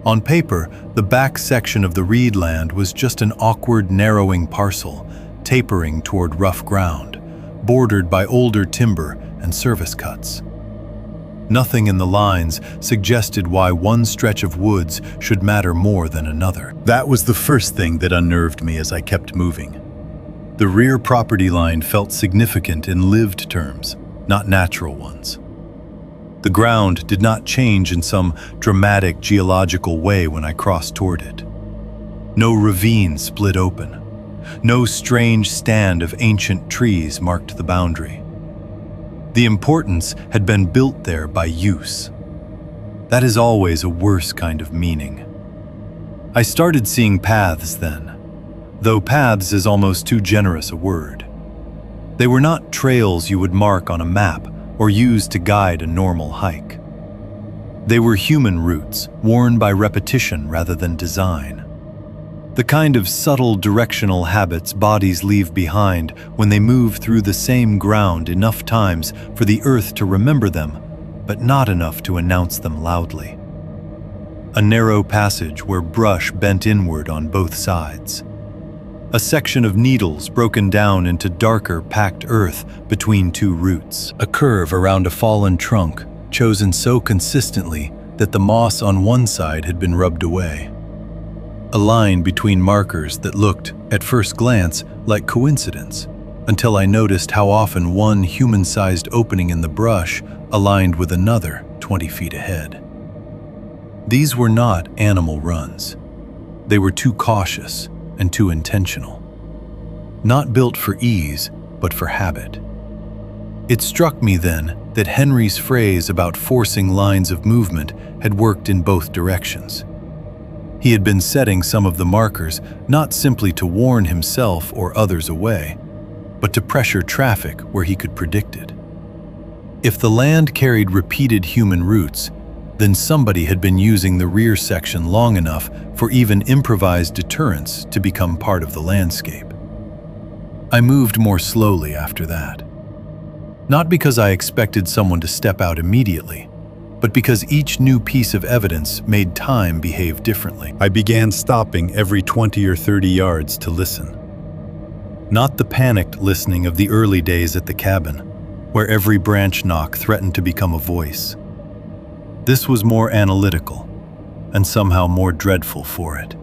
On paper, the back section of the reed land was just an awkward, narrowing parcel, tapering toward rough ground, bordered by older timber and service cuts. Nothing in the lines suggested why one stretch of woods should matter more than another. That was the first thing that unnerved me as I kept moving. The rear property line felt significant in lived terms, not natural ones. The ground did not change in some dramatic geological way when I crossed toward it. No ravine split open. No strange stand of ancient trees marked the boundary. The importance had been built there by use. That is always a worse kind of meaning. I started seeing paths then, though paths is almost too generous a word. They were not trails you would mark on a map or use to guide a normal hike. They were human routes, worn by repetition rather than design. The kind of subtle directional habits bodies leave behind when they move through the same ground enough times for the earth to remember them, but not enough to announce them loudly. A narrow passage where brush bent inward on both sides. A section of needles broken down into darker, packed earth between two roots. A curve around a fallen trunk, chosen so consistently that the moss on one side had been rubbed away. A line between markers that looked, at first glance, like coincidence, until I noticed how often one human-sized opening in the brush aligned with another 20 feet ahead. These were not animal runs. They were too cautious and too intentional. Not built for ease, but for habit. It struck me then that Henry's phrase about forcing lines of movement had worked in both directions. He had been setting some of the markers not simply to warn himself or others away, but to pressure traffic where he could predict it. If the land carried repeated human routes, then somebody had been using the rear section long enough for even improvised deterrence to become part of the landscape. I moved more slowly after that. Not because I expected someone to step out immediately, but because each new piece of evidence made time behave differently. I began stopping every 20 or 30 yards to listen. Not the panicked listening of the early days at the cabin, where every branch knock threatened to become a voice. This was more analytical, and somehow more dreadful for it.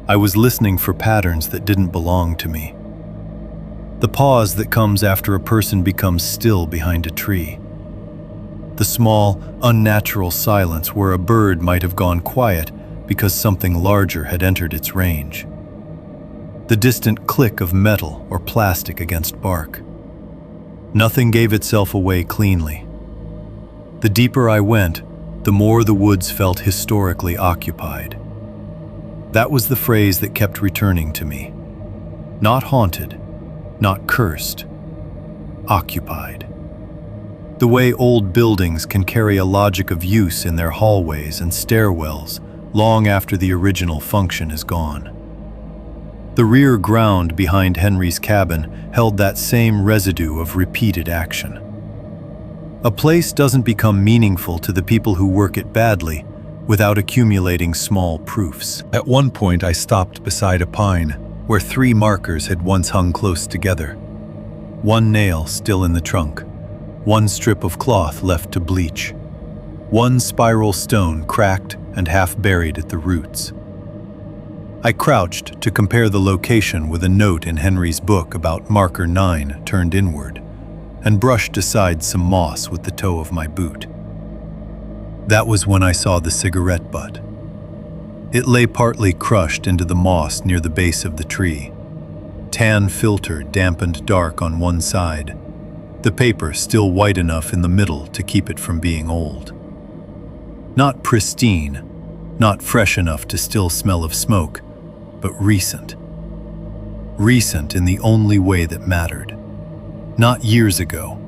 I was listening for patterns that didn't belong to me. The pause that comes after a person becomes still behind a tree. The small, unnatural silence where a bird might have gone quiet because something larger had entered its range. The distant click of metal or plastic against bark. Nothing gave itself away cleanly. The deeper I went, the more the woods felt historically occupied. That was the phrase that kept returning to me. Not haunted, not cursed, occupied. The way old buildings can carry a logic of use in their hallways and stairwells long after the original function is gone. The rear ground behind Henry's cabin held that same residue of repeated action. A place doesn't become meaningful to the people who work it badly without accumulating small proofs. At one point, I stopped beside a pine where 3 markers had once hung close together. One nail still in the trunk. One strip of cloth left to bleach. One spiral stone cracked and half buried at the roots. I crouched to compare the location with a note in Henry's book about marker 9 turned inward, and brushed aside some moss with the toe of my boot. That was when I saw the cigarette butt. It lay partly crushed into the moss near the base of the tree. Tan filter dampened dark on one side. The paper still white enough in the middle to keep it from being old. Not pristine, not fresh enough to still smell of smoke, but recent. Recent in the only way that mattered. Not years ago,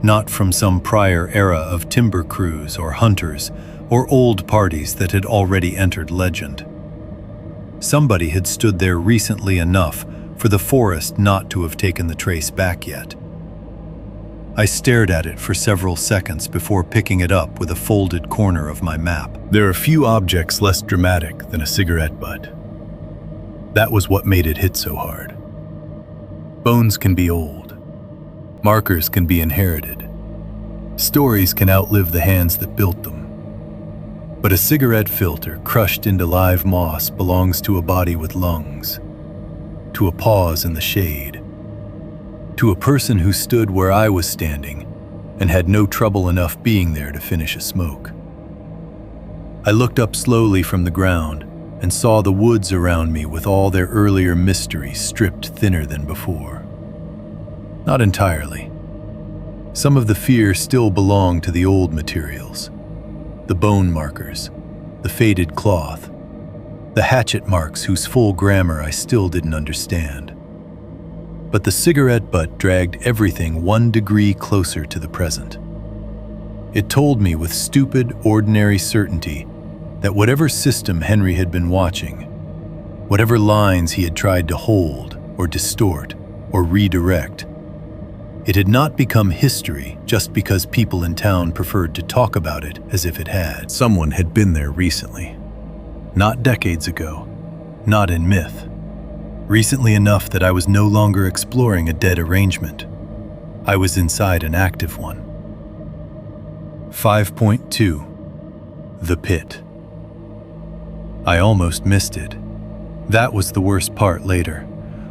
not from some prior era of timber crews or hunters or old parties that had already entered legend. Somebody had stood there recently enough for the forest not to have taken the trace back yet. I stared at it for several seconds before picking it up with a folded corner of my map. There are few objects less dramatic than a cigarette butt. That was what made it hit so hard. Bones can be old. Markers can be inherited. Stories can outlive the hands that built them. But a cigarette filter crushed into live moss belongs to a body with lungs, to a pause in the shade, to a person who stood where I was standing and had no trouble enough being there to finish a smoke. I looked up slowly from the ground and saw the woods around me with all their earlier mystery stripped thinner than before. Not entirely. Some of the fear still belonged to the old materials. The bone markers, the faded cloth, the hatchet marks whose full grammar I still didn't understand. But the cigarette butt dragged everything 1 degree closer to the present. It told me with stupid, ordinary certainty that whatever system Henry had been watching, whatever lines he had tried to hold or distort or redirect, it had not become history just because people in town preferred to talk about it as if it had. Someone had been there recently. Not decades ago. Not in myth. Recently enough that I was no longer exploring a dead arrangement. I was inside an active one. 5.2. The Pit. I almost missed it. That was the worst part later.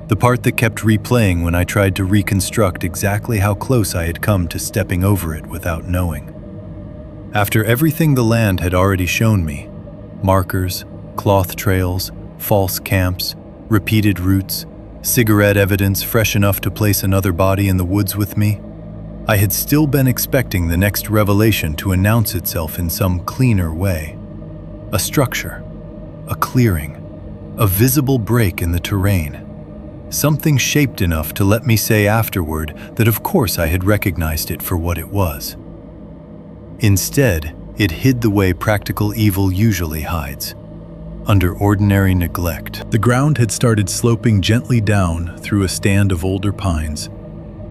The part that kept replaying when I tried to reconstruct exactly how close I had come to stepping over it without knowing. After everything the land had already shown me, markers, cloth trails, false camps, repeated routes, cigarette evidence fresh enough to place another body in the woods with me, I had still been expecting the next revelation to announce itself in some cleaner way. A structure, a clearing, a visible break in the terrain. Something shaped enough to let me say afterward that of course I had recognized it for what it was. Instead, it hid the way practical evil usually hides, under ordinary neglect. The ground had started sloping gently down through a stand of older pines,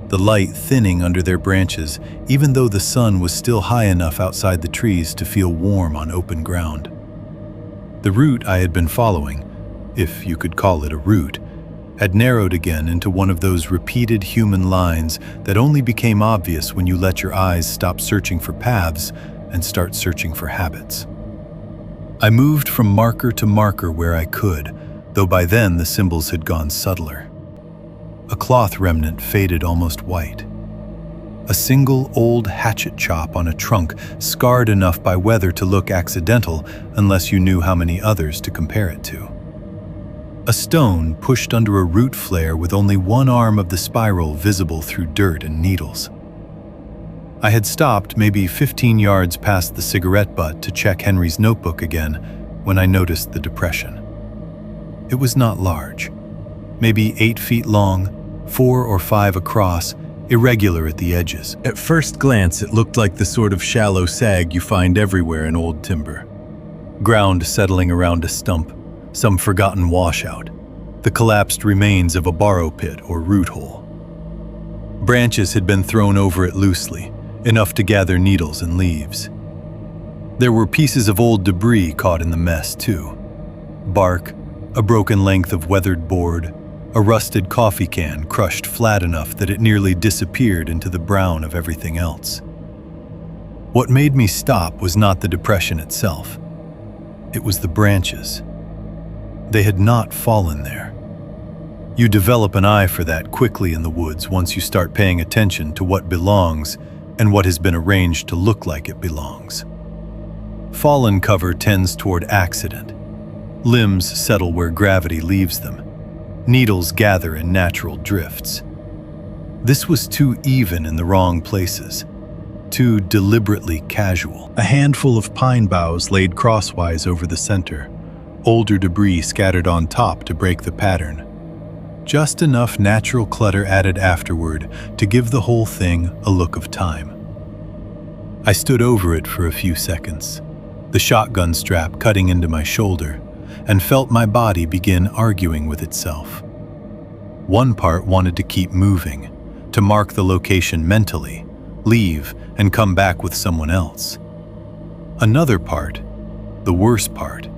the light thinning under their branches even though the sun was still high enough outside the trees to feel warm on open ground. The route I had been following, if you could call it a route, had narrowed again into one of those repeated human lines that only became obvious when you let your eyes stop searching for paths and start searching for habits. I moved from marker to marker where I could, though by then the symbols had gone subtler. A cloth remnant faded almost white. A single old hatchet chop on a trunk scarred enough by weather to look accidental unless you knew how many others to compare it to. A stone pushed under a root flare with only one arm of the spiral visible through dirt and needles. I had stopped maybe 15 yards past the cigarette butt to check Henry's notebook again when I noticed the depression. It was not large, maybe 8 feet long, 4 or 5 across, irregular at the edges. At first glance, it looked like the sort of shallow sag you find everywhere in old timber. Ground settling around a stump, some forgotten washout, the collapsed remains of a borrow pit or root hole. Branches had been thrown over it loosely, enough to gather needles and leaves. There were pieces of old debris caught in the mess too. Bark, a broken length of weathered board, a rusted coffee can crushed flat enough that it nearly disappeared into the brown of everything else. What made me stop was not the depression itself. It was the branches. They had not fallen there. You develop an eye for that quickly in the woods once you start paying attention to what belongs and what has been arranged to look like it belongs. Fallen cover tends toward accident. Limbs settle where gravity leaves them. Needles gather in natural drifts. This was too even in the wrong places, too deliberately casual. A handful of pine boughs laid crosswise over the center, older debris scattered on top to break the pattern. Just enough natural clutter added afterward to give the whole thing a look of time. I stood over it for a few seconds, the shotgun strap cutting into my shoulder, and felt my body begin arguing with itself. One part wanted to keep moving, to mark the location mentally, leave, and come back with someone else. Another part, the worst part,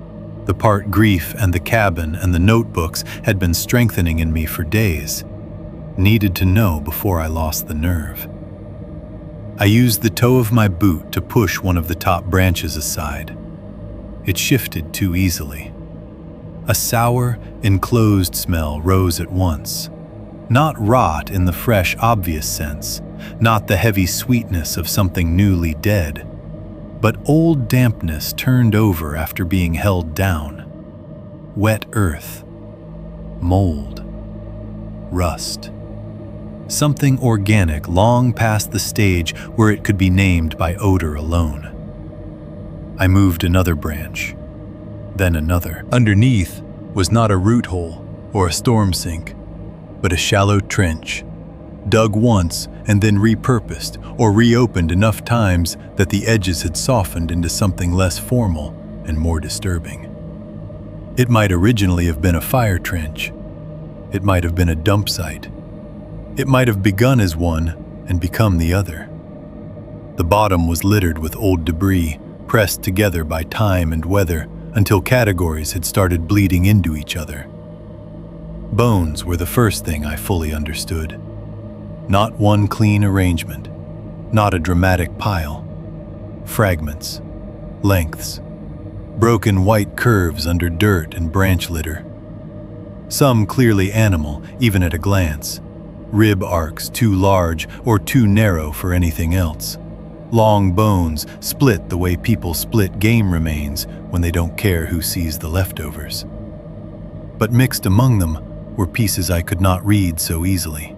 the part grief and the cabin and the notebooks had been strengthening in me for days, needed to know before I lost the nerve. I used the toe of my boot to push one of the top branches aside. It shifted too easily. A sour, enclosed smell rose at once. Not rot in the fresh, obvious sense, not the heavy sweetness of something newly dead, but old dampness turned over after being held down. Wet earth, mold, rust. Something organic long past the stage where it could be named by odor alone. I moved another branch, then another. Underneath was not a root hole or a storm sink, but a shallow trench, dug once and then repurposed or reopened enough times that the edges had softened into something less formal and more disturbing. It might originally have been a fire trench. It might have been a dump site. It might have begun as one and become the other. The bottom was littered with old debris, pressed together by time and weather until categories had started bleeding into each other. Bones were the first thing I fully understood. Not one clean arrangement, not a dramatic pile. Fragments, lengths, broken white curves under dirt and branch litter. Some clearly animal, even at a glance. Rib arcs too large or too narrow for anything else. Long bones split the way people split game remains when they don't care who sees the leftovers. But mixed among them were pieces I could not read so easily.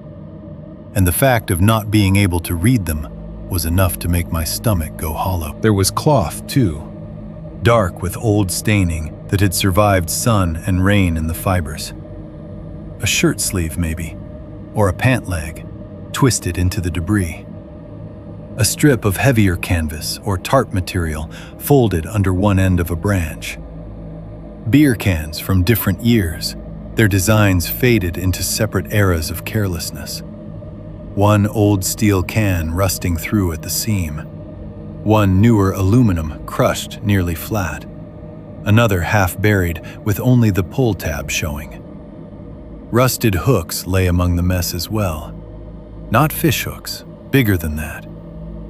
And the fact of not being able to read them was enough to make my stomach go hollow. There was cloth, too, dark with old staining that had survived sun and rain in the fibers. A shirt sleeve, maybe, or a pant leg, twisted into the debris. A strip of heavier canvas or tarp material folded under one end of a branch. Beer cans from different years, their designs faded into separate eras of carelessness. One old steel can rusting through at the seam. One newer aluminum crushed nearly flat. Another half buried with only the pull tab showing. Rusted hooks lay among the mess as well. Not fish hooks, bigger than that.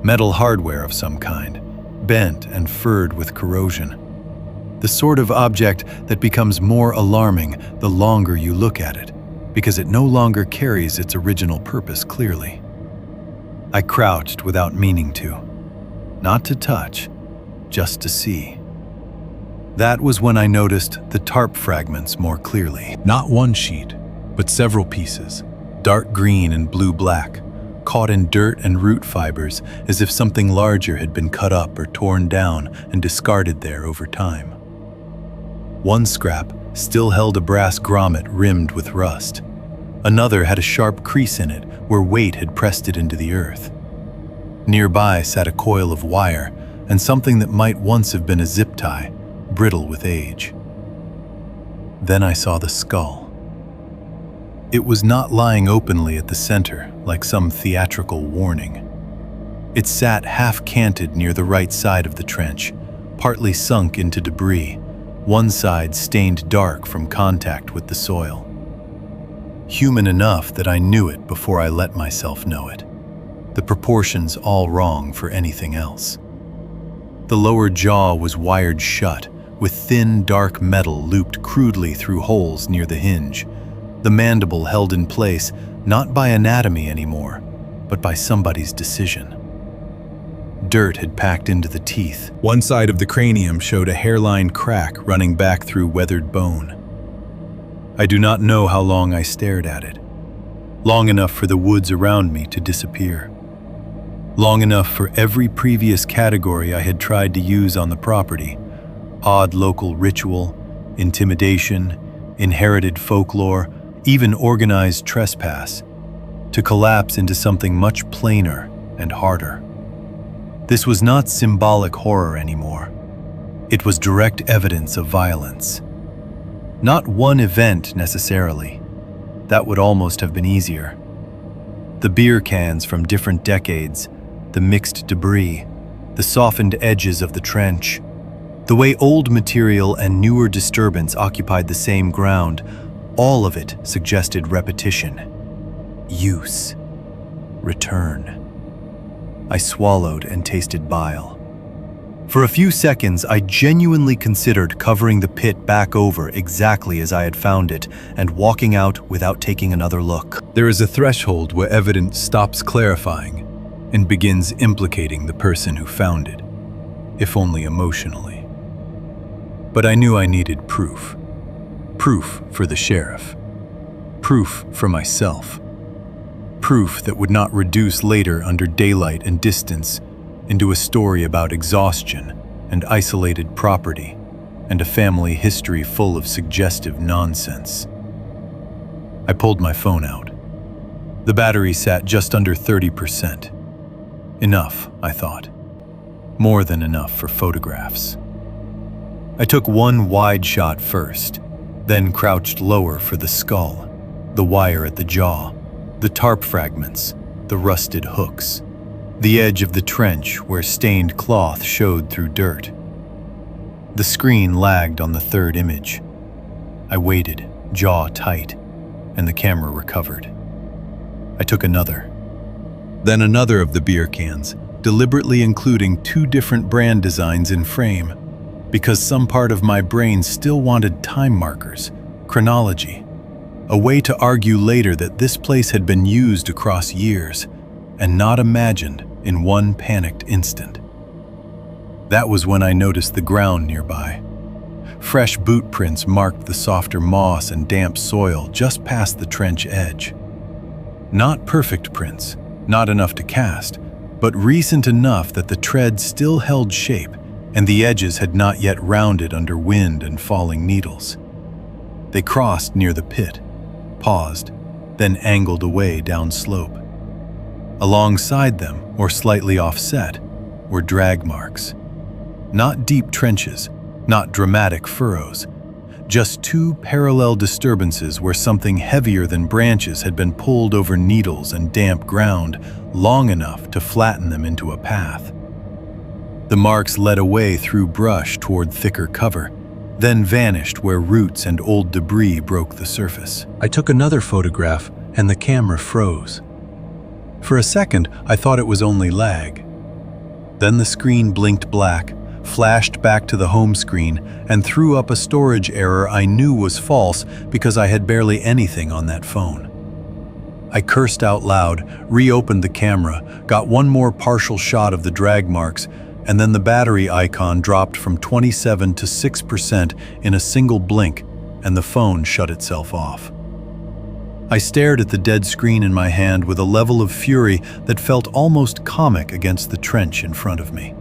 Metal hardware of some kind, bent and furred with corrosion. The sort of object that becomes more alarming the longer you look at it, because it no longer carries its original purpose clearly. I crouched without meaning to. Not to touch, just to see. That was when I noticed the tarp fragments more clearly. Not one sheet, but several pieces, dark green and blue-black, caught in dirt and root fibers as if something larger had been cut up or torn down and discarded there over time. One scrap still held a brass grommet rimmed with rust. Another had a sharp crease in it where weight had pressed it into the earth. Nearby sat a coil of wire and something that might once have been a zip tie, brittle with age. Then I saw the skull. It was not lying openly at the center like some theatrical warning. It sat half-canted near the right side of the trench, partly sunk into debris, one side stained dark from contact with the soil. Human enough that I knew it before I let myself know it. The proportions all wrong for anything else. The lower jaw was wired shut, with thin, dark metal looped crudely through holes near the hinge. The mandible held in place not by anatomy anymore, but by somebody's decision. Dirt had packed into the teeth. One side of the cranium showed a hairline crack running back through weathered bone. I do not know how long I stared at it. Long enough for the woods around me to disappear. Long enough for every previous category I had tried to use on the property, odd local ritual, intimidation, inherited folklore, even organized trespass, to collapse into something much plainer and harder. This was not symbolic horror anymore. It was direct evidence of violence. Not one event necessarily. That would almost have been easier. The beer cans from different decades, the mixed debris, the softened edges of the trench, the way old material and newer disturbance occupied the same ground, all of it suggested repetition, use, return. I swallowed and tasted bile. For a few seconds, I genuinely considered covering the pit back over exactly as I had found it and walking out without taking another look. There is a threshold where evidence stops clarifying and begins implicating the person who found it, if only emotionally. But I knew I needed proof. Proof for the sheriff. Proof for myself. Proof that would not reduce later under daylight and distance into a story about exhaustion and isolated property and a family history full of suggestive nonsense. I pulled my phone out. The battery sat just under 30%. Enough, I thought. More than enough for photographs. I took one wide shot first, then crouched lower for the skull, the wire at the jaw, the tarp fragments, the rusted hooks, the edge of the trench where stained cloth showed through dirt. The screen lagged on the third image. I waited, jaw tight, and the camera recovered. I took another. Then another of the beer cans, deliberately including 2 different brand designs in frame, because some part of my brain still wanted time markers, chronology, a way to argue later that this place had been used across years and not imagined in one panicked instant. That was when I noticed the ground nearby. Fresh boot prints marked the softer moss and damp soil just past the trench edge. Not perfect prints, not enough to cast, but recent enough that the tread still held shape and the edges had not yet rounded under wind and falling needles. They crossed near the pit, paused, then angled away down slope. Alongside them, or slightly offset, were drag marks. Not deep trenches, not dramatic furrows, just 2 parallel disturbances where something heavier than branches had been pulled over needles and damp ground long enough to flatten them into a path. The marks led away through brush toward thicker cover, then vanished where roots and old debris broke the surface. I took another photograph and the camera froze. For a second, I thought it was only lag. Then the screen blinked black, flashed back to the home screen, and threw up a storage error I knew was false because I had barely anything on that phone. I cursed out loud, reopened the camera, got one more partial shot of the drag marks, and then the battery icon dropped from 27 to 6% in a single blink, and the phone shut itself off. I stared at the dead screen in my hand with a level of fury that felt almost comic against the trench in front of me.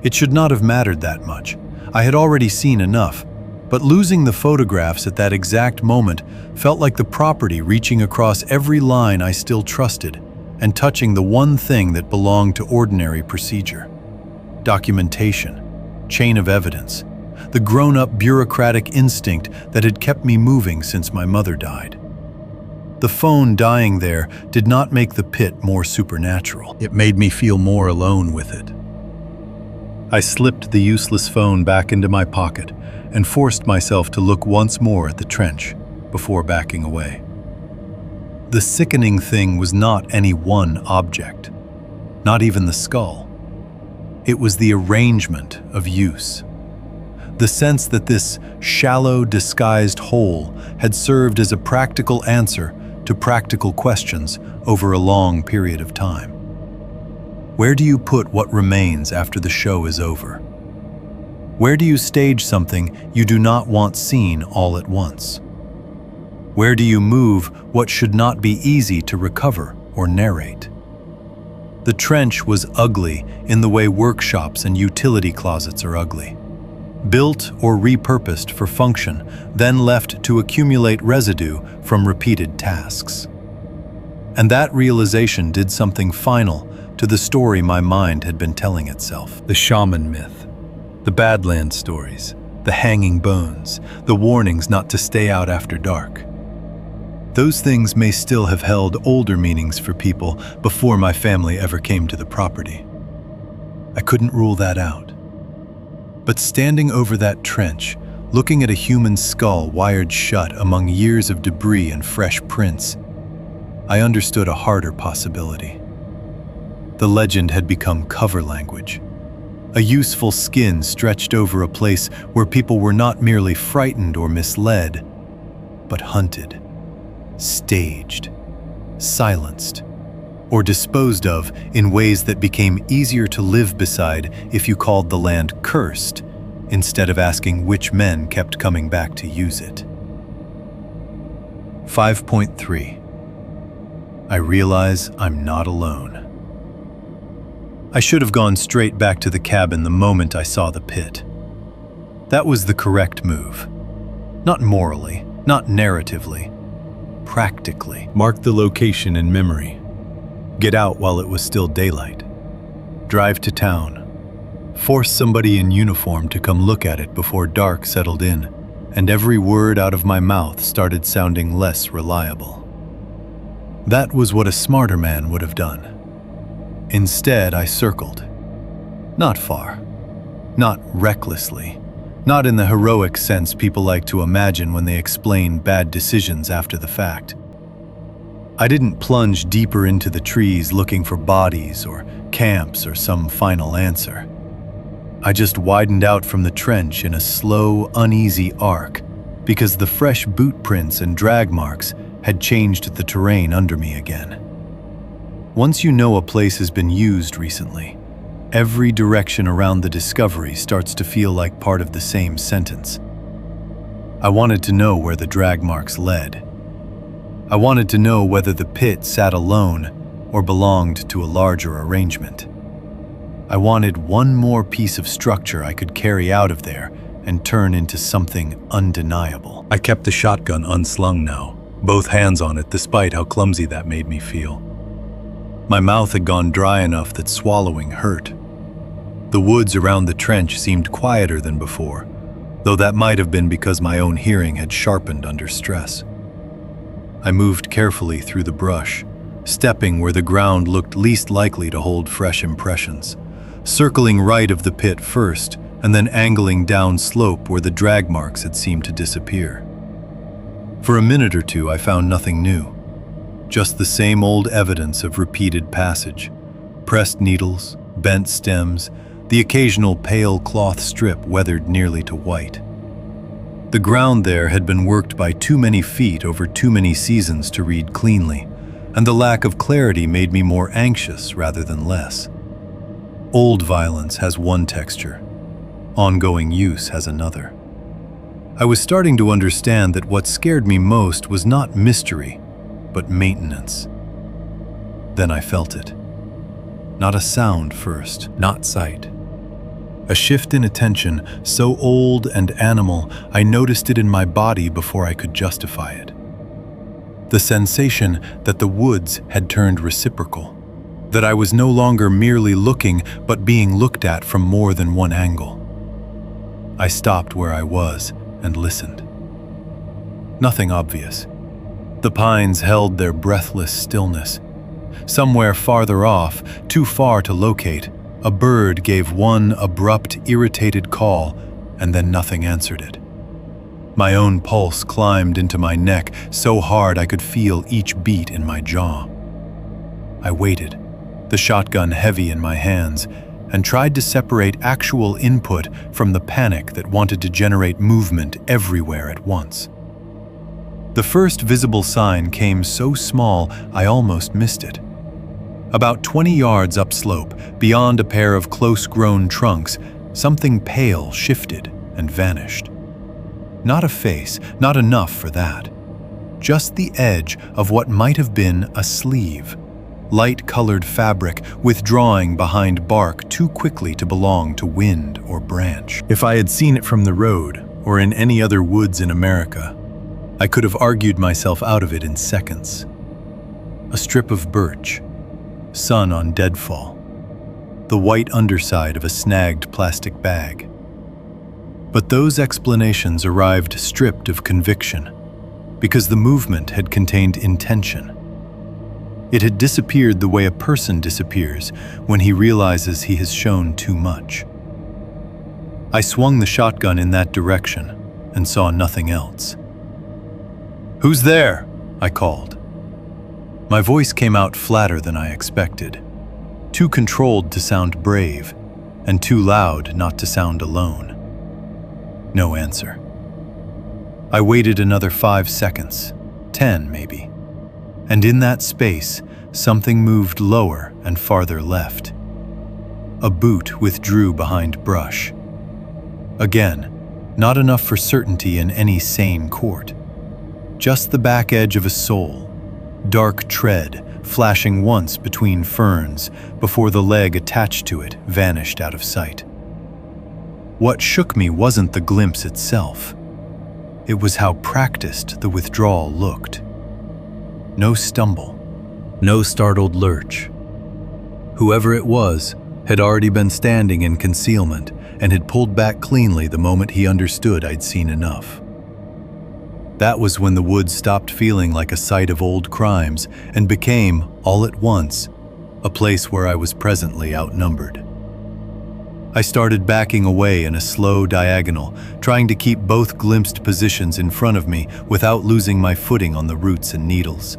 It should not have mattered that much. I had already seen enough, but losing the photographs at that exact moment felt like the property reaching across every line I still trusted and touching the one thing that belonged to ordinary procedure. Documentation, chain of evidence, the grown-up bureaucratic instinct that had kept me moving since my mother died. The phone dying there did not make the pit more supernatural. It made me feel more alone with it. I slipped the useless phone back into my pocket and forced myself to look once more at the trench before backing away. The sickening thing was not any one object, not even the skull. It was the arrangement of use. The sense that this shallow, disguised hole had served as a practical answer to practical questions over a long period of time. Where do you put what remains after the show is over? Where do you stage something you do not want seen all at once? Where do you move what should not be easy to recover or narrate? The trench was ugly in the way workshops and utility closets are ugly. Built or repurposed for function, then left to accumulate residue from repeated tasks. And that realization did something final to the story my mind had been telling itself. The shaman myth, the Badlands stories, the hanging bones, the warnings not to stay out after dark. Those things may still have held older meanings for people before my family ever came to the property. I couldn't rule that out. But standing over that trench, looking at a human skull wired shut among years of debris and fresh prints, I understood a harder possibility. The legend had become cover language, a useful skin stretched over a place where people were not merely frightened or misled, but hunted, staged, silenced, or disposed of in ways that became easier to live beside if you called the land cursed, instead of asking which men kept coming back to use it. 5.3. I realize I'm not alone. I should have gone straight back to the cabin the moment I saw the pit. That was the correct move. Not morally, not narratively, practically. Mark the location in memory. Get out while it was still daylight. Drive to town. Force somebody in uniform to come look at it before dark settled in, and every word out of my mouth started sounding less reliable. That was what a smarter man would have done. Instead, I circled. Not far. Not recklessly. Not in the heroic sense people like to imagine when they explain bad decisions after the fact. I didn't plunge deeper into the trees looking for bodies or camps or some final answer. I just widened out from the trench in a slow, uneasy arc because the fresh boot prints and drag marks had changed the terrain under me again. Once you know a place has been used recently, every direction around the discovery starts to feel like part of the same sentence. I wanted to know where the drag marks led. I wanted to know whether the pit sat alone or belonged to a larger arrangement. I wanted one more piece of structure I could carry out of there and turn into something undeniable. I kept the shotgun unslung now, both hands on it despite how clumsy that made me feel. My mouth had gone dry enough that swallowing hurt. The woods around the trench seemed quieter than before, though that might have been because my own hearing had sharpened under stress. I moved carefully through the brush, stepping where the ground looked least likely to hold fresh impressions, circling right of the pit first, and then angling down slope where the drag marks had seemed to disappear. For a minute or two, I found nothing new. Just the same old evidence of repeated passage. Pressed needles, bent stems, the occasional pale cloth strip weathered nearly to white. The ground there had been worked by too many feet over too many seasons to read cleanly, and the lack of clarity made me more anxious rather than less. Old violence has one texture. Ongoing use has another. I was starting to understand that what scared me most was not mystery, but maintenance. Then I felt it. Not a sound first, not sight. A shift in attention, so old and animal, I noticed it in my body before I could justify it. The sensation that the woods had turned reciprocal, that I was no longer merely looking, but being looked at from more than one angle. I stopped where I was and listened. Nothing obvious. The pines held their breathless stillness. Somewhere farther off, too far to locate, a bird gave one abrupt, irritated call, and then nothing answered it. My own pulse climbed into my neck so hard I could feel each beat in my jaw. I waited, the shotgun heavy in my hands, and tried to separate actual input from the panic that wanted to generate movement everywhere at once. The first visible sign came so small I almost missed it. About 20 yards upslope, beyond a pair of close-grown trunks, something pale shifted and vanished. Not a face, not enough for that. Just the edge of what might have been a sleeve. Light-colored fabric withdrawing behind bark too quickly to belong to wind or branch. If I had seen it from the road or in any other woods in America, I could have argued myself out of it in seconds. A strip of birch, sun on deadfall, the white underside of a snagged plastic bag. But those explanations arrived stripped of conviction, because the movement had contained intention. It had disappeared the way a person disappears when he realizes he has shown too much. I swung the shotgun in that direction and saw nothing else. "Who's there?" I called. My voice came out flatter than I expected, too controlled to sound brave, and too loud not to sound alone. No answer. I waited another 5 seconds, 10 maybe, and in that space, something moved lower and farther left. A boot withdrew behind brush. Again, not enough for certainty in any sane court. Just the back edge of a sole, dark tread flashing once between ferns before the leg attached to it vanished out of sight. What shook me wasn't the glimpse itself. It was how practiced the withdrawal looked. No stumble, no startled lurch. Whoever it was had already been standing in concealment and had pulled back cleanly the moment he understood I'd seen enough. That was when the woods stopped feeling like a site of old crimes and became, all at once, a place where I was presently outnumbered. I started backing away in a slow diagonal, trying to keep both glimpsed positions in front of me without losing my footing on the roots and needles.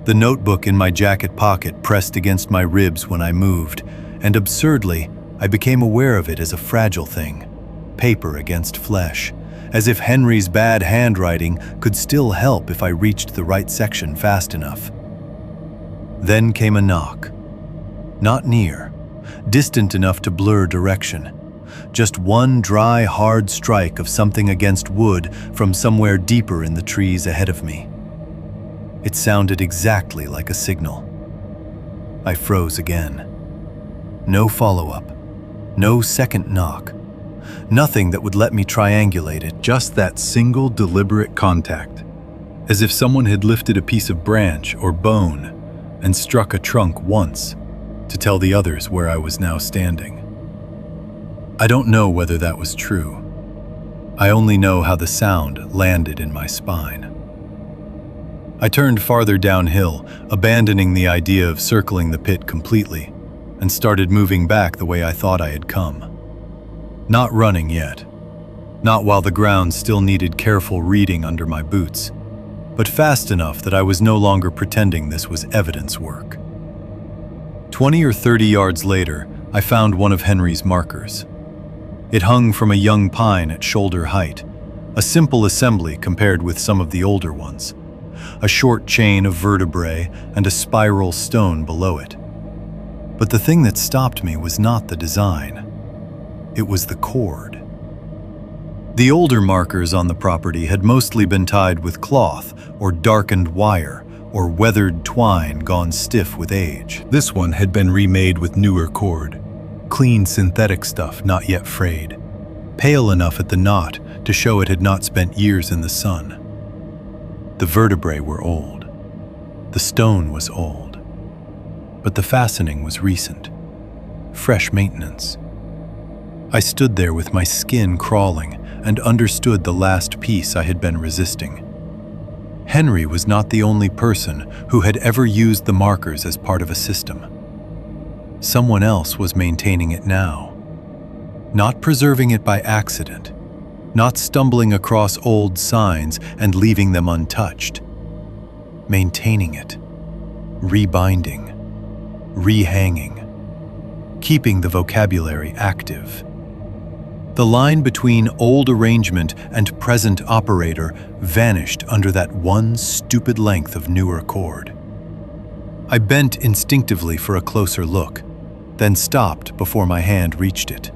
The notebook in my jacket pocket pressed against my ribs when I moved, and absurdly, I became aware of it as a fragile thing, paper against flesh, as if Henry's bad handwriting could still help if I reached the right section fast enough. Then came a knock. Not near, distant enough to blur direction. Just one dry, hard strike of something against wood from somewhere deeper in the trees ahead of me. It sounded exactly like a signal. I froze again. No follow-up. No second knock. Nothing that would let me triangulate it, just that single deliberate contact, as if someone had lifted a piece of branch or bone and struck a trunk once to tell the others where I was now standing. I don't know whether that was true. I only know how the sound landed in my spine. I turned farther downhill, abandoning the idea of circling the pit completely, and started moving back the way I thought I had come. Not running yet. Not while the ground still needed careful reading under my boots, but fast enough that I was no longer pretending this was evidence work. 20 or 30 yards later, I found one of Henry's markers. It hung from a young pine at shoulder height, a simple assembly compared with some of the older ones. A short chain of vertebrae and a spiral stone below it. But the thing that stopped me was not the design. It was the cord. The older markers on the property had mostly been tied with cloth or darkened wire or weathered twine gone stiff with age. This one had been remade with newer cord, clean synthetic stuff not yet frayed, pale enough at the knot to show it had not spent years in the sun. The vertebrae were old. The stone was old. But the fastening was recent. Fresh maintenance. I stood there with my skin crawling and understood the last piece I had been resisting. Henry was not the only person who had ever used the markers as part of a system. Someone else was maintaining it now. Not preserving it by accident. Not stumbling across old signs and leaving them untouched. Maintaining it. Rebinding. Rehanging. Keeping the vocabulary active. The line between old arrangement and present operator vanished under that one stupid length of newer cord. I bent instinctively for a closer look, then stopped before my hand reached it.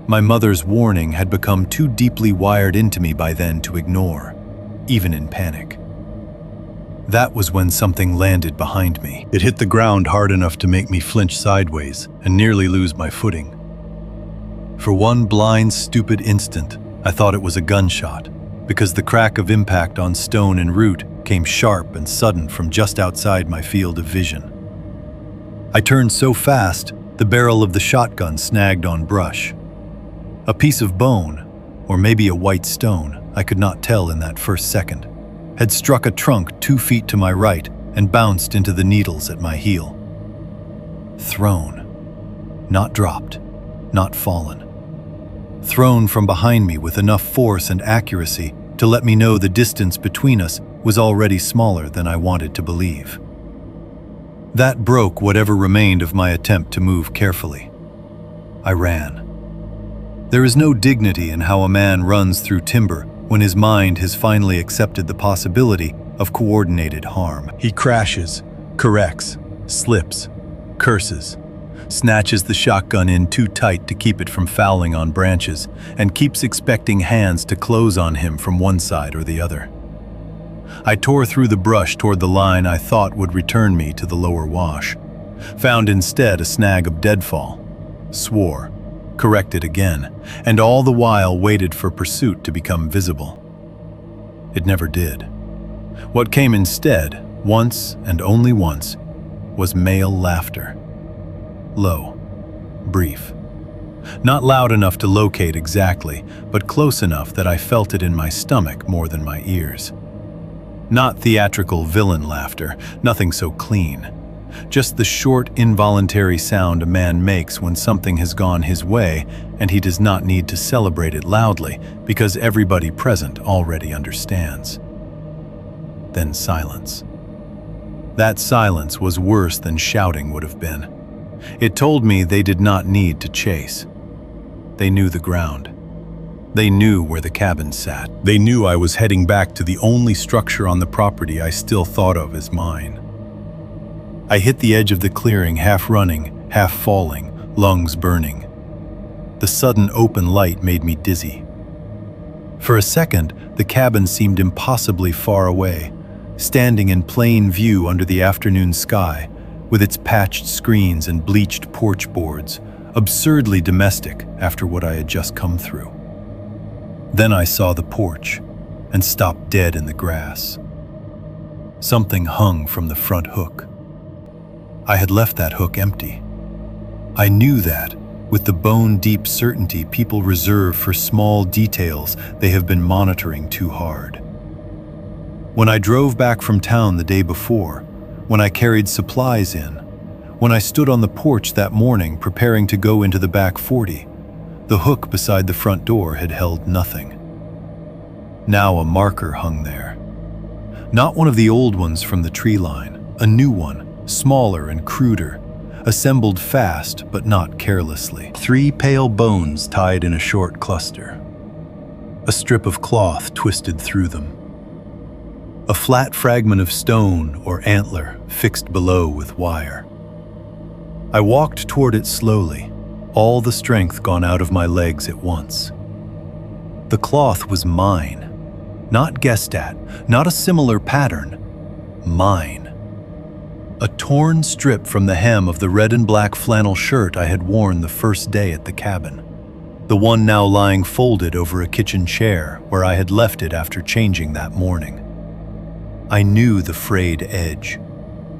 My mother's warning had become too deeply wired into me by then to ignore, even in panic. That was when something landed behind me. It hit the ground hard enough to make me flinch sideways and nearly lose my footing. For one blind, stupid instant, I thought it was a gunshot, because the crack of impact on stone and root came sharp and sudden from just outside my field of vision. I turned so fast, the barrel of the shotgun snagged on brush. A piece of bone, or maybe a white stone, I could not tell in that first second, had struck a trunk 2 feet to my right and bounced into the needles at my heel. Thrown. Not dropped, not fallen. Thrown from behind me with enough force and accuracy to let me know the distance between us was already smaller than I wanted to believe. That broke whatever remained of my attempt to move carefully. I ran. There is no dignity in how a man runs through timber when his mind has finally accepted the possibility of coordinated harm. He crashes, corrects, slips, curses, snatches the shotgun in too tight to keep it from fouling on branches, and keeps expecting hands to close on him from one side or the other. I tore through the brush toward the line I thought would return me to the lower wash, found instead a snag of deadfall, swore, corrected again, and all the while waited for pursuit to become visible. It never did. What came instead, once and only once, was male laughter. Low, brief. Not loud enough to locate exactly, but close enough that I felt it in my stomach more than my ears. Not theatrical villain laughter, nothing so clean. Just the short, involuntary sound a man makes when something has gone his way and he does not need to celebrate it loudly because everybody present already understands. Then silence. That silence was worse than shouting would have been. It told me they did not need to chase. They knew the ground. They knew where the cabin sat. They knew I was heading back to the only structure on the property I still thought of as mine. I hit the edge of the clearing, half running, half falling, lungs burning. The sudden open light made me dizzy. For a second, the cabin seemed impossibly far away, standing in plain view under the afternoon sky, with its patched screens and bleached porch boards, absurdly domestic after what I had just come through. Then I saw the porch and stopped dead in the grass. Something hung from the front hook. I had left that hook empty. I knew that, with the bone-deep certainty people reserve for small details they have been monitoring too hard. When I drove back from town the day before, when I carried supplies in, when I stood on the porch that morning preparing to go into the back 40, the hook beside the front door had held nothing. Now a marker hung there. Not one of the old ones from the tree line, a new one, smaller and cruder, assembled fast but not carelessly. 3 pale bones tied in a short cluster. A strip of cloth twisted through them. A flat fragment of stone or antler fixed below with wire. I walked toward it slowly, all the strength gone out of my legs at once. The cloth was mine, not guessed at, not a similar pattern, mine. A torn strip from the hem of the red and black flannel shirt I had worn the first day at the cabin, the one now lying folded over a kitchen chair where I had left it after changing that morning. I knew the frayed edge.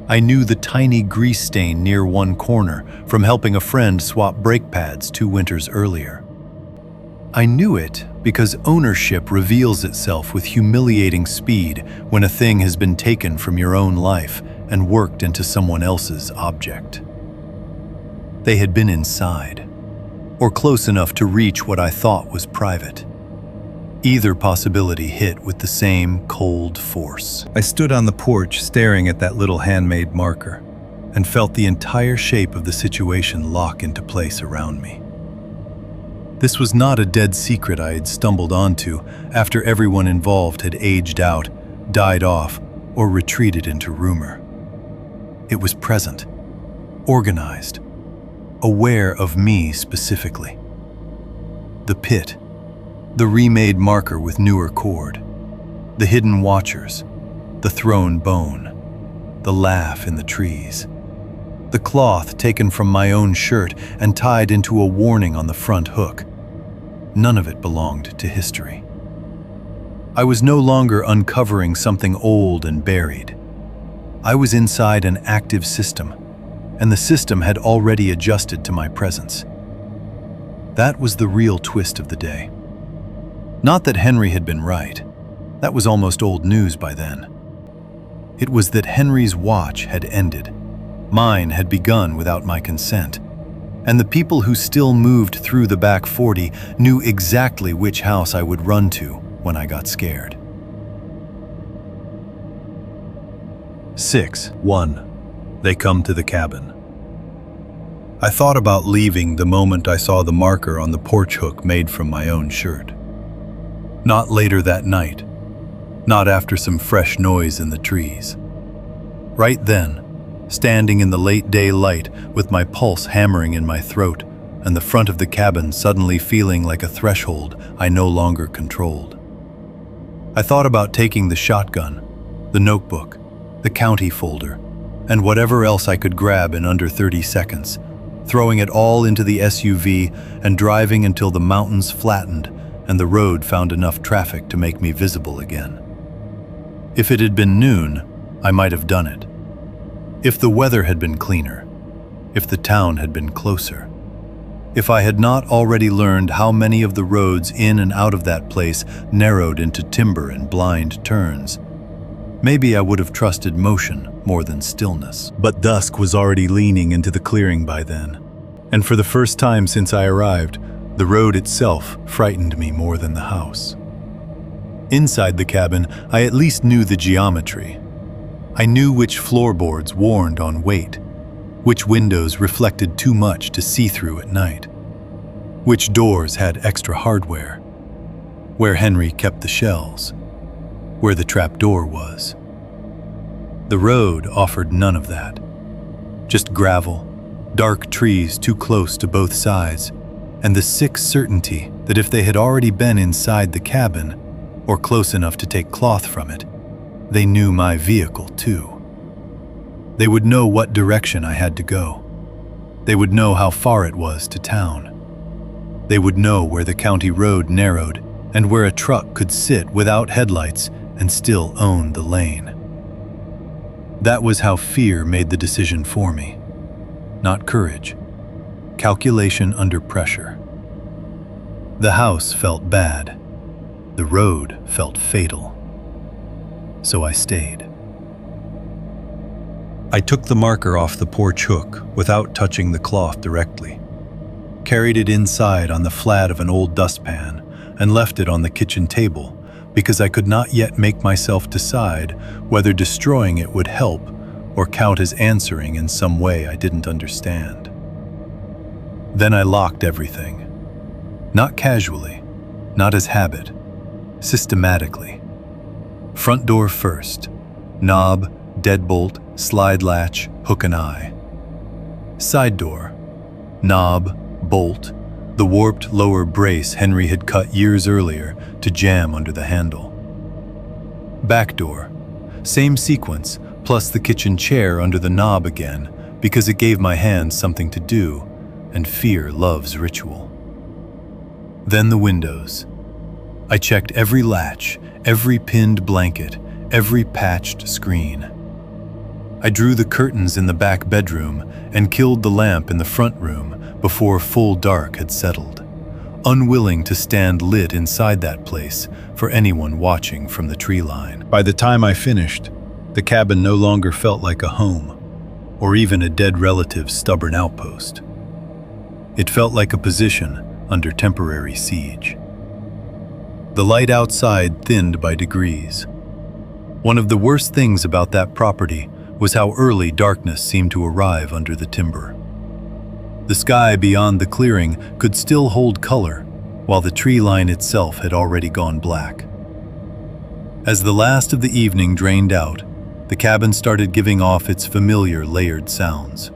I knew the tiny grease stain near one corner from helping a friend swap brake pads 2 winters earlier. I knew it because ownership reveals itself with humiliating speed when a thing has been taken from your own life and worked into someone else's object. They had been inside, or close enough to reach what I thought was private. Either possibility hit with the same cold force. I stood on the porch staring at that little handmade marker and felt the entire shape of the situation lock into place around me. This was not a dead secret I had stumbled onto after everyone involved had aged out, died off, or retreated into rumor. It was present, organized, aware of me specifically. The pit, the remade marker with newer cord, the hidden watchers, the thrown bone, the laugh in the trees, the cloth taken from my own shirt and tied into a warning on the front hook. None of it belonged to history. I was no longer uncovering something old and buried. I was inside an active system, and the system had already adjusted to my presence. That was the real twist of the day. Not that Henry had been right. That was almost old news by then. It was that Henry's watch had ended. Mine had begun without my consent. And the people who still moved through the back 40 knew exactly which house I would run to when I got scared. 1. They come to the cabin. I thought about leaving the moment I saw the marker on the porch hook made from my own shirt. Not later that night. Not after some fresh noise in the trees. Right then, standing in the late day light with my pulse hammering in my throat and the front of the cabin suddenly feeling like a threshold I no longer controlled. I thought about taking the shotgun, the notebook, the county folder, and whatever else I could grab in under 30 seconds, throwing it all into the SUV and driving until the mountains flattened and the road found enough traffic to make me visible again. If it had been noon, I might have done it. If the weather had been cleaner, if the town had been closer, if I had not already learned how many of the roads in and out of that place narrowed into timber and blind turns, maybe I would have trusted motion more than stillness. But dusk was already leaning into the clearing by then, and for the first time since I arrived, the road itself frightened me more than the house. Inside the cabin, I at least knew the geometry. I knew which floorboards warned on weight, which windows reflected too much to see through at night, which doors had extra hardware, where Henry kept the shells, where the trapdoor was. The road offered none of that. Just gravel, dark trees too close to both sides, and the sick certainty that if they had already been inside the cabin, or close enough to take cloth from it, they knew my vehicle too. They would know what direction I had to go. They would know how far it was to town. They would know where the county road narrowed and where a truck could sit without headlights and still own the lane. That was how fear made the decision for me. Not courage. Calculation under pressure. The house felt bad. The road felt fatal. So I stayed. I took the marker off the porch hook without touching the cloth directly, carried it inside on the flat of an old dustpan, and left it on the kitchen table because I could not yet make myself decide whether destroying it would help or count as answering in some way I didn't understand. Then I locked everything. Not casually, not as habit, systematically. Front door first, knob, deadbolt, slide latch, hook and eye. Side door, knob, bolt, the warped lower brace Henry had cut years earlier to jam under the handle. Back door, same sequence, plus the kitchen chair under the knob again, because it gave my hands something to do, and fear loves ritual. Then the windows. I checked every latch, every pinned blanket, every patched screen. I drew the curtains in the back bedroom and killed the lamp in the front room before full dark had settled, unwilling to stand lit inside that place for anyone watching from the tree line. By the time I finished, the cabin no longer felt like a home, or even a dead relative's stubborn outpost. It felt like a position under temporary siege. The light outside thinned by degrees. One of the worst things about that property was how early darkness seemed to arrive under the timber. The sky beyond the clearing could still hold color, while the tree line itself had already gone black. As the last of the evening drained out, the cabin started giving off its familiar layered sounds.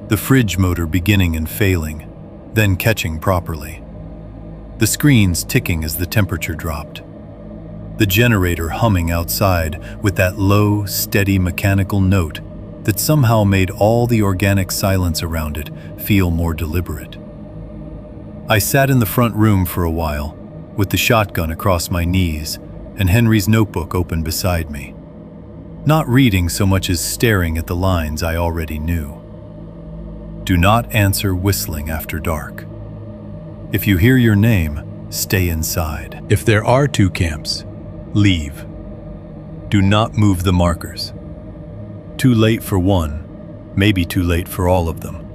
The fridge motor beginning and failing, then catching properly. The screens ticking as the temperature dropped. The generator humming outside with that low, steady mechanical note that somehow made all the organic silence around it feel more deliberate. I sat in the front room for a while, with the shotgun across my knees and Henry's notebook open beside me. Not reading so much as staring at the lines I already knew. Do not answer whistling after dark. If you hear your name, stay inside. If there are 2 camps, leave. Do not move the markers. Too late for one, maybe too late for all of them.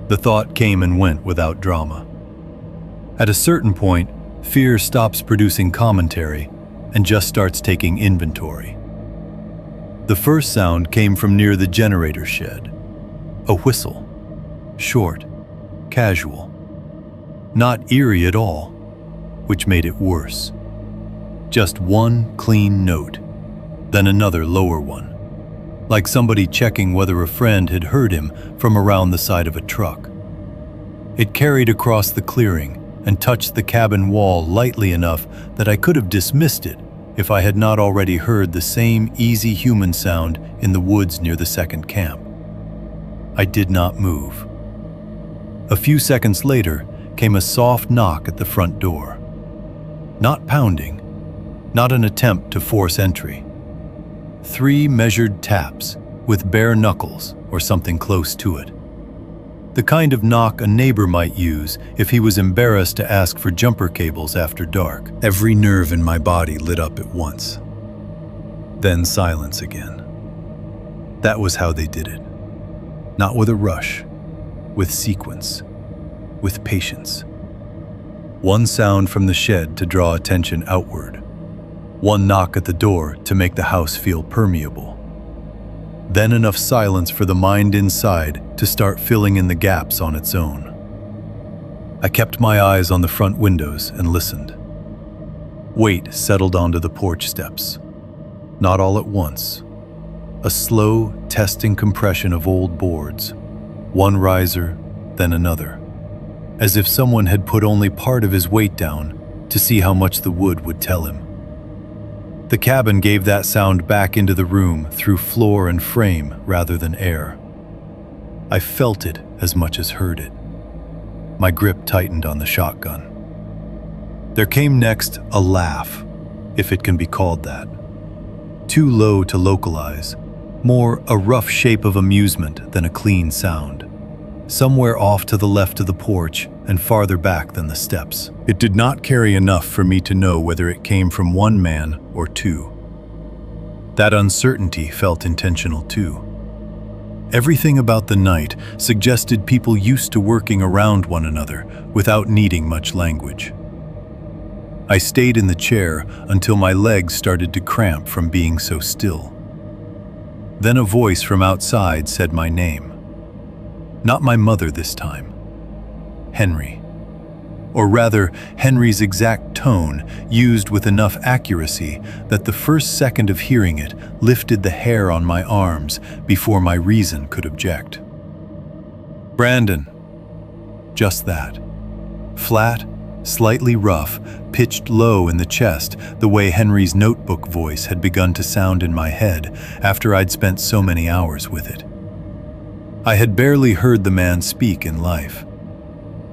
The thought came and went without drama. At a certain point, fear stops producing commentary and just starts taking inventory. The first sound came from near the generator shed. A whistle. Short, casual. Not eerie at all, which made it worse. Just one clean note, then another lower one, like somebody checking whether a friend had heard him from around the side of a truck. It carried across the clearing and touched the cabin wall lightly enough that I could have dismissed it if I had not already heard the same easy human sound in the woods near the second camp. I did not move. A few seconds later came a soft knock at the front door. Not pounding, not an attempt to force entry. 3 measured taps with bare knuckles or something close to it. The kind of knock a neighbor might use if he was embarrassed to ask for jumper cables after dark. Every nerve in my body lit up at once. Then silence again. That was how they did it. Not with a rush, with sequence, with patience. One sound from the shed to draw attention outward. One knock at the door to make the house feel permeable. Then enough silence for the mind inside to start filling in the gaps on its own. I kept my eyes on the front windows and listened. Weight settled onto the porch steps. Not all at once. A slow, testing compression of old boards. One riser, then another. As if someone had put only part of his weight down to see how much the wood would tell him. The cabin gave that sound back into the room through floor and frame rather than air. I felt it as much as heard it. My grip tightened on the shotgun. There came next a laugh, if it can be called that. Too low to localize, more a rough shape of amusement than a clean sound. Somewhere off to the left of the porch and farther back than the steps. It did not carry enough for me to know whether it came from one man or 2. That uncertainty felt intentional too. Everything about the night suggested people used to working around one another without needing much language. I stayed in the chair until my legs started to cramp from being so still. Then a voice from outside said my name. Not my mother this time. Henry. Or rather, Henry's exact tone, used with enough accuracy that the first second of hearing it lifted the hair on my arms before my reason could object. Brandon. Just that. Flat, slightly rough, pitched low in the chest, the way Henry's notebook voice had begun to sound in my head after I'd spent so many hours with it. I had barely heard the man speak in life.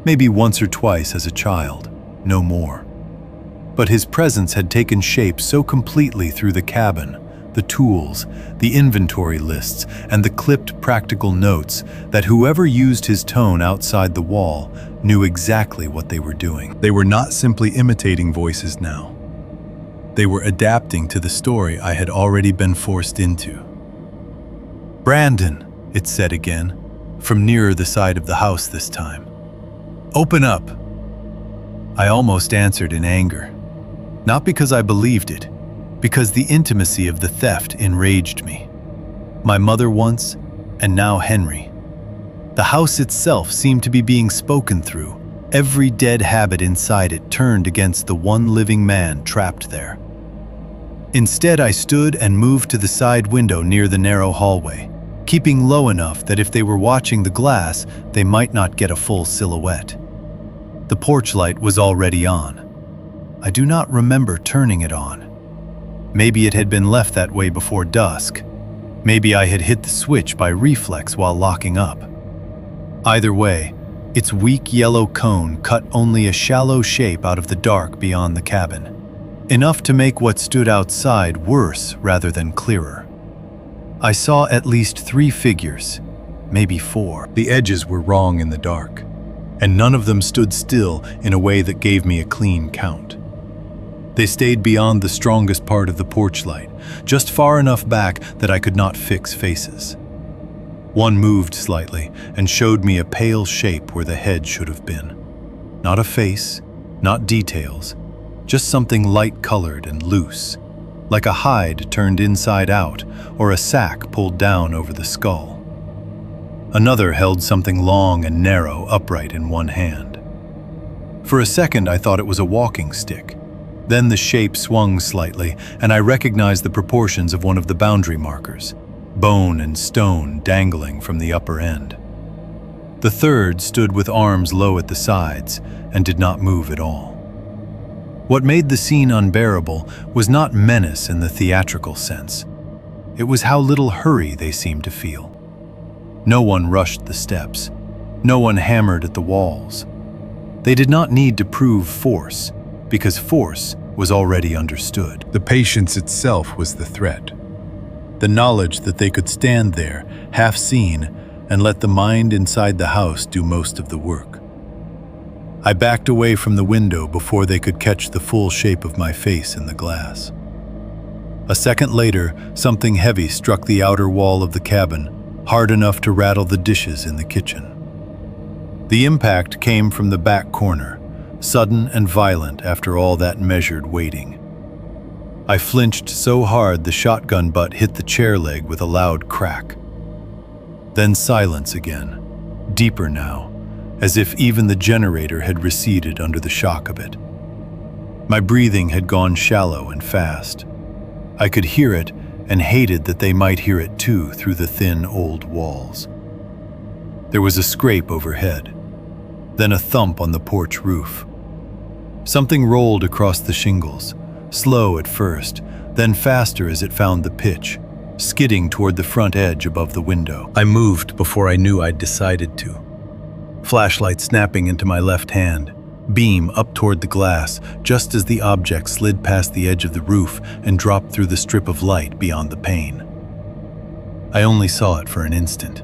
Maybe once or twice as a child, no more. But his presence had taken shape so completely through the cabin, the tools, the inventory lists, and the clipped practical notes that whoever used his tone outside the wall knew exactly what they were doing. They were not simply imitating voices now. They were adapting to the story I had already been forced into. "Brandon," it said again, from nearer the side of the house this time. "Open up." I almost answered in anger. Not because I believed it, because the intimacy of the theft enraged me. My mother once, and now Henry. The house itself seemed to be being spoken through. Every dead habit inside it turned against the one living man trapped there. Instead, I stood and moved to the side window near the narrow hallway, keeping low enough that if they were watching the glass, they might not get a full silhouette. The porch light was already on. I do not remember turning it on. Maybe it had been left that way before dusk. Maybe I had hit the switch by reflex while locking up. Either way, its weak yellow cone cut only a shallow shape out of the dark beyond the cabin, enough to make what stood outside worse rather than clearer. I saw at least 3 figures, maybe 4. The edges were wrong in the dark, and none of them stood still in a way that gave me a clean count. They stayed beyond the strongest part of the porch light, just far enough back that I could not fix faces. One moved slightly and showed me a pale shape where the head should have been. Not a face, not details, just something light-colored and loose, like a hide turned inside out or a sack pulled down over the skull. Another held something long and narrow upright in one hand. For a second I thought it was a walking stick. Then the shape swung slightly, and I recognized the proportions of one of the boundary markers, bone and stone dangling from the upper end. The third stood with arms low at the sides and did not move at all. What made the scene unbearable was not menace in the theatrical sense. It was how little hurry they seemed to feel. No one rushed the steps. No one hammered at the walls. They did not need to prove force, because force was already understood. The patience itself was the threat. The knowledge that they could stand there, half seen, and let the mind inside the house do most of the work. I backed away from the window before they could catch the full shape of my face in the glass. A second later, something heavy struck the outer wall of the cabin, hard enough to rattle the dishes in the kitchen. The impact came from the back corner, sudden and violent after all that measured waiting. I flinched so hard the shotgun butt hit the chair leg with a loud crack. Then silence again, deeper now, as if even the generator had receded under the shock of it. My breathing had gone shallow and fast. I could hear it and hated that they might hear it too through the thin old walls. There was a scrape overhead, then a thump on the porch roof. Something rolled across the shingles, slow at first, then faster as it found the pitch, skidding toward the front edge above the window. I moved before I knew I'd decided to. Flashlight snapping into my left hand, beam up toward the glass, just as the object slid past the edge of the roof and dropped through the strip of light beyond the pane. I only saw it for an instant.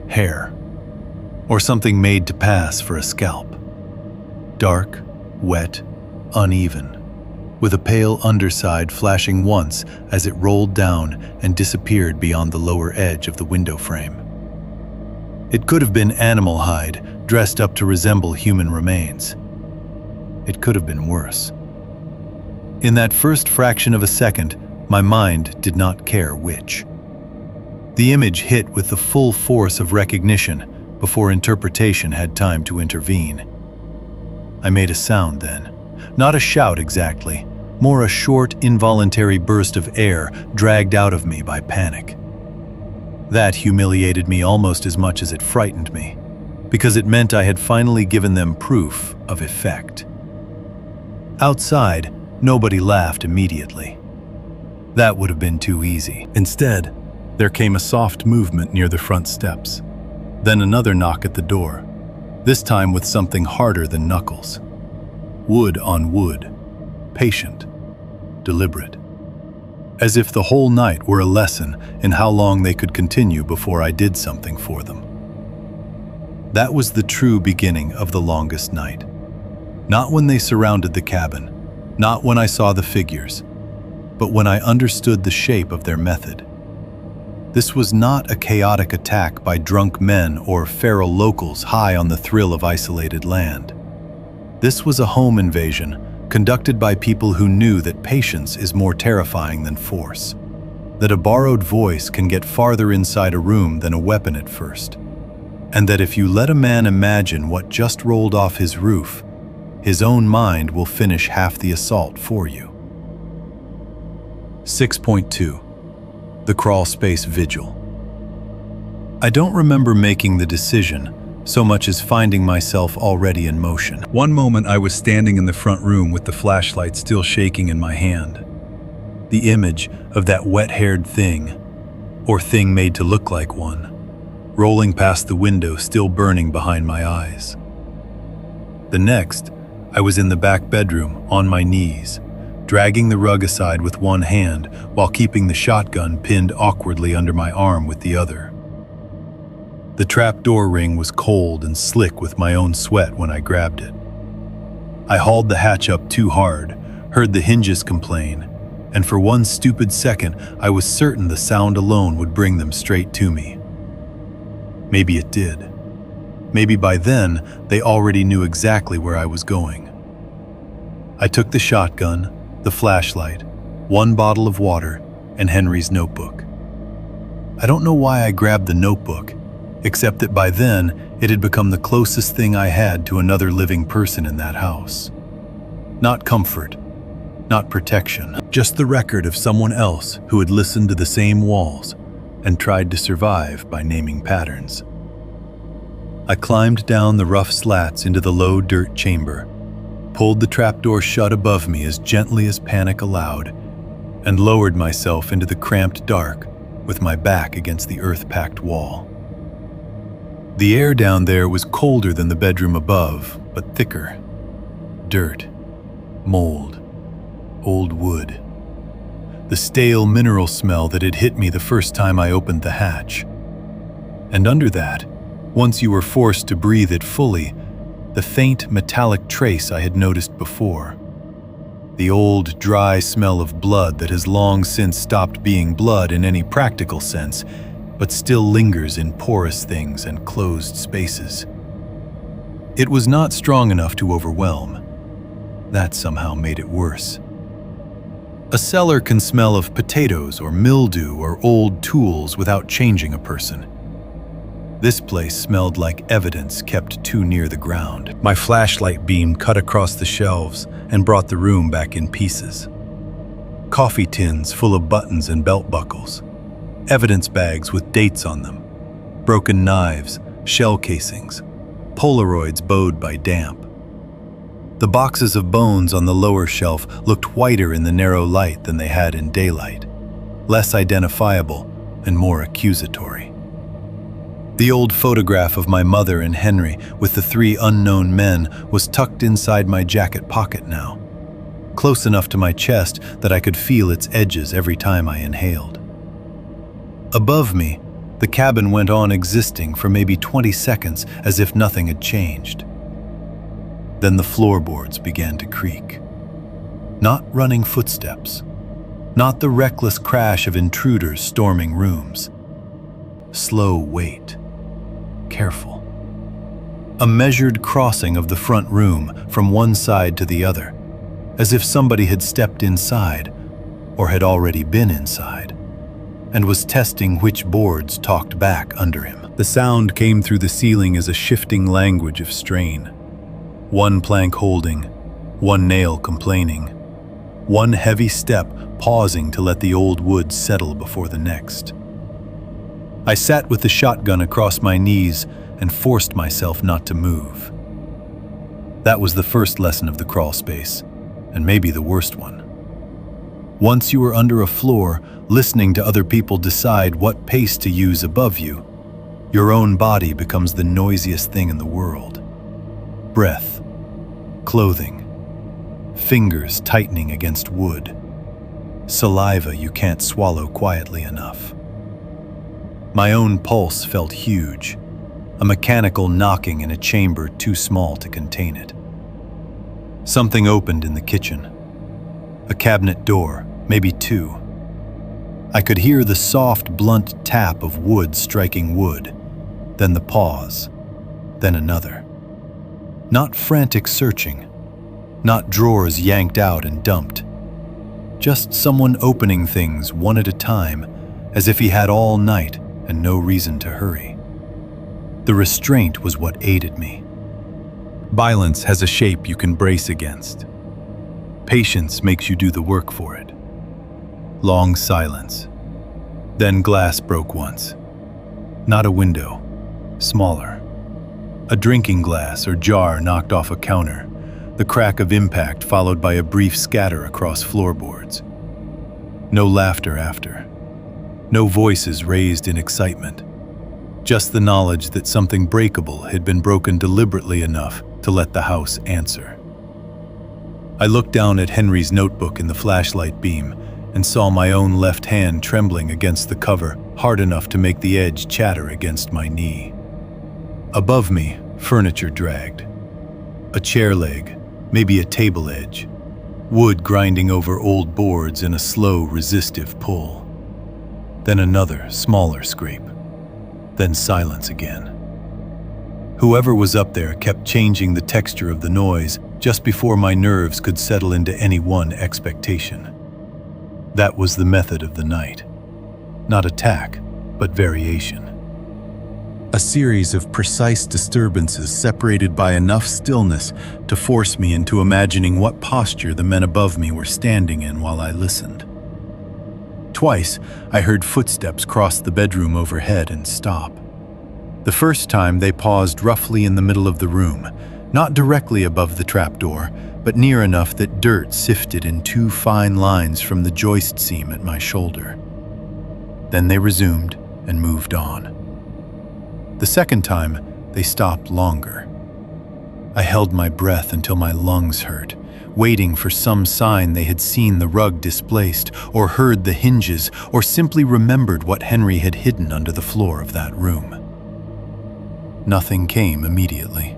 Hair, or something made to pass for a scalp. Dark, wet, uneven, with a pale underside flashing once as it rolled down and disappeared beyond the lower edge of the window frame. It could have been animal hide, dressed up to resemble human remains. It could have been worse. In that first fraction of a second, my mind did not care which. The image hit with the full force of recognition before interpretation had time to intervene. I made a sound then. Not a shout exactly, more a short, involuntary burst of air dragged out of me by panic. That humiliated me almost as much as it frightened me, because it meant I had finally given them proof of effect. Outside, nobody laughed immediately. That would have been too easy. Instead, there came a soft movement near the front steps, then another knock at the door, this time with something harder than knuckles. Wood on wood, patient, deliberate. As if the whole night were a lesson in how long they could continue before I did something for them. That was the true beginning of the longest night. Not when they surrounded the cabin, not when I saw the figures, but when I understood the shape of their method. This was not a chaotic attack by drunk men or feral locals high on the thrill of isolated land. This was a home invasion conducted by people who knew that patience is more terrifying than force, that a borrowed voice can get farther inside a room than a weapon at first, and that if you let a man imagine what just rolled off his roof, his own mind will finish half the assault for you. 6.2. The Crawl Space Vigil. I don't remember making the decision so much as finding myself already in motion. One moment I was standing in the front room with the flashlight still shaking in my hand. The image of that wet-haired thing, or thing made to look like one, rolling past the window still burning behind my eyes. The next, I was in the back bedroom on my knees, dragging the rug aside with one hand while keeping the shotgun pinned awkwardly under my arm with the other. The trapdoor ring was cold and slick with my own sweat when I grabbed it. I hauled the hatch up too hard, heard the hinges complain, and for one stupid second I was certain the sound alone would bring them straight to me. Maybe it did. Maybe by then they already knew exactly where I was going. I took the shotgun, the flashlight, one bottle of water, and Henry's notebook. I don't know why I grabbed the notebook, except that by then it had become the closest thing I had to another living person in that house. Not comfort, not protection, just the record of someone else who had listened to the same walls and tried to survive by naming patterns. I climbed down the rough slats into the low dirt chamber, pulled the trapdoor shut above me as gently as panic allowed, and lowered myself into the cramped dark with my back against the earth-packed wall. The air down there was colder than the bedroom above, but thicker. Dirt, mold, old wood. The stale mineral smell that had hit me the first time I opened the hatch. And under that, once you were forced to breathe it fully, the faint metallic trace I had noticed before. The old, dry smell of blood that has long since stopped being blood in any practical sense, but still lingers in porous things and closed spaces. It was not strong enough to overwhelm. That somehow made it worse. A cellar can smell of potatoes or mildew or old tools without changing a person. This place smelled like evidence kept too near the ground. My flashlight beam cut across the shelves and brought the room back in pieces. Coffee tins full of buttons and belt buckles. Evidence bags with dates on them. Broken knives, shell casings, Polaroids bowed by damp. The boxes of bones on the lower shelf looked whiter in the narrow light than they had in daylight, less identifiable and more accusatory. The old photograph of my mother and Henry with the 3 unknown men was tucked inside my jacket pocket now, close enough to my chest that I could feel its edges every time I inhaled. Above me, the cabin went on existing for maybe 20 seconds as if nothing had changed. Then the floorboards began to creak. Not running footsteps, not the reckless crash of intruders storming rooms. Slow wait. Careful. A measured crossing of the front room from one side to the other, as if somebody had stepped inside, or had already been inside, and was testing which boards talked back under him. The sound came through the ceiling as a shifting language of strain. One plank holding, one nail complaining, one heavy step pausing to let the old wood settle before the next. I sat with the shotgun across my knees and forced myself not to move. That was the first lesson of the crawl space, and maybe the worst one. Once you are under a floor, listening to other people decide what pace to use above you, your own body becomes the noisiest thing in the world. Breath, clothing, fingers tightening against wood, saliva you can't swallow quietly enough. My own pulse felt huge, a mechanical knocking in a chamber too small to contain it. Something opened in the kitchen. A cabinet door, maybe 2. I could hear the soft, blunt tap of wood striking wood, then the pause, then another. Not frantic searching, not drawers yanked out and dumped. Just someone opening things one at a time, as if he had all night and no reason to hurry. The restraint was what aided me. Violence has a shape you can brace against. Patience makes you do the work for it. Long silence. Then glass broke once. Not a window, smaller. A drinking glass or jar knocked off a counter, the crack of impact followed by a brief scatter across floorboards. No laughter after. No voices raised in excitement. Just the knowledge that something breakable had been broken deliberately enough to let the house answer. I looked down at Henry's notebook in the flashlight beam and saw my own left hand trembling against the cover hard enough to make the edge chatter against my knee. Above me, furniture dragged. A chair leg, maybe a table edge. Wood grinding over old boards in a slow, resistive pull. Then another, smaller scrape. Then silence again. Whoever was up there kept changing the texture of the noise just before my nerves could settle into any one expectation. That was the method of the night. Not attack, but variation. A series of precise disturbances separated by enough stillness to force me into imagining what posture the men above me were standing in while I listened. Twice, I heard footsteps cross the bedroom overhead and stop. The first time, they paused roughly in the middle of the room, not directly above the trapdoor, but near enough that dirt sifted in 2 fine lines from the joist seam at my shoulder. Then they resumed and moved on. The second time, they stopped longer. I held my breath until my lungs hurt, waiting for some sign they had seen the rug displaced, or heard the hinges, or simply remembered what Henry had hidden under the floor of that room. Nothing came immediately.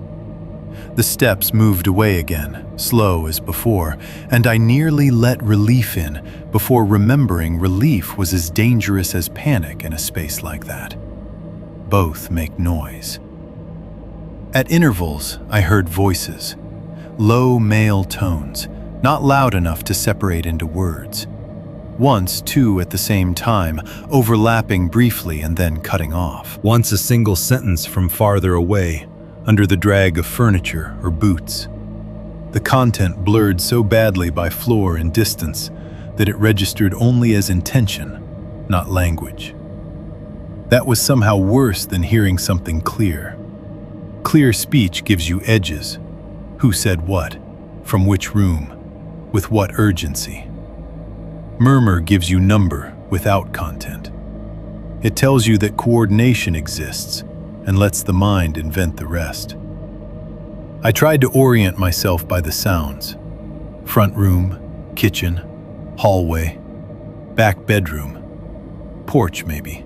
The steps moved away again, slow as before, and I nearly let relief in before remembering relief was as dangerous as panic in a space like that. Both make noise. At intervals, I heard voices, low male tones, not loud enough to separate into words. Once 2 at the same time, overlapping briefly and then cutting off. Once a single sentence from farther away, under the drag of furniture or boots. The content blurred so badly by floor and distance that it registered only as intention, not language. That was somehow worse than hearing something clear. Clear speech gives you edges. Who said what? From which room? With what urgency? Murmur gives you number without content. It tells you that coordination exists and lets the mind invent the rest. I tried to orient myself by the sounds. Front room, kitchen, hallway, back bedroom, porch maybe.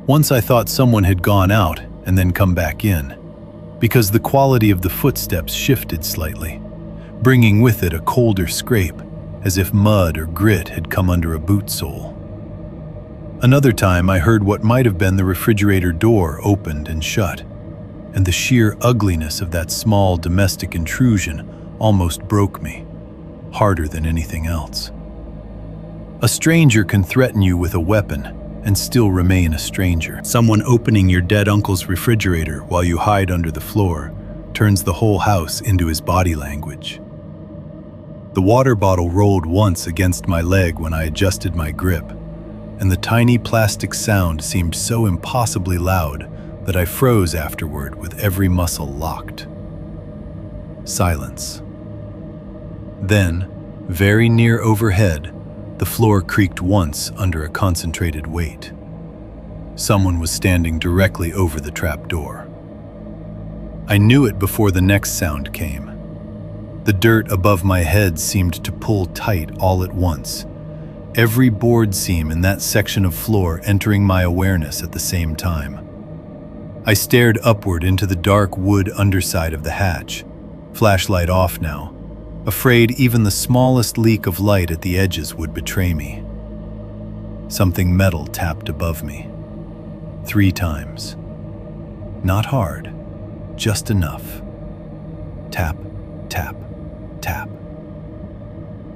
Once I thought someone had gone out and then come back in, because the quality of the footsteps shifted slightly, bringing with it a colder scrape, as if mud or grit had come under a boot sole. Another time I heard what might have been the refrigerator door opened and shut, and the sheer ugliness of that small domestic intrusion almost broke me, harder than anything else. A stranger can threaten you with a weapon and still remain a stranger. Someone opening your dead uncle's refrigerator while you hide under the floor turns the whole house into his body language. The water bottle rolled once against my leg when I adjusted my grip, and the tiny plastic sound seemed so impossibly loud that I froze afterward with every muscle locked. Silence. Then, very near overhead, the floor creaked once under a concentrated weight. Someone was standing directly over the trapdoor. I knew it before the next sound came. The dirt above my head seemed to pull tight all at once, every board seam in that section of floor entering my awareness at the same time. I stared upward into the dark wood underside of the hatch, flashlight off now, afraid even the smallest leak of light at the edges would betray me. Something metal tapped above me. 3 times. Not hard, just enough. Tap, tap, tap.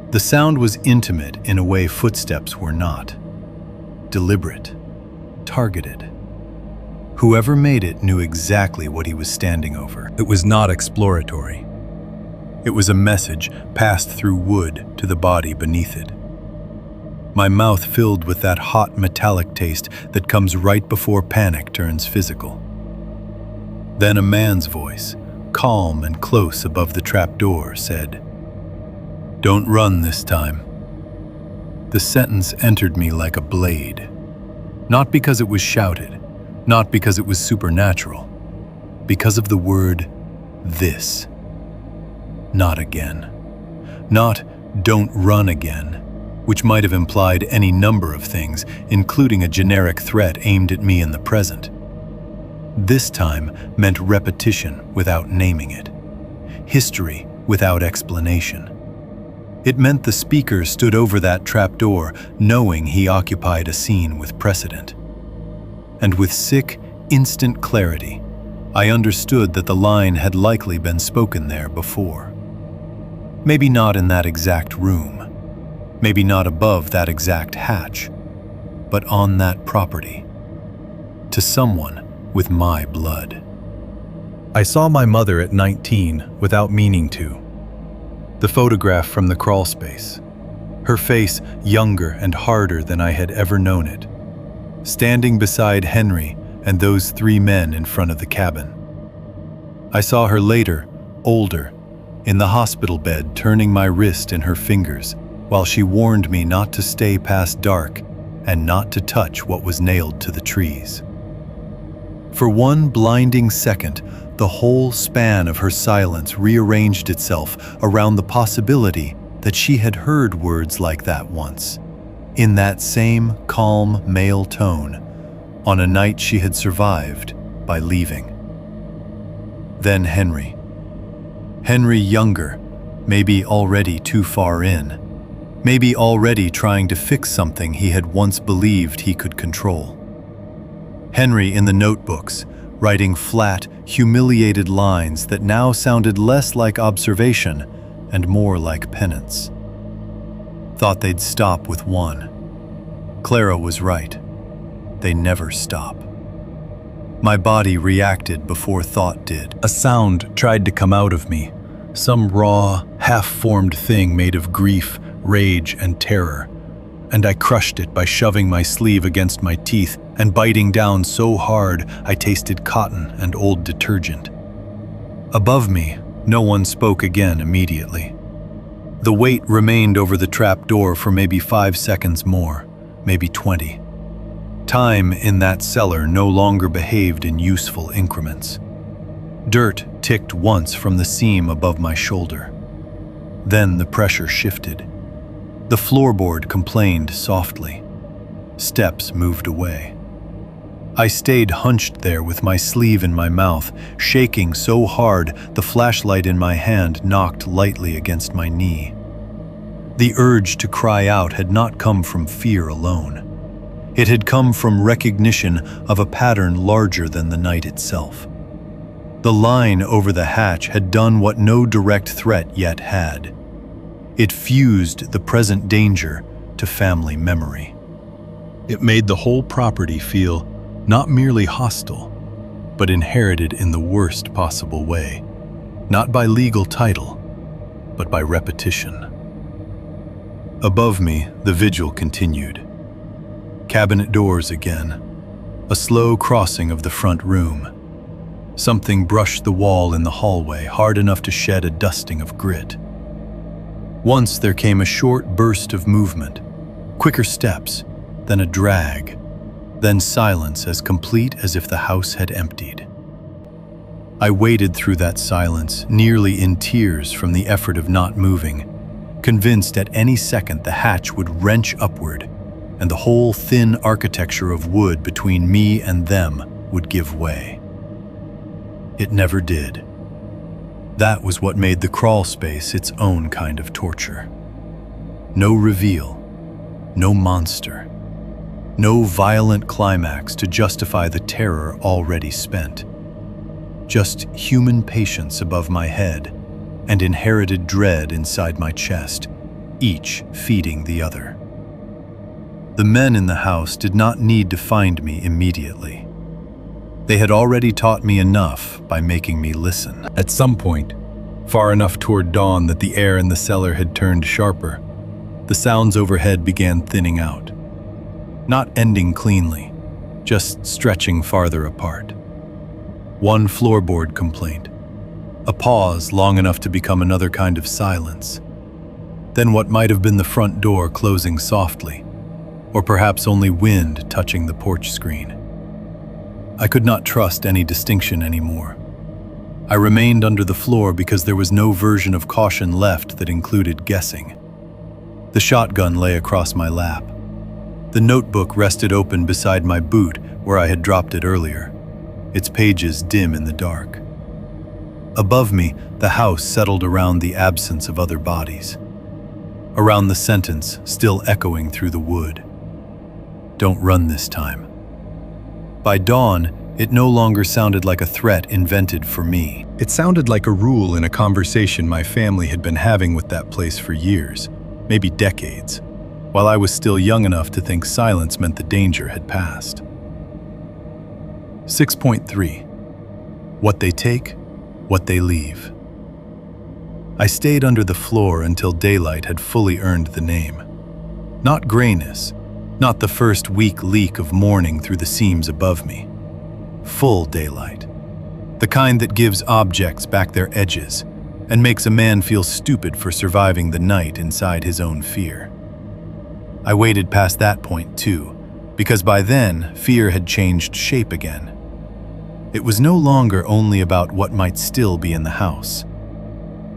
The sound was intimate in a way footsteps were not. Deliberate, targeted. Whoever made it knew exactly what he was standing over. It was not exploratory. It was a message passed through wood to the body beneath it. My mouth filled with that hot metallic taste that comes right before panic turns physical. Then a man's voice, calm and close above the trapdoor, said, "Don't run this time." The sentence entered me like a blade. Not because it was shouted, not because it was supernatural, because of the word, this. Not again. Not, don't run again, which might have implied any number of things, including a generic threat aimed at me in the present. This time meant repetition without naming it, history without explanation. It meant the speaker stood over that trapdoor, knowing he occupied a scene with precedent. And with sick, instant clarity, I understood that the line had likely been spoken there before. Maybe not in that exact room, maybe not above that exact hatch, but on that property, to someone with my blood. I saw my mother at 19 without meaning to. The photograph from the crawl space, her face younger and harder than I had ever known it, standing beside Henry and those 3 men in front of the cabin. I saw her later, older, in the hospital bed, turning my wrist in her fingers while she warned me not to stay past dark and not to touch what was nailed to the trees. For one blinding second, the whole span of her silence rearranged itself around the possibility that she had heard words like that once, in that same calm male tone, on a night she had survived by leaving. Then Henry. Henry younger, maybe already too far in, maybe already trying to fix something he had once believed he could control. Henry in the notebooks, writing flat, humiliated lines that now sounded less like observation and more like penance. Thought they'd stop with one. Clara was right. They never stop. My body reacted before thought did. A sound tried to come out of me, some raw, half-formed thing made of grief, rage, and terror, and I crushed it by shoving my sleeve against my teeth and biting down so hard I tasted cotton and old detergent. Above me, no one spoke again immediately. The weight remained over the trap door for maybe 5 seconds more, maybe 20. Time in that cellar no longer behaved in useful increments. Dirt ticked once from the seam above my shoulder. Then the pressure shifted. The floorboard complained softly. Steps moved away. I stayed hunched there with my sleeve in my mouth, shaking so hard the flashlight in my hand knocked lightly against my knee. The urge to cry out had not come from fear alone. It had come from recognition of a pattern larger than the night itself. The line over the hatch had done what no direct threat yet had. It fused the present danger to family memory. It made the whole property feel not merely hostile, but inherited in the worst possible way, not by legal title, but by repetition. Above me, the vigil continued. Cabinet doors again, a slow crossing of the front room. Something brushed the wall in the hallway hard enough to shed a dusting of grit. Once there came a short burst of movement, quicker steps, then a drag, then silence as complete as if the house had emptied. I waited through that silence, nearly in tears from the effort of not moving, convinced at any second the hatch would wrench upward, and the whole thin architecture of wood between me and them would give way. It never did. That was what made the crawl space its own kind of torture. No reveal, no monster, no violent climax to justify the terror already spent. Just human patience above my head and inherited dread inside my chest, each feeding the other. The men in the house did not need to find me immediately. They had already taught me enough by making me listen. At some point, far enough toward dawn that the air in the cellar had turned sharper, the sounds overhead began thinning out. Not ending cleanly, just stretching farther apart. One floorboard complaint, a pause long enough to become another kind of silence. Then what might have been the front door closing softly, or perhaps only wind touching the porch screen. I could not trust any distinction anymore. I remained under the floor because there was no version of caution left that included guessing. The shotgun lay across my lap. The notebook rested open beside my boot where I had dropped it earlier. its pages dim in the dark. Above me, the house settled around the absence of other bodies, around the sentence still echoing through the wood. "Don't run this time." By dawn, it no longer sounded like a threat invented for me. It sounded like a rule in a conversation my family had been having with that place for years, maybe decades, while I was still young enough to think silence meant the danger had passed. 6.3. What they take, what they leave. I stayed under the floor until daylight had fully earned the name. Not grayness, not the first weak leak of morning through the seams above me. Full daylight. The kind that gives objects back their edges and makes a man feel stupid for surviving the night inside his own fear. I waited past that point too, because by then, fear had changed shape again. It was no longer only about what might still be in the house.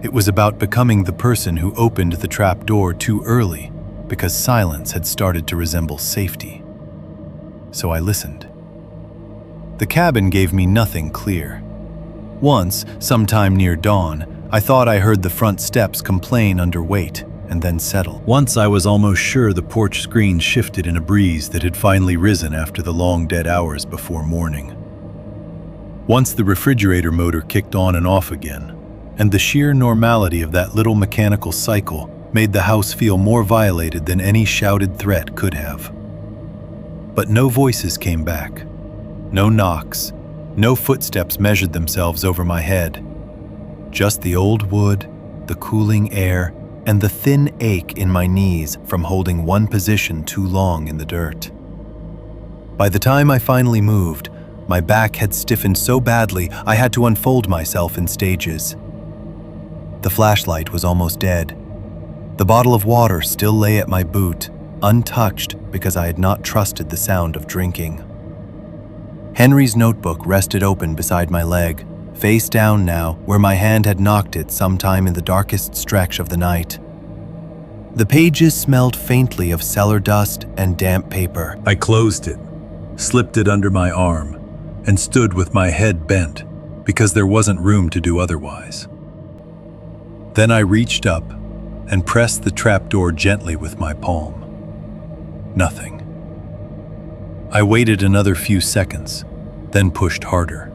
It was about becoming the person who opened the trap door too early because silence had started to resemble safety. So I listened. The cabin gave me nothing clear. Once, sometime near dawn, I thought I heard the front steps complain under weight and then settle. Once I was almost sure the porch screen shifted in a breeze that had finally risen after the long dead hours before morning. Once the refrigerator motor kicked on and off again, and the sheer normality of that little mechanical cycle made the house feel more violated than any shouted threat could have. But no voices came back. No knocks. No footsteps measured themselves over my head. Just the old wood, the cooling air, and the thin ache in my knees from holding one position too long in the dirt. By the time I finally moved, my back had stiffened so badly I had to unfold myself in stages. The flashlight was almost dead. The bottle of water still lay at my boot, untouched because I had not trusted the sound of drinking. Henry's notebook rested open beside my leg, face down now where my hand had knocked it sometime in the darkest stretch of the night. The pages smelled faintly of cellar dust and damp paper. I closed it, slipped it under my arm, and stood with my head bent because there wasn't room to do otherwise. Then I reached up and pressed the trapdoor gently with my palm. Nothing. I waited another few seconds, then pushed harder.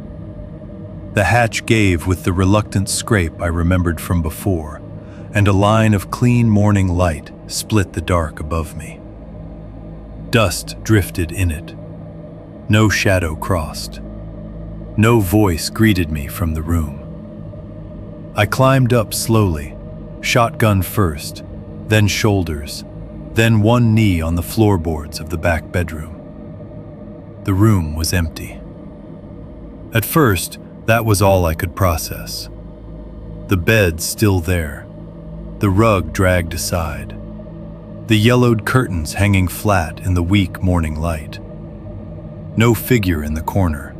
The hatch gave with the reluctant scrape I remembered from before, and a line of clean morning light split the dark above me. Dust drifted in it. No shadow crossed. No voice greeted me from the room. I climbed up slowly, shotgun first, then shoulders, then one knee on the floorboards of the back bedroom. The room was empty. At first, that was all I could process. The bed still there, the rug dragged aside, the yellowed curtains hanging flat in the weak morning light. No figure in the corner,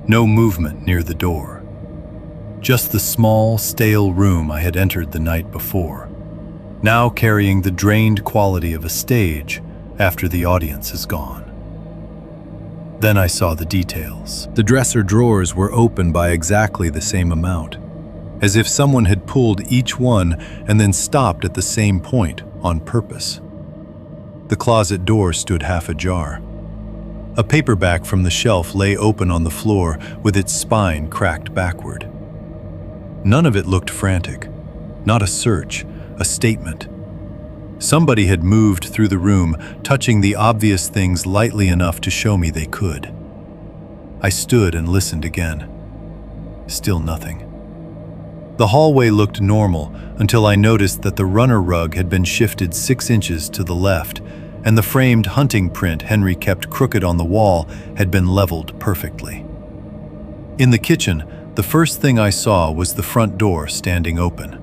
no movement near the door. Just the small, stale room I had entered the night before, now carrying the drained quality of a stage after the audience is gone. Then I saw the details. The dresser drawers were open by exactly the same amount, as if someone had pulled each one and then stopped at the same point on purpose. The closet door stood half ajar. A paperback from the shelf lay open on the floor with its spine cracked backward. None of it looked frantic. Not a search, a statement. Somebody had moved through the room, touching the obvious things lightly enough to show me they could. I stood and listened again. Still nothing. The hallway looked normal until I noticed that the runner rug had been shifted 6 inches to the left, and the framed hunting print Henry kept crooked on the wall had been leveled perfectly. In the kitchen, the first thing I saw was the front door standing open.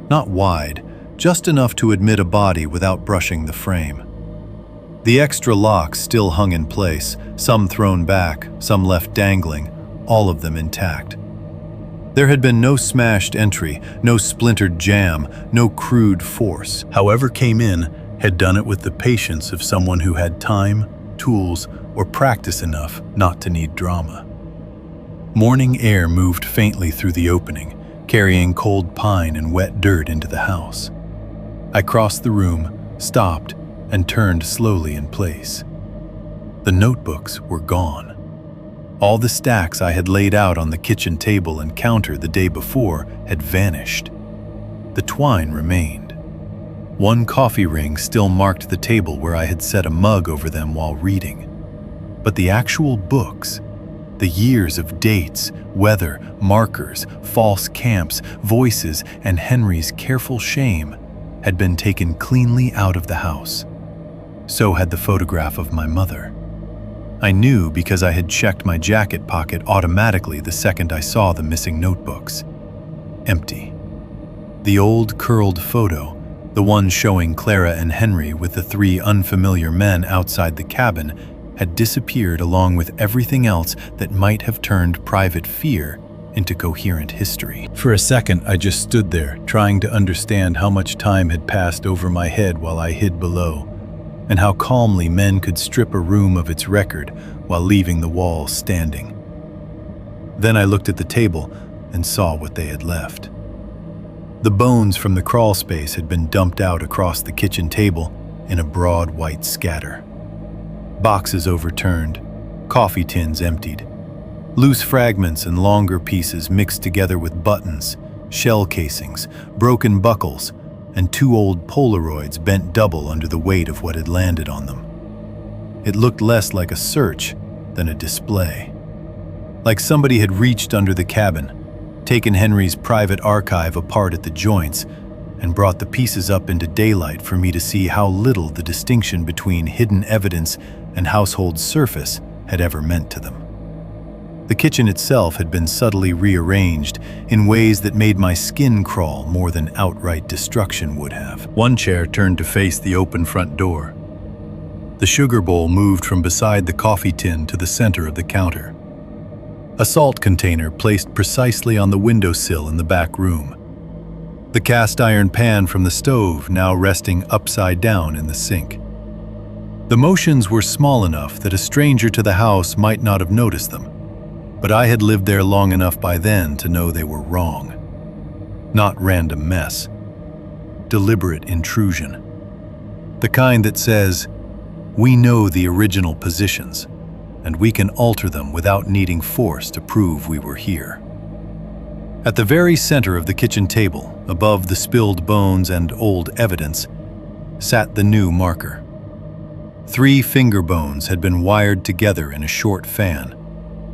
Not wide, just enough to admit a body without brushing the frame. The extra locks still hung in place, some thrown back, some left dangling, all of them intact. There had been no smashed entry, no splintered jam, no crude force. However came in, had done it with the patience of someone who had time, tools, or practice enough not to need drama. Morning air moved faintly through the opening, carrying cold pine and wet dirt into the house. I crossed the room, stopped, and turned slowly in place. The notebooks were gone. All the stacks I had laid out on the kitchen table and counter the day before had vanished. The twine remained. One coffee ring still marked the table where I had set a mug over them while reading. But the actual books, the years of dates, weather, markers, false camps, voices, and Henry's careful shame, had been taken cleanly out of the house. So had the photograph of my mother. I knew because I had checked my jacket pocket automatically the second I saw the missing notebooks. Empty. The old curled photo, the one showing Clara and Henry with the 3 unfamiliar men outside the cabin, had disappeared along with everything else that might have turned private fear into coherent history. For a second, I just stood there, trying to understand how much time had passed over my head while I hid below, and how calmly men could strip a room of its record while leaving the walls standing. Then I looked at the table and saw what they had left. The bones from the crawl space had been dumped out across the kitchen table in a broad white scatter. Boxes overturned, coffee tins emptied, loose fragments and longer pieces mixed together with buttons, shell casings, broken buckles, and 2 old Polaroids bent double under the weight of what had landed on them. It looked less like a search than a display. Like somebody had reached under the cabin, taken Henry's private archive apart at the joints, and brought the pieces up into daylight for me to see how little the distinction between hidden evidence and household surface had ever meant to them. The kitchen itself had been subtly rearranged in ways that made my skin crawl more than outright destruction would have. One chair turned to face the open front door. The sugar bowl moved from beside the coffee tin to the center of the counter. A salt container placed precisely on the windowsill in the back room. The cast iron pan from the stove now resting upside down in the sink. The motions were small enough that a stranger to the house might not have noticed them, but I had lived there long enough by then to know they were wrong. Not random mess. Deliberate intrusion. The kind that says, we know the original positions, and we can alter them without needing force to prove we were here. At the very center of the kitchen table, above the spilled bones and old evidence, sat the new marker. 3 finger bones had been wired together in a short fan,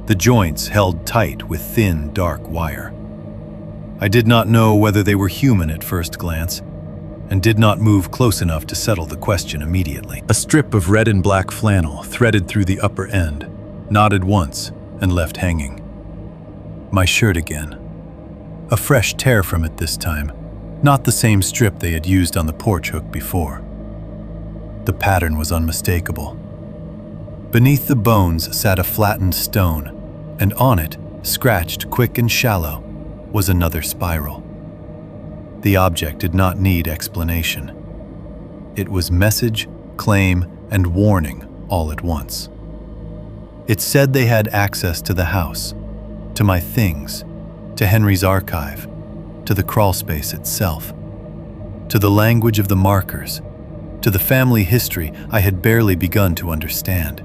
the joints held tight with thin, dark wire. I did not know whether they were human at first glance, and did not move close enough to settle the question immediately. A strip of red and black flannel threaded through the upper end, knotted once, and left hanging. My shirt again. A fresh tear from it this time, not the same strip they had used on the porch hook before. The pattern was unmistakable. Beneath the bones sat a flattened stone, and on it, scratched quick and shallow, was another spiral. The object did not need explanation. It was message, claim, and warning all at once. It said they had access to the house, to my things, to Henry's archive, to the crawlspace itself, to the language of the markers, to the family history I had barely begun to understand.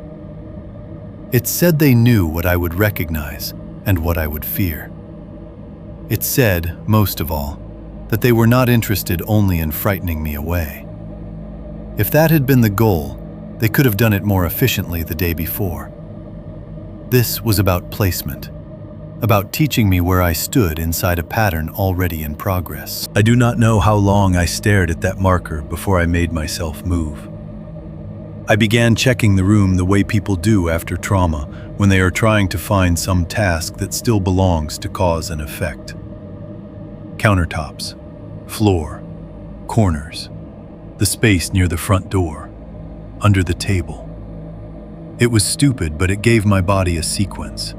It said they knew what I would recognize and what I would fear. It said, most of all, that they were not interested only in frightening me away. If that had been the goal, they could have done it more efficiently the day before. This was about placement, about teaching me where I stood inside a pattern already in progress. I do not know how long I stared at that marker before I made myself move. I began checking the room the way people do after trauma when they are trying to find some task that still belongs to cause and effect. Countertops, floor, corners, the space near the front door, under the table. It was stupid, but it gave my body a sequence.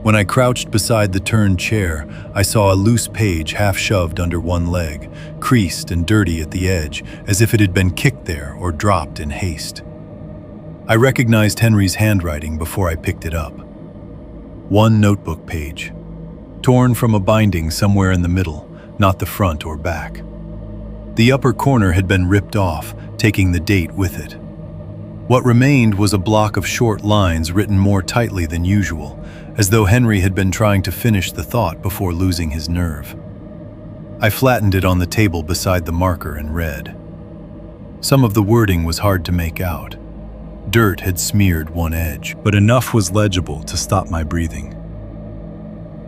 When I crouched beside the turned chair, I saw a loose page half shoved under one leg, creased and dirty at the edge, as if it had been kicked there or dropped in haste. I recognized Henry's handwriting before I picked it up. One notebook page, torn from a binding somewhere in the middle, not the front or back. The upper corner had been ripped off, taking the date with it. What remained was a block of short lines written more tightly than usual, as though Henry had been trying to finish the thought before losing his nerve. I flattened it on the table beside the marker and read. Some of the wording was hard to make out. Dirt had smeared one edge, but enough was legible to stop my breathing.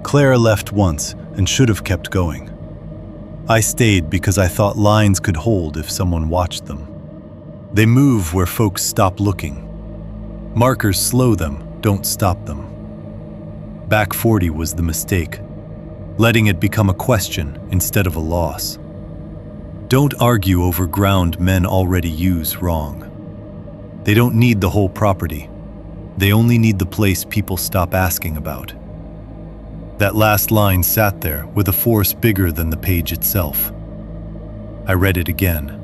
Clara left once and should have kept going. I stayed because I thought lines could hold if someone watched them. They move where folks stop looking. Markers slow them, don't stop them. Back 40 was the mistake, letting it become a question instead of a loss. Don't argue over ground men already use wrong. They don't need the whole property. They only need the place people stop asking about. That last line sat there with a force bigger than the page itself. I read it again,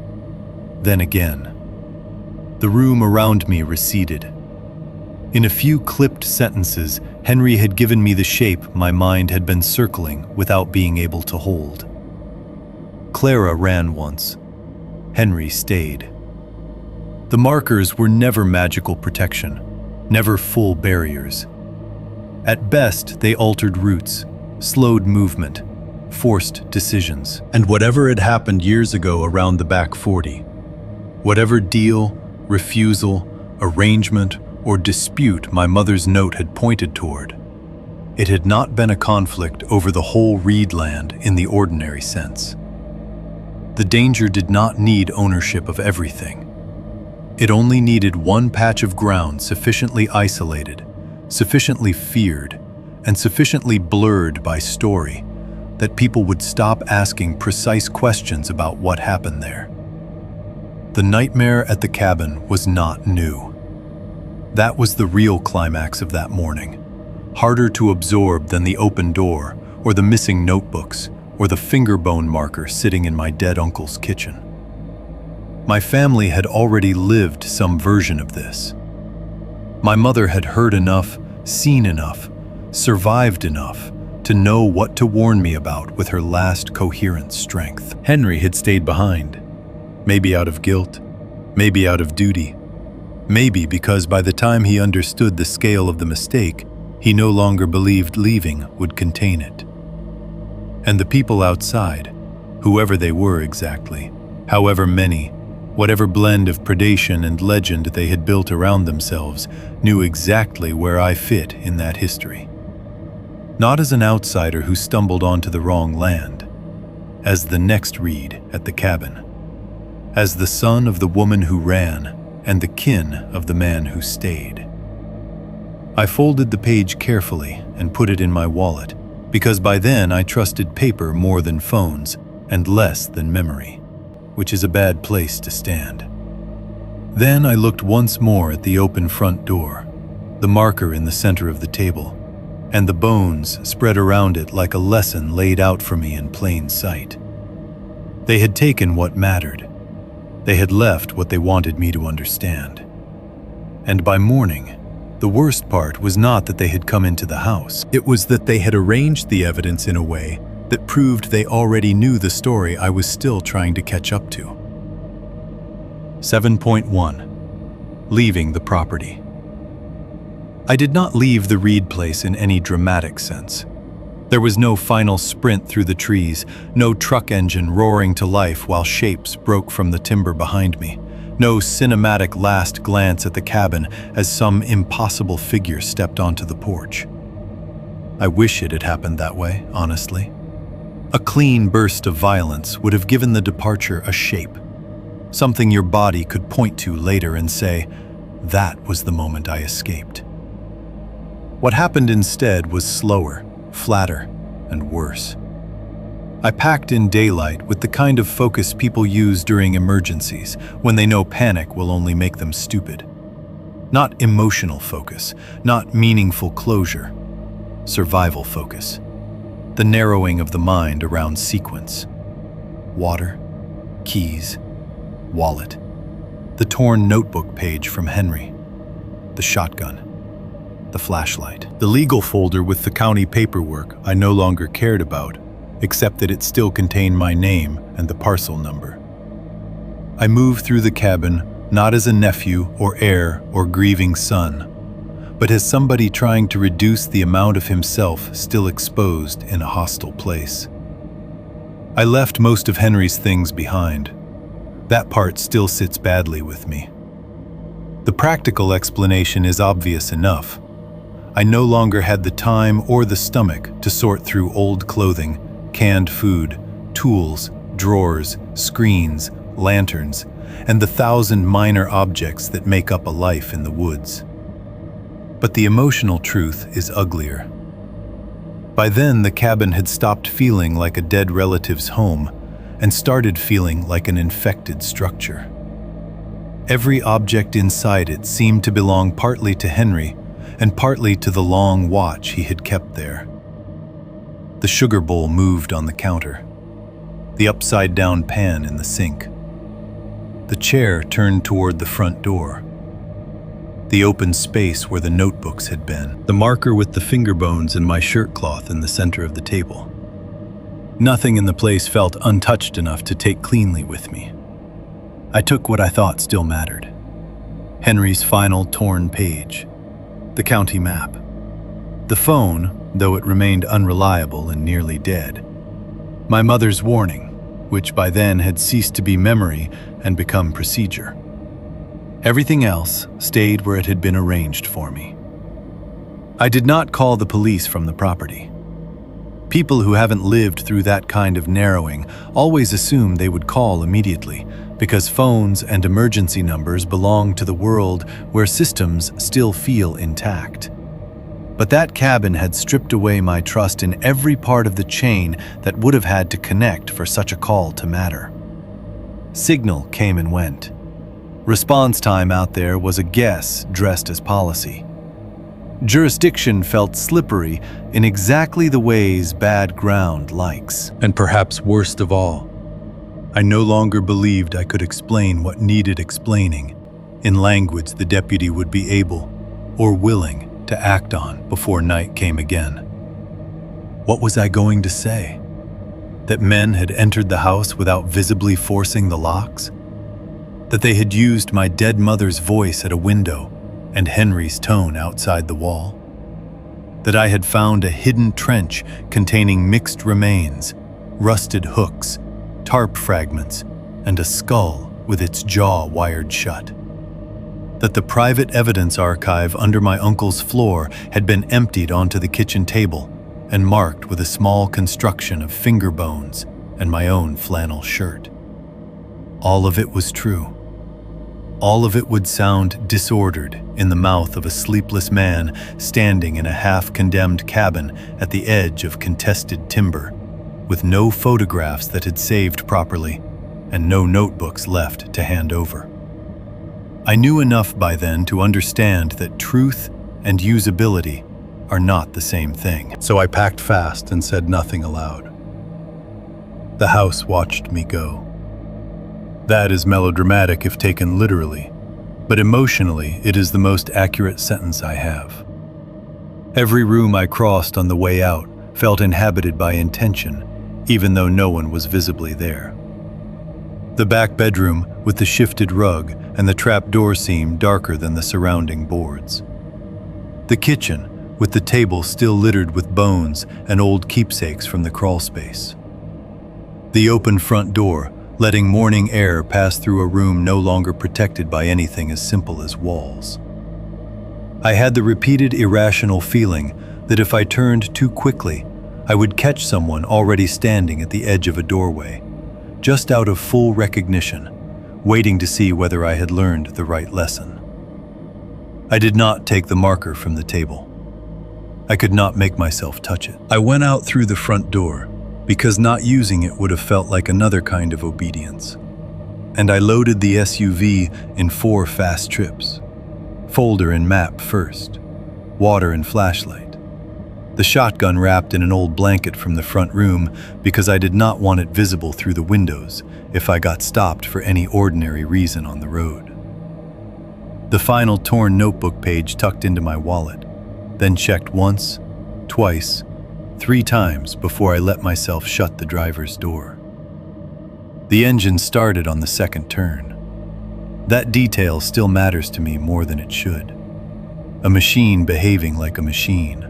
then again. The room around me receded. In a few clipped sentences, Henry had given me the shape my mind had been circling without being able to hold. Clara ran once. Henry stayed. The markers were never magical protection, never full barriers. At best, they altered routes, slowed movement, forced decisions. And whatever had happened years ago around the back 40, whatever deal, refusal, arrangement, or dispute my mother's note had pointed toward, it had not been a conflict over the whole reed land in the ordinary sense. The danger did not need ownership of everything. It only needed one patch of ground sufficiently isolated, sufficiently feared, and sufficiently blurred by story that people would stop asking precise questions about what happened there. The nightmare at the cabin was not new. That was the real climax of that morning, harder to absorb than the open door or the missing notebooks or the finger bone marker sitting in my dead uncle's kitchen. My family had already lived some version of this. My mother had heard enough, seen enough, survived enough to know what to warn me about with her last coherent strength. Henry had stayed behind, maybe out of guilt, maybe out of duty, maybe because by the time he understood the scale of the mistake, he no longer believed leaving would contain it. And the people outside, whoever they were exactly, however many, whatever blend of predation and legend they had built around themselves, knew exactly where I fit in that history. Not as an outsider who stumbled onto the wrong land, as the next Reed at the cabin, as the son of the woman who ran and the kin of the man who stayed. I folded the page carefully and put it in my wallet, because by then I trusted paper more than phones and less than memory, which is a bad place to stand. Then I looked once more at the open front door, the marker in the center of the table, and the bones spread around it like a lesson laid out for me in plain sight. They had taken what mattered. They had left what they wanted me to understand. And by morning, the worst part was not that they had come into the house. It was that they had arranged the evidence in a way that proved they already knew the story I was still trying to catch up to. 7.1. Leaving the property. I did not leave the Reed place in any dramatic sense. There was no final sprint through the trees, no truck engine roaring to life while shapes broke from the timber behind me, no cinematic last glance at the cabin as some impossible figure stepped onto the porch. I wish it had happened that way, honestly. A clean burst of violence would have given the departure a shape, something your body could point to later and say, that was the moment I escaped. What happened instead was slower, flatter, and worse. I packed in daylight with the kind of focus people use during emergencies when they know panic will only make them stupid. Not emotional focus, not meaningful closure. Survival focus. The narrowing of the mind around sequence. Water, keys, wallet, the torn notebook page from Henry, the shotgun, the flashlight. The legal folder with the county paperwork I no longer cared about, except that it still contained my name and the parcel number. I moved through the cabin not as a nephew or heir or grieving son, but as somebody trying to reduce the amount of himself still exposed in a hostile place. I left most of Henry's things behind. That part still sits badly with me. The practical explanation is obvious enough. I no longer had the time or the stomach to sort through old clothing, canned food, tools, drawers, screens, lanterns, and the 1,000 minor objects that make up a life in the woods. But the emotional truth is uglier. By then, the cabin had stopped feeling like a dead relative's home and started feeling like an infected structure. Every object inside it seemed to belong partly to Henry and partly to the long watch he had kept there. The sugar bowl moved on the counter, the upside-down pan in the sink. The chair turned toward the front door, the open space where the notebooks had been, the marker with the finger bones and my shirt cloth in the center of the table. Nothing in the place felt untouched enough to take cleanly with me. I took what I thought still mattered. Henry's final torn page, the county map, the phone, though it remained unreliable and nearly dead, my mother's warning, which by then had ceased to be memory and become procedure. Everything else stayed where it had been arranged for me. I did not call the police from the property. People who haven't lived through that kind of narrowing always assume they would call immediately, because phones and emergency numbers belong to the world where systems still feel intact. But that cabin had stripped away my trust in every part of the chain that would have had to connect for such a call to matter. Signal came and went. Response time out there was a guess dressed as policy. Jurisdiction felt slippery in exactly the ways bad ground likes. And perhaps worst of all, I no longer believed I could explain what needed explaining in language the deputy would be able or willing to act on before night came again. What was I going to say? That men had entered the house without visibly forcing the locks? That they had used my dead mother's voice at a window and Henry's tone outside the wall? That I had found a hidden trench containing mixed remains, rusted hooks, tarp fragments, and a skull with its jaw wired shut? That the private evidence archive under my uncle's floor had been emptied onto the kitchen table and marked with a small construction of finger bones and my own flannel shirt? All of it was true. All of it would sound disordered in the mouth of a sleepless man standing in a half-condemned cabin at the edge of contested timber, with no photographs that had saved properly and no notebooks left to hand over. I knew enough by then to understand that truth and usability are not the same thing. So I packed fast and said nothing aloud. The house watched me go. That is melodramatic if taken literally, but emotionally it is the most accurate sentence I have. Every room I crossed on the way out felt inhabited by intention, even though no one was visibly there. The back bedroom with the shifted rug and the trap door seam darker than the surrounding boards. The kitchen with the table still littered with bones and old keepsakes from the crawl space. The open front door letting morning air pass through a room no longer protected by anything as simple as walls. I had the repeated irrational feeling that if I turned too quickly, I would catch someone already standing at the edge of a doorway, just out of full recognition, waiting to see whether I had learned the right lesson. I did not take the marker from the table. I could not make myself touch it. I went out through the front door, because not using it would have felt like another kind of obedience. And I loaded the SUV in 4 fast trips. Folder and map first, water and flashlight. The shotgun wrapped in an old blanket from the front room because I did not want it visible through the windows if I got stopped for any ordinary reason on the road. The final torn notebook page tucked into my wallet, then checked once, twice, 3 times before I let myself shut the driver's door. The engine started on the second turn. That detail still matters to me more than it should. A machine behaving like a machine.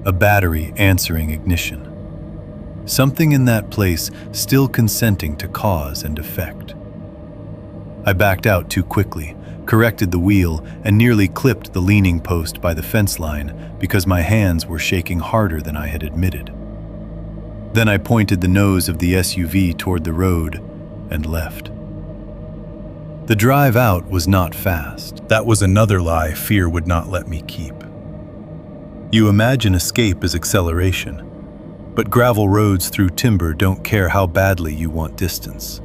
A battery answering ignition. Something in that place still consenting to cause and effect. I backed out too quickly, corrected the wheel, and nearly clipped the leaning post by the fence line because my hands were shaking harder than I had admitted. Then I pointed the nose of the SUV toward the road and left. The drive out was not fast. That was another lie fear would not let me keep. You imagine escape as acceleration, but gravel roads through timber don't care how badly you want distance.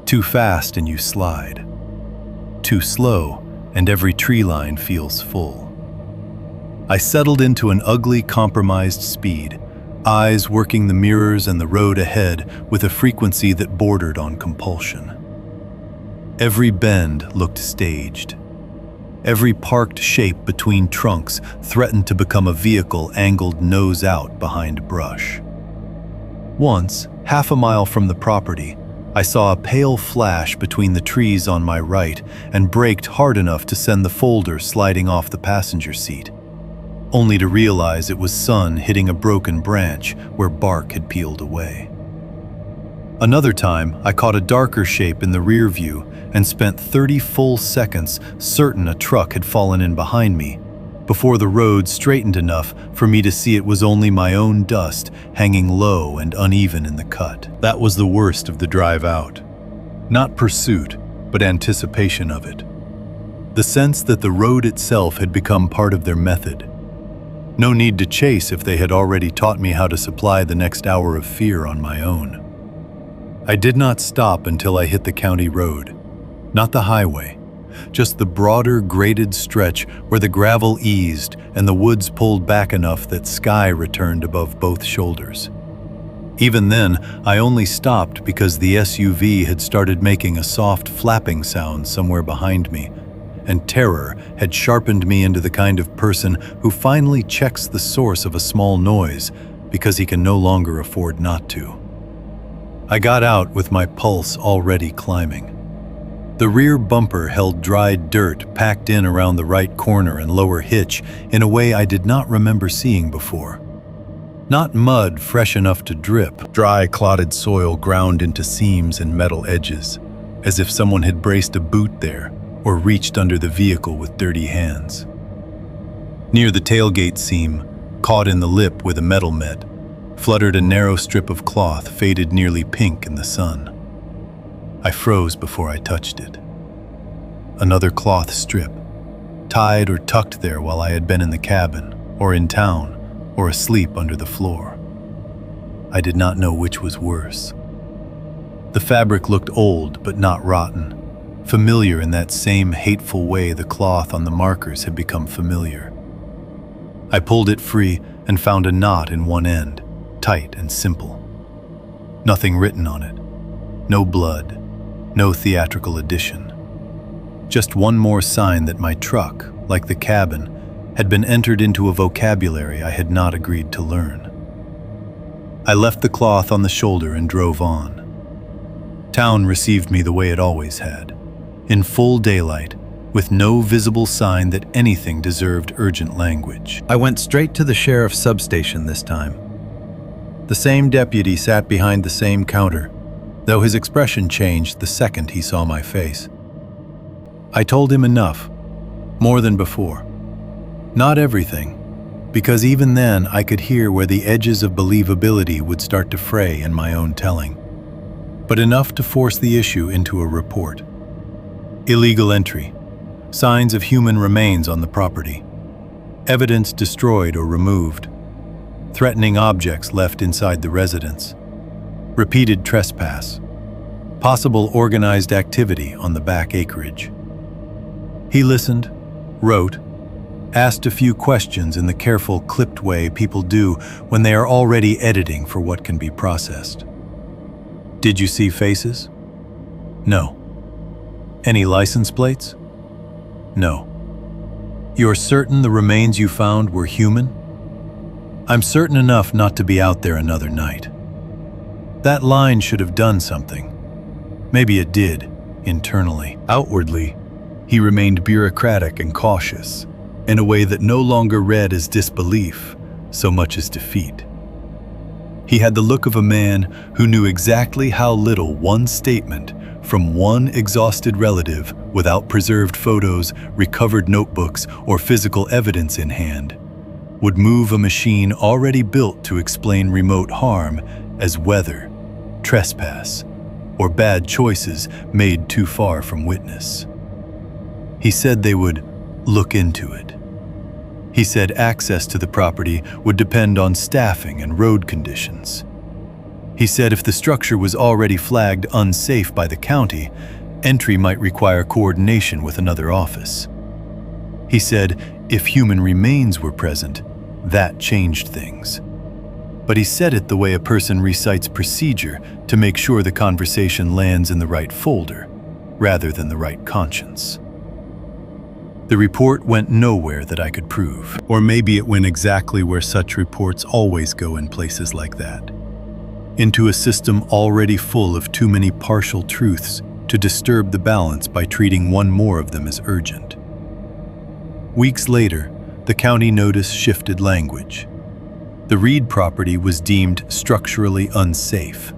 Too fast and you slide. Too slow and every tree line feels full. I settled into an ugly, compromised speed, eyes working the mirrors and the road ahead with a frequency that bordered on compulsion. Every bend looked staged. Every parked shape between trunks threatened to become a vehicle angled nose out behind brush. Once, half a mile from the property, I saw a pale flash between the trees on my right and braked hard enough to send the folder sliding off the passenger seat, only to realize it was sun hitting a broken branch where bark had peeled away. Another time, I caught a darker shape in the rear view and spent 30 full seconds certain a truck had fallen in behind me, before the road straightened enough for me to see it was only my own dust hanging low and uneven in the cut. That was the worst of the drive out. Not pursuit, but anticipation of it. The sense that the road itself had become part of their method. No need to chase if they had already taught me how to supply the next hour of fear on my own. I did not stop until I hit the county road. Not the highway, just the broader graded stretch where the gravel eased and the woods pulled back enough that sky returned above both shoulders. Even then, I only stopped because the SUV had started making a soft flapping sound somewhere behind me, and terror had sharpened me into the kind of person who finally checks the source of a small noise because he can no longer afford not to. I got out with my pulse already climbing. The rear bumper held dried dirt packed in around the right corner and lower hitch in a way I did not remember seeing before. Not mud fresh enough to drip, Dry, clotted soil ground into seams and metal edges, as if someone had braced a boot there or reached under the vehicle with dirty hands. Near the tailgate seam, caught in the lip where the metal met, fluttered a narrow strip of cloth faded nearly pink in the sun. I froze before I touched it. Another cloth strip, tied or tucked there while I had been in the cabin, or in town, or asleep under the floor. I did not know which was worse. The fabric looked old but not rotten, familiar in that same hateful way the cloth on the markers had become familiar. I pulled it free and found a knot in one end, tight and simple. Nothing written on it. No blood. No theatrical addition. Just one more sign that my truck, like the cabin, had been entered into a vocabulary I had not agreed to learn. I left the cloth on the shoulder and drove on. Town received me the way it always had, in full daylight, with no visible sign that anything deserved urgent language. I went straight to the sheriff's substation this time. The same deputy sat behind the same counter, though his expression changed the second he saw my face. I told him enough, more than before. Not everything, because even then I could hear where the edges of believability would start to fray in my own telling, but enough to force the issue into a report. Illegal entry, signs of human remains on the property, evidence destroyed or removed, threatening objects left inside the residence, repeated trespass, possible organized activity on the back acreage. He listened, wrote, asked a few questions in the careful, clipped way people do when they are already editing for what can be processed. Did you see faces? No. Any license plates? No. You're certain the remains you found were human? I'm certain enough not to be out there another night. That line should have done something. Maybe it did, internally. Outwardly, he remained bureaucratic and cautious, in a way that no longer read as disbelief, so much as defeat. He had the look of a man who knew exactly how little one statement from one exhausted relative without preserved photos, recovered notebooks, or physical evidence in hand would move a machine already built to explain remote harm as weather, trespass, or bad choices made too far from witness. He said they would look into it. He said access to the property would depend on staffing and road conditions. He said if the structure was already flagged unsafe by the county, entry might require coordination with another office. He said if human remains were present, that changed things. But he said it the way a person recites procedure to make sure the conversation lands in the right folder, rather than the right conscience. The report went nowhere that I could prove. Or maybe it went exactly where such reports always go in places like that. Into a system already full of too many partial truths to disturb the balance by treating one more of them as urgent. Weeks later, the county notice shifted language. The Reed property was deemed structurally unsafe.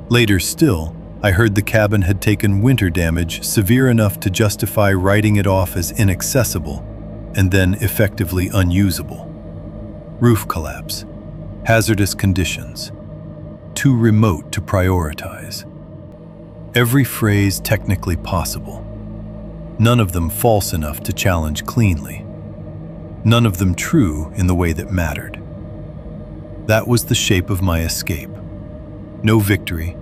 Later still, I heard the cabin had taken winter damage severe enough to justify writing it off as inaccessible and then effectively unusable. Roof collapse, hazardous conditions, too remote to prioritize. Every phrase technically possible. None of them false enough to challenge cleanly. None of them true in the way that mattered. That was the shape of my escape. No victory,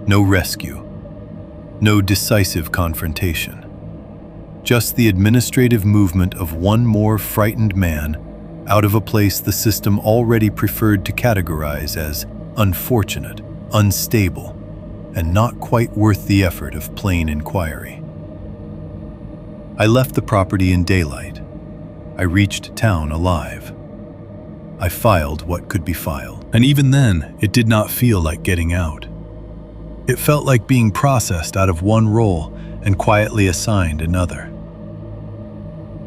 no rescue, no decisive confrontation. Just the administrative movement of one more frightened man out of a place the system already preferred to categorize as unfortunate, unstable, and not quite worth the effort of plain inquiry. I left the property in daylight. I reached town alive. I filed what could be filed. And even then, it did not feel like getting out. It felt like being processed out of one role and quietly assigned another.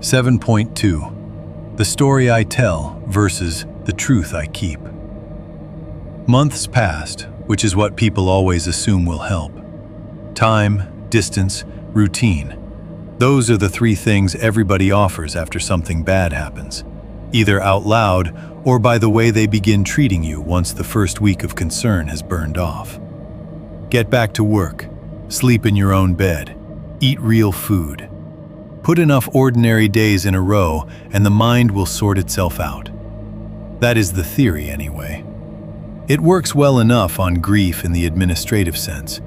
7.2. The story I tell versus the truth I keep. Months passed, which is what people always assume will help. Time, distance, routine. Those are the three things everybody offers after something bad happens, either out loud or by the way they begin treating you once the first week of concern has burned off. Get back to work, sleep in your own bed, eat real food. Put enough ordinary days in a row and the mind will sort itself out. That is the theory anyway. It works well enough on grief in the administrative sense.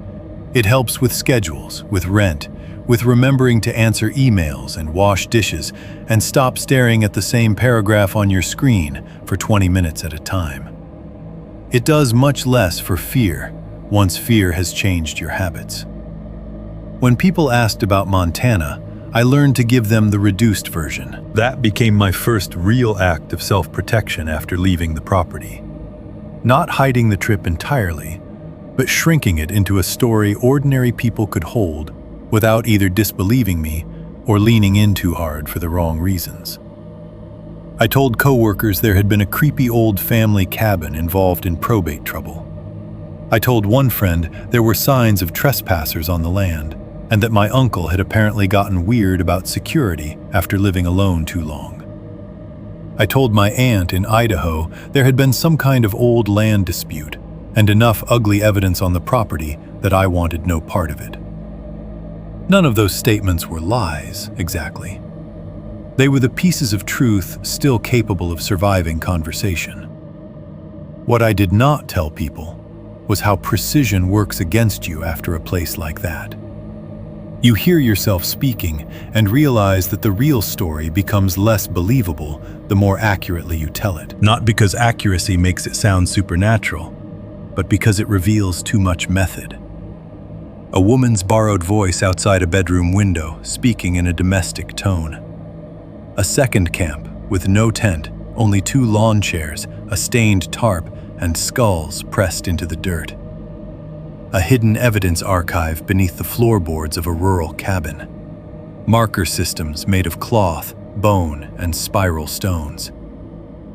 It helps with schedules, with rent, with remembering to answer emails and wash dishes and stop staring at the same paragraph on your screen for 20 minutes at a time. It does much less for fear, once fear has changed your habits. When people asked about Montana, I learned to give them the reduced version. That became my first real act of self-protection after leaving the property. Not hiding the trip entirely, but shrinking it into a story ordinary people could hold without either disbelieving me or leaning in too hard for the wrong reasons. I told coworkers there had been a creepy old family cabin involved in probate trouble. I told one friend there were signs of trespassers on the land, and that my uncle had apparently gotten weird about security after living alone too long. I told my aunt in Idaho there had been some kind of old land dispute, and enough ugly evidence on the property that I wanted no part of it. None of those statements were lies, exactly. They were the pieces of truth still capable of surviving conversation. What I did not tell people was how precision works against you after a place like that. You hear yourself speaking and realize that the real story becomes less believable the more accurately you tell it. Not because accuracy makes it sound supernatural, but because it reveals too much method. A woman's borrowed voice outside a bedroom window, speaking in a domestic tone. A second camp with no tent, only 2 lawn chairs, a stained tarp, and skulls pressed into the dirt. A hidden evidence archive beneath the floorboards of a rural cabin. Marker systems made of cloth, bone, and spiral stones.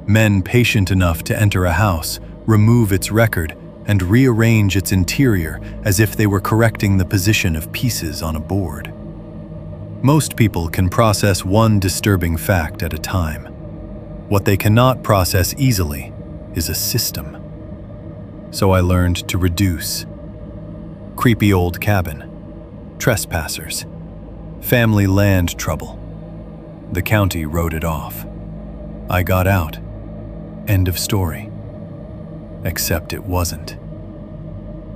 Men patient enough to enter a house, remove its record, and rearrange its interior as if they were correcting the position of pieces on a board. Most people can process one disturbing fact at a time. What they cannot process easily is a system. So I learned to reduce. Creepy old cabin, trespassers, family land trouble. The county wrote it off. I got out. End of story. Except it wasn't.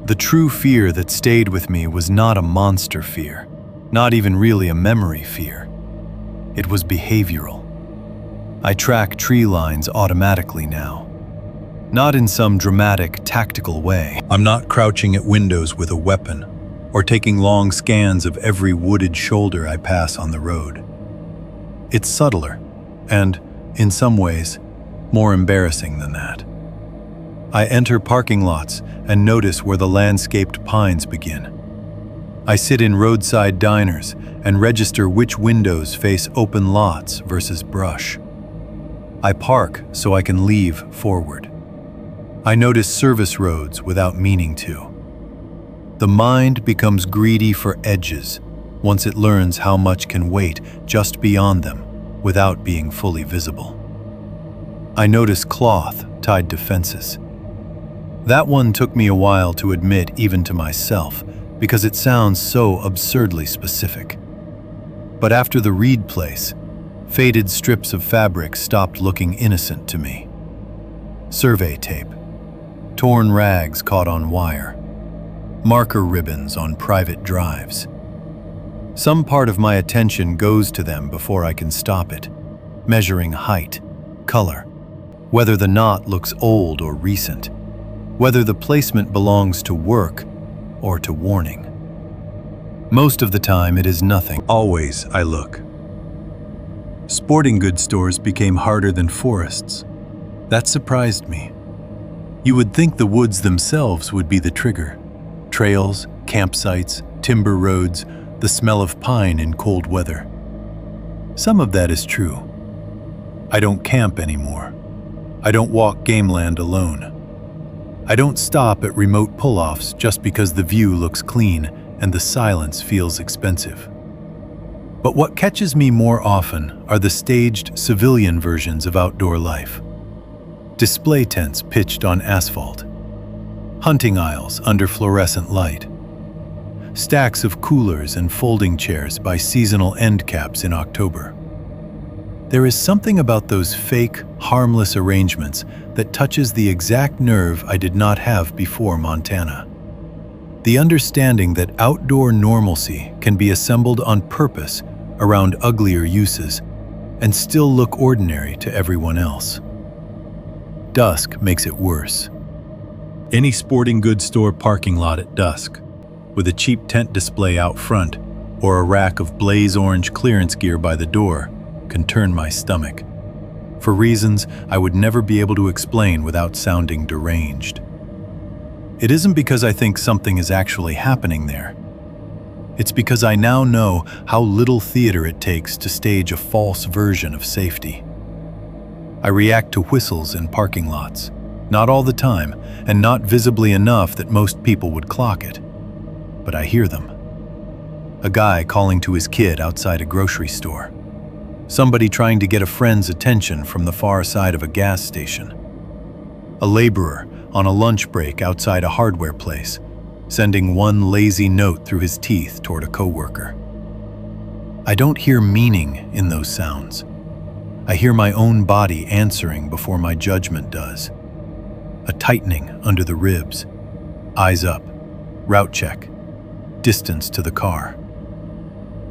The true fear that stayed with me was not a monster fear, not even really a memory fear. It was behavioral. I track tree lines automatically now. Not in some dramatic, tactical way. I'm not crouching at windows with a weapon, or taking long scans of every wooded shoulder I pass on the road. It's subtler, and, in some ways, more embarrassing than that. I enter parking lots and notice where the landscaped pines begin. I sit in roadside diners and register which windows face open lots versus brush. I park so I can leave forward. I notice service roads without meaning to. The mind becomes greedy for edges once it learns how much can wait just beyond them without being fully visible. I notice cloth tied to fences. That one took me a while to admit even to myself because it sounds so absurdly specific. But after the Reed place, faded strips of fabric stopped looking innocent to me. Survey tape, torn rags caught on wire, marker ribbons on private drives. Some part of my attention goes to them before I can stop it, measuring height, color, whether the knot looks old or recent, whether the placement belongs to work or to warning. Most of the time it is nothing. Always I look. Sporting goods stores became harder than forests. That surprised me. You would think the woods themselves would be the trigger. Trails, campsites, timber roads, the smell of pine in cold weather. Some of that is true. I don't camp anymore. I don't walk gameland alone. I don't stop at remote pull-offs just because the view looks clean and the silence feels expensive. But what catches me more often are the staged civilian versions of outdoor life. Display tents pitched on asphalt, hunting aisles under fluorescent light, stacks of coolers and folding chairs by seasonal end caps in October. There is something about those fake, harmless arrangements that touches the exact nerve I did not have before Montana. The understanding that outdoor normalcy can be assembled on purpose around uglier uses and still look ordinary to everyone else. Dusk makes it worse. Any sporting goods store parking lot at dusk, with a cheap tent display out front or a rack of blaze orange clearance gear by the door, can turn my stomach, for reasons I would never be able to explain without sounding deranged. It isn't because I think something is actually happening there. It's because I now know how little theater it takes to stage a false version of safety. I react to whistles in parking lots, not all the time, and not visibly enough that most people would clock it. But I hear them. A guy calling to his kid outside a grocery store. Somebody trying to get a friend's attention from the far side of a gas station. A laborer on a lunch break outside a hardware place, sending one lazy note through his teeth toward a coworker. I don't hear meaning in those sounds. I hear my own body answering before my judgment does. A tightening under the ribs. Eyes up. Route check. Distance to the car.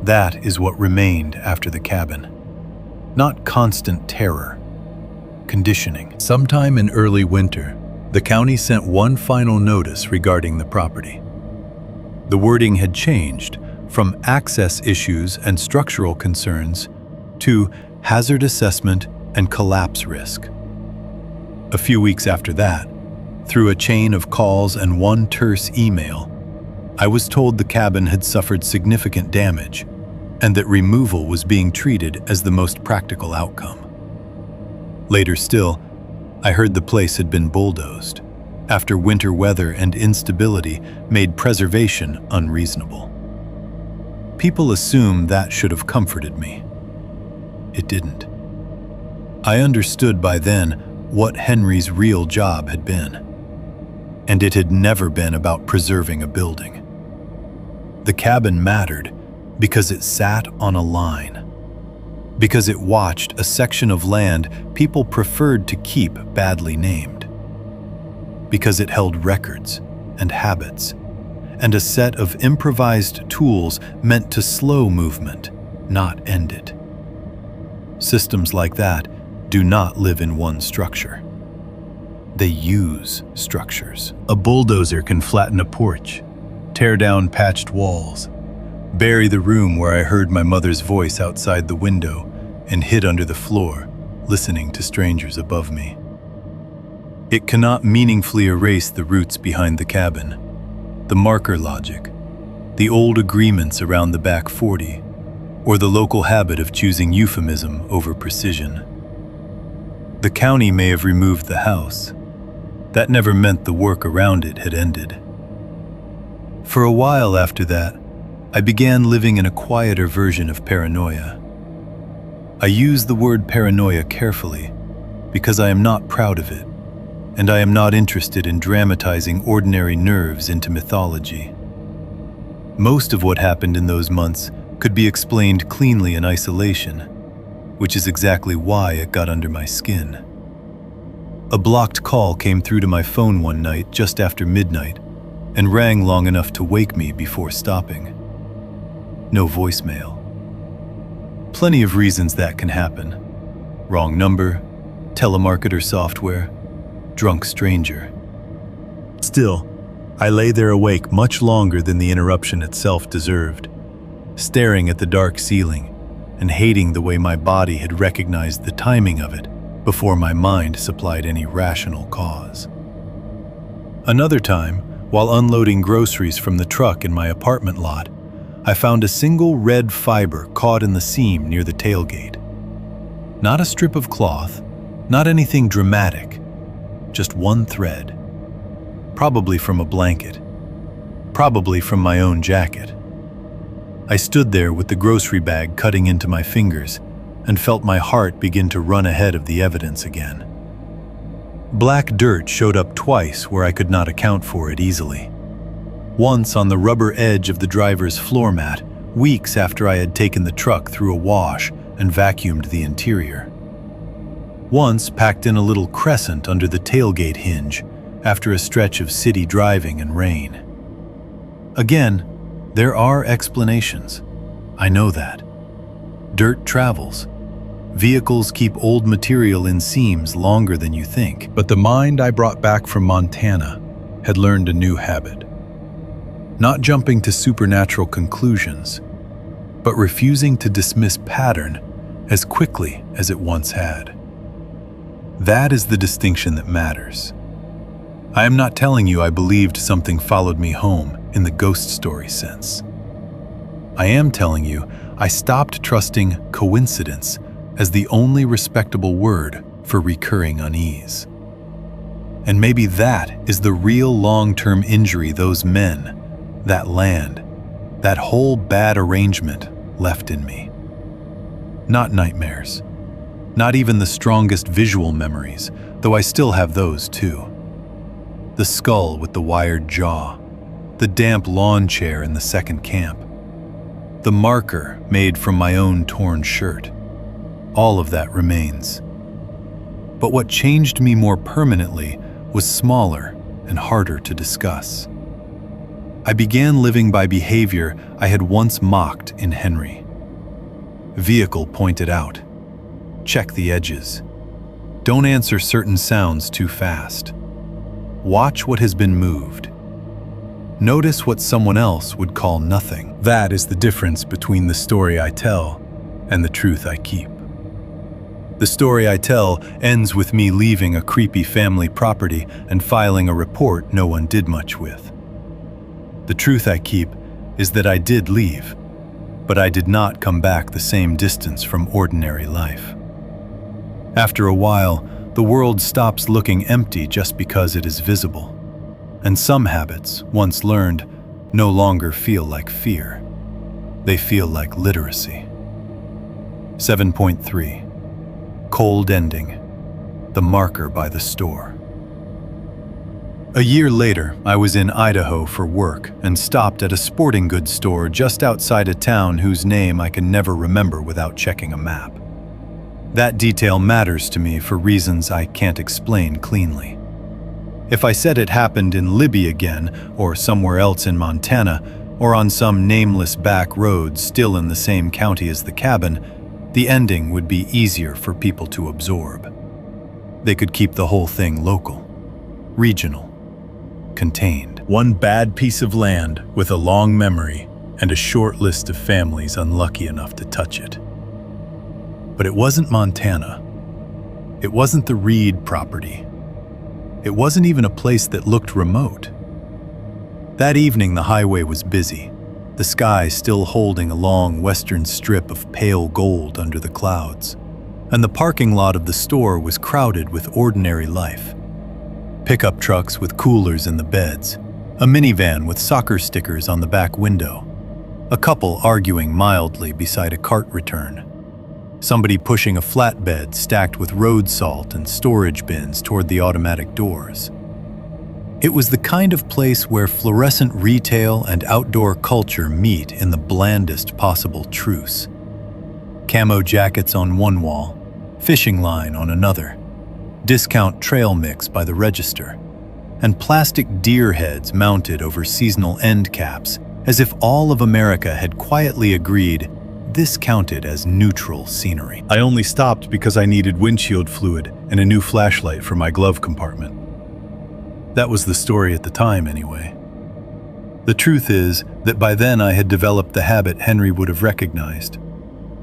That is what remained after the cabin. Not constant terror. Conditioning. Sometime in early winter, the county sent one final notice regarding the property. The wording had changed from access issues and structural concerns to hazard assessment, and collapse risk. A few weeks after that, through a chain of calls and one terse email, I was told the cabin had suffered significant damage and that removal was being treated as the most practical outcome. Later still, I heard the place had been bulldozed after winter weather and instability made preservation unreasonable. People assume that should have comforted me. It didn't. I understood by then what Henry's real job had been, and it had never been about preserving a building. The cabin mattered because it sat on a line, because it watched a section of land people preferred to keep badly named, because it held records and habits and a set of improvised tools meant to slow movement, not end it. Systems like that do not live in one structure. They use structures. A bulldozer can flatten a porch, tear down patched walls, bury the room where I heard my mother's voice outside the window, and hid under the floor, listening to strangers above me. It cannot meaningfully erase the roots behind the cabin, the marker logic, the old agreements around the back 40, or the local habit of choosing euphemism over precision. The county may have removed the house. That never meant the work around it had ended. For a while after that, I began living in a quieter version of paranoia. I use the word paranoia carefully because I am not proud of it, and I am not interested in dramatizing ordinary nerves into mythology. Most of what happened in those months could be explained cleanly in isolation, which is exactly why it got under my skin. A blocked call came through to my phone one night just after midnight and rang long enough to wake me before stopping. No voicemail. Plenty of reasons that can happen. Wrong number, telemarketer software, drunk stranger. Still, I lay there awake much longer than the interruption itself deserved, staring at the dark ceiling and hating the way my body had recognized the timing of it before my mind supplied any rational cause. Another time, while unloading groceries from the truck in my apartment lot, I found a single red fiber caught in the seam near the tailgate. Not a strip of cloth, not anything dramatic, just one thread. Probably from a blanket, probably from my own jacket. I stood there with the grocery bag cutting into my fingers and felt my heart begin to run ahead of the evidence again. Black dirt showed up twice where I could not account for it easily. Once on the rubber edge of the driver's floor mat, weeks after I had taken the truck through a wash and vacuumed the interior. Once packed in a little crescent under the tailgate hinge after a stretch of city driving and rain. Again, there are explanations. I know that. Dirt travels. Vehicles keep old material in seams longer than you think. But the mind I brought back from Montana had learned a new habit. Not jumping to supernatural conclusions, but refusing to dismiss pattern as quickly as it once had. That is the distinction that matters. I am not telling you I believed something followed me home in the ghost story sense. I am telling you I stopped trusting coincidence as the only respectable word for recurring unease. And maybe that is the real long-term injury those men, that land, that whole bad arrangement left in me. Not nightmares. Not even the strongest visual memories, though I still have those too. The skull with the wired jaw, the damp lawn chair in the second camp, the marker made from my own torn shirt. All of that remains. But what changed me more permanently was smaller and harder to discuss. I began living by behavior I had once mocked in Henry. Vehicle pointed out. Check the edges. Don't answer certain sounds too fast. Watch what has been moved. Notice what someone else would call nothing. That is the difference between the story I tell and the truth I keep. The story I tell ends with me leaving a creepy family property and filing a report no one did much with. The truth I keep is that I did leave, but I did not come back the same distance from ordinary life. After a while, the world stops looking empty just because it is visible, and some habits, once learned, no longer feel like fear. They feel like literacy. 7.3. Cold ending. The marker by the store. A year later, I was in Idaho for work and stopped at a sporting goods store just outside a town whose name I can never remember without checking a map. That detail matters to me for reasons I can't explain cleanly. If I said it happened in Libby again, or somewhere else in Montana, or on some nameless back road still in the same county as the cabin, the ending would be easier for people to absorb. They could keep the whole thing local, regional, contained. One bad piece of land with a long memory and a short list of families unlucky enough to touch it. But it wasn't Montana. It wasn't the Reed property. It wasn't even a place that looked remote. That evening the highway was busy, the sky still holding a long western strip of pale gold under the clouds, and the parking lot of the store was crowded with ordinary life. Pickup trucks with coolers in the beds, a minivan with soccer stickers on the back window, a couple arguing mildly beside a cart return, somebody pushing a flatbed stacked with road salt and storage bins toward the automatic doors. It was the kind of place where fluorescent retail and outdoor culture meet in the blandest possible truce. Camo jackets on one wall, fishing line on another, discount trail mix by the register, and plastic deer heads mounted over seasonal end caps, as if all of America had quietly agreed this counted as neutral scenery. I only stopped because I needed windshield fluid and a new flashlight for my glove compartment. That was the story at the time, anyway. The truth is that by then I had developed the habit Henry would have recognized.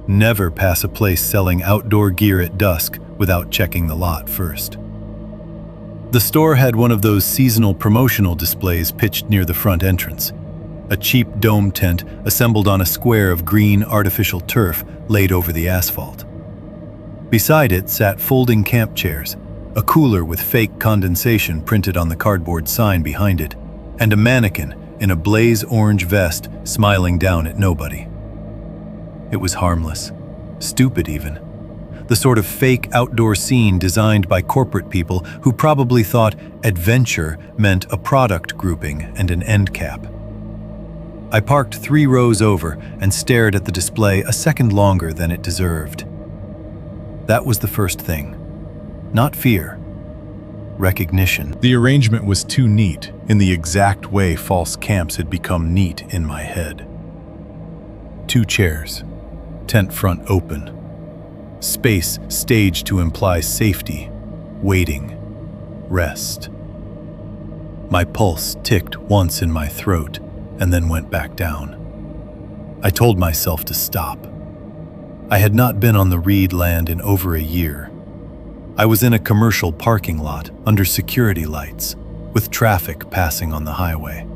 Never pass a place selling outdoor gear at dusk without checking the lot first. The store had one of those seasonal promotional displays pitched near the front entrance. A cheap dome tent assembled on a square of green artificial turf laid over the asphalt. Beside it sat folding camp chairs, a cooler with fake condensation printed on the cardboard sign behind it, and a mannequin in a blaze orange vest smiling down at nobody. It was harmless, stupid even. The sort of fake outdoor scene designed by corporate people who probably thought adventure meant a product grouping and an end cap. I parked 3 rows over and stared at the display a second longer than it deserved. That was the first thing. Not fear. Recognition. The arrangement was too neat, in the exact way false camps had become neat in my head. 2 chairs, tent front open. Space staged to imply safety, waiting, rest. My pulse ticked once in my throat and then went back down. I told myself to stop. I had not been on the Reed land in over a year. I was in a commercial parking lot under security lights, with traffic passing on the highway.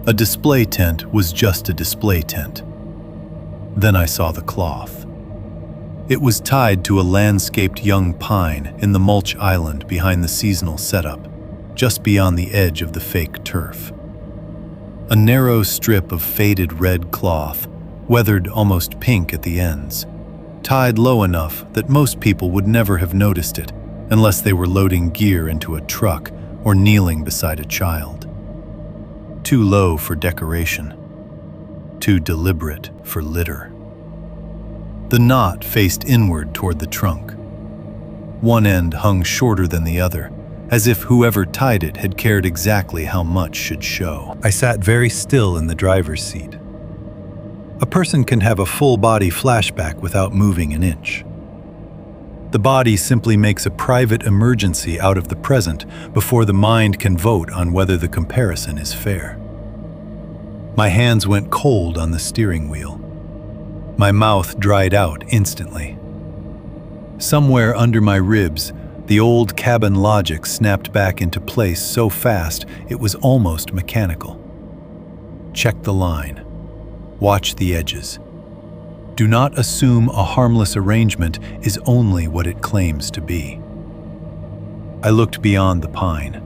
A display tent was just a display tent. Then I saw the cloth. It was tied to a landscaped young pine in the mulch island behind the seasonal setup, just beyond the edge of the fake turf. A narrow strip of faded red cloth, weathered almost pink at the ends, tied low enough that most people would never have noticed it unless they were loading gear into a truck or kneeling beside a child. Too low for decoration, too deliberate for litter. The knot faced inward toward the trunk. One end hung shorter than the other, as if whoever tied it had cared exactly how much should show. I sat very still in the driver's seat. A person can have a full-body flashback without moving an inch. The body simply makes a private emergency out of the present before the mind can vote on whether the comparison is fair. My hands went cold on the steering wheel. My mouth dried out instantly. Somewhere under my ribs, the old cabin logic snapped back into place so fast it was almost mechanical. Check the line. Watch the edges. Do not assume a harmless arrangement is only what it claims to be. I looked beyond the pine.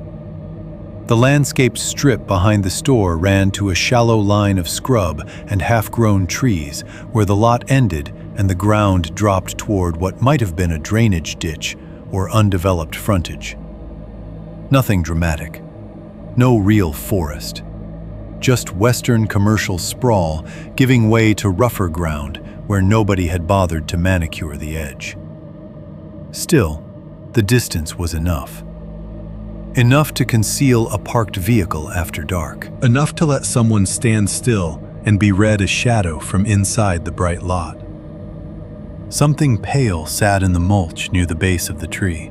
The landscaped strip behind the store ran to a shallow line of scrub and half-grown trees where the lot ended and the ground dropped toward what might have been a drainage ditch or undeveloped frontage. Nothing dramatic. No real forest. Just western commercial sprawl giving way to rougher ground where nobody had bothered to manicure the edge. Still, the distance was enough. Enough to conceal a parked vehicle after dark. Enough to let someone stand still and be read as shadow from inside the bright lot. Something pale sat in the mulch near the base of the tree.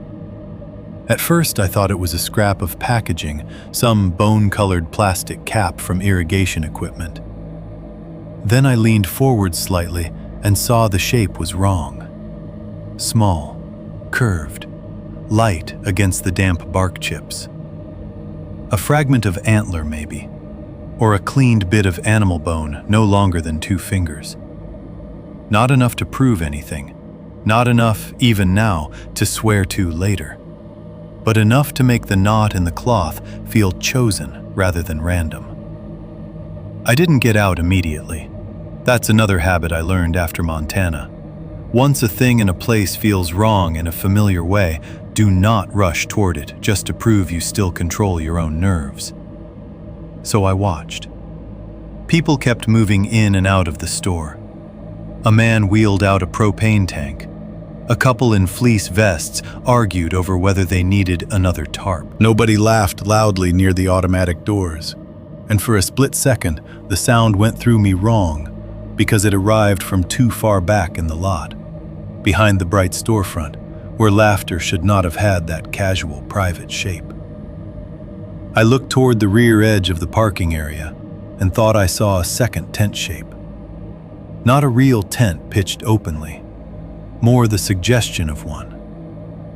At first I thought it was a scrap of packaging, some bone-colored plastic cap from irrigation equipment. Then I leaned forward slightly and saw the shape was wrong. Small, curved, light against the damp bark chips. A fragment of antler maybe, or a cleaned bit of animal bone no longer than 2 fingers. Not enough to prove anything, not enough, even now, to swear to later, but enough to make the knot in the cloth feel chosen rather than random. I didn't get out immediately. That's another habit I learned after Montana. Once a thing in a place feels wrong in a familiar way, do not rush toward it just to prove you still control your own nerves. So I watched. People kept moving in and out of the store. A man wheeled out a propane tank. A couple in fleece vests argued over whether they needed another tarp. Nobody laughed loudly near the automatic doors, and for a split second, the sound went through me wrong because it arrived from too far back in the lot, behind the bright storefront, where laughter should not have had that casual, private shape. I looked toward the rear edge of the parking area and thought I saw a second tent shape. Not a real tent pitched openly, more the suggestion of one.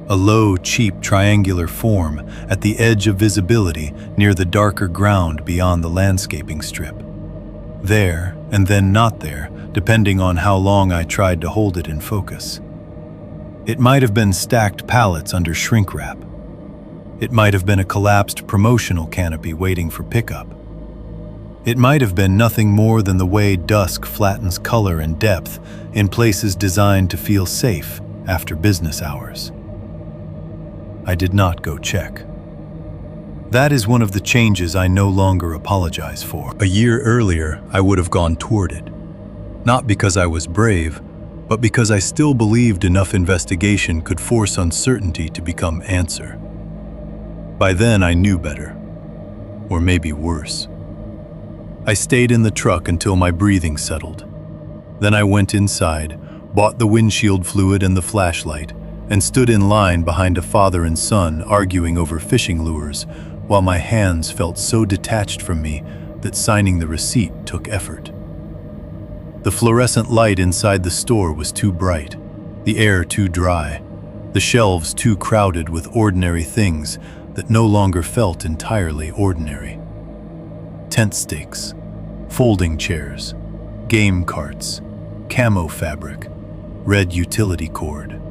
A low, cheap triangular form at the edge of visibility near the darker ground beyond the landscaping strip. There, and then not there, depending on how long I tried to hold it in focus. It might have been stacked pallets under shrink wrap. It might have been a collapsed promotional canopy waiting for pickup. It might have been nothing more than the way dusk flattens color and depth in places designed to feel safe after business hours. I did not go check. That is one of the changes I no longer apologize for. A year earlier, I would have gone toward it. Not because I was brave, but because I still believed enough investigation could force uncertainty to become answer. By then, I knew better. Or maybe worse. I stayed in the truck until my breathing settled. Then I went inside, bought the windshield fluid and the flashlight, and stood in line behind a father and son arguing over fishing lures, while my hands felt so detached from me that signing the receipt took effort. The fluorescent light inside the store was too bright, the air too dry, the shelves too crowded with ordinary things that no longer felt entirely ordinary. Tent stakes, folding chairs, game carts, camo fabric, red utility cord.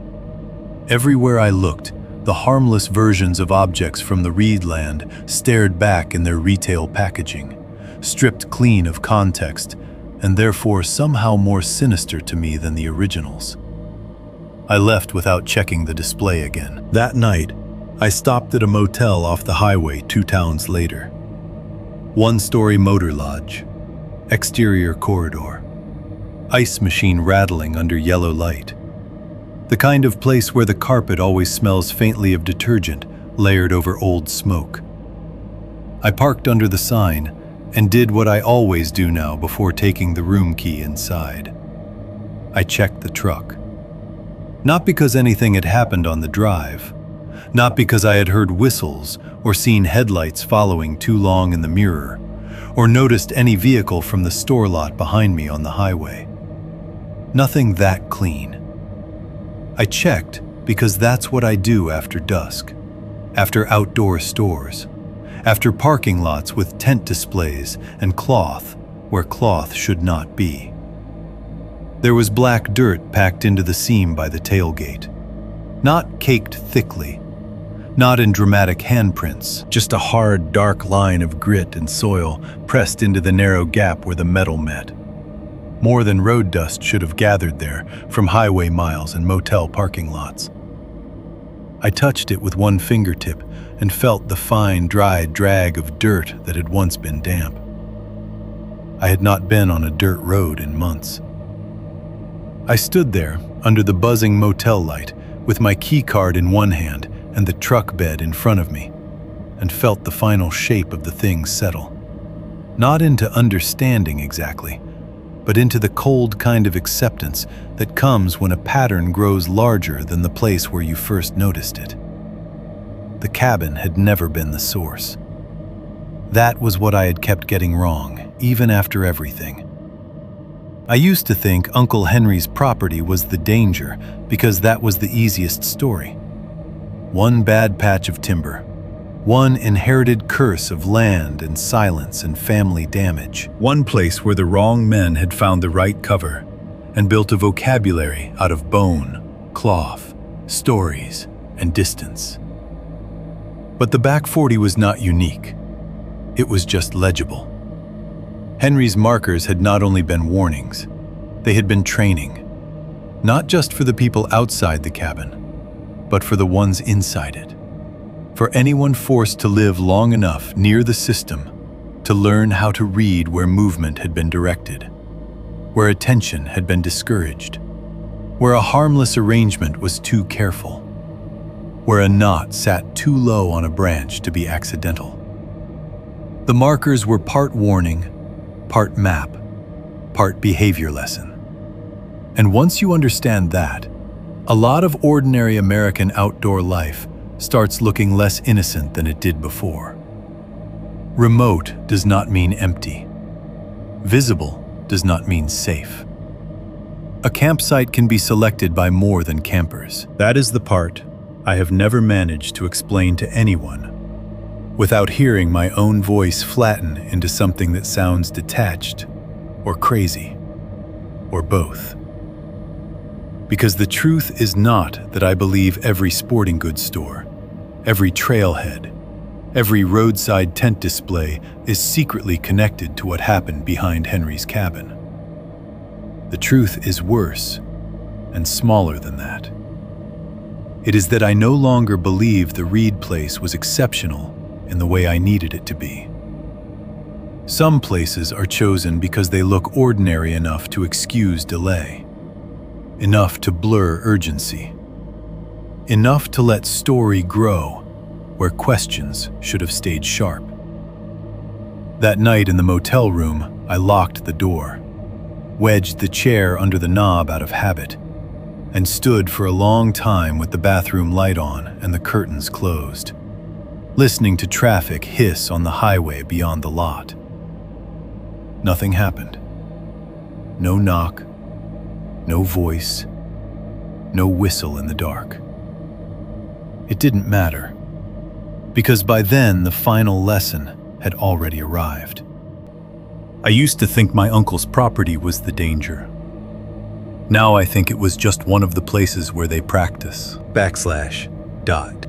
Everywhere I looked, the harmless versions of objects from the Reedland stared back in their retail packaging, stripped clean of context, and therefore somehow more sinister to me than the originals. I left without checking the display again. That night, I stopped at a motel off the highway 2 towns later. 1-story motor lodge, exterior corridor, ice machine rattling under yellow light. The kind of place where the carpet always smells faintly of detergent layered over old smoke. I parked under the sign and did what I always do now before taking the room key inside. I checked the truck. Not because anything had happened on the drive, not because I had heard whistles or seen headlights following too long in the mirror, or noticed any vehicle from the store lot behind me on the highway. Nothing that clean. I checked because that's what I do after dusk, after outdoor stores, after parking lots with tent displays and cloth where cloth should not be. There was black dirt packed into the seam by the tailgate, not caked thickly, not in dramatic handprints, just a hard, dark line of grit and soil pressed into the narrow gap where the metal met. More than road dust should have gathered there from highway miles and motel parking lots. I touched it with one fingertip and felt the fine, dry drag of dirt that had once been damp. I had not been on a dirt road in months. I stood there under the buzzing motel light with my key card in one hand and the truck bed in front of me, and felt the final shape of the thing settle. Not into understanding exactly, but into the cold kind of acceptance that comes when a pattern grows larger than the place where you first noticed it. The cabin had never been the source. That was what I had kept getting wrong, even after everything. I used to think Uncle Henry's property was the danger because that was the easiest story. One bad patch of timber, one inherited curse of land and silence and family damage. One place where the wrong men had found the right cover and built a vocabulary out of bone, cloth, stories, and distance. But the back 40 was not unique. It was just legible. Henry's markers had not only been warnings, they had been training, not just for the people outside the cabin, but for the ones inside it. For anyone forced to live long enough near the system to learn how to read where movement had been directed, where attention had been discouraged, where a harmless arrangement was too careful, where a knot sat too low on a branch to be accidental. The markers were part warning, part map, part behavior lesson. And once you understand that, a lot of ordinary American outdoor life starts looking less innocent than it did before. Remote does not mean empty. Visible does not mean safe. A campsite can be selected by more than campers. That is the part I have never managed to explain to anyone without hearing my own voice flatten into something that sounds detached or crazy, or both. Because the truth is not that I believe every sporting goods store, every trailhead, every roadside tent display is secretly connected to what happened behind Henry's cabin. The truth is worse and smaller than that. It is that I no longer believe the Reed place was exceptional in the way I needed it to be. Some places are chosen because they look ordinary enough to excuse delay, enough to blur urgency, enough to let story grow where questions should have stayed sharp. That night in the motel room, I locked the door, wedged the chair under the knob out of habit, and stood for a long time with the bathroom light on and the curtains closed, listening to traffic hiss on the highway beyond the lot. Nothing happened. No knock, no voice, no whistle in the dark. It didn't matter, because by then the final lesson had already arrived. I used to think my uncle's property was the danger. Now I think it was just one of the places where they practice. /.